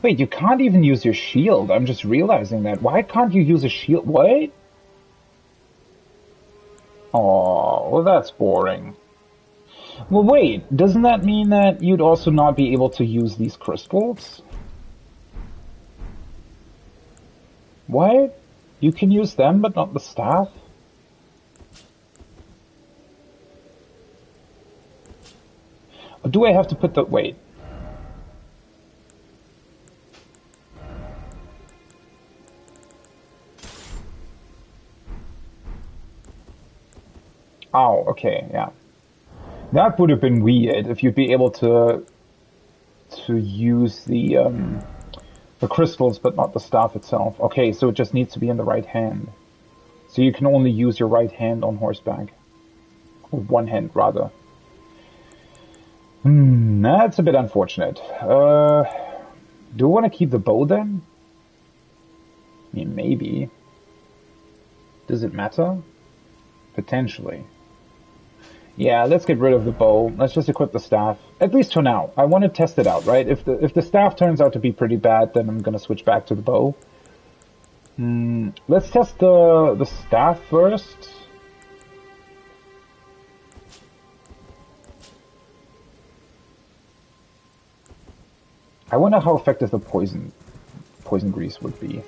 Wait, you can't even use your shield. I'm just realizing that. Why can't you use a shield? What? Oh, well, that's boring. Well, wait. Doesn't that mean that you'd also not be able to use these crystals? What? You can use them, but not the staff? Or do I have to put the... Wait. Oh, okay, yeah. That would have been weird if you'd be able to use the The crystals, but not the staff itself. Okay, so it just needs to be in the right hand. So you can only use your right hand on horseback. Or one hand, rather. That's a bit unfortunate. Do I want to keep the bow then? I mean, maybe. Does it matter? Potentially. Yeah, let's get rid of the bow. Let's just equip the staff. At least for now. I want to test it out, right? If the staff turns out to be pretty bad, then I'm gonna switch back to the bow. Let's test the staff first. I wonder how effective the poison grease would be.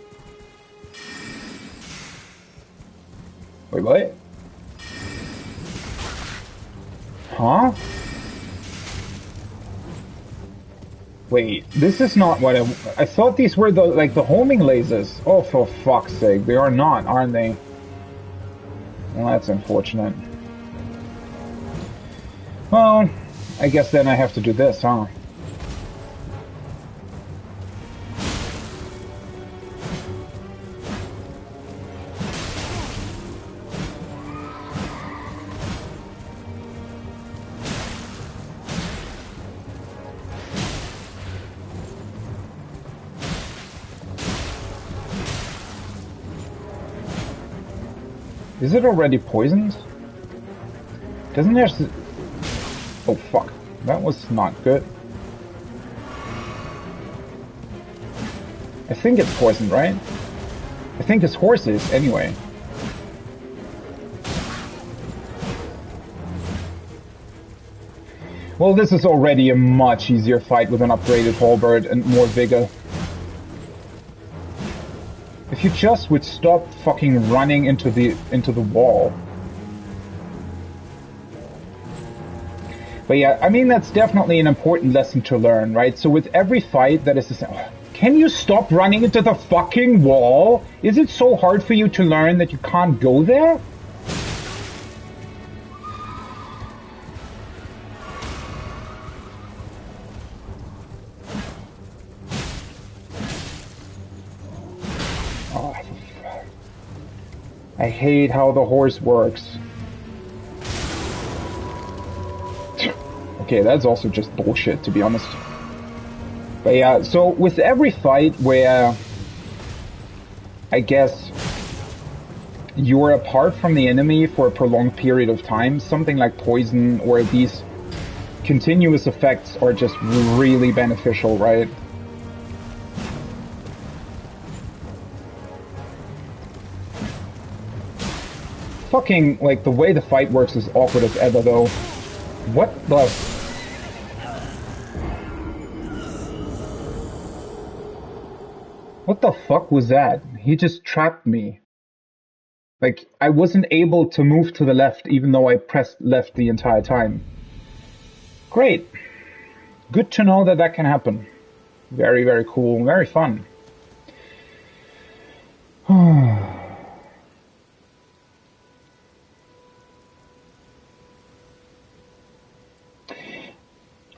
Wait, what? Huh? Wait, this is not what I thought these were the homing lasers. Oh, for fuck's sake, they are not, aren't they? Well, that's unfortunate. Well, I guess then I have to do this, huh? Is it already poisoned? Doesn't there... Oh, fuck. That was not good. I think it's poisoned, right? I think his horse is, anyway. Well, this is already a much easier fight with an upgraded halberd and more vigor. If you just would stop fucking running into the wall. But yeah, I mean, that's definitely an important lesson to learn, right? So with every fight that is the same... Can you stop running into the fucking wall? Is it so hard for you to learn that you can't go there? I hate how the horse works. Okay, that's also just bullshit, to be honest. But yeah, so with every fight where I guess you're apart from the enemy for a prolonged period of time, something like poison or these continuous effects are just really beneficial, right? Fucking, like, the way the fight works is awkward as ever, though. What the... What the fuck was that? He just trapped me. Like, I wasn't able to move to the left, even though I pressed left the entire time. Great. Good to know that that can happen. Very, very cool. Very fun.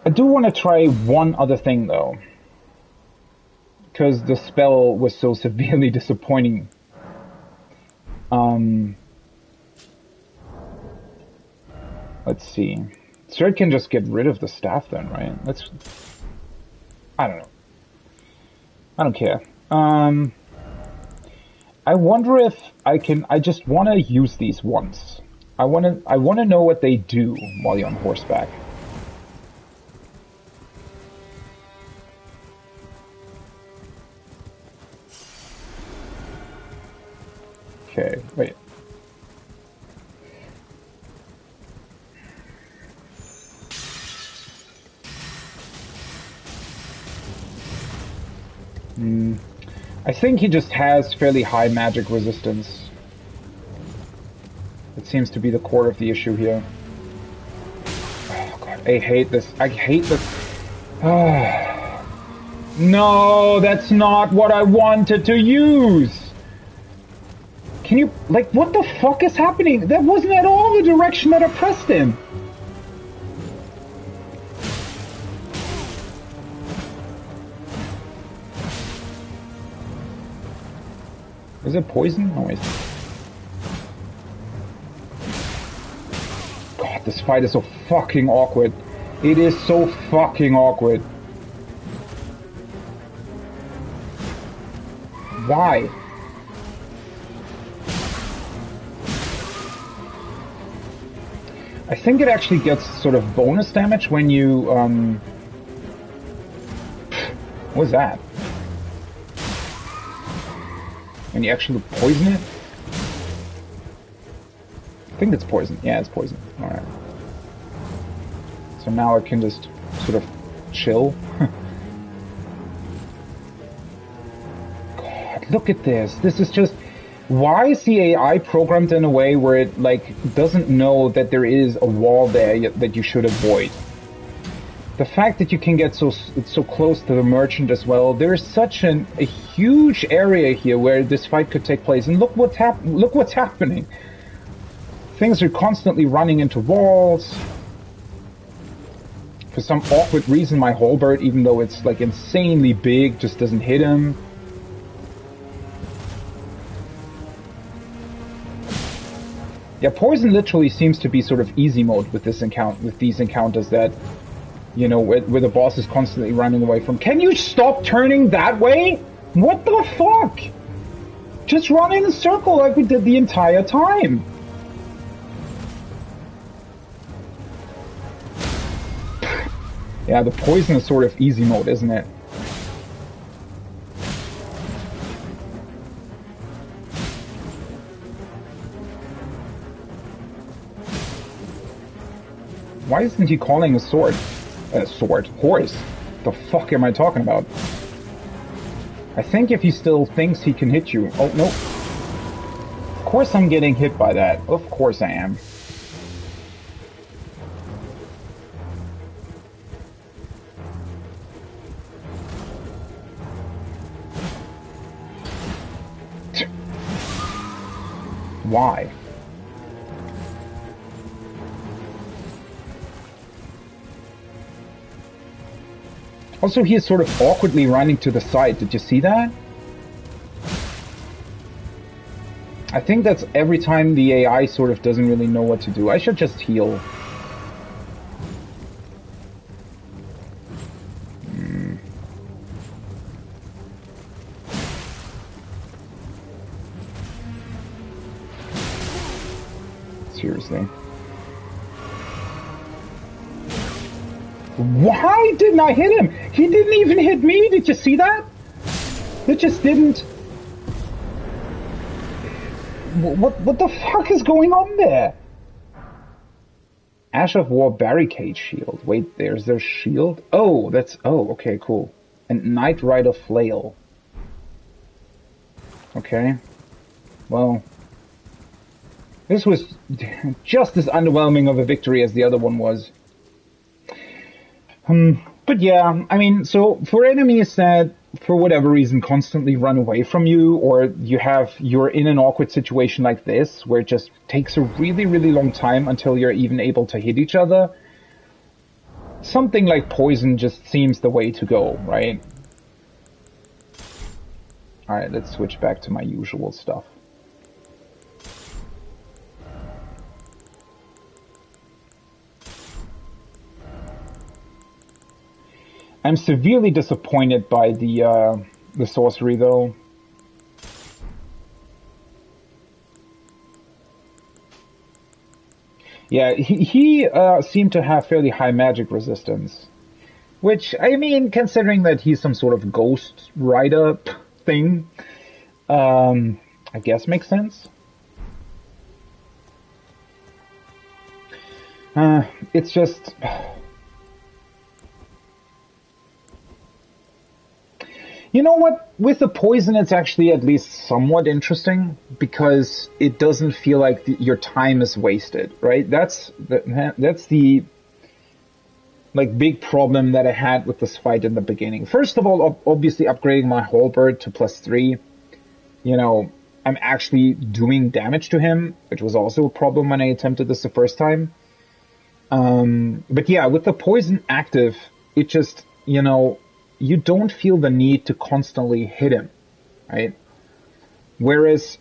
I do want to try one other thing, though. Because the spell was so severely disappointing. Let's see. So I can just get rid of the staff then, right? Let's... I don't know. I don't care. I wonder if I can... I just want to use these once. I want to know what they do while you're on horseback. Okay, wait. I think he just has fairly high magic resistance. It seems to be the core of the issue here. Oh god, I hate this. I hate this. No, that's not what I wanted to use! Can you, like, what the fuck is happening? That wasn't at all the direction that I pressed in. Is it poison? No, wait. God, this fight is so fucking awkward. It is so fucking awkward. Why? I think it actually gets sort of bonus damage when you, what was that? When you actually poison it? I think it's poison. Yeah, it's poison. Alright. So now I can just sort of chill. God, look at this. This is just... Why is the AI programmed in a way where it, like, doesn't know that there is a wall there that you should avoid? The fact that you can get so close to the merchant as well, there is such a huge area here where this fight could take place, and look what's happening. Things are constantly running into walls. For some awkward reason, my halberd, even though it's like insanely big, just doesn't hit him. Yeah, poison literally seems to be sort of easy mode with these encounters that, you know, where the boss is constantly running away from. Can you stop turning that way? What the fuck? Just run in a circle like we did the entire time. Yeah, the poison is sort of easy mode, isn't it? Why isn't he calling a sword? Horse. The fuck am I talking about? I think if he still thinks he can hit you... Oh, no. Of course I'm getting hit by that. Of course I am. Why? Also, he is sort of awkwardly running to the side. Did you see that? I think that's every time the AI sort of doesn't really know what to do. I should just heal. Seriously. Why didn't I hit him? He didn't even hit me. Did you see that? It just didn't. What the fuck is going on there? Ash of War barricade shield. Wait, there's their shield? Oh, that's... Oh, okay, cool. And Knight Rider flail. Okay. Well... This was just as underwhelming of a victory as the other one was. But yeah, I mean, so for enemies that, for whatever reason, constantly run away from you, or you're in an awkward situation like this, where it just takes a really, really long time until you're even able to hit each other, something like poison just seems the way to go, right? Alright, let's switch back to my usual stuff. I'm severely disappointed by the sorcery, though. Yeah, he seemed to have fairly high magic resistance. Which, I mean, considering that he's some sort of ghost rider thing, I guess makes sense. It's just... You know what? With the poison, it's actually at least somewhat interesting because it doesn't feel like your time is wasted, right? That's the like big problem that I had with this fight in the beginning. First of all, obviously upgrading my halberd to +3. You know, I'm actually doing damage to him, which was also a problem when I attempted this the first time. But yeah, with the poison active, it just, you know, you don't feel the need to constantly hit him, right? Whereas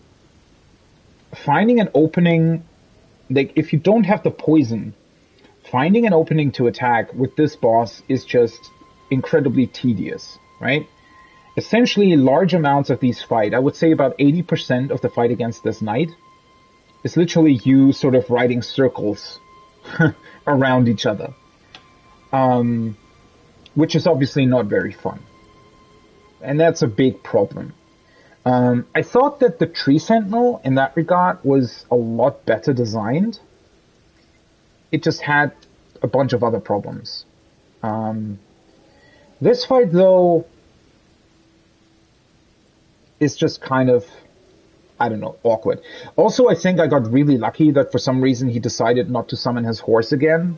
finding an opening, like if you don't have the poison, finding an opening to attack with this boss is just incredibly tedious, right? Essentially, large amounts of these fight, I would say about 80% of the fight against this knight, is literally you sort of riding circles around each other. Which is obviously not very fun. And that's a big problem. I thought that the Tree Sentinel, in that regard, was a lot better designed. It just had a bunch of other problems. This fight, though, is just kind of, I don't know, awkward. Also, I think I got really lucky that for some reason he decided not to summon his horse again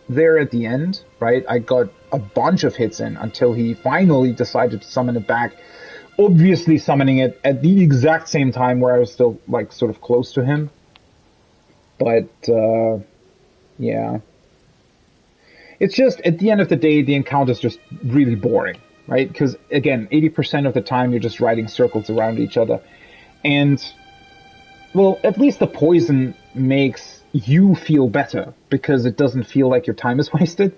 there at the end, right? I got a bunch of hits in until he finally decided to summon it back. Obviously summoning it at the exact same time where I was still, like, sort of close to him. But, yeah. It's just, at the end of the day, the encounter's just really boring, right? Because, again, 80% of the time you're just riding circles around each other. And, well, at least the poison makes you feel better, because it doesn't feel like your time is wasted.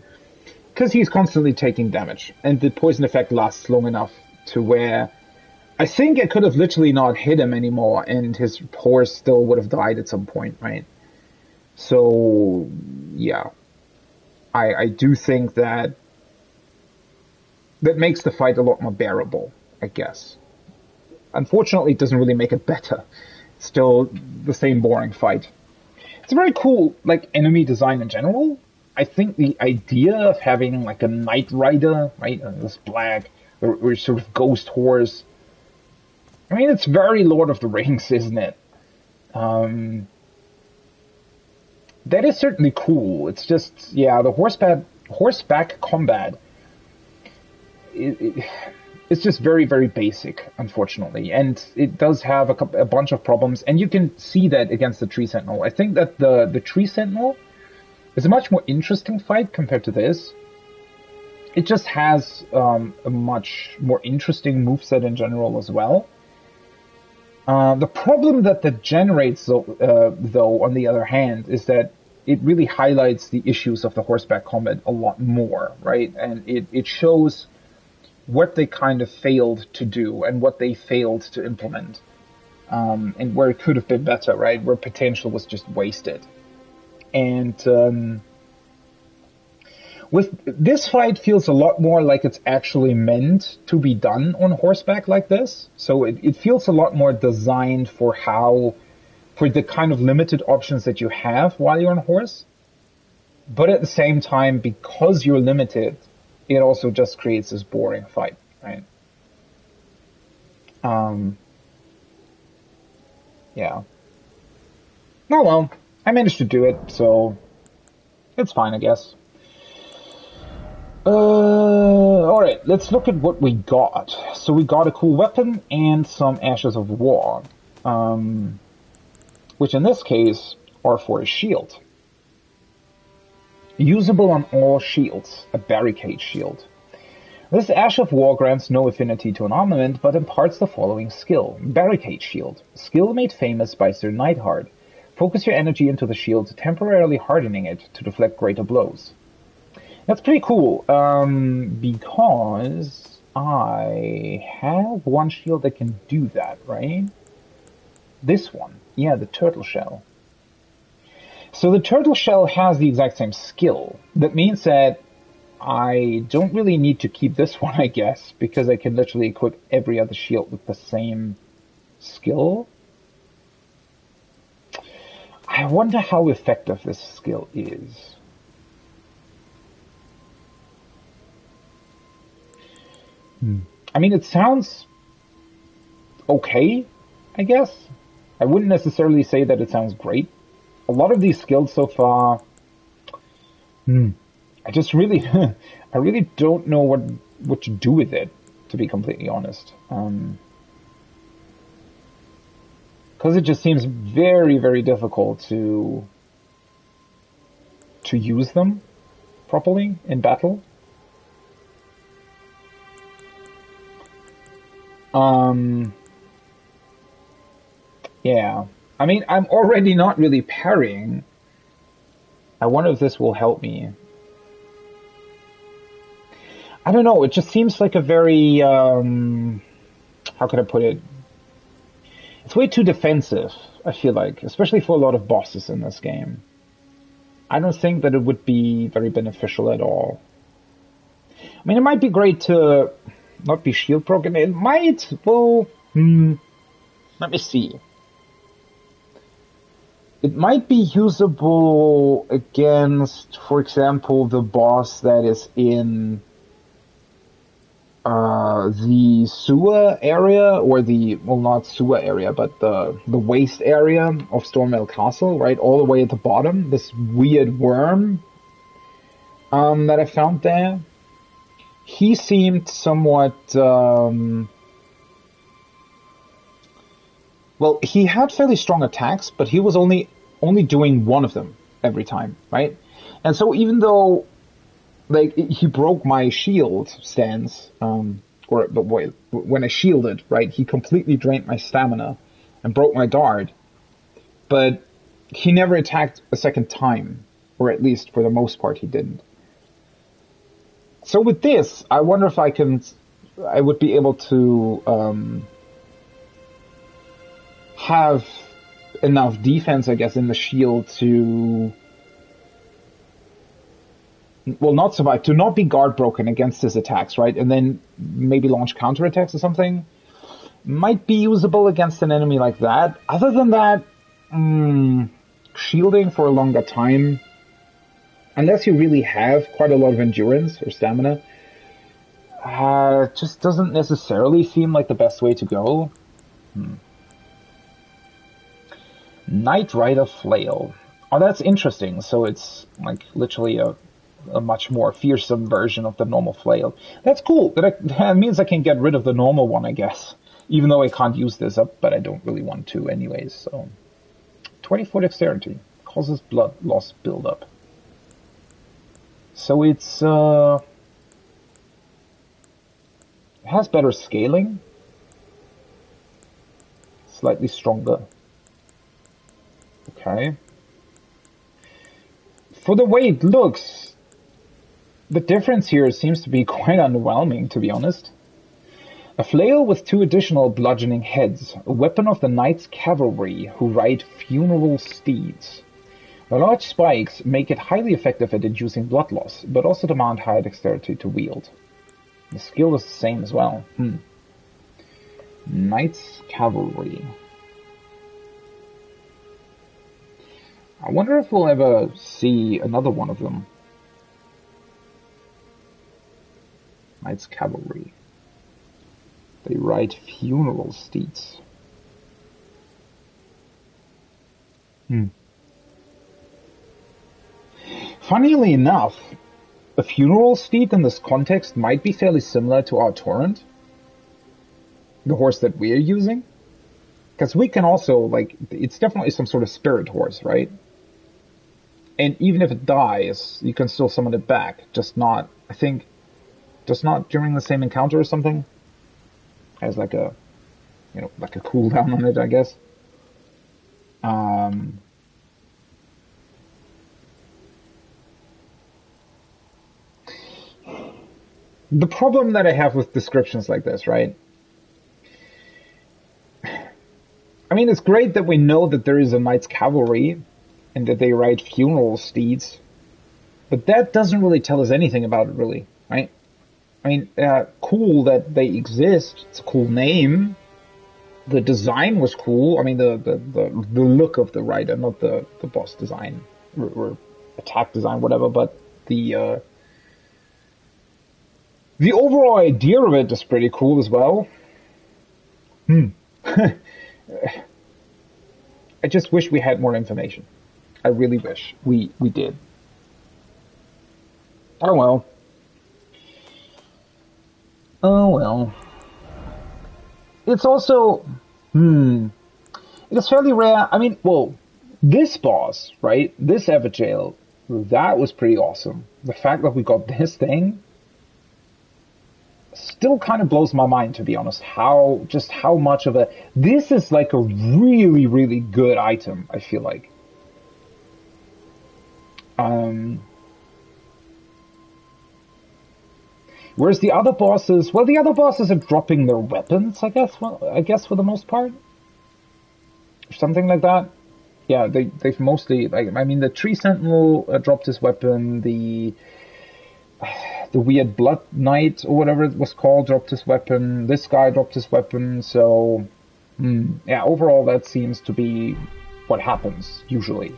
Because he's constantly taking damage, and the poison effect lasts long enough to where I think I could have literally not hit him anymore, and his horse still would have died at some point, right? So, yeah. I do think that makes the fight a lot more bearable, I guess. Unfortunately, it doesn't really make it better. It's still the same boring fight. It's a very cool, like, enemy design in general. I think the idea of having, like, a Knight Rider, right, this black, or sort of ghost horse, I mean, it's very Lord of the Rings, isn't it? That is certainly cool. It's just, yeah, the horseback combat, it's just very, very basic, unfortunately. And it does have a bunch of problems, and you can see that against the Tree Sentinel. I think that the Tree Sentinel is a much more interesting fight compared to this. It just has a much more interesting moveset in general as well. The problem that generates, though, on the other hand, is that it really highlights the issues of the horseback combat a lot more, right? And it shows what they kind of failed to do and what they failed to implement, and where it could have been better, right? Where potential was just wasted. And with this fight feels a lot more like it's actually meant to be done on horseback like this. So it feels a lot more designed for the kind of limited options that you have while you're on horse. But at the same time, because you're limited, it also just creates this boring fight, right? Yeah. Oh well, I managed to do it, so it's fine, I guess. Alright, let's look at what we got. So we got a cool weapon and some Ashes of War. Which in this case are for a shield. Usable on all shields, a barricade shield. This Ash of War grants no affinity to an armament, but imparts the following skill. Barricade Shield. Skill made famous by Sir Neidhart. Focus your energy into the shield, temporarily hardening it to deflect greater blows. That's pretty cool, because I have one shield that can do that, right? This one. Yeah, the Turtle Shell. So the Turtle Shell has the exact same skill. That means that I don't really need to keep this one, I guess, because I can literally equip every other shield with the same skill. I wonder how effective this skill is. I mean, it sounds okay, I guess. I wouldn't necessarily say that it sounds great. A lot of these skills so far, I just really, I really don't know what to do with it, to be completely honest. Because it just seems very, very difficult to use them properly in battle. Yeah. I mean, I'm already not really parrying. I wonder if this will help me. I don't know, it just seems like a very, how can I put it? It's way too defensive, I feel like, especially for a lot of bosses in this game. I don't think that it would be very beneficial at all. I mean, it might be great to not be shield broken. It might, well, let me see. It might be usable against, for example, the boss that is in the sewer area, or the, well, not sewer area, but the waste area of Stormvale Castle, right? All the way at the bottom, this weird worm that I found there. He seemed somewhat, well, he had fairly strong attacks, but he was only doing one of them every time, right? And so even though, like, he broke my shield stance, but wait, when I shielded, right, he completely drained my stamina and broke my dart, but he never attacked a second time, or at least for the most part he didn't. So with this, I wonder if I would be able to have enough defense, I guess, in the shield to, well, not survive, to not be guard broken against his attacks, right? And then maybe launch counterattacks or something. Might be usable against an enemy like that. Other than that, shielding for a longer time, unless you really have quite a lot of endurance or stamina, just doesn't necessarily seem like the best way to go. Knight Rider Flail. Oh, that's interesting. So it's like literally a much more fearsome version of the normal flail. That's cool. That means I can get rid of the normal one, I guess. Even though I can't use this up, but I don't really want to anyways. So 24 dexterity. Causes blood loss buildup. So it's it has better scaling. Slightly stronger. Okay. For the way it looks, the difference here seems to be quite underwhelming, to be honest. A flail with 2 additional bludgeoning heads, a weapon of the Knights Cavalry who ride funeral steeds. The large spikes make it highly effective at inducing blood loss, but also demand higher dexterity to wield. The skill is the same as well. Knights Cavalry. I wonder if we'll ever see another one of them. Knights Cavalry. They ride funeral steeds. Funnily enough, a funeral steed in this context might be fairly similar to our Torrent. The horse that we're using. Because we can also, like, it's definitely some sort of spirit horse, right? And even if it dies, you can still summon it back. Just not, I think, just not during the same encounter or something. Has like a, like a cooldown on it, I guess. The problem that I have with descriptions like this, right? I mean, it's great that we know that there is a Knights Cavalry and that they ride funeral steeds, but that doesn't really tell us anything about it, really, right? I mean, cool that they exist. It's a cool name. The design was cool. I mean, the look of the rider, not the boss design or attack design, whatever, but the overall idea of it is pretty cool as well. I just wish we had more information. I really wish we did. Oh well. Oh well. It's also, it is fairly rare. I mean, well, this boss, right? This Everjail, that was pretty awesome. The fact that we got this thing, still kind of blows my mind, to be honest, how much of a... This is like a really, really good item, I feel like. Whereas the other bosses, well, the other bosses are dropping their weapons, I guess, for the most part. Something like that. Yeah, they've mostly, like, I mean, the Tree Sentinel dropped his weapon, the Weird Blood Knight, or whatever it was called, dropped his weapon, this guy dropped his weapon, so, yeah, overall that seems to be what happens, usually.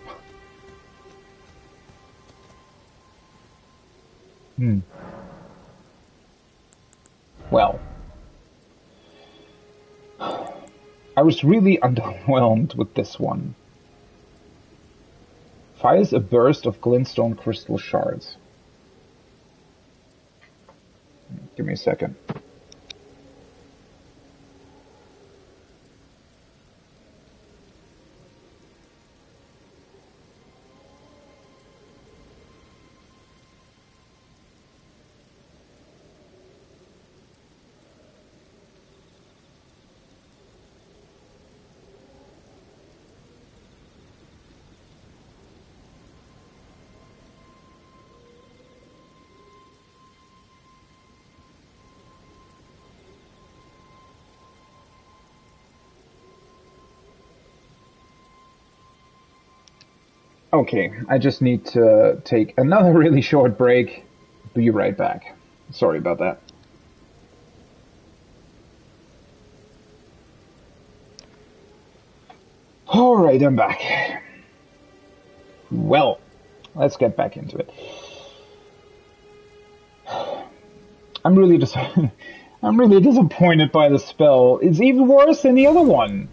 Well, I was really underwhelmed with this one. Fires a burst of glintstone crystal shards. Give me a second. Okay, I just need to take another really short break. Be right back. Sorry about that. Alright, I'm back. Well, let's get back into it. I'm really disappointed by the spell. It's even worse than the other one.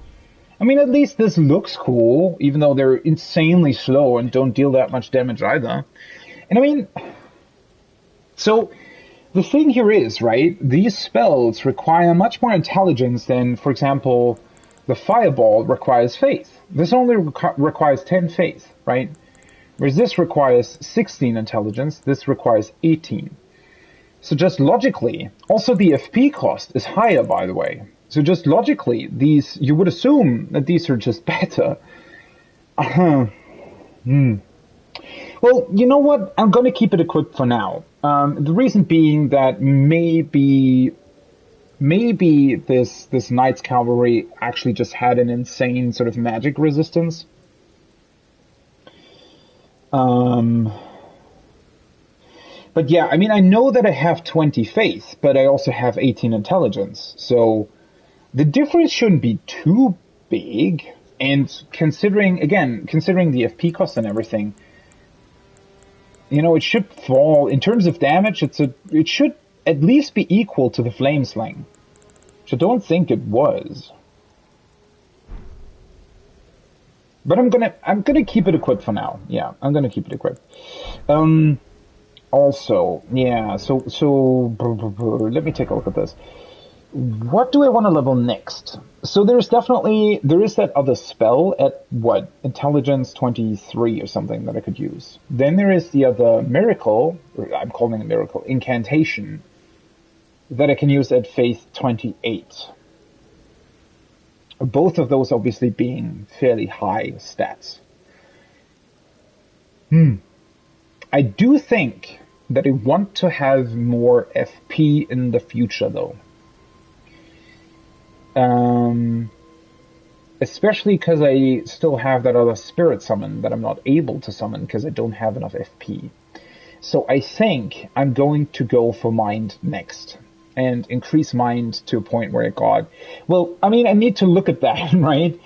I mean, at least this looks cool, even though they're insanely slow and don't deal that much damage either. And I mean, so the thing here is, right, these spells require much more intelligence than, for example, the Fireball requires faith. This only requires 10 faith, right? Whereas this requires 16 intelligence, this requires 18. So just logically, also the FP cost is higher, by the way. So just logically, these, you would assume that these are just better. Well, you know what? I'm going to keep it equipped for now. The reason being that maybe this Knight's Cavalry actually just had an insane sort of magic resistance. But yeah, I mean, I know that I have 20 faith, but I also have 18 intelligence, so the difference shouldn't be too big, and considering the FP cost and everything, you know, it should fall, in terms of damage, it should at least be equal to the Flame Sling, which I don't think it was. But I'm gonna keep it equipped for now. Yeah, I'm gonna keep it equipped. Also, yeah, so let me take a look at this. What do I want to level next? So there is that other spell at, what, intelligence 23 or something that I could use. Then there is the other miracle, or I'm calling it miracle, incantation, that I can use at faith 28. Both of those obviously being fairly high stats. I do think that I want to have more FP in the future, though. Especially because I still have that other spirit summon that I'm not able to summon because I don't have enough FP. So I think I'm going to go for Mind next and increase Mind to a point where I got... Well, I mean, I need to look at that, right?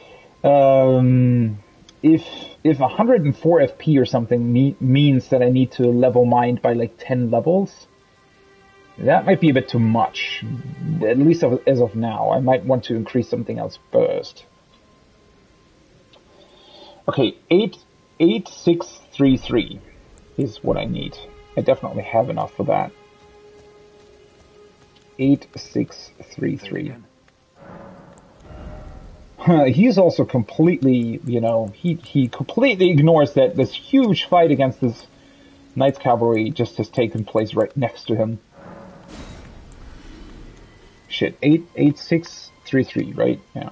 If 104 FP or something means that I need to level Mind by like 10 levels... That might be a bit too much, at least as of now. I might want to increase something else first. Okay, 8633 is what I need. I definitely have enough for that. 8633. He's also completely, you know, he completely ignores that this huge fight against this Knight's Cavalry just has taken place right next to him. shit, 88633, right? Yeah.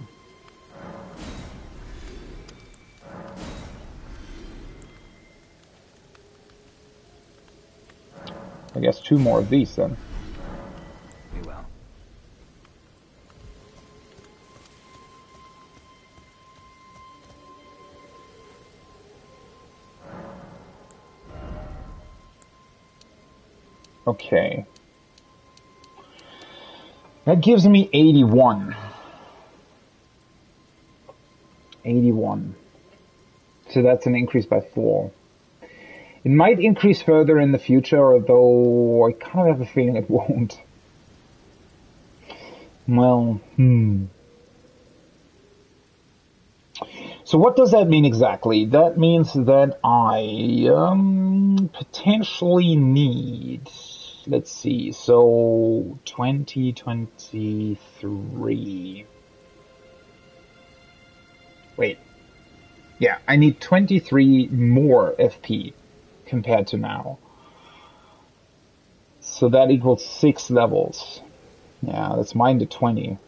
I guess 2 more of these then. Be well. Okay. That gives me 81. 81. So that's an increase by 4. It might increase further in the future, although I kind of have a feeling it won't. Well, So what does that mean exactly? That means that I potentially need, let's see, so 2023. Wait. Yeah, I need 23 more FP compared to now. So that equals 6 levels. Yeah, that's mine to 20.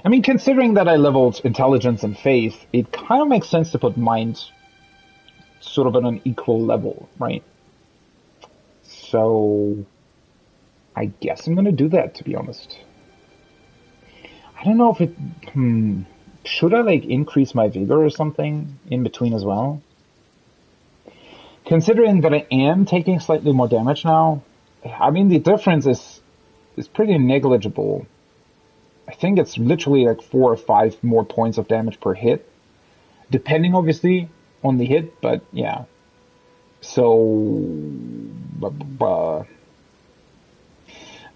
I mean, considering that I leveled intelligence and faith, it kind of makes sense to put mind sort of on an equal level, right? So I guess I'm gonna do that, to be honest. I don't know if it... should I, like, increase my vigor or something in between as well? Considering that I am taking slightly more damage now, I mean, the difference is pretty negligible. I think it's literally like 4 or 5 more points of damage per hit. Depending, obviously, on the hit, but yeah. So...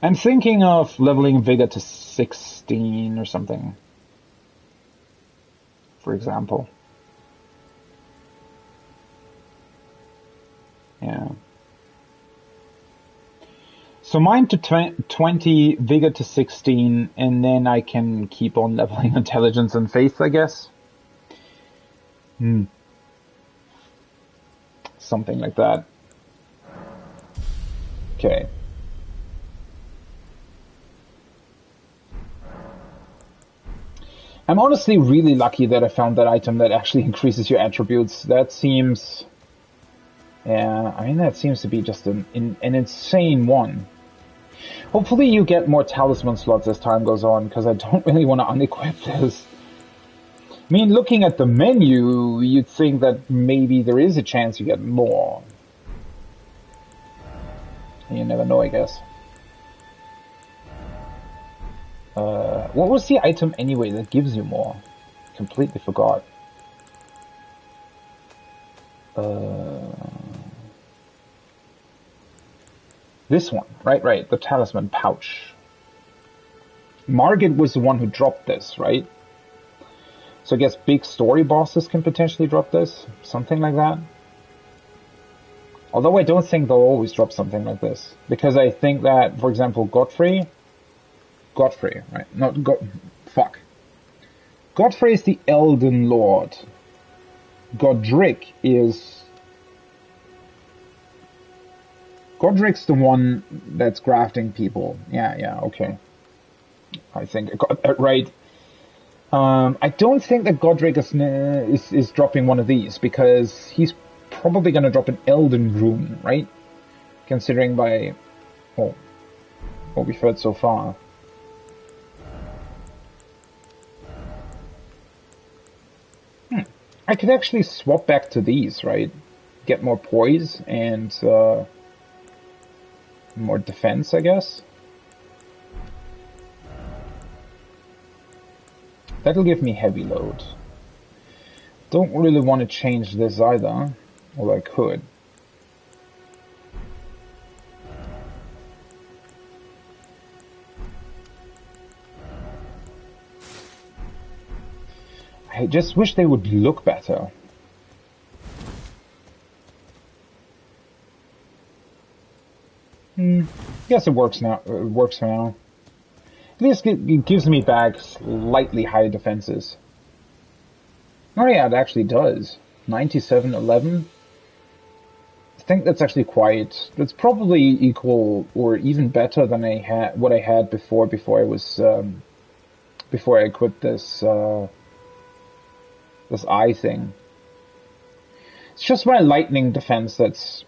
I'm thinking of leveling Vigor to 16 or something. For example. Yeah. So mine to 20, Vigor to 16, and then I can keep on leveling intelligence and faith, I guess. Something like that. Okay. I'm honestly really lucky that I found that item that actually increases your attributes. That seems... Yeah, I mean, that seems to be just an insane one. Hopefully you get more talisman slots as time goes on, because I don't really want to unequip this. I mean, looking at the menu, you'd think that maybe there is a chance you get more. You never know, I guess. What was the item anyway that gives you more? Completely forgot. This one, right, the talisman pouch. Margit was the one who dropped this, right? So I guess big story bosses can potentially drop this, something like that. Although I don't think they'll always drop something like this, because I think that, for example, Godfrey, right? Godfrey is the Elden Lord. Godrick's the one that's grafting people. Yeah, okay. I think I got that right. I don't think that Godrick is dropping one of these, because he's probably going to drop an Elden Rune, right? Considering by what we've heard so far. I could actually swap back to these, right? Get more poise and more defense, I guess. That'll give me heavy load. Don't really want to change this either, although I could. I just wish they would look better. Guess it works now. It works for now. At least it gives me back slightly higher defenses. Oh yeah, it actually does. 97, 11. think that's actually that's probably equal or even better than what I had before I quit this this eye thing. It's just my lightning defense that's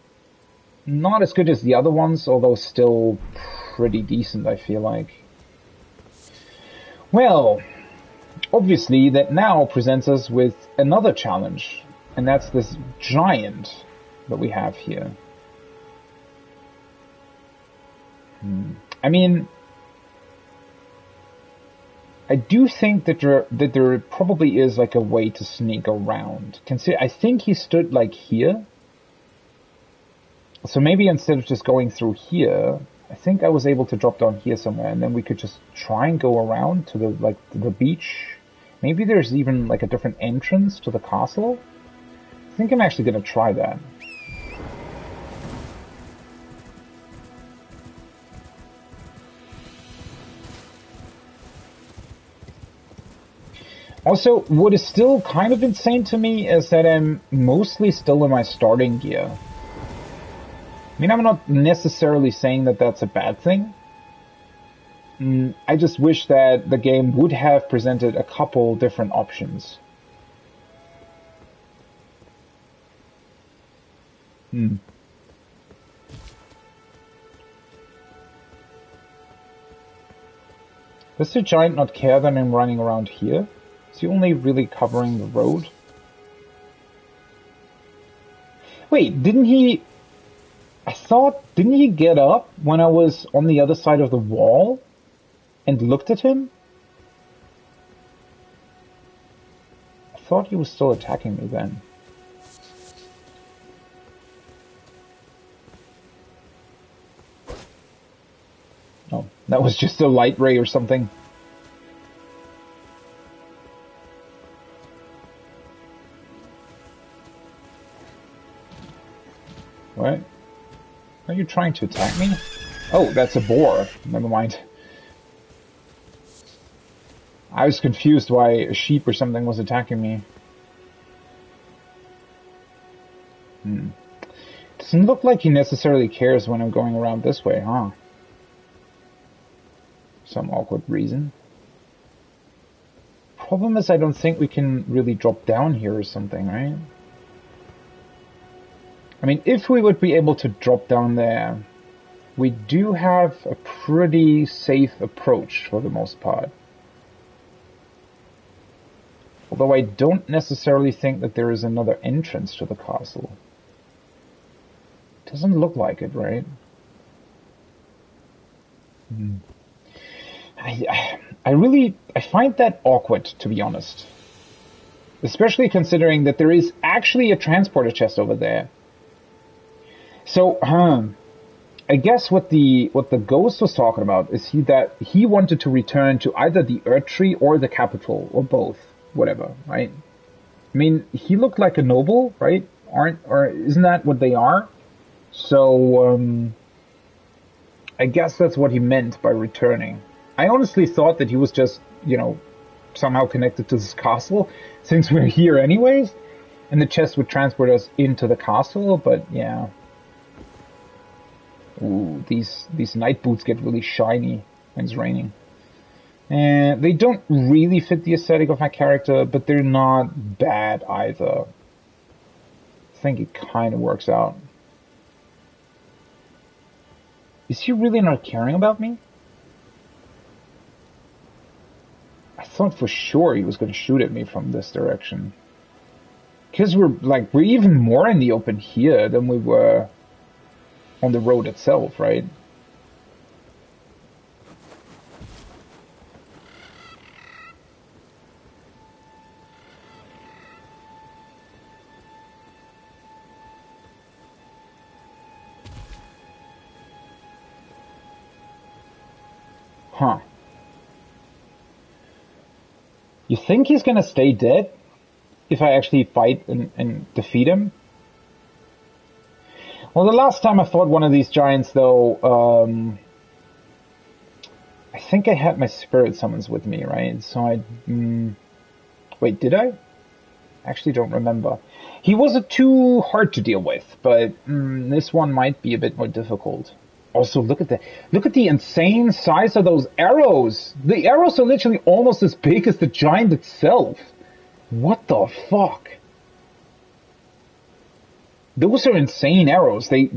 not as good as the other ones, although still pretty decent, I feel like. Well, obviously that now presents us with another challenge, and that's this giant that we have here. I mean, I do think that there probably is like a way to sneak around. I think he stood like here. So maybe instead of just going through here, I think I was able to drop down here somewhere, and then we could just try and go around to the beach. Maybe there's even like a different entrance to the castle. I think I'm actually gonna try that. Also, what is still kind of insane to me is that I'm mostly still in my starting gear. I mean, I'm not necessarily saying that that's a bad thing. I just wish that the game would have presented a couple different options. Does the giant not care that I'm running around here? Is he only really covering the road? Wait, didn't he get up when I was on the other side of the wall and looked at him? I thought he was still attacking me then. Oh, that was just a light ray or something. What? Are you trying to attack me? Oh, that's a boar. Never mind. I was confused why a sheep or something was attacking me. Doesn't look like he necessarily cares when I'm going around this way, huh? Some awkward reason. Problem is I don't think we can really drop down here or something, right? I mean, if we would be able to drop down there, we do have a pretty safe approach for the most part. Although I don't necessarily think that there is another entrance to the castle. Doesn't look like it, right? I find that awkward, to be honest. Especially considering that there is actually a transporter chest over there. So, I guess what the ghost was talking about is that he wanted to return to either the Earth Tree or the capital, or both, whatever, right? I mean, he looked like a noble, right? Isn't that what they are? So, I guess that's what he meant by returning. I honestly thought that he was just, somehow connected to this castle, since we're here anyways, and the chest would transport us into the castle, but yeah. Ooh, these night boots get really shiny when it's raining. And they don't really fit the aesthetic of my character, but they're not bad either. I think it kind of works out. Is he really not caring about me? I thought for sure he was going to shoot at me from this direction. Because we're even more in the open here than we were on the road itself, right? Huh. You think he's gonna stay dead if I actually fight and defeat him? Well, the last time I fought one of these giants, though, I think I had my spirit summons with me, right? So wait, did I? Actually don't remember. He wasn't too hard to deal with, but this one might be a bit more difficult. Also, look at the insane size of those arrows. The arrows are literally almost as big as the giant itself. What the fuck? Those are insane arrows. They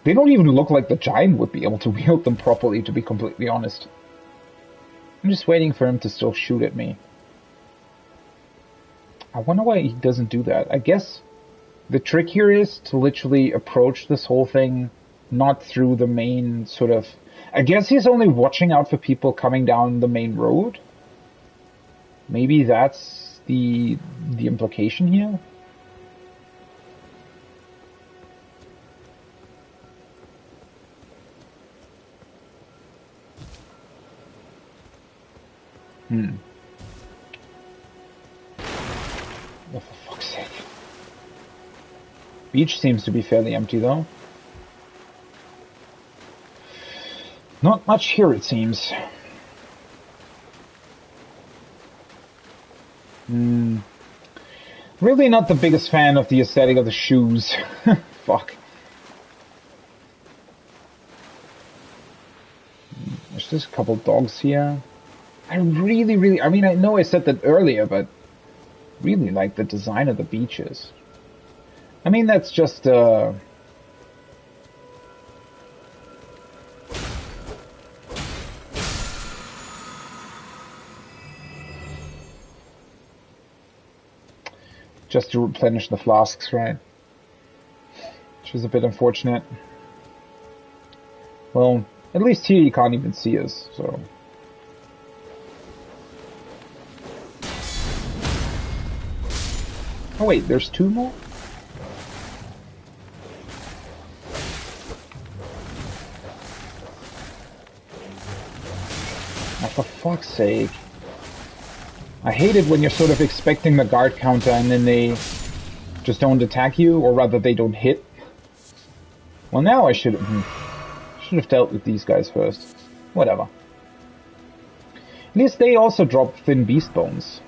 don't even look like the giant would be able to wield them properly, to be completely honest. I'm just waiting for him to still shoot at me. I wonder why he doesn't do that. I guess the trick here is to literally approach this whole thing not through the main sort of... I guess he's only watching out for people coming down the main road. Maybe that's the implication here. Oh, for fuck's sake. Beach seems to be fairly empty, though. Not much here, it seems. Really not the biggest fan of the aesthetic of the shoes. Fuck. There's just a couple dogs here. I really, I mean, I know I said that earlier, but really like the design of the beaches. I mean, that's just, just to replenish the flasks, right? Which is a bit unfortunate. Well, at least here you can't even see us, so... Oh wait, there's two more? Oh, for fuck's sake. I hate it when you're sort of expecting the guard counter and then they just don't attack you, or rather they don't hit. Well, now I should have dealt with these guys first. Whatever. At least they also drop thin beast bones.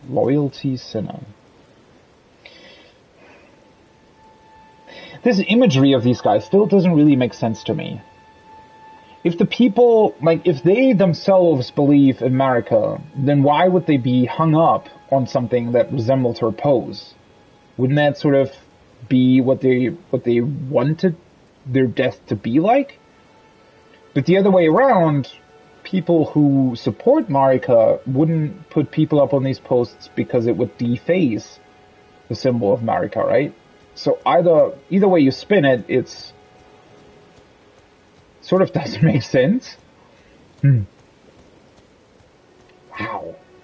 Loyalty Sinner. This imagery of these guys still doesn't really make sense to me. If the people, like, if they themselves believe in Marika, then why would they be hung up on something that resembles her pose? Wouldn't that sort of be what they wanted their death to be like? But the other way around, people who support Marika wouldn't put people up on these posts because it would deface the symbol of Marika, right? So either way you spin it, it's sort of doesn't make sense. Wow.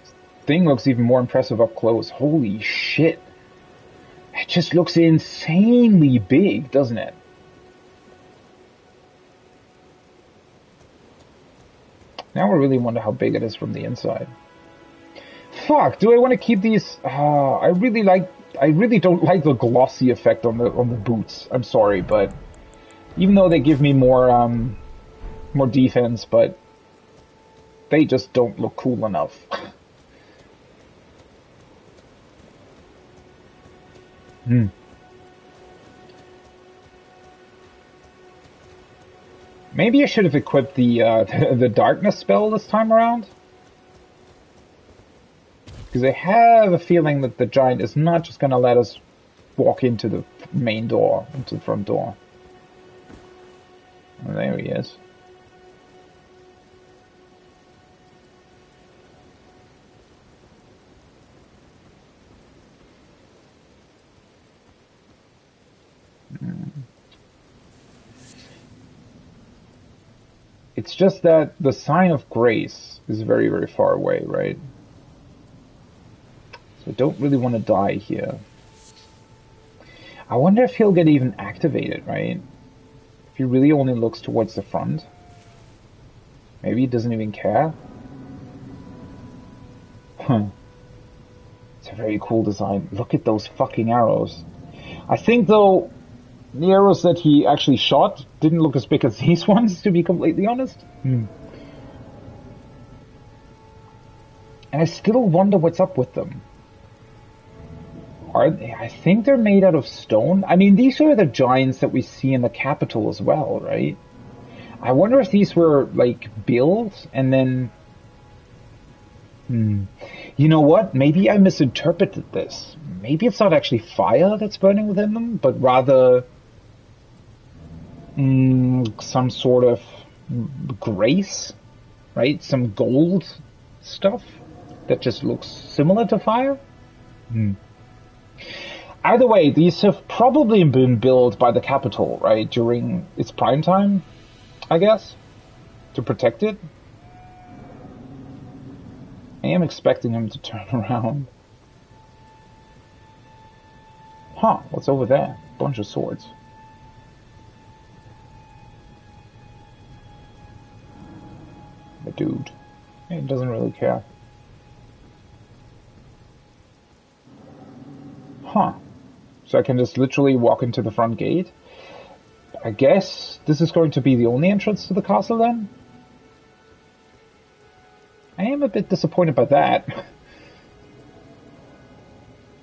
This thing looks even more impressive up close. Holy shit. It just looks insanely big, doesn't it? Now I really wonder how big it is from the inside. Fuck, do I want to keep these? I really don't like the glossy effect on the boots. I'm sorry, but even though they give me more defense, but they just don't look cool enough. Maybe I should have equipped the darkness spell this time around. Because I have a feeling that the giant is not just going to let us walk into the main door, into the front door. Oh, there he is. It's just that the sign of grace is very, very far away, right? So I don't really want to die here. I wonder if he'll get even activated, right? If he really only looks towards the front. Maybe he doesn't even care. It's a very cool design. Look at those fucking arrows. I think, though, The arrows that he actually shot didn't look as big as these ones, to be completely honest. And I still wonder what's up with them. Are they? I think they're made out of stone. I mean, these are the giants that we see in the capital as well, right? I wonder if these were, like, built and then... You know what? Maybe I misinterpreted this. Maybe it's not actually fire that's burning within them, but rather... some sort of grace, right? Some gold stuff that just looks similar to fire. Either way, these have probably been built by the capital, right, during its prime time, I guess, to protect it. I am expecting him to turn around. Huh, what's over there? Bunch of swords. The dude. He doesn't really care. Huh. So I can just literally walk into the front gate? I guess this is going to be the only entrance to the castle then? I am a bit disappointed by that.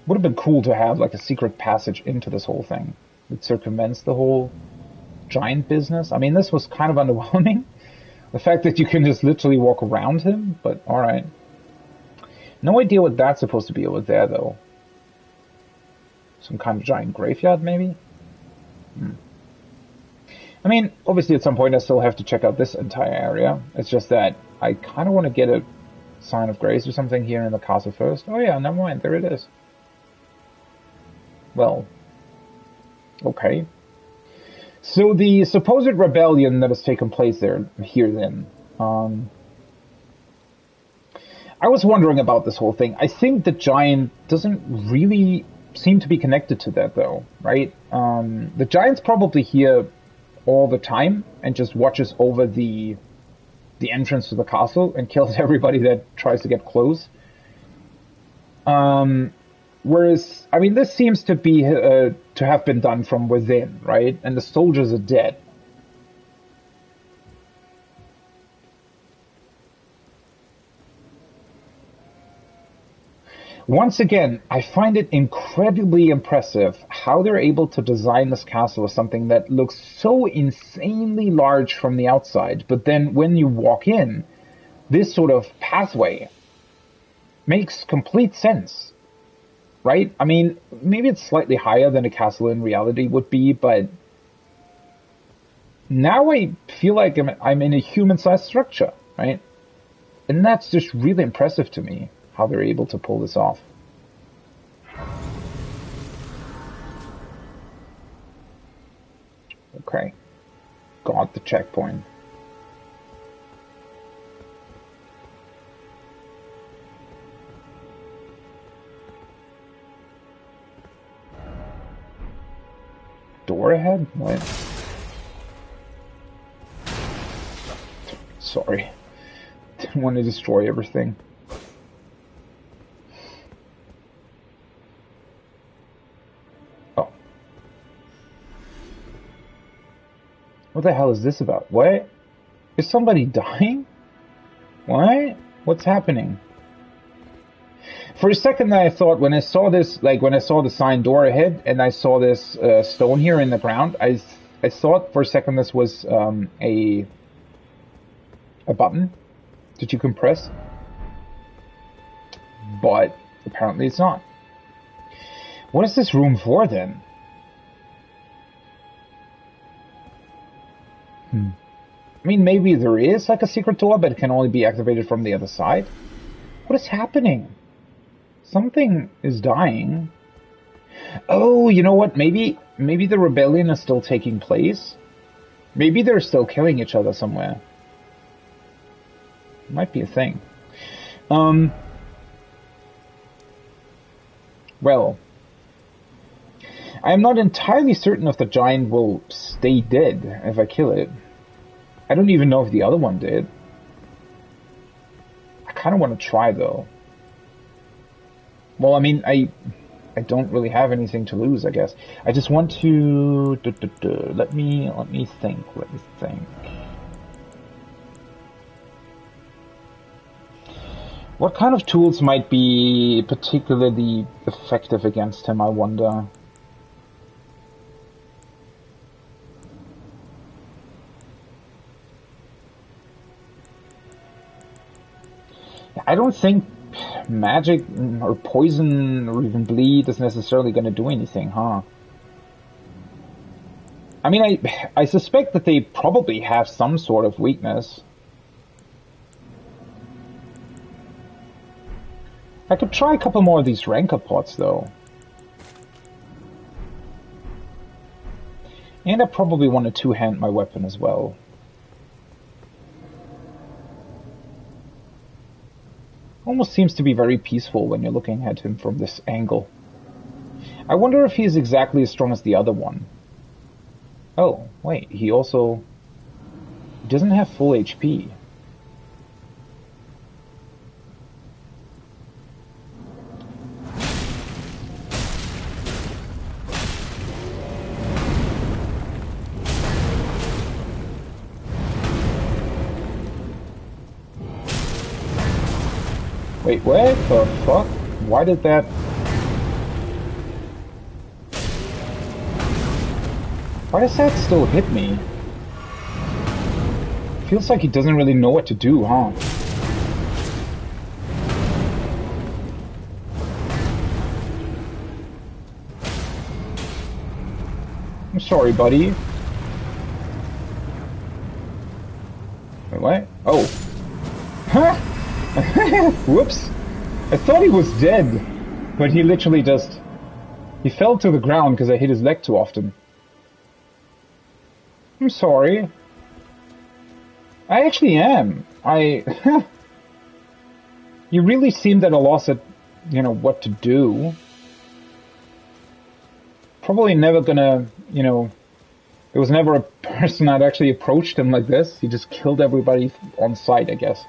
Would have been cool to have like a secret passage into this whole thing. It circumvents the whole giant business. I mean, this was kind of underwhelming. The fact that you can just literally walk around him, but alright. No idea what that's supposed to be over there, though. Some kind of giant graveyard, maybe? I mean, obviously at some point I still have to check out this entire area. It's just that I kind of want to get a sign of grace or something here in the castle first. Oh yeah, never mind, there it is. Well, okay. So the supposed rebellion that has taken place here then. I was wondering about this whole thing. I think the giant doesn't really seem to be connected to that though, right? The giant's probably here all the time and just watches over the entrance to the castle and kills everybody that tries to get close. Whereas, I mean, this seems to be to have been done from within, right? And the soldiers are dead. Once again, I find it incredibly impressive how they're able to design this castle as something that looks so insanely large from the outside, but then when you walk in, this sort of pathway makes complete sense, right? I mean, maybe it's slightly higher than a castle in reality would be, but now I feel like I'm in a human-sized structure, right? And that's just really impressive to me, how they're able to pull this off. Okay. Got the checkpoint. Door ahead? What? Sorry. Didn't want to destroy everything. What the hell is this about? What? Is somebody dying? What? What's happening? For a second I thought, when I saw this, like when I saw the sign door ahead and I saw this stone here in the ground, I thought for a second this was a button that you can press. But apparently it's not. What is this room for then? I mean, maybe there is like a secret door, but it can only be activated from the other side. What is happening? Something is dying. Oh, you know what? Maybe the rebellion is still taking place. Maybe they're still killing each other somewhere. Might be a thing. Well, I am not entirely certain if the giant will stay dead if I kill it. I don't even know if the other one did. I kind of want to try, though. Well, I mean, I I don't really have anything to lose, I guess. I just want to... Let me think. What kind of tools might be particularly effective against him, I wonder? I don't think magic or poison or even bleed is necessarily going to do anything, huh? I mean, I suspect that they probably have some sort of weakness. I could try a couple more of these rancor pots, though. And I probably want to two-hand my weapon as well. Almost seems to be very peaceful when you're looking at him from this angle. I wonder if he's exactly as strong as the other one. Oh, wait, he also doesn't have full HP. Wait, what the fuck? Why did that... Why does that still hit me? Feels like he doesn't really know what to do, huh? I'm sorry, buddy. Wait, what? Oh. Huh? Whoops. I thought he was dead, but he literally just... He fell to the ground because I hit his leg too often. I'm sorry. I actually am. You really seemed at a loss at, you know, what to do. Probably never gonna, you know... There was never a person that actually approached him like this. He just killed everybody on sight, I guess.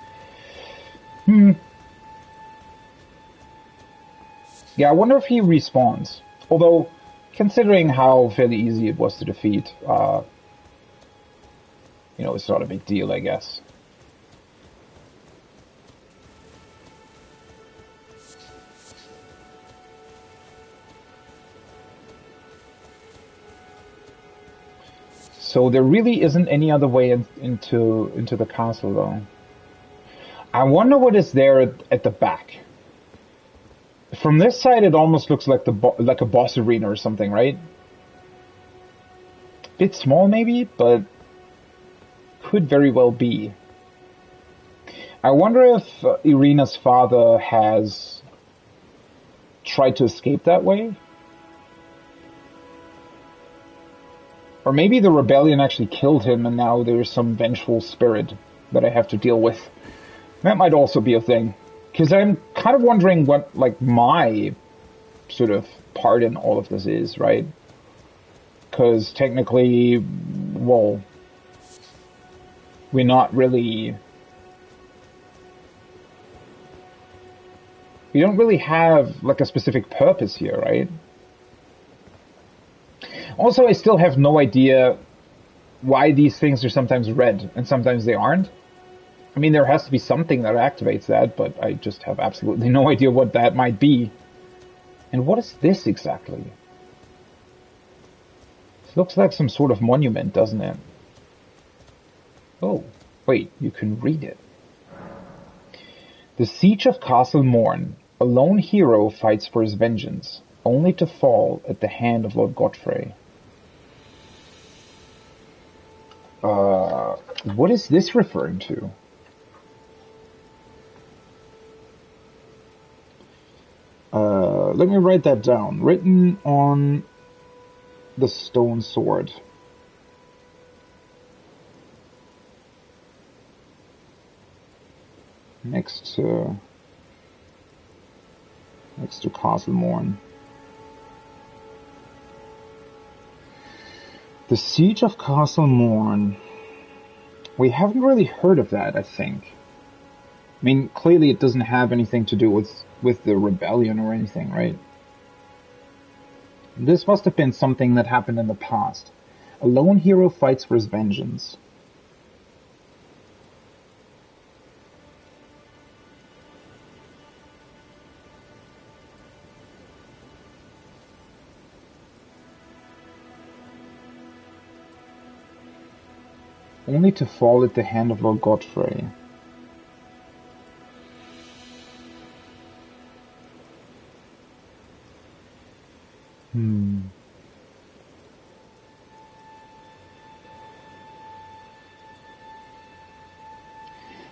Yeah, I wonder if he respawns. Although, considering how fairly easy it was to defeat, you know, it's not a big deal, I guess. So there really isn't any other way into the castle, though. I wonder what is there at the back. From this side, it almost looks like like a boss arena or something, right? Bit small, maybe, but could very well be. I wonder if Irina's father has tried to escape that way? Or maybe the rebellion actually killed him and now there's some vengeful spirit that I have to deal with. That might also be a thing. Because I'm kind of wondering what, like, my sort of part in all of this is, right? Because technically, well, we're not really... We don't really have, like, a specific purpose here, right? Also, I still have no idea why these things are sometimes red and sometimes they aren't. I mean, there has to be something that activates that, but I just have absolutely no idea what that might be. And what is this exactly? It looks like some sort of monument, doesn't it? Oh, wait, you can read it. The Siege of Castle Morn. A lone hero fights for his vengeance, only to fall at the hand of Lord Godfrey. What is this referring to? Let me write that down. Written on the stone sword. Next to Castle Morn. The Siege of Castle Morn. We haven't really heard of that, I think. I mean, clearly it doesn't have anything to do with the rebellion or anything, right? This must have been something that happened in the past. A lone hero fights for his vengeance. Only to fall at the hand of Lord Godfrey.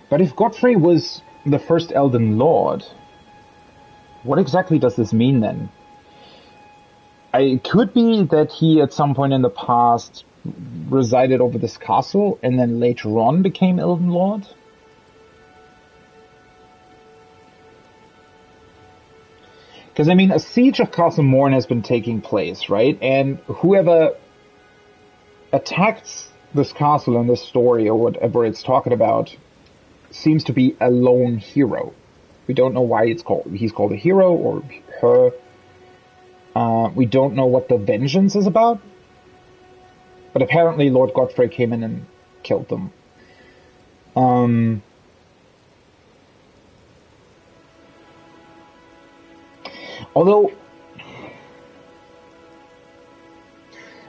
But if Godfrey was the first Elden Lord, what exactly does this mean then? It could be that he at some point in the past resided over this castle and then later on became Elden Lord. Because, I mean, a siege of Castle Morn has been taking place, right? And whoever attacks this castle in this story, or whatever it's talking about, seems to be a lone hero. We don't know why he's called a hero, or her. We don't know what the vengeance is about. But apparently Lord Godfrey came in and killed them. Although,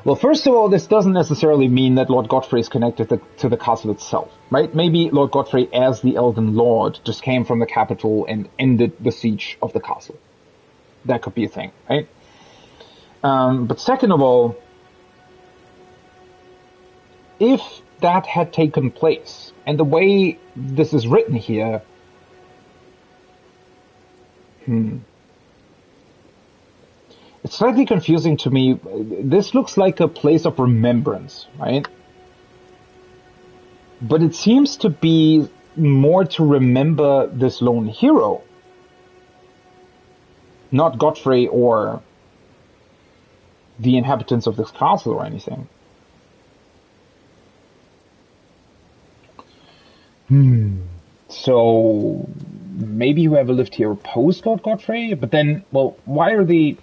well, first of all, this doesn't necessarily mean that Lord Godfrey is connected to the castle itself, right? Maybe Lord Godfrey, as the Elden Lord, just came from the capital and ended the siege of the castle. That could be a thing, right? But second of all, if that had taken place, and the way this is written here, it's slightly confusing to me. This looks like a place of remembrance, right? But it seems to be more to remember this lone hero, not Godfrey or the inhabitants of this castle or anything. So maybe whoever lived here opposed Lord Godfrey, but then, well, why is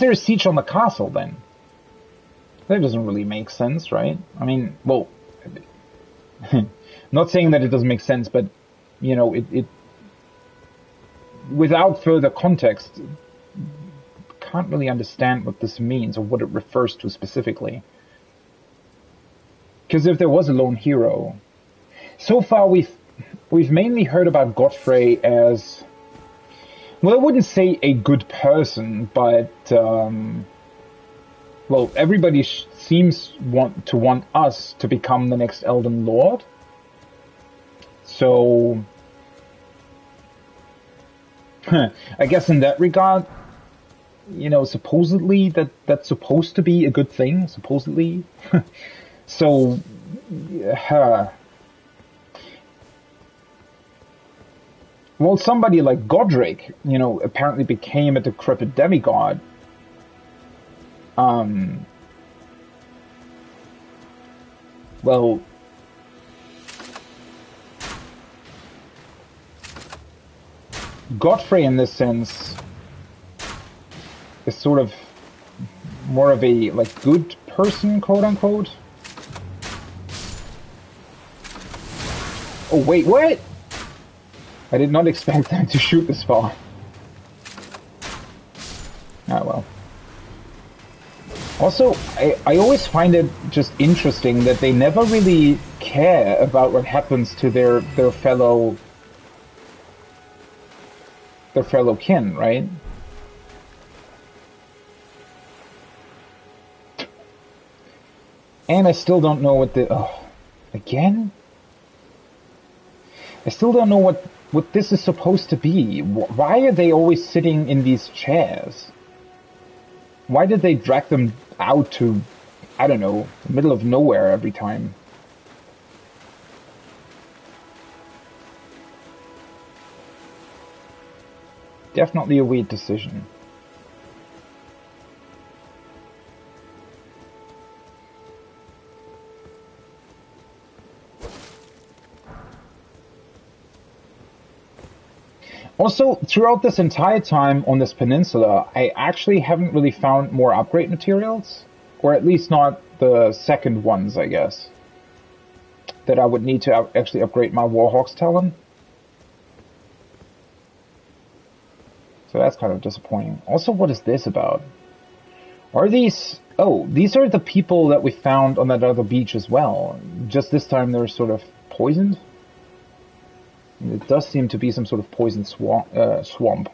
there a siege on the castle then? That doesn't really make sense, right? I mean, well, not saying that it doesn't make sense, but, you know, it without further context, can't really understand what this means or what it refers to specifically. Because if there was a lone hero, so far we've mainly heard about Godfrey as, well, I wouldn't say a good person, but well, everybody seems to want us to become the next Elden Lord. So I guess in that regard, you know, supposedly that's supposed to be a good thing, supposedly. So, well, somebody like Godric, you know, apparently became a decrepit demigod. Well, Godfrey in this sense is sort of more of a, like, good person, quote unquote. Oh, wait, what? I did not expect them to shoot this far. Ah, well. Also, I always find it just interesting that they never really care about what happens to their fellow kin, right? And I still don't know what again? I still don't know what this is supposed to be. Why are they always sitting in these chairs? Why did they drag them out to, I don't know, the middle of nowhere every time? Definitely a weird decision. Also, throughout this entire time on this peninsula, I actually haven't really found more upgrade materials. Or at least not the second ones, I guess. That I would need to actually upgrade my Warhawk's Talon. So that's kind of disappointing. Also, what is this about? Are these... Oh, these are the people that we found on that other beach as well. Just this time they're sort of poisoned. It does seem to be some sort of poison swamp,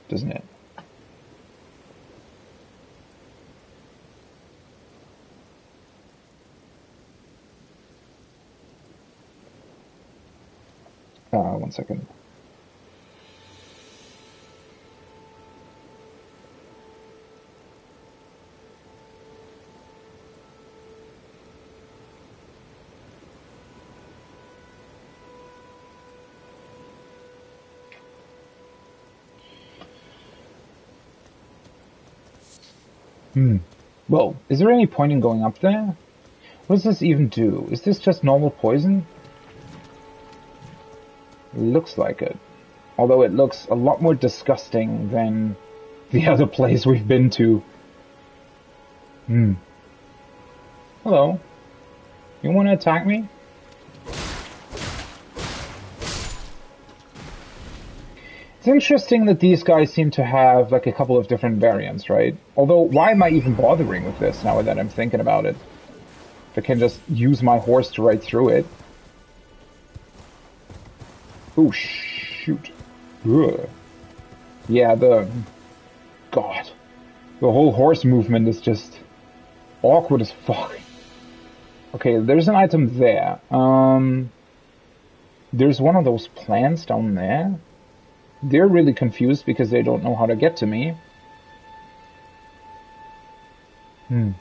doesn't it? One second. Well, is there any point in going up there? What does this even do? Is this just normal poison? Looks like it. Although it looks a lot more disgusting than the other place we've been to. Hello. You want to attack me? It's interesting that these guys seem to have like a couple of different variants, right? Although, why am I even bothering with this now that I'm thinking about it? If I can just use my horse to ride through it. Oh, shoot. Ugh. Yeah, God. The whole horse movement is just awkward as fuck. Okay, there's an item there. There's one of those plants down there. They're really confused because they don't know how to get to me. I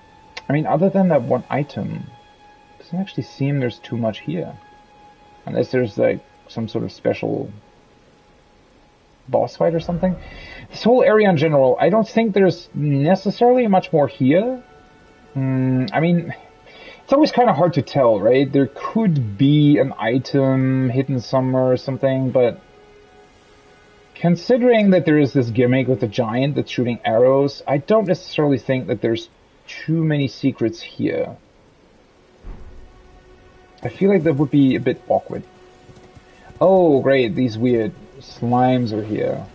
mean, other than that one item, it doesn't actually seem there's too much here. Unless there's like some sort of special boss fight or something. This whole area in general, I don't think there's necessarily much more here. I mean, it's always kind of hard to tell, right? There could be an item hidden somewhere or something, but considering that there is this gimmick with the giant that's shooting arrows, I don't necessarily think that there's too many secrets here. I feel like that would be a bit awkward. Oh, great, these weird slimes are here.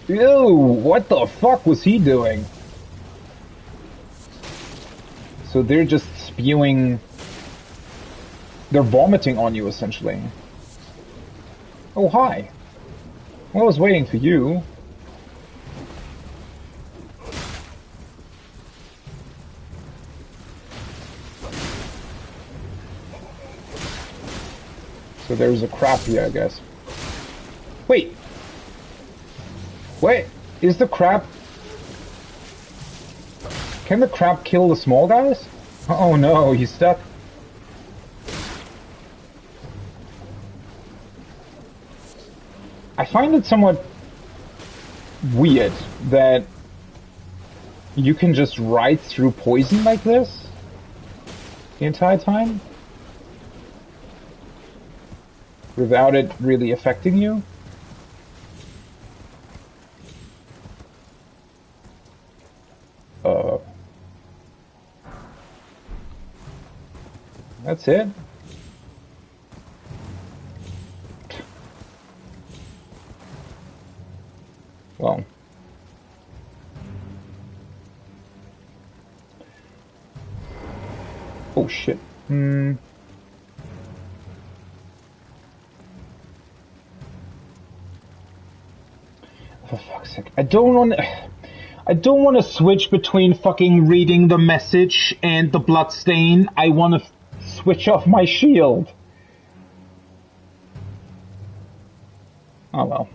Ew, what the fuck was he doing? So they're just spewing... They're vomiting on you, essentially. Oh, hi. Well, I was waiting for you. So there's a crab here, I guess. Wait! Wait! Is the crab... Can the crab kill the small guys? Oh no, he's stuck. I find it somewhat weird that you can just ride through poison like this the entire time without it really affecting you. That's it. Well. Oh shit. For fuck's sake. I don't want to switch between fucking reading the message and the bloodstain. I want to switch off my shield. Oh well.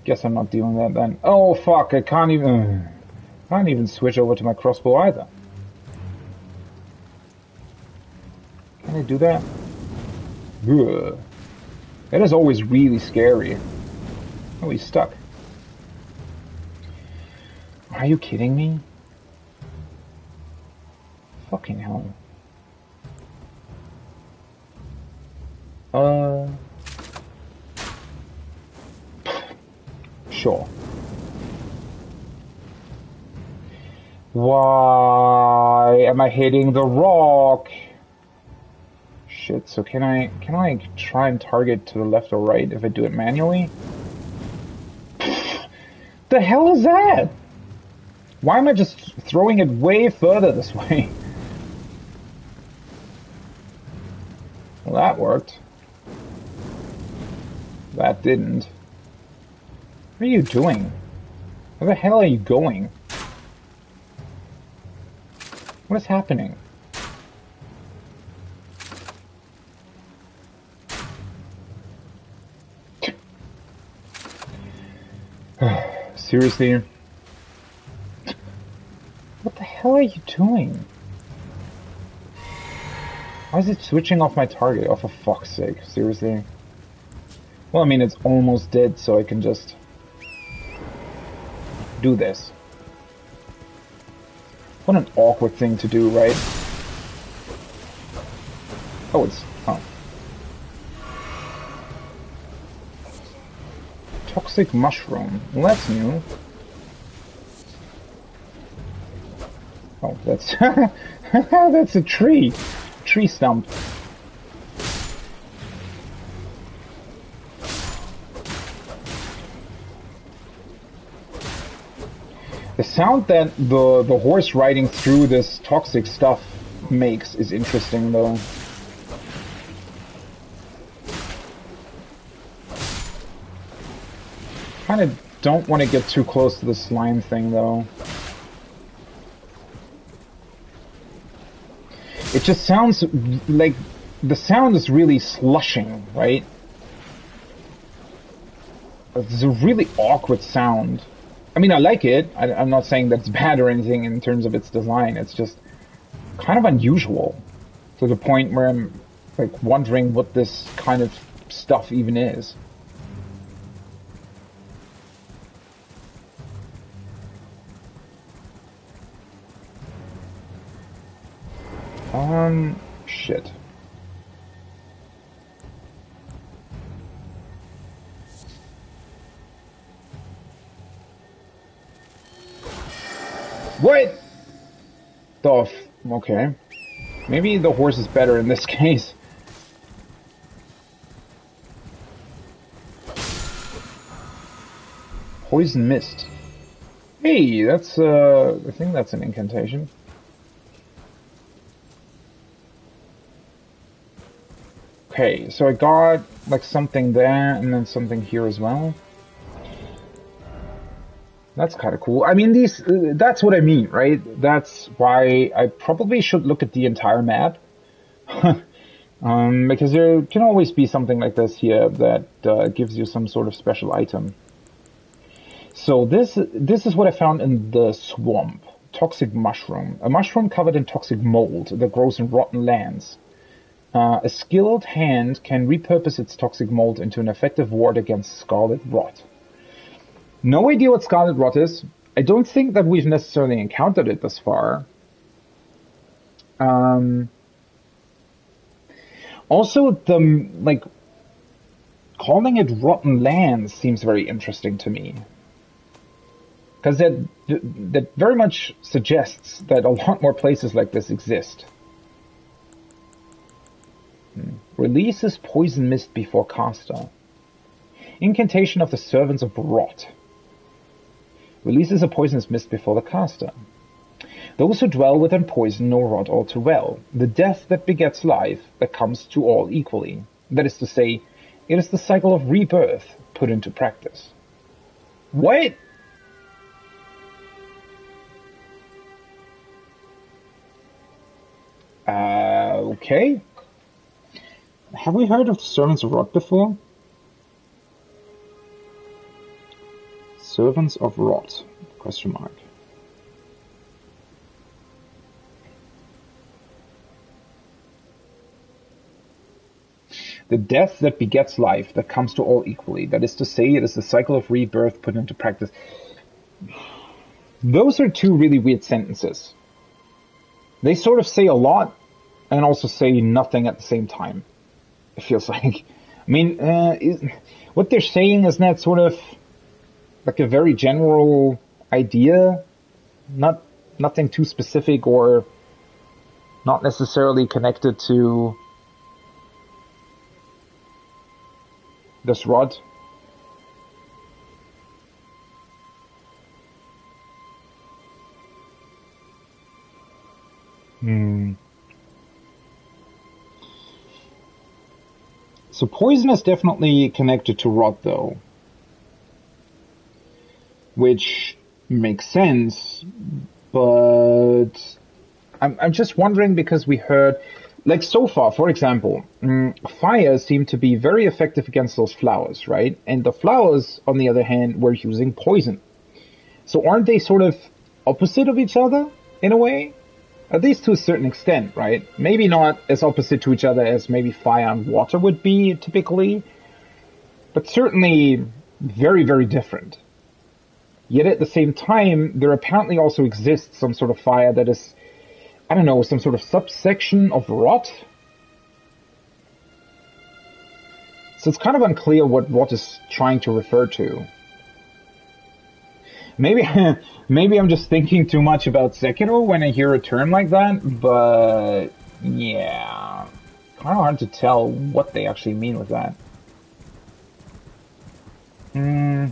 Guess I'm not doing that then. Oh fuck, I can't even switch over to my crossbow either. Can I do that? Ugh. That is always really scary. Oh, he's stuck. Are you kidding me? Fucking hell. Sure. Why am I hitting the rock? Shit, so can I try and target to the left or right if I do it manually? The hell is that? Why am I just throwing it way further this way? Well, that worked. That didn't. What are you doing? Where the hell are you going? What is happening? Seriously? What the hell are you doing? Why is it switching off my target? Oh, for fuck's sake. Seriously? Well, I mean, it's almost dead, so I can just do this. What an awkward thing to do, right? Oh, it's... oh. Toxic mushroom. Well, that's new. Oh, that's... that's a tree. Tree stump. The sound that the horse riding through this toxic stuff makes is interesting, though. Kind of don't want to get too close to the slime thing, though. It just sounds like the sound is really slushing, right? It's a really awkward sound. I mean, I like it. I'm not saying that it's bad or anything in terms of its design. It's just kind of unusual to the point where I'm like wondering what this kind of stuff even is. Shit. What? Okay. Maybe the horse is better in this case. Poison mist. Hey, that's, I think that's an incantation. Okay, so I got, like, something there, and then something here as well. That's kind of cool. I mean, that's what I mean, right? That's why I probably should look at the entire map. Because there can always be something like this here that gives you some sort of special item. So this is what I found in the swamp. Toxic mushroom. A mushroom covered in toxic mold that grows in rotten lands. A skilled hand can repurpose its toxic mold into an effective ward against scarlet rot. No idea what scarlet rot is. I don't think that we've necessarily encountered it thus far. Also, like, calling it rotten lands seems very interesting to me. Because that very much suggests that a lot more places like this exist. Releases poison mist before caster. Incantation of the Servants of Rot. Releases a poisonous mist before the caster. Those who dwell within poison know rot all too well. The death that begets life that comes to all equally. That is to say, it is the cycle of rebirth put into practice. What? Okay. Have we heard of the Servants of Rot before? Servants of Rot? Question mark. The death that begets life that comes to all equally. That is to say, it is the cycle of rebirth put into practice. Those are two really weird sentences. They sort of say a lot and also say nothing at the same time. It feels like. I mean, what they're saying is that sort of like a very general idea, nothing too specific or not necessarily connected to this rod. So poison is definitely connected to rot, though, which makes sense. But I'm just wondering, because we heard, like so far, for example, fire seemed to be very effective against those flowers, right? And the flowers, on the other hand, were using poison. So aren't they sort of opposite of each other in a way? At least to a certain extent, right? Maybe not as opposite to each other as maybe fire and water would be typically, but certainly very, very different. Yet at the same time, there apparently also exists some sort of fire that is, I don't know, some sort of subsection of rot. So it's kind of unclear what rot is trying to refer to. Maybe I'm just thinking too much about Sekiro when I hear a term like that, but yeah, kind of hard to tell what they actually mean with that. I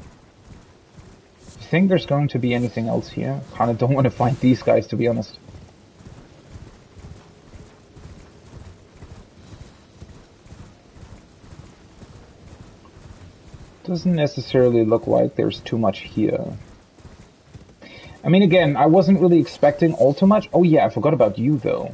think there's going to be anything else here. Kind of don't want to fight these guys, to be honest. Doesn't necessarily look like there's too much here. I mean, again, I wasn't really expecting all too much. Oh yeah, I forgot about you, though.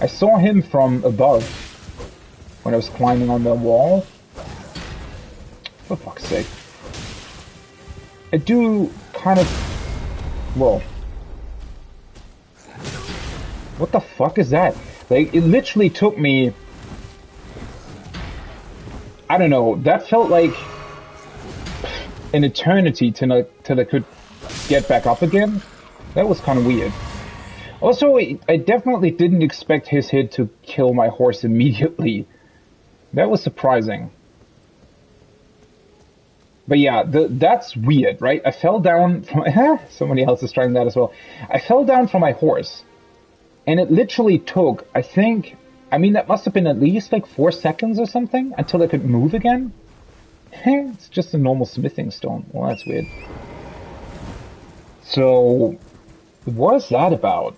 I saw him from above when I was climbing on the wall. For fuck's sake. I do kind of... Whoa. What the fuck is that? Like, it literally took me... I don't know, that felt like an eternity till I could get back up again. That was kind of weird. Also, I definitely didn't expect his hit to kill my horse immediately. That was surprising. But yeah, that's weird, right? I fell down from... Somebody else is trying that as well. I fell down from my horse. And it literally took, I think... I mean, that must have been at least like 4 seconds or something until I could move again. It's just a normal smithing stone. Well, that's weird. So, what is that about?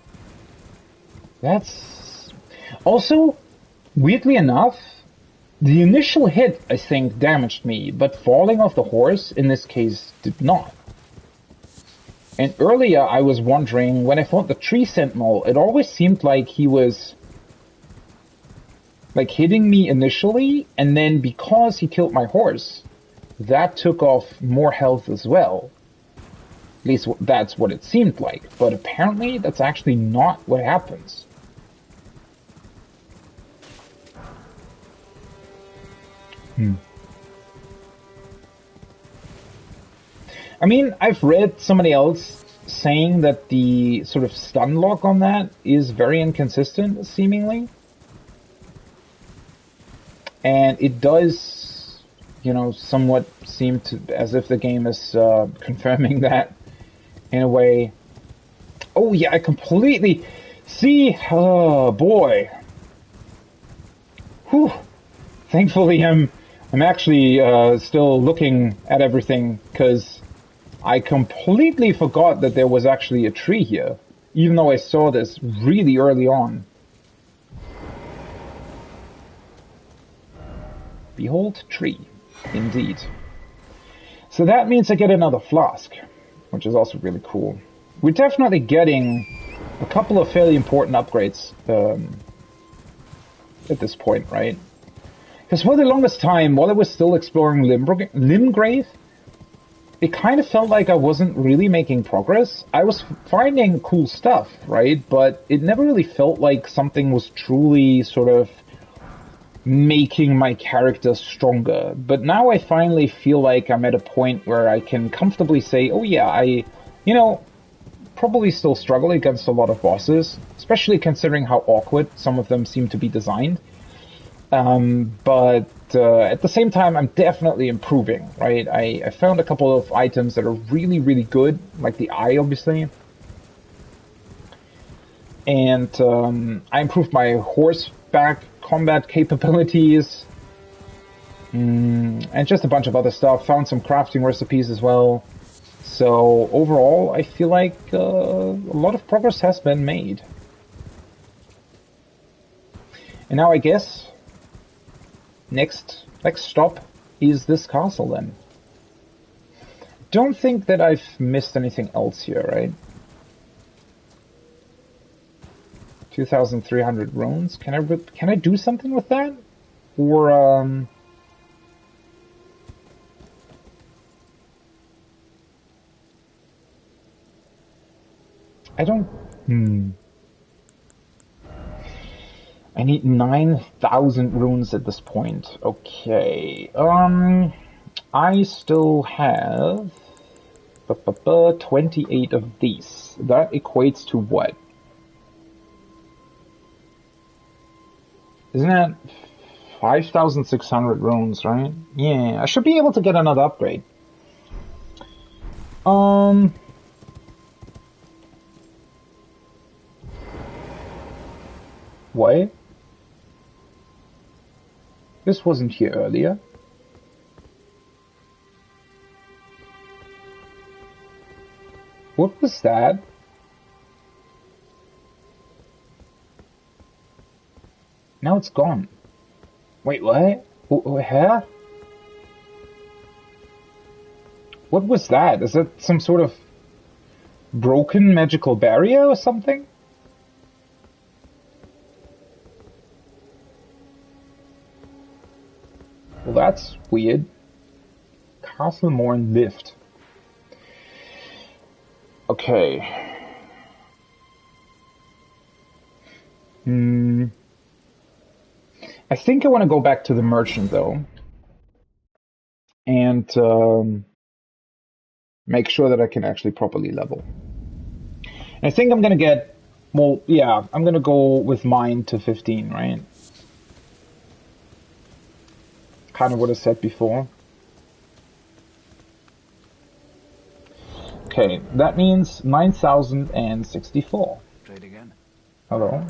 That's... Also, weirdly enough, the initial hit, I think, damaged me, but falling off the horse, in this case, did not. And earlier I was wondering, when I fought the tree sentinel, it always seemed like he was... like hitting me initially, and then because he killed my horse, that took off more health as well. At least that's what it seemed like, but apparently that's actually not what happens. I mean, I've read somebody else saying that the sort of stun lock on that is very inconsistent, seemingly. And it does, you know, somewhat seem to, as if the game is confirming that in a way. Oh yeah, I completely, see, oh boy. Whew. Thankfully I'm actually still looking at everything, because I completely forgot that there was actually a tree here, even though I saw this really early on. Behold tree, indeed. So that means I get another flask, which is also really cool. We're definitely getting a couple of fairly important upgrades at this point, right? Because for the longest time, while I was still exploring Limgrave, it kind of felt like I wasn't really making progress. I was finding cool stuff, right? But it never really felt like something was truly sort of making my character stronger. But now I finally feel like I'm at a point where I can comfortably say, oh yeah, I, you know, probably still struggle against a lot of bosses, especially considering how awkward some of them seem to be designed. But at the same time, I'm definitely improving, right? I found a couple of items that are really, really good, like the eye, obviously. And I improved my horseback combat capabilities. And just a bunch of other stuff. Found some crafting recipes as well. So overall, I feel like a lot of progress has been made. And now I guess next stop is this castle then. Don't think that I've missed anything else here, right? 2,300 runes. Can I do something with that? Or I don't... I need 9,000 runes at this point. Okay. I still have 28 of these. That equates to what? Isn't that 5,600 runes, right? Yeah, I should be able to get another upgrade. What? This wasn't here earlier. What was that? Now it's gone. Wait, what? Huh? What was that? Is that some sort of broken magical barrier or something? Well, that's weird. Castlemorn lift. Okay. I think I want to go back to the merchant, though. And make sure that I can actually properly level. And I think I'm going to get... Well, yeah, I'm going to go with mine to 15, right? Kind of what I said before. Okay, that means 9,064. Trade again. Hello.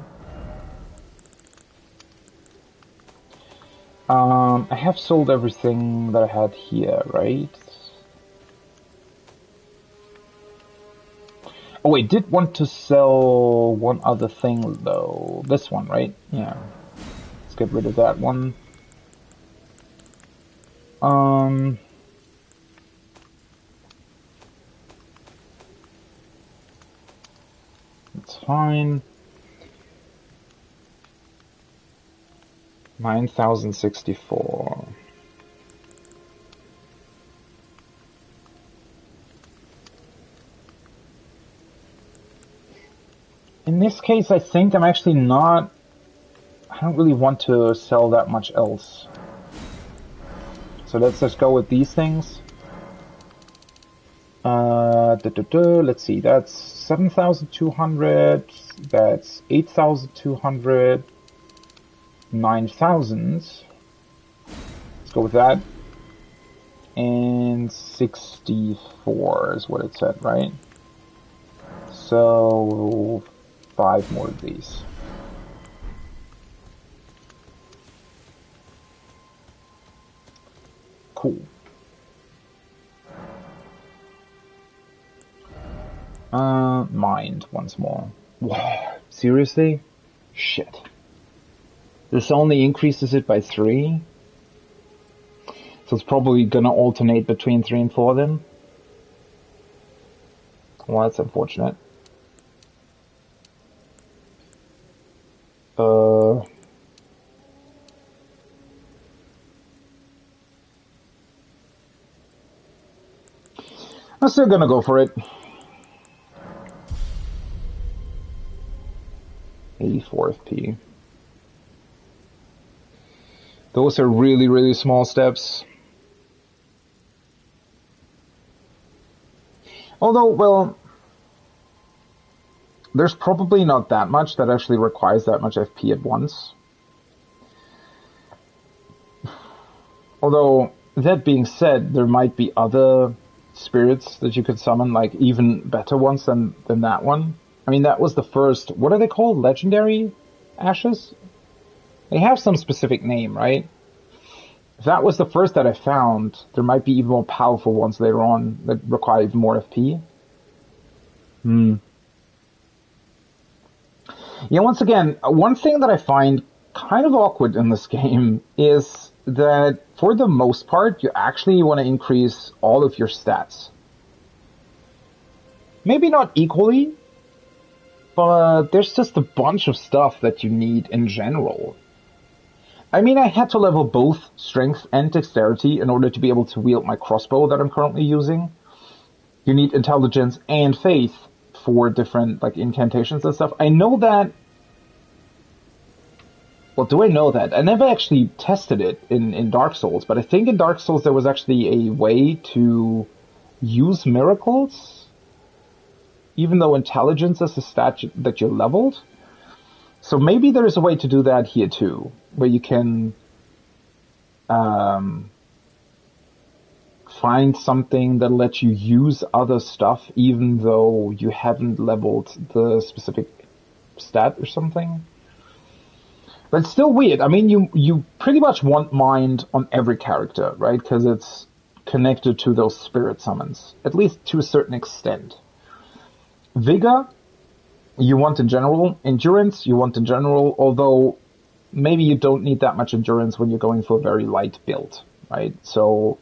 I have sold everything that I had here, right? Oh, I did want to sell one other thing, though. This one, right? Yeah. Let's get rid of that one. It's fine. 9,064. In this case, I think I'm actually not... I don't really want to sell that much else. So let's just go with these things. Let's see, that's 7,200, that's 8,200, 9,000. Let's go with that. And 64 is what it said, right? So 5 more of these. Cool. Mind once more. Wow, seriously? Shit. This only increases it by 3? So it's probably gonna alternate between 3 and 4 then? Well, that's unfortunate. I'm still gonna go for it. 84 FP. Those are really, really small steps. Although, well, there's probably not that much that actually requires that much FP at once. Although, that being said, there might be other spirits that you could summon, like even better ones than that one. I mean, that was the first, what are they called? Legendary ashes? They have some specific name, right? If that was the first that I found, there might be even more powerful ones later on that require even more FP. Yeah, once again, one thing that I find kind of awkward in this game is that for the most part, you actually want to increase all of your stats. Maybe not equally, but there's just a bunch of stuff that you need in general. I mean, I had to level both strength and dexterity in order to be able to wield my crossbow that I'm currently using. You need intelligence and faith for different, like, incantations and stuff. I know that... Well, do I know that? I never actually tested it in Dark Souls, but I think in Dark Souls there was actually a way to use miracles, even though intelligence is a stat that you're leveled. So maybe there's a way to do that here too, where you can find something that lets you use other stuff even though you haven't leveled the specific stat or something. But it's still weird. I mean, you pretty much want mind on every character, right? Because it's connected to those spirit summons, at least to a certain extent. Vigor, you want in general. Endurance, you want in general, although maybe you don't need that much endurance when you're going for a very light build, right? So,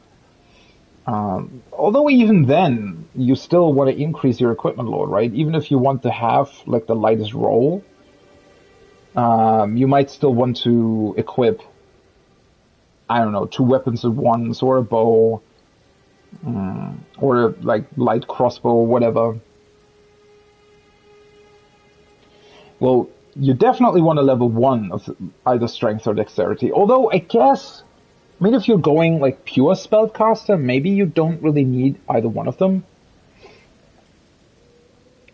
although even then, you still want to increase your equipment load, right? Even if you want to have, like, the lightest roll, you might still want to equip, I don't know, 2 weapons at once, or a bow, or a, like, light crossbow, whatever. Well, you definitely want to level 1 of either strength or dexterity. Although, I guess, I mean, if you're going, like, pure spellcaster, maybe you don't really need either one of them.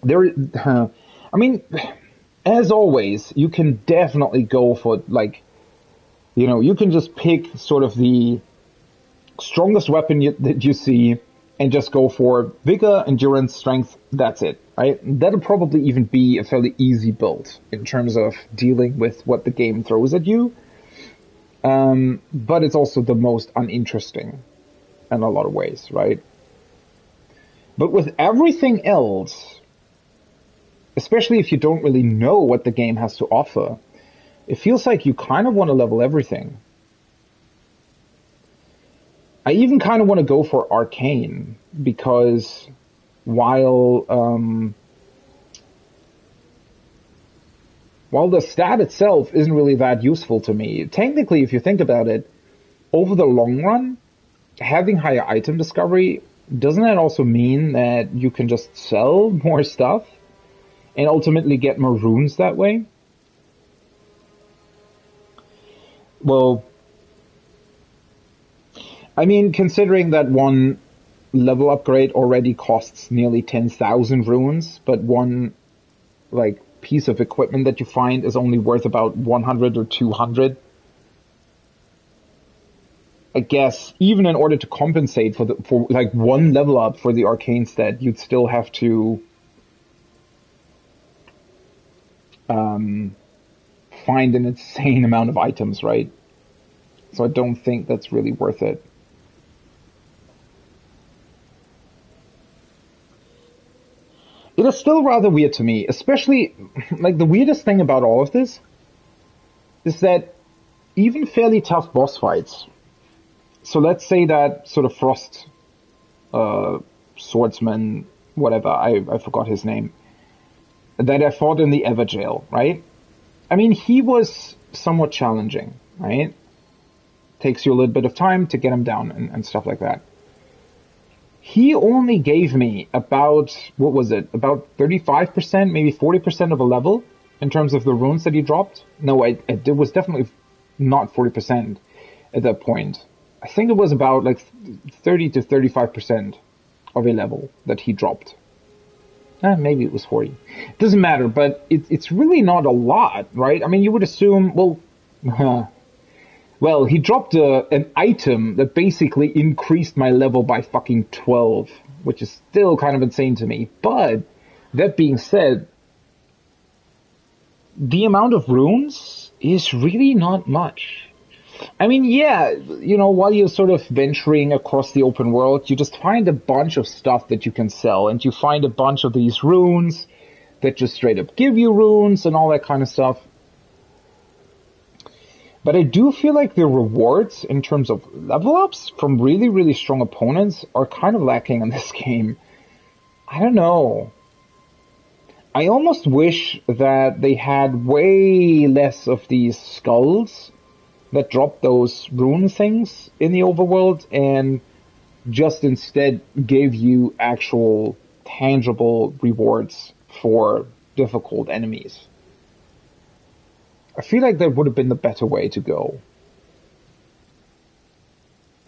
I mean... As always, you can definitely go for, like, you know, you can just pick sort of the strongest weapon that you see and just go for vigor, endurance, strength, that's it, right? That'll probably even be a fairly easy build in terms of dealing with what the game throws at you. But it's also the most uninteresting in a lot of ways, right? But with everything else... Especially if you don't really know what the game has to offer, it feels like you kind of want to level everything. I even kind of want to go for Arcane, because while the stat itself isn't really that useful to me, technically, if you think about it, over the long run, having higher item discovery, doesn't that also mean that you can just sell more stuff? And ultimately get more runes that way? Well, I mean, considering that one level upgrade already costs nearly 10,000 runes, but one, like, piece of equipment that you find is only worth about 100 or 200, I guess even in order to compensate for like one level up for the arcane stat, you'd still have to find an insane amount of items, right? So I don't think that's really worth it. It is still rather weird to me, especially, like, the weirdest thing about all of this is that even fairly tough boss fights, so let's say that sort of Frost swordsman, whatever, I forgot his name, that I fought in the Everjail, right? I mean, he was somewhat challenging, right? Takes you a little bit of time to get him down and stuff like that. He only gave me about, what was it, about 35%, maybe 40% of a level in terms of the runes that he dropped. No, it was definitely not 40% at that point. I think it was about like 30 to 35% of a level that he dropped. Maybe it was 40. Doesn't matter, but it's really not a lot, right? I mean, you would assume, well, well, he dropped an item that basically increased my level by fucking 12, which is still kind of insane to me. But, that being said, the amount of runes is really not much. I mean, yeah, you know, while you're sort of venturing across the open world, you just find a bunch of stuff that you can sell, and you find a bunch of these runes that just straight up give you runes and all that kind of stuff. But I do feel like the rewards in terms of level ups from really, really strong opponents are kind of lacking in this game. I don't know. I almost wish that they had way less of these skulls that drop those rune things in the overworld and just instead gave you actual tangible rewards for difficult enemies. I feel like that would have been the better way to go.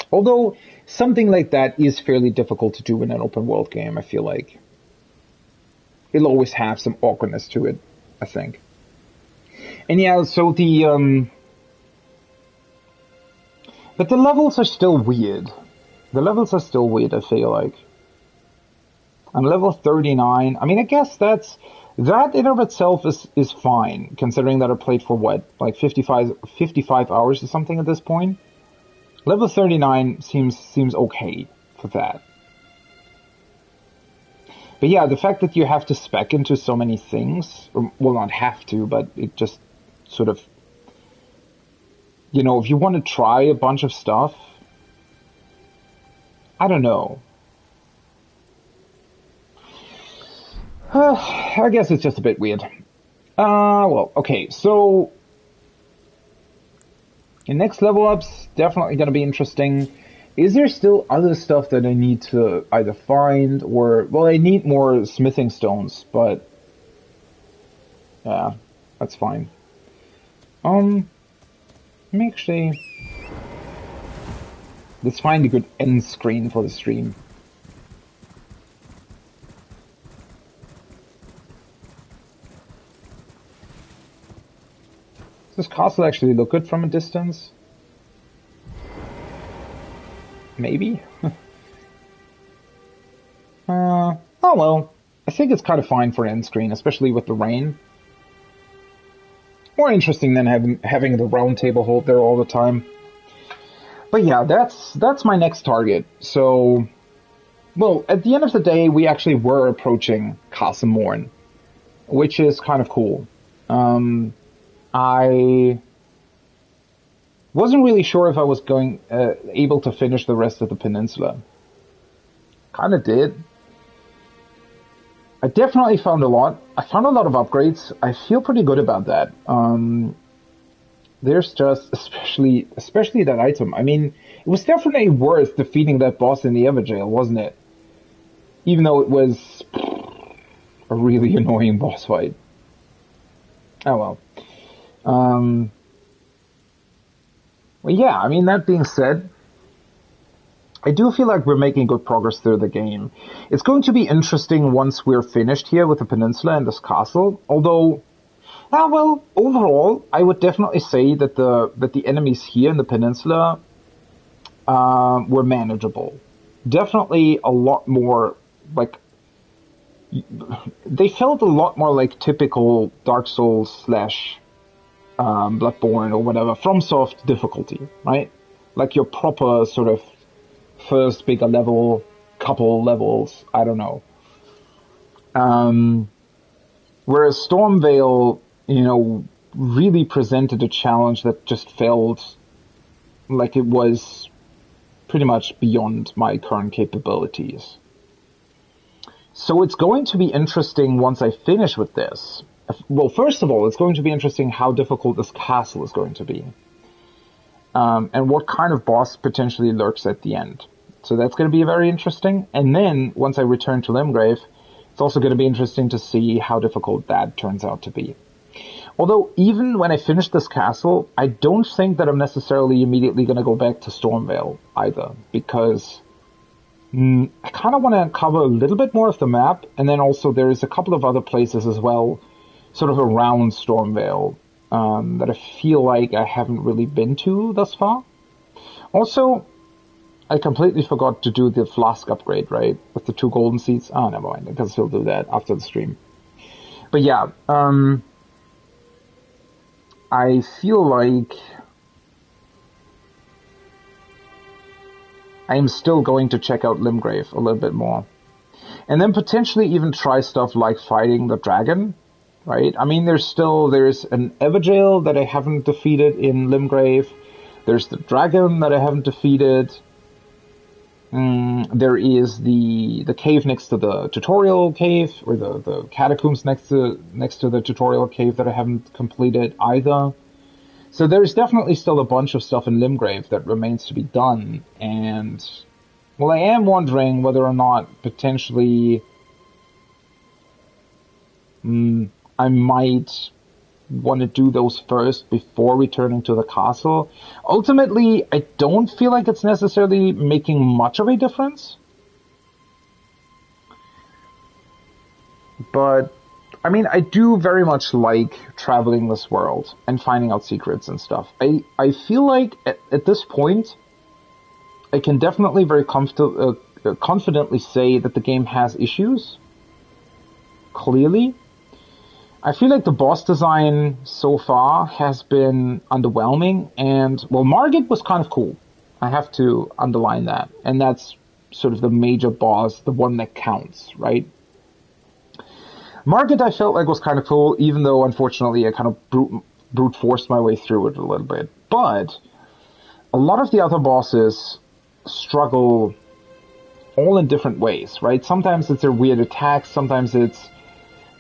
Although something like that is fairly difficult to do in an open world game, I feel like. It'll always have some awkwardness to it, I think. And yeah, so but the levels are still weird. The levels are still weird, I feel like. I'm level 39. I mean, I guess that in of itself is fine, considering that I played for what, like 55 hours or something at this point. Level 39 seems okay for that. But yeah, the fact that you have to spec into so many things, or, well, not have to, but it just sort of, you know, if you want to try a bunch of stuff, I don't know. I guess it's just a bit weird. Well, okay, so the next level up's definitely going to be interesting. Is there still other stuff that I need to either find or, well, I need more smithing stones, but yeah, that's fine. Let me actually, let's find a good end screen for the stream. Does this castle actually look good from a distance? Maybe? Oh well. I think it's kind of fine for an end screen, especially with the rain. More interesting than having the round table hold there all the time. But yeah, that's my next target. So, well, at the end of the day, we actually were approaching Castle Morn, which is kind of cool. I wasn't really sure if I was able to finish the rest of the peninsula. Kind of did. I definitely found a lot. I found a lot of upgrades. I feel pretty good about that. There's just, especially that item. I mean, it was definitely worth defeating that boss in the Everjail, wasn't it? Even though it was a really annoying boss fight. Oh well. Well, yeah, I mean, that being said, I do feel like we're making good progress through the game. It's going to be interesting once we're finished here with the peninsula and this castle, although, well, overall, I would definitely say that the enemies here in the peninsula were manageable. Definitely a lot more, like, they felt a lot more like typical Dark Souls / Bloodborne or whatever, FromSoft difficulty, right? Like your proper sort of first bigger level, couple levels, I don't know. Whereas Stormveil, you know, really presented a challenge that just felt like it was pretty much beyond my current capabilities. So it's going to be interesting once I finish with this. Well, first of all, it's going to be interesting how difficult this castle is going to be. And what kind of boss potentially lurks at the end. So that's going to be very interesting. And then, once I return to Limgrave, it's also going to be interesting to see how difficult that turns out to be. Although, even when I finish this castle, I don't think that I'm necessarily immediately going to go back to Stormveil either. Because I kind of want to cover a little bit more of the map, and then also there's a couple of other places as well, sort of around Stormvale, that I feel like I haven't really been to thus far. Also, I completely forgot to do the flask upgrade, right? With the 2 golden seeds. Oh, never mind. I can still do that after the stream. But yeah, I feel like I am still going to check out Limgrave a little bit more. And then potentially even try stuff like fighting the dragon, right? I mean, there's an Evergaol that I haven't defeated in Limgrave. There's the dragon that I haven't defeated. There is the cave next to the tutorial cave, or the catacombs next to the tutorial cave that I haven't completed either. So there's definitely still a bunch of stuff in Limgrave that remains to be done, and well, I am wondering whether or not potentially I might want to do those first before returning to the castle. Ultimately, I don't feel like it's necessarily making much of a difference. But, I mean, I do very much like traveling this world and finding out secrets and stuff. I feel like at this point, I can definitely very confidently say that the game has issues. Clearly. I feel like the boss design so far has been underwhelming, and, well, Margit was kind of cool. I have to underline that. And that's sort of the major boss, the one that counts, right? Margit I felt like was kind of cool, even though, unfortunately, I kind of brute forced my way through it a little bit. But a lot of the other bosses struggle all in different ways, right? Sometimes it's their weird attacks, sometimes it's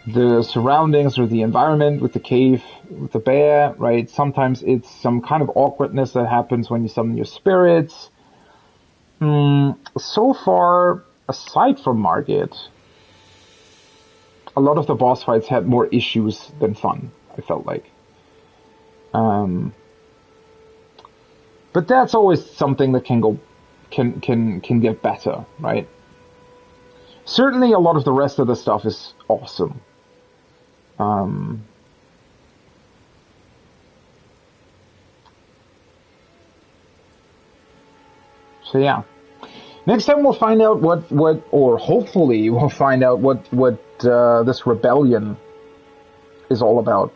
the surroundings or the environment with the cave, with the bear, right? Sometimes it's some kind of awkwardness that happens when you summon your spirits. So far, aside from Margit, a lot of the boss fights had more issues than fun, I felt like. But that's always something that can get better, right? Certainly a lot of the rest of the stuff is awesome. So yeah. Next time we'll find out or hopefully we'll find out what this rebellion is all about.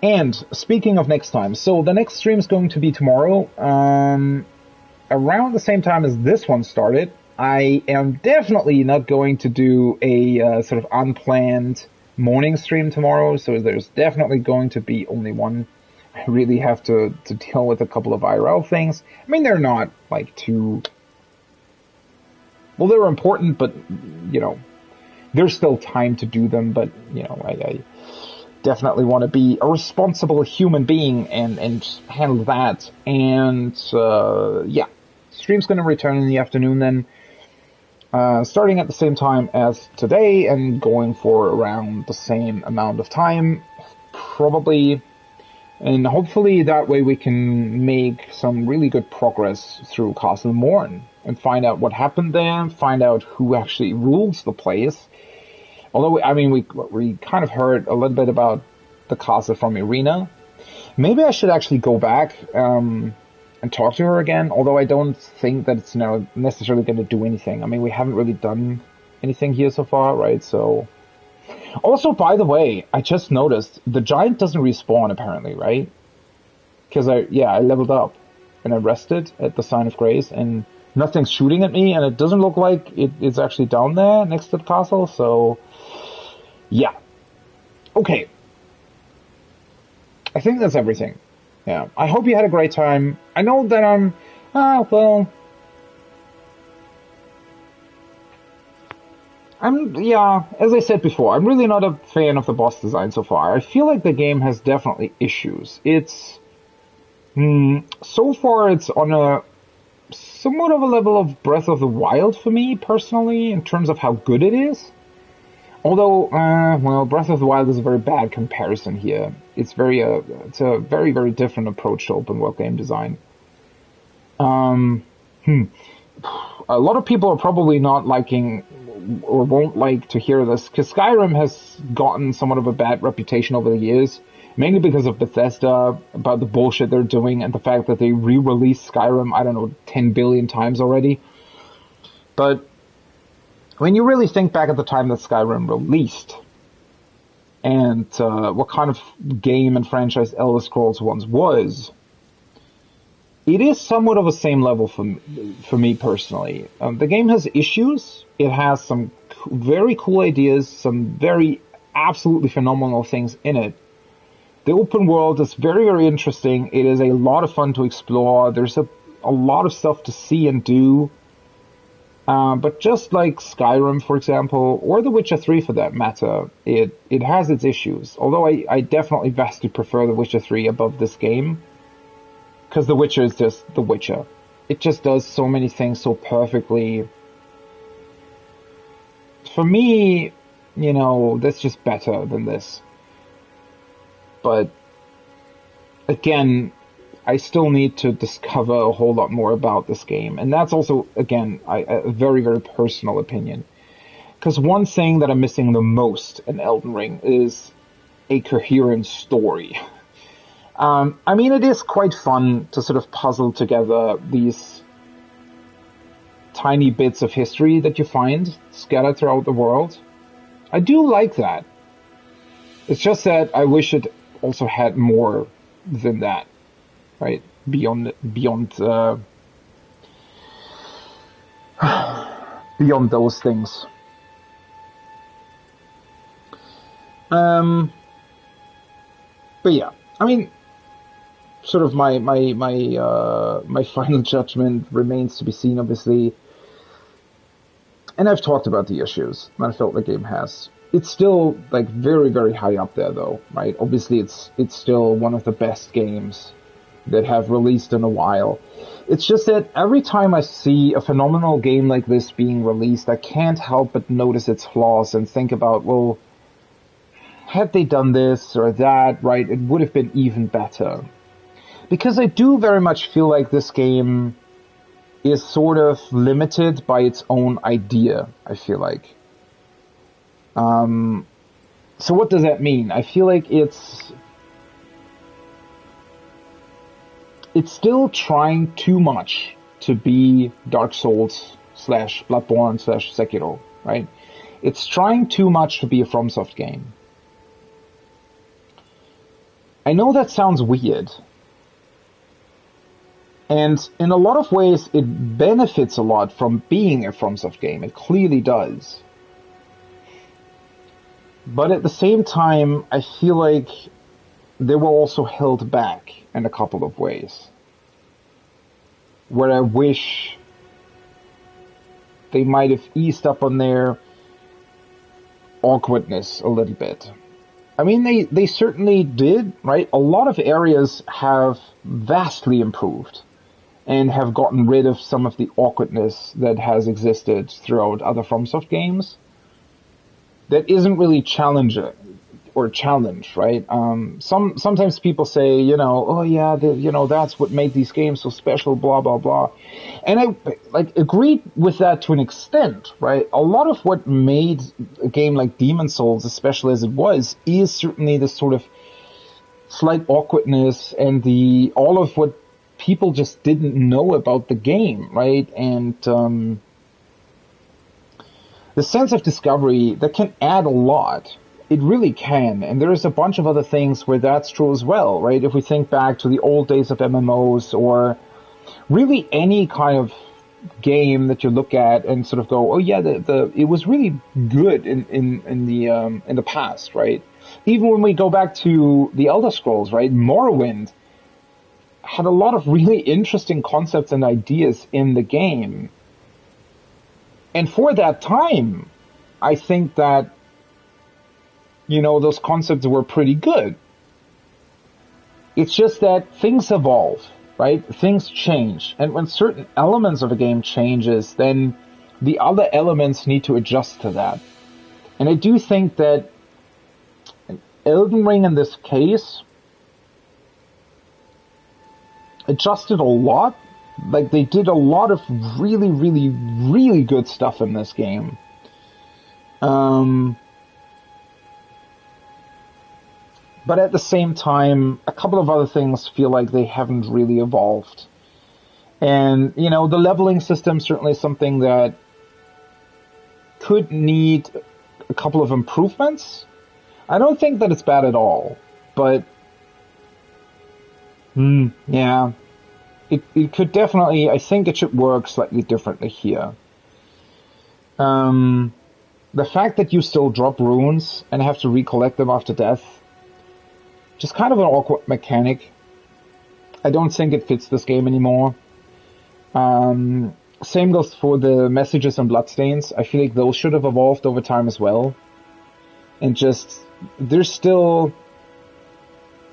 And speaking of next time, so the next stream is going to be tomorrow, around the same time as this one started. I am definitely not going to do a sort of unplanned morning stream tomorrow, so there's definitely going to be only one. I really have to deal with a couple of IRL things. I mean, they're not, like, too... Well, they're important, but, you know, there's still time to do them, but, you know, I definitely want to be a responsible human being and handle that. And, yeah. Stream's going to return in the afternoon then. Starting at the same time as today and going for around the same amount of time, probably, and hopefully that way we can make some really good progress through Castle Morn and find out what happened there, find out who actually rules the place. Although, I mean, we kind of heard a little bit about the castle from Irina. Maybe I should actually go back, and talk to her again, although I don't think that it's now necessarily going to do anything. I mean, we haven't really done anything here so far, right? So, also, by the way, I just noticed the giant doesn't respawn apparently, right? Because I leveled up and I rested at the Sign of Grace and nothing's shooting at me, and it doesn't look like it's actually down there next to the castle. So, yeah. Okay. I think that's everything. Yeah, I hope you had a great time. I know that as I said before, I'm really not a fan of the boss design so far. I feel like the game has definitely issues. It's, so far it's on a somewhat of a level of Breath of the Wild for me, personally, in terms of how good it is. Although, well, Breath of the Wild is a very bad comparison here. It's a very, very different approach to open world game design. a lot of people are probably not liking or won't like to hear this, because Skyrim has gotten somewhat of a bad reputation over the years, mainly because of Bethesda, about the bullshit they're doing, and the fact that they re-released Skyrim, I don't know, 10 billion times already. But when you really think back at the time that Skyrim released, and what kind of game and franchise Elder Scrolls once was, it is somewhat of the same level for me personally. The game has issues. It has some very cool ideas, some very absolutely phenomenal things in it. The open world is very, very interesting. It is a lot of fun to explore. There's a lot of stuff to see and do. But just like Skyrim, for example, or The Witcher 3 for that matter, it has its issues. Although I definitely vastly prefer The Witcher 3 above this game. Because The Witcher is just The Witcher. It just does so many things so perfectly. For me, you know, that's just better than this. But, again, I still need to discover a whole lot more about this game. And that's also, again, a very, very personal opinion. Because one thing that I'm missing the most in Elden Ring is a coherent story. I mean, it is quite fun to sort of puzzle together these tiny bits of history that you find scattered throughout the world. I do like that. It's just that I wish it also had more than that, right? Beyond those things. But yeah, I mean, sort of my final judgment remains to be seen, obviously. And I've talked about the issues that I felt the game has. It's still like very, very high up there, though, right? Obviously, it's still one of the best games that have released in a while. It's just that every time I see a phenomenal game like this being released, I can't help but notice its flaws and think about, well, had they done this or that, right, it would have been even better. Because I do very much feel like this game is sort of limited by its own idea, I feel like. So what does that mean? I feel like it's still trying too much to be Dark Souls / Bloodborne / Sekiro, right? It's trying too much to be a FromSoft game. I know that sounds weird. And in a lot of ways, it benefits a lot from being a FromSoft game. It clearly does. But at the same time, I feel like they were also held back in a couple of ways. Where I wish they might have eased up on their awkwardness a little bit. I mean, they certainly did, right? A lot of areas have vastly improved and have gotten rid of some of the awkwardness that has existed throughout other FromSoft games. That isn't really challenged, right? Sometimes people say, you know, oh yeah, that's what made these games so special, blah, blah, blah. And I, agreed with that to an extent, right? A lot of what made a game like Demon Souls, especially as it was, is certainly the sort of slight awkwardness and all of what people just didn't know about the game, right? And, the sense of discovery that can add a lot. It really can. And there's a bunch of other things where that's true as well, right? If we think back to the old days of MMOs or really any kind of game that you look at and sort of go, oh yeah, it was really good in the past, right? Even when we go back to the Elder Scrolls, right? Morrowind had a lot of really interesting concepts and ideas in the game. And for that time, I think that, you know, those concepts were pretty good. It's just that things evolve, right? Things change. And when certain elements of a game changes, then the other elements need to adjust to that. And I do think that Elden Ring in this case adjusted a lot Like, they did a lot of really, really, really good stuff in this game. But at the same time, a couple of other things feel like they haven't really evolved. And, you know, the leveling system certainly is something that could need a couple of improvements. I don't think that it's bad at all, but yeah, it could definitely, I think it should work slightly differently here. The fact that you still drop runes and have to recollect them after death, just kind of an awkward mechanic. I don't think it fits this game anymore. Same goes for the messages and bloodstains. I feel like those should have evolved over time as well. And just, there's still,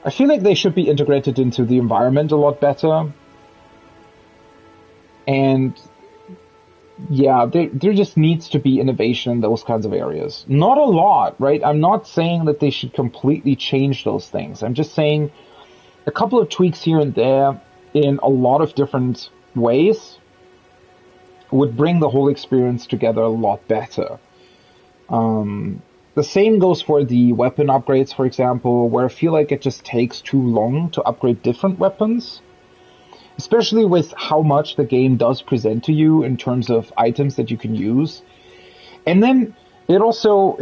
I feel like they should be integrated into the environment a lot better. And yeah, there just needs to be innovation in those kinds of areas. Not a lot, right? I'm not saying that they should completely change those things. I'm just saying a couple of tweaks here and there in a lot of different ways would bring the whole experience together a lot better. The same goes for the weapon upgrades, for example, where I feel like it just takes too long to upgrade different weapons. Especially with how much the game does present to you in terms of items that you can use. And then it's sort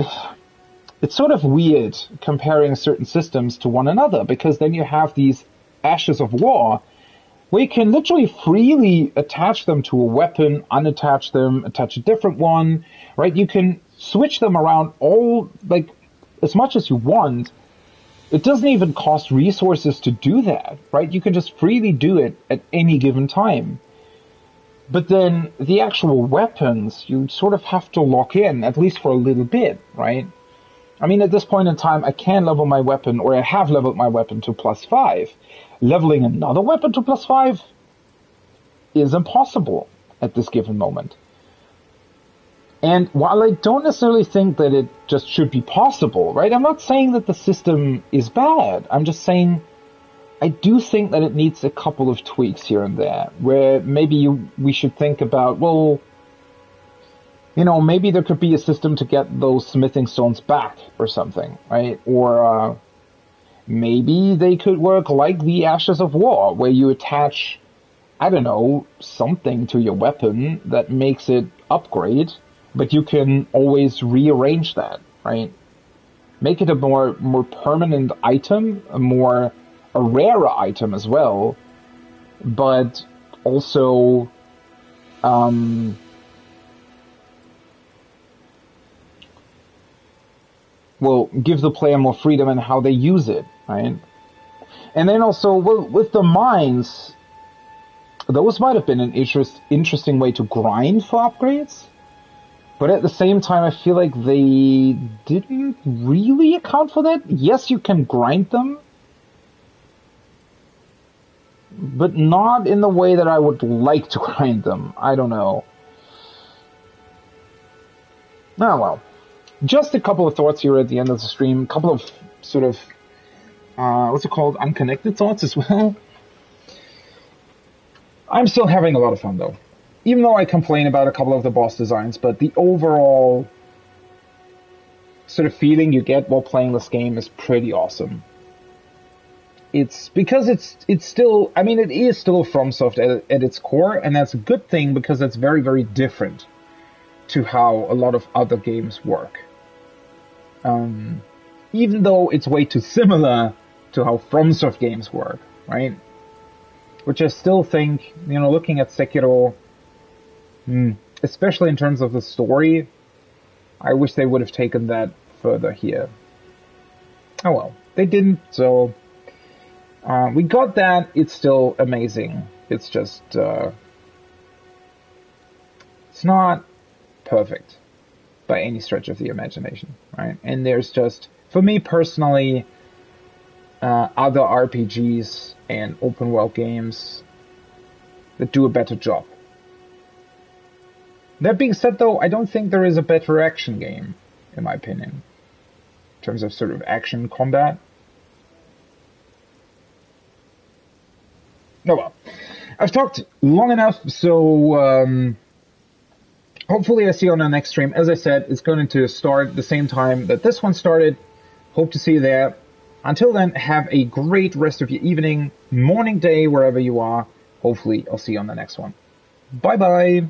of weird comparing certain systems to one another, because then you have these Ashes of War, where you can literally freely attach them to a weapon, unattach them, attach a different one, right? You can switch them around as much as you want. It doesn't even cost resources to do that, right? You can just freely do it at any given time. But then the actual weapons, you sort of have to lock in, at least for a little bit, right? I mean, at this point in time, I can level my weapon, or I have leveled my weapon to +5. Leveling another weapon to +5 is impossible at this given moment. And while I don't necessarily think that it just should be possible, right? I'm not saying that the system is bad. I'm just saying I do think that it needs a couple of tweaks here and there, where maybe we should think about, well, you know, maybe there could be a system to get those smithing stones back or something, right? Or maybe they could work like the Ashes of War, where you attach, I don't know, something to your weapon that makes it upgrade, but you can always rearrange that, right? Make it a more permanent item, a rarer item as well, but also, give the player more freedom in how they use it, right? And then also, with the mines, those might have been an interesting way to grind for upgrades. But at the same time, I feel like they didn't really account for that. Yes, you can grind them, but not in the way that I would like to grind them. I don't know. Oh well. Just a couple of thoughts here at the end of the stream. A couple of sort of, unconnected thoughts as well. I'm still having a lot of fun though. Even though I complain about a couple of the boss designs, but the overall sort of feeling you get while playing this game is pretty awesome. It's because it's still, I mean, it is still FromSoft at its core, and that's a good thing because it's very, very different to how a lot of other games work. Even though it's way too similar to how FromSoft games work, right? Which I still think, you know, looking at Sekiro, especially in terms of the story, I wish they would have taken that further here. Oh well, they didn't, so we got that. It's still amazing. It's just, it's not perfect by any stretch of the imagination, right? And there's just, for me personally, other RPGs and open world games that do a better job. That being said, though, I don't think there is a better action game, in my opinion, in terms of sort of action combat. Oh well. I've talked long enough, so hopefully I see you on the next stream. As I said, it's going to start the same time that this one started. Hope to see you there. Until then, have a great rest of your evening, morning, day, wherever you are. Hopefully I'll see you on the next one. Bye-bye.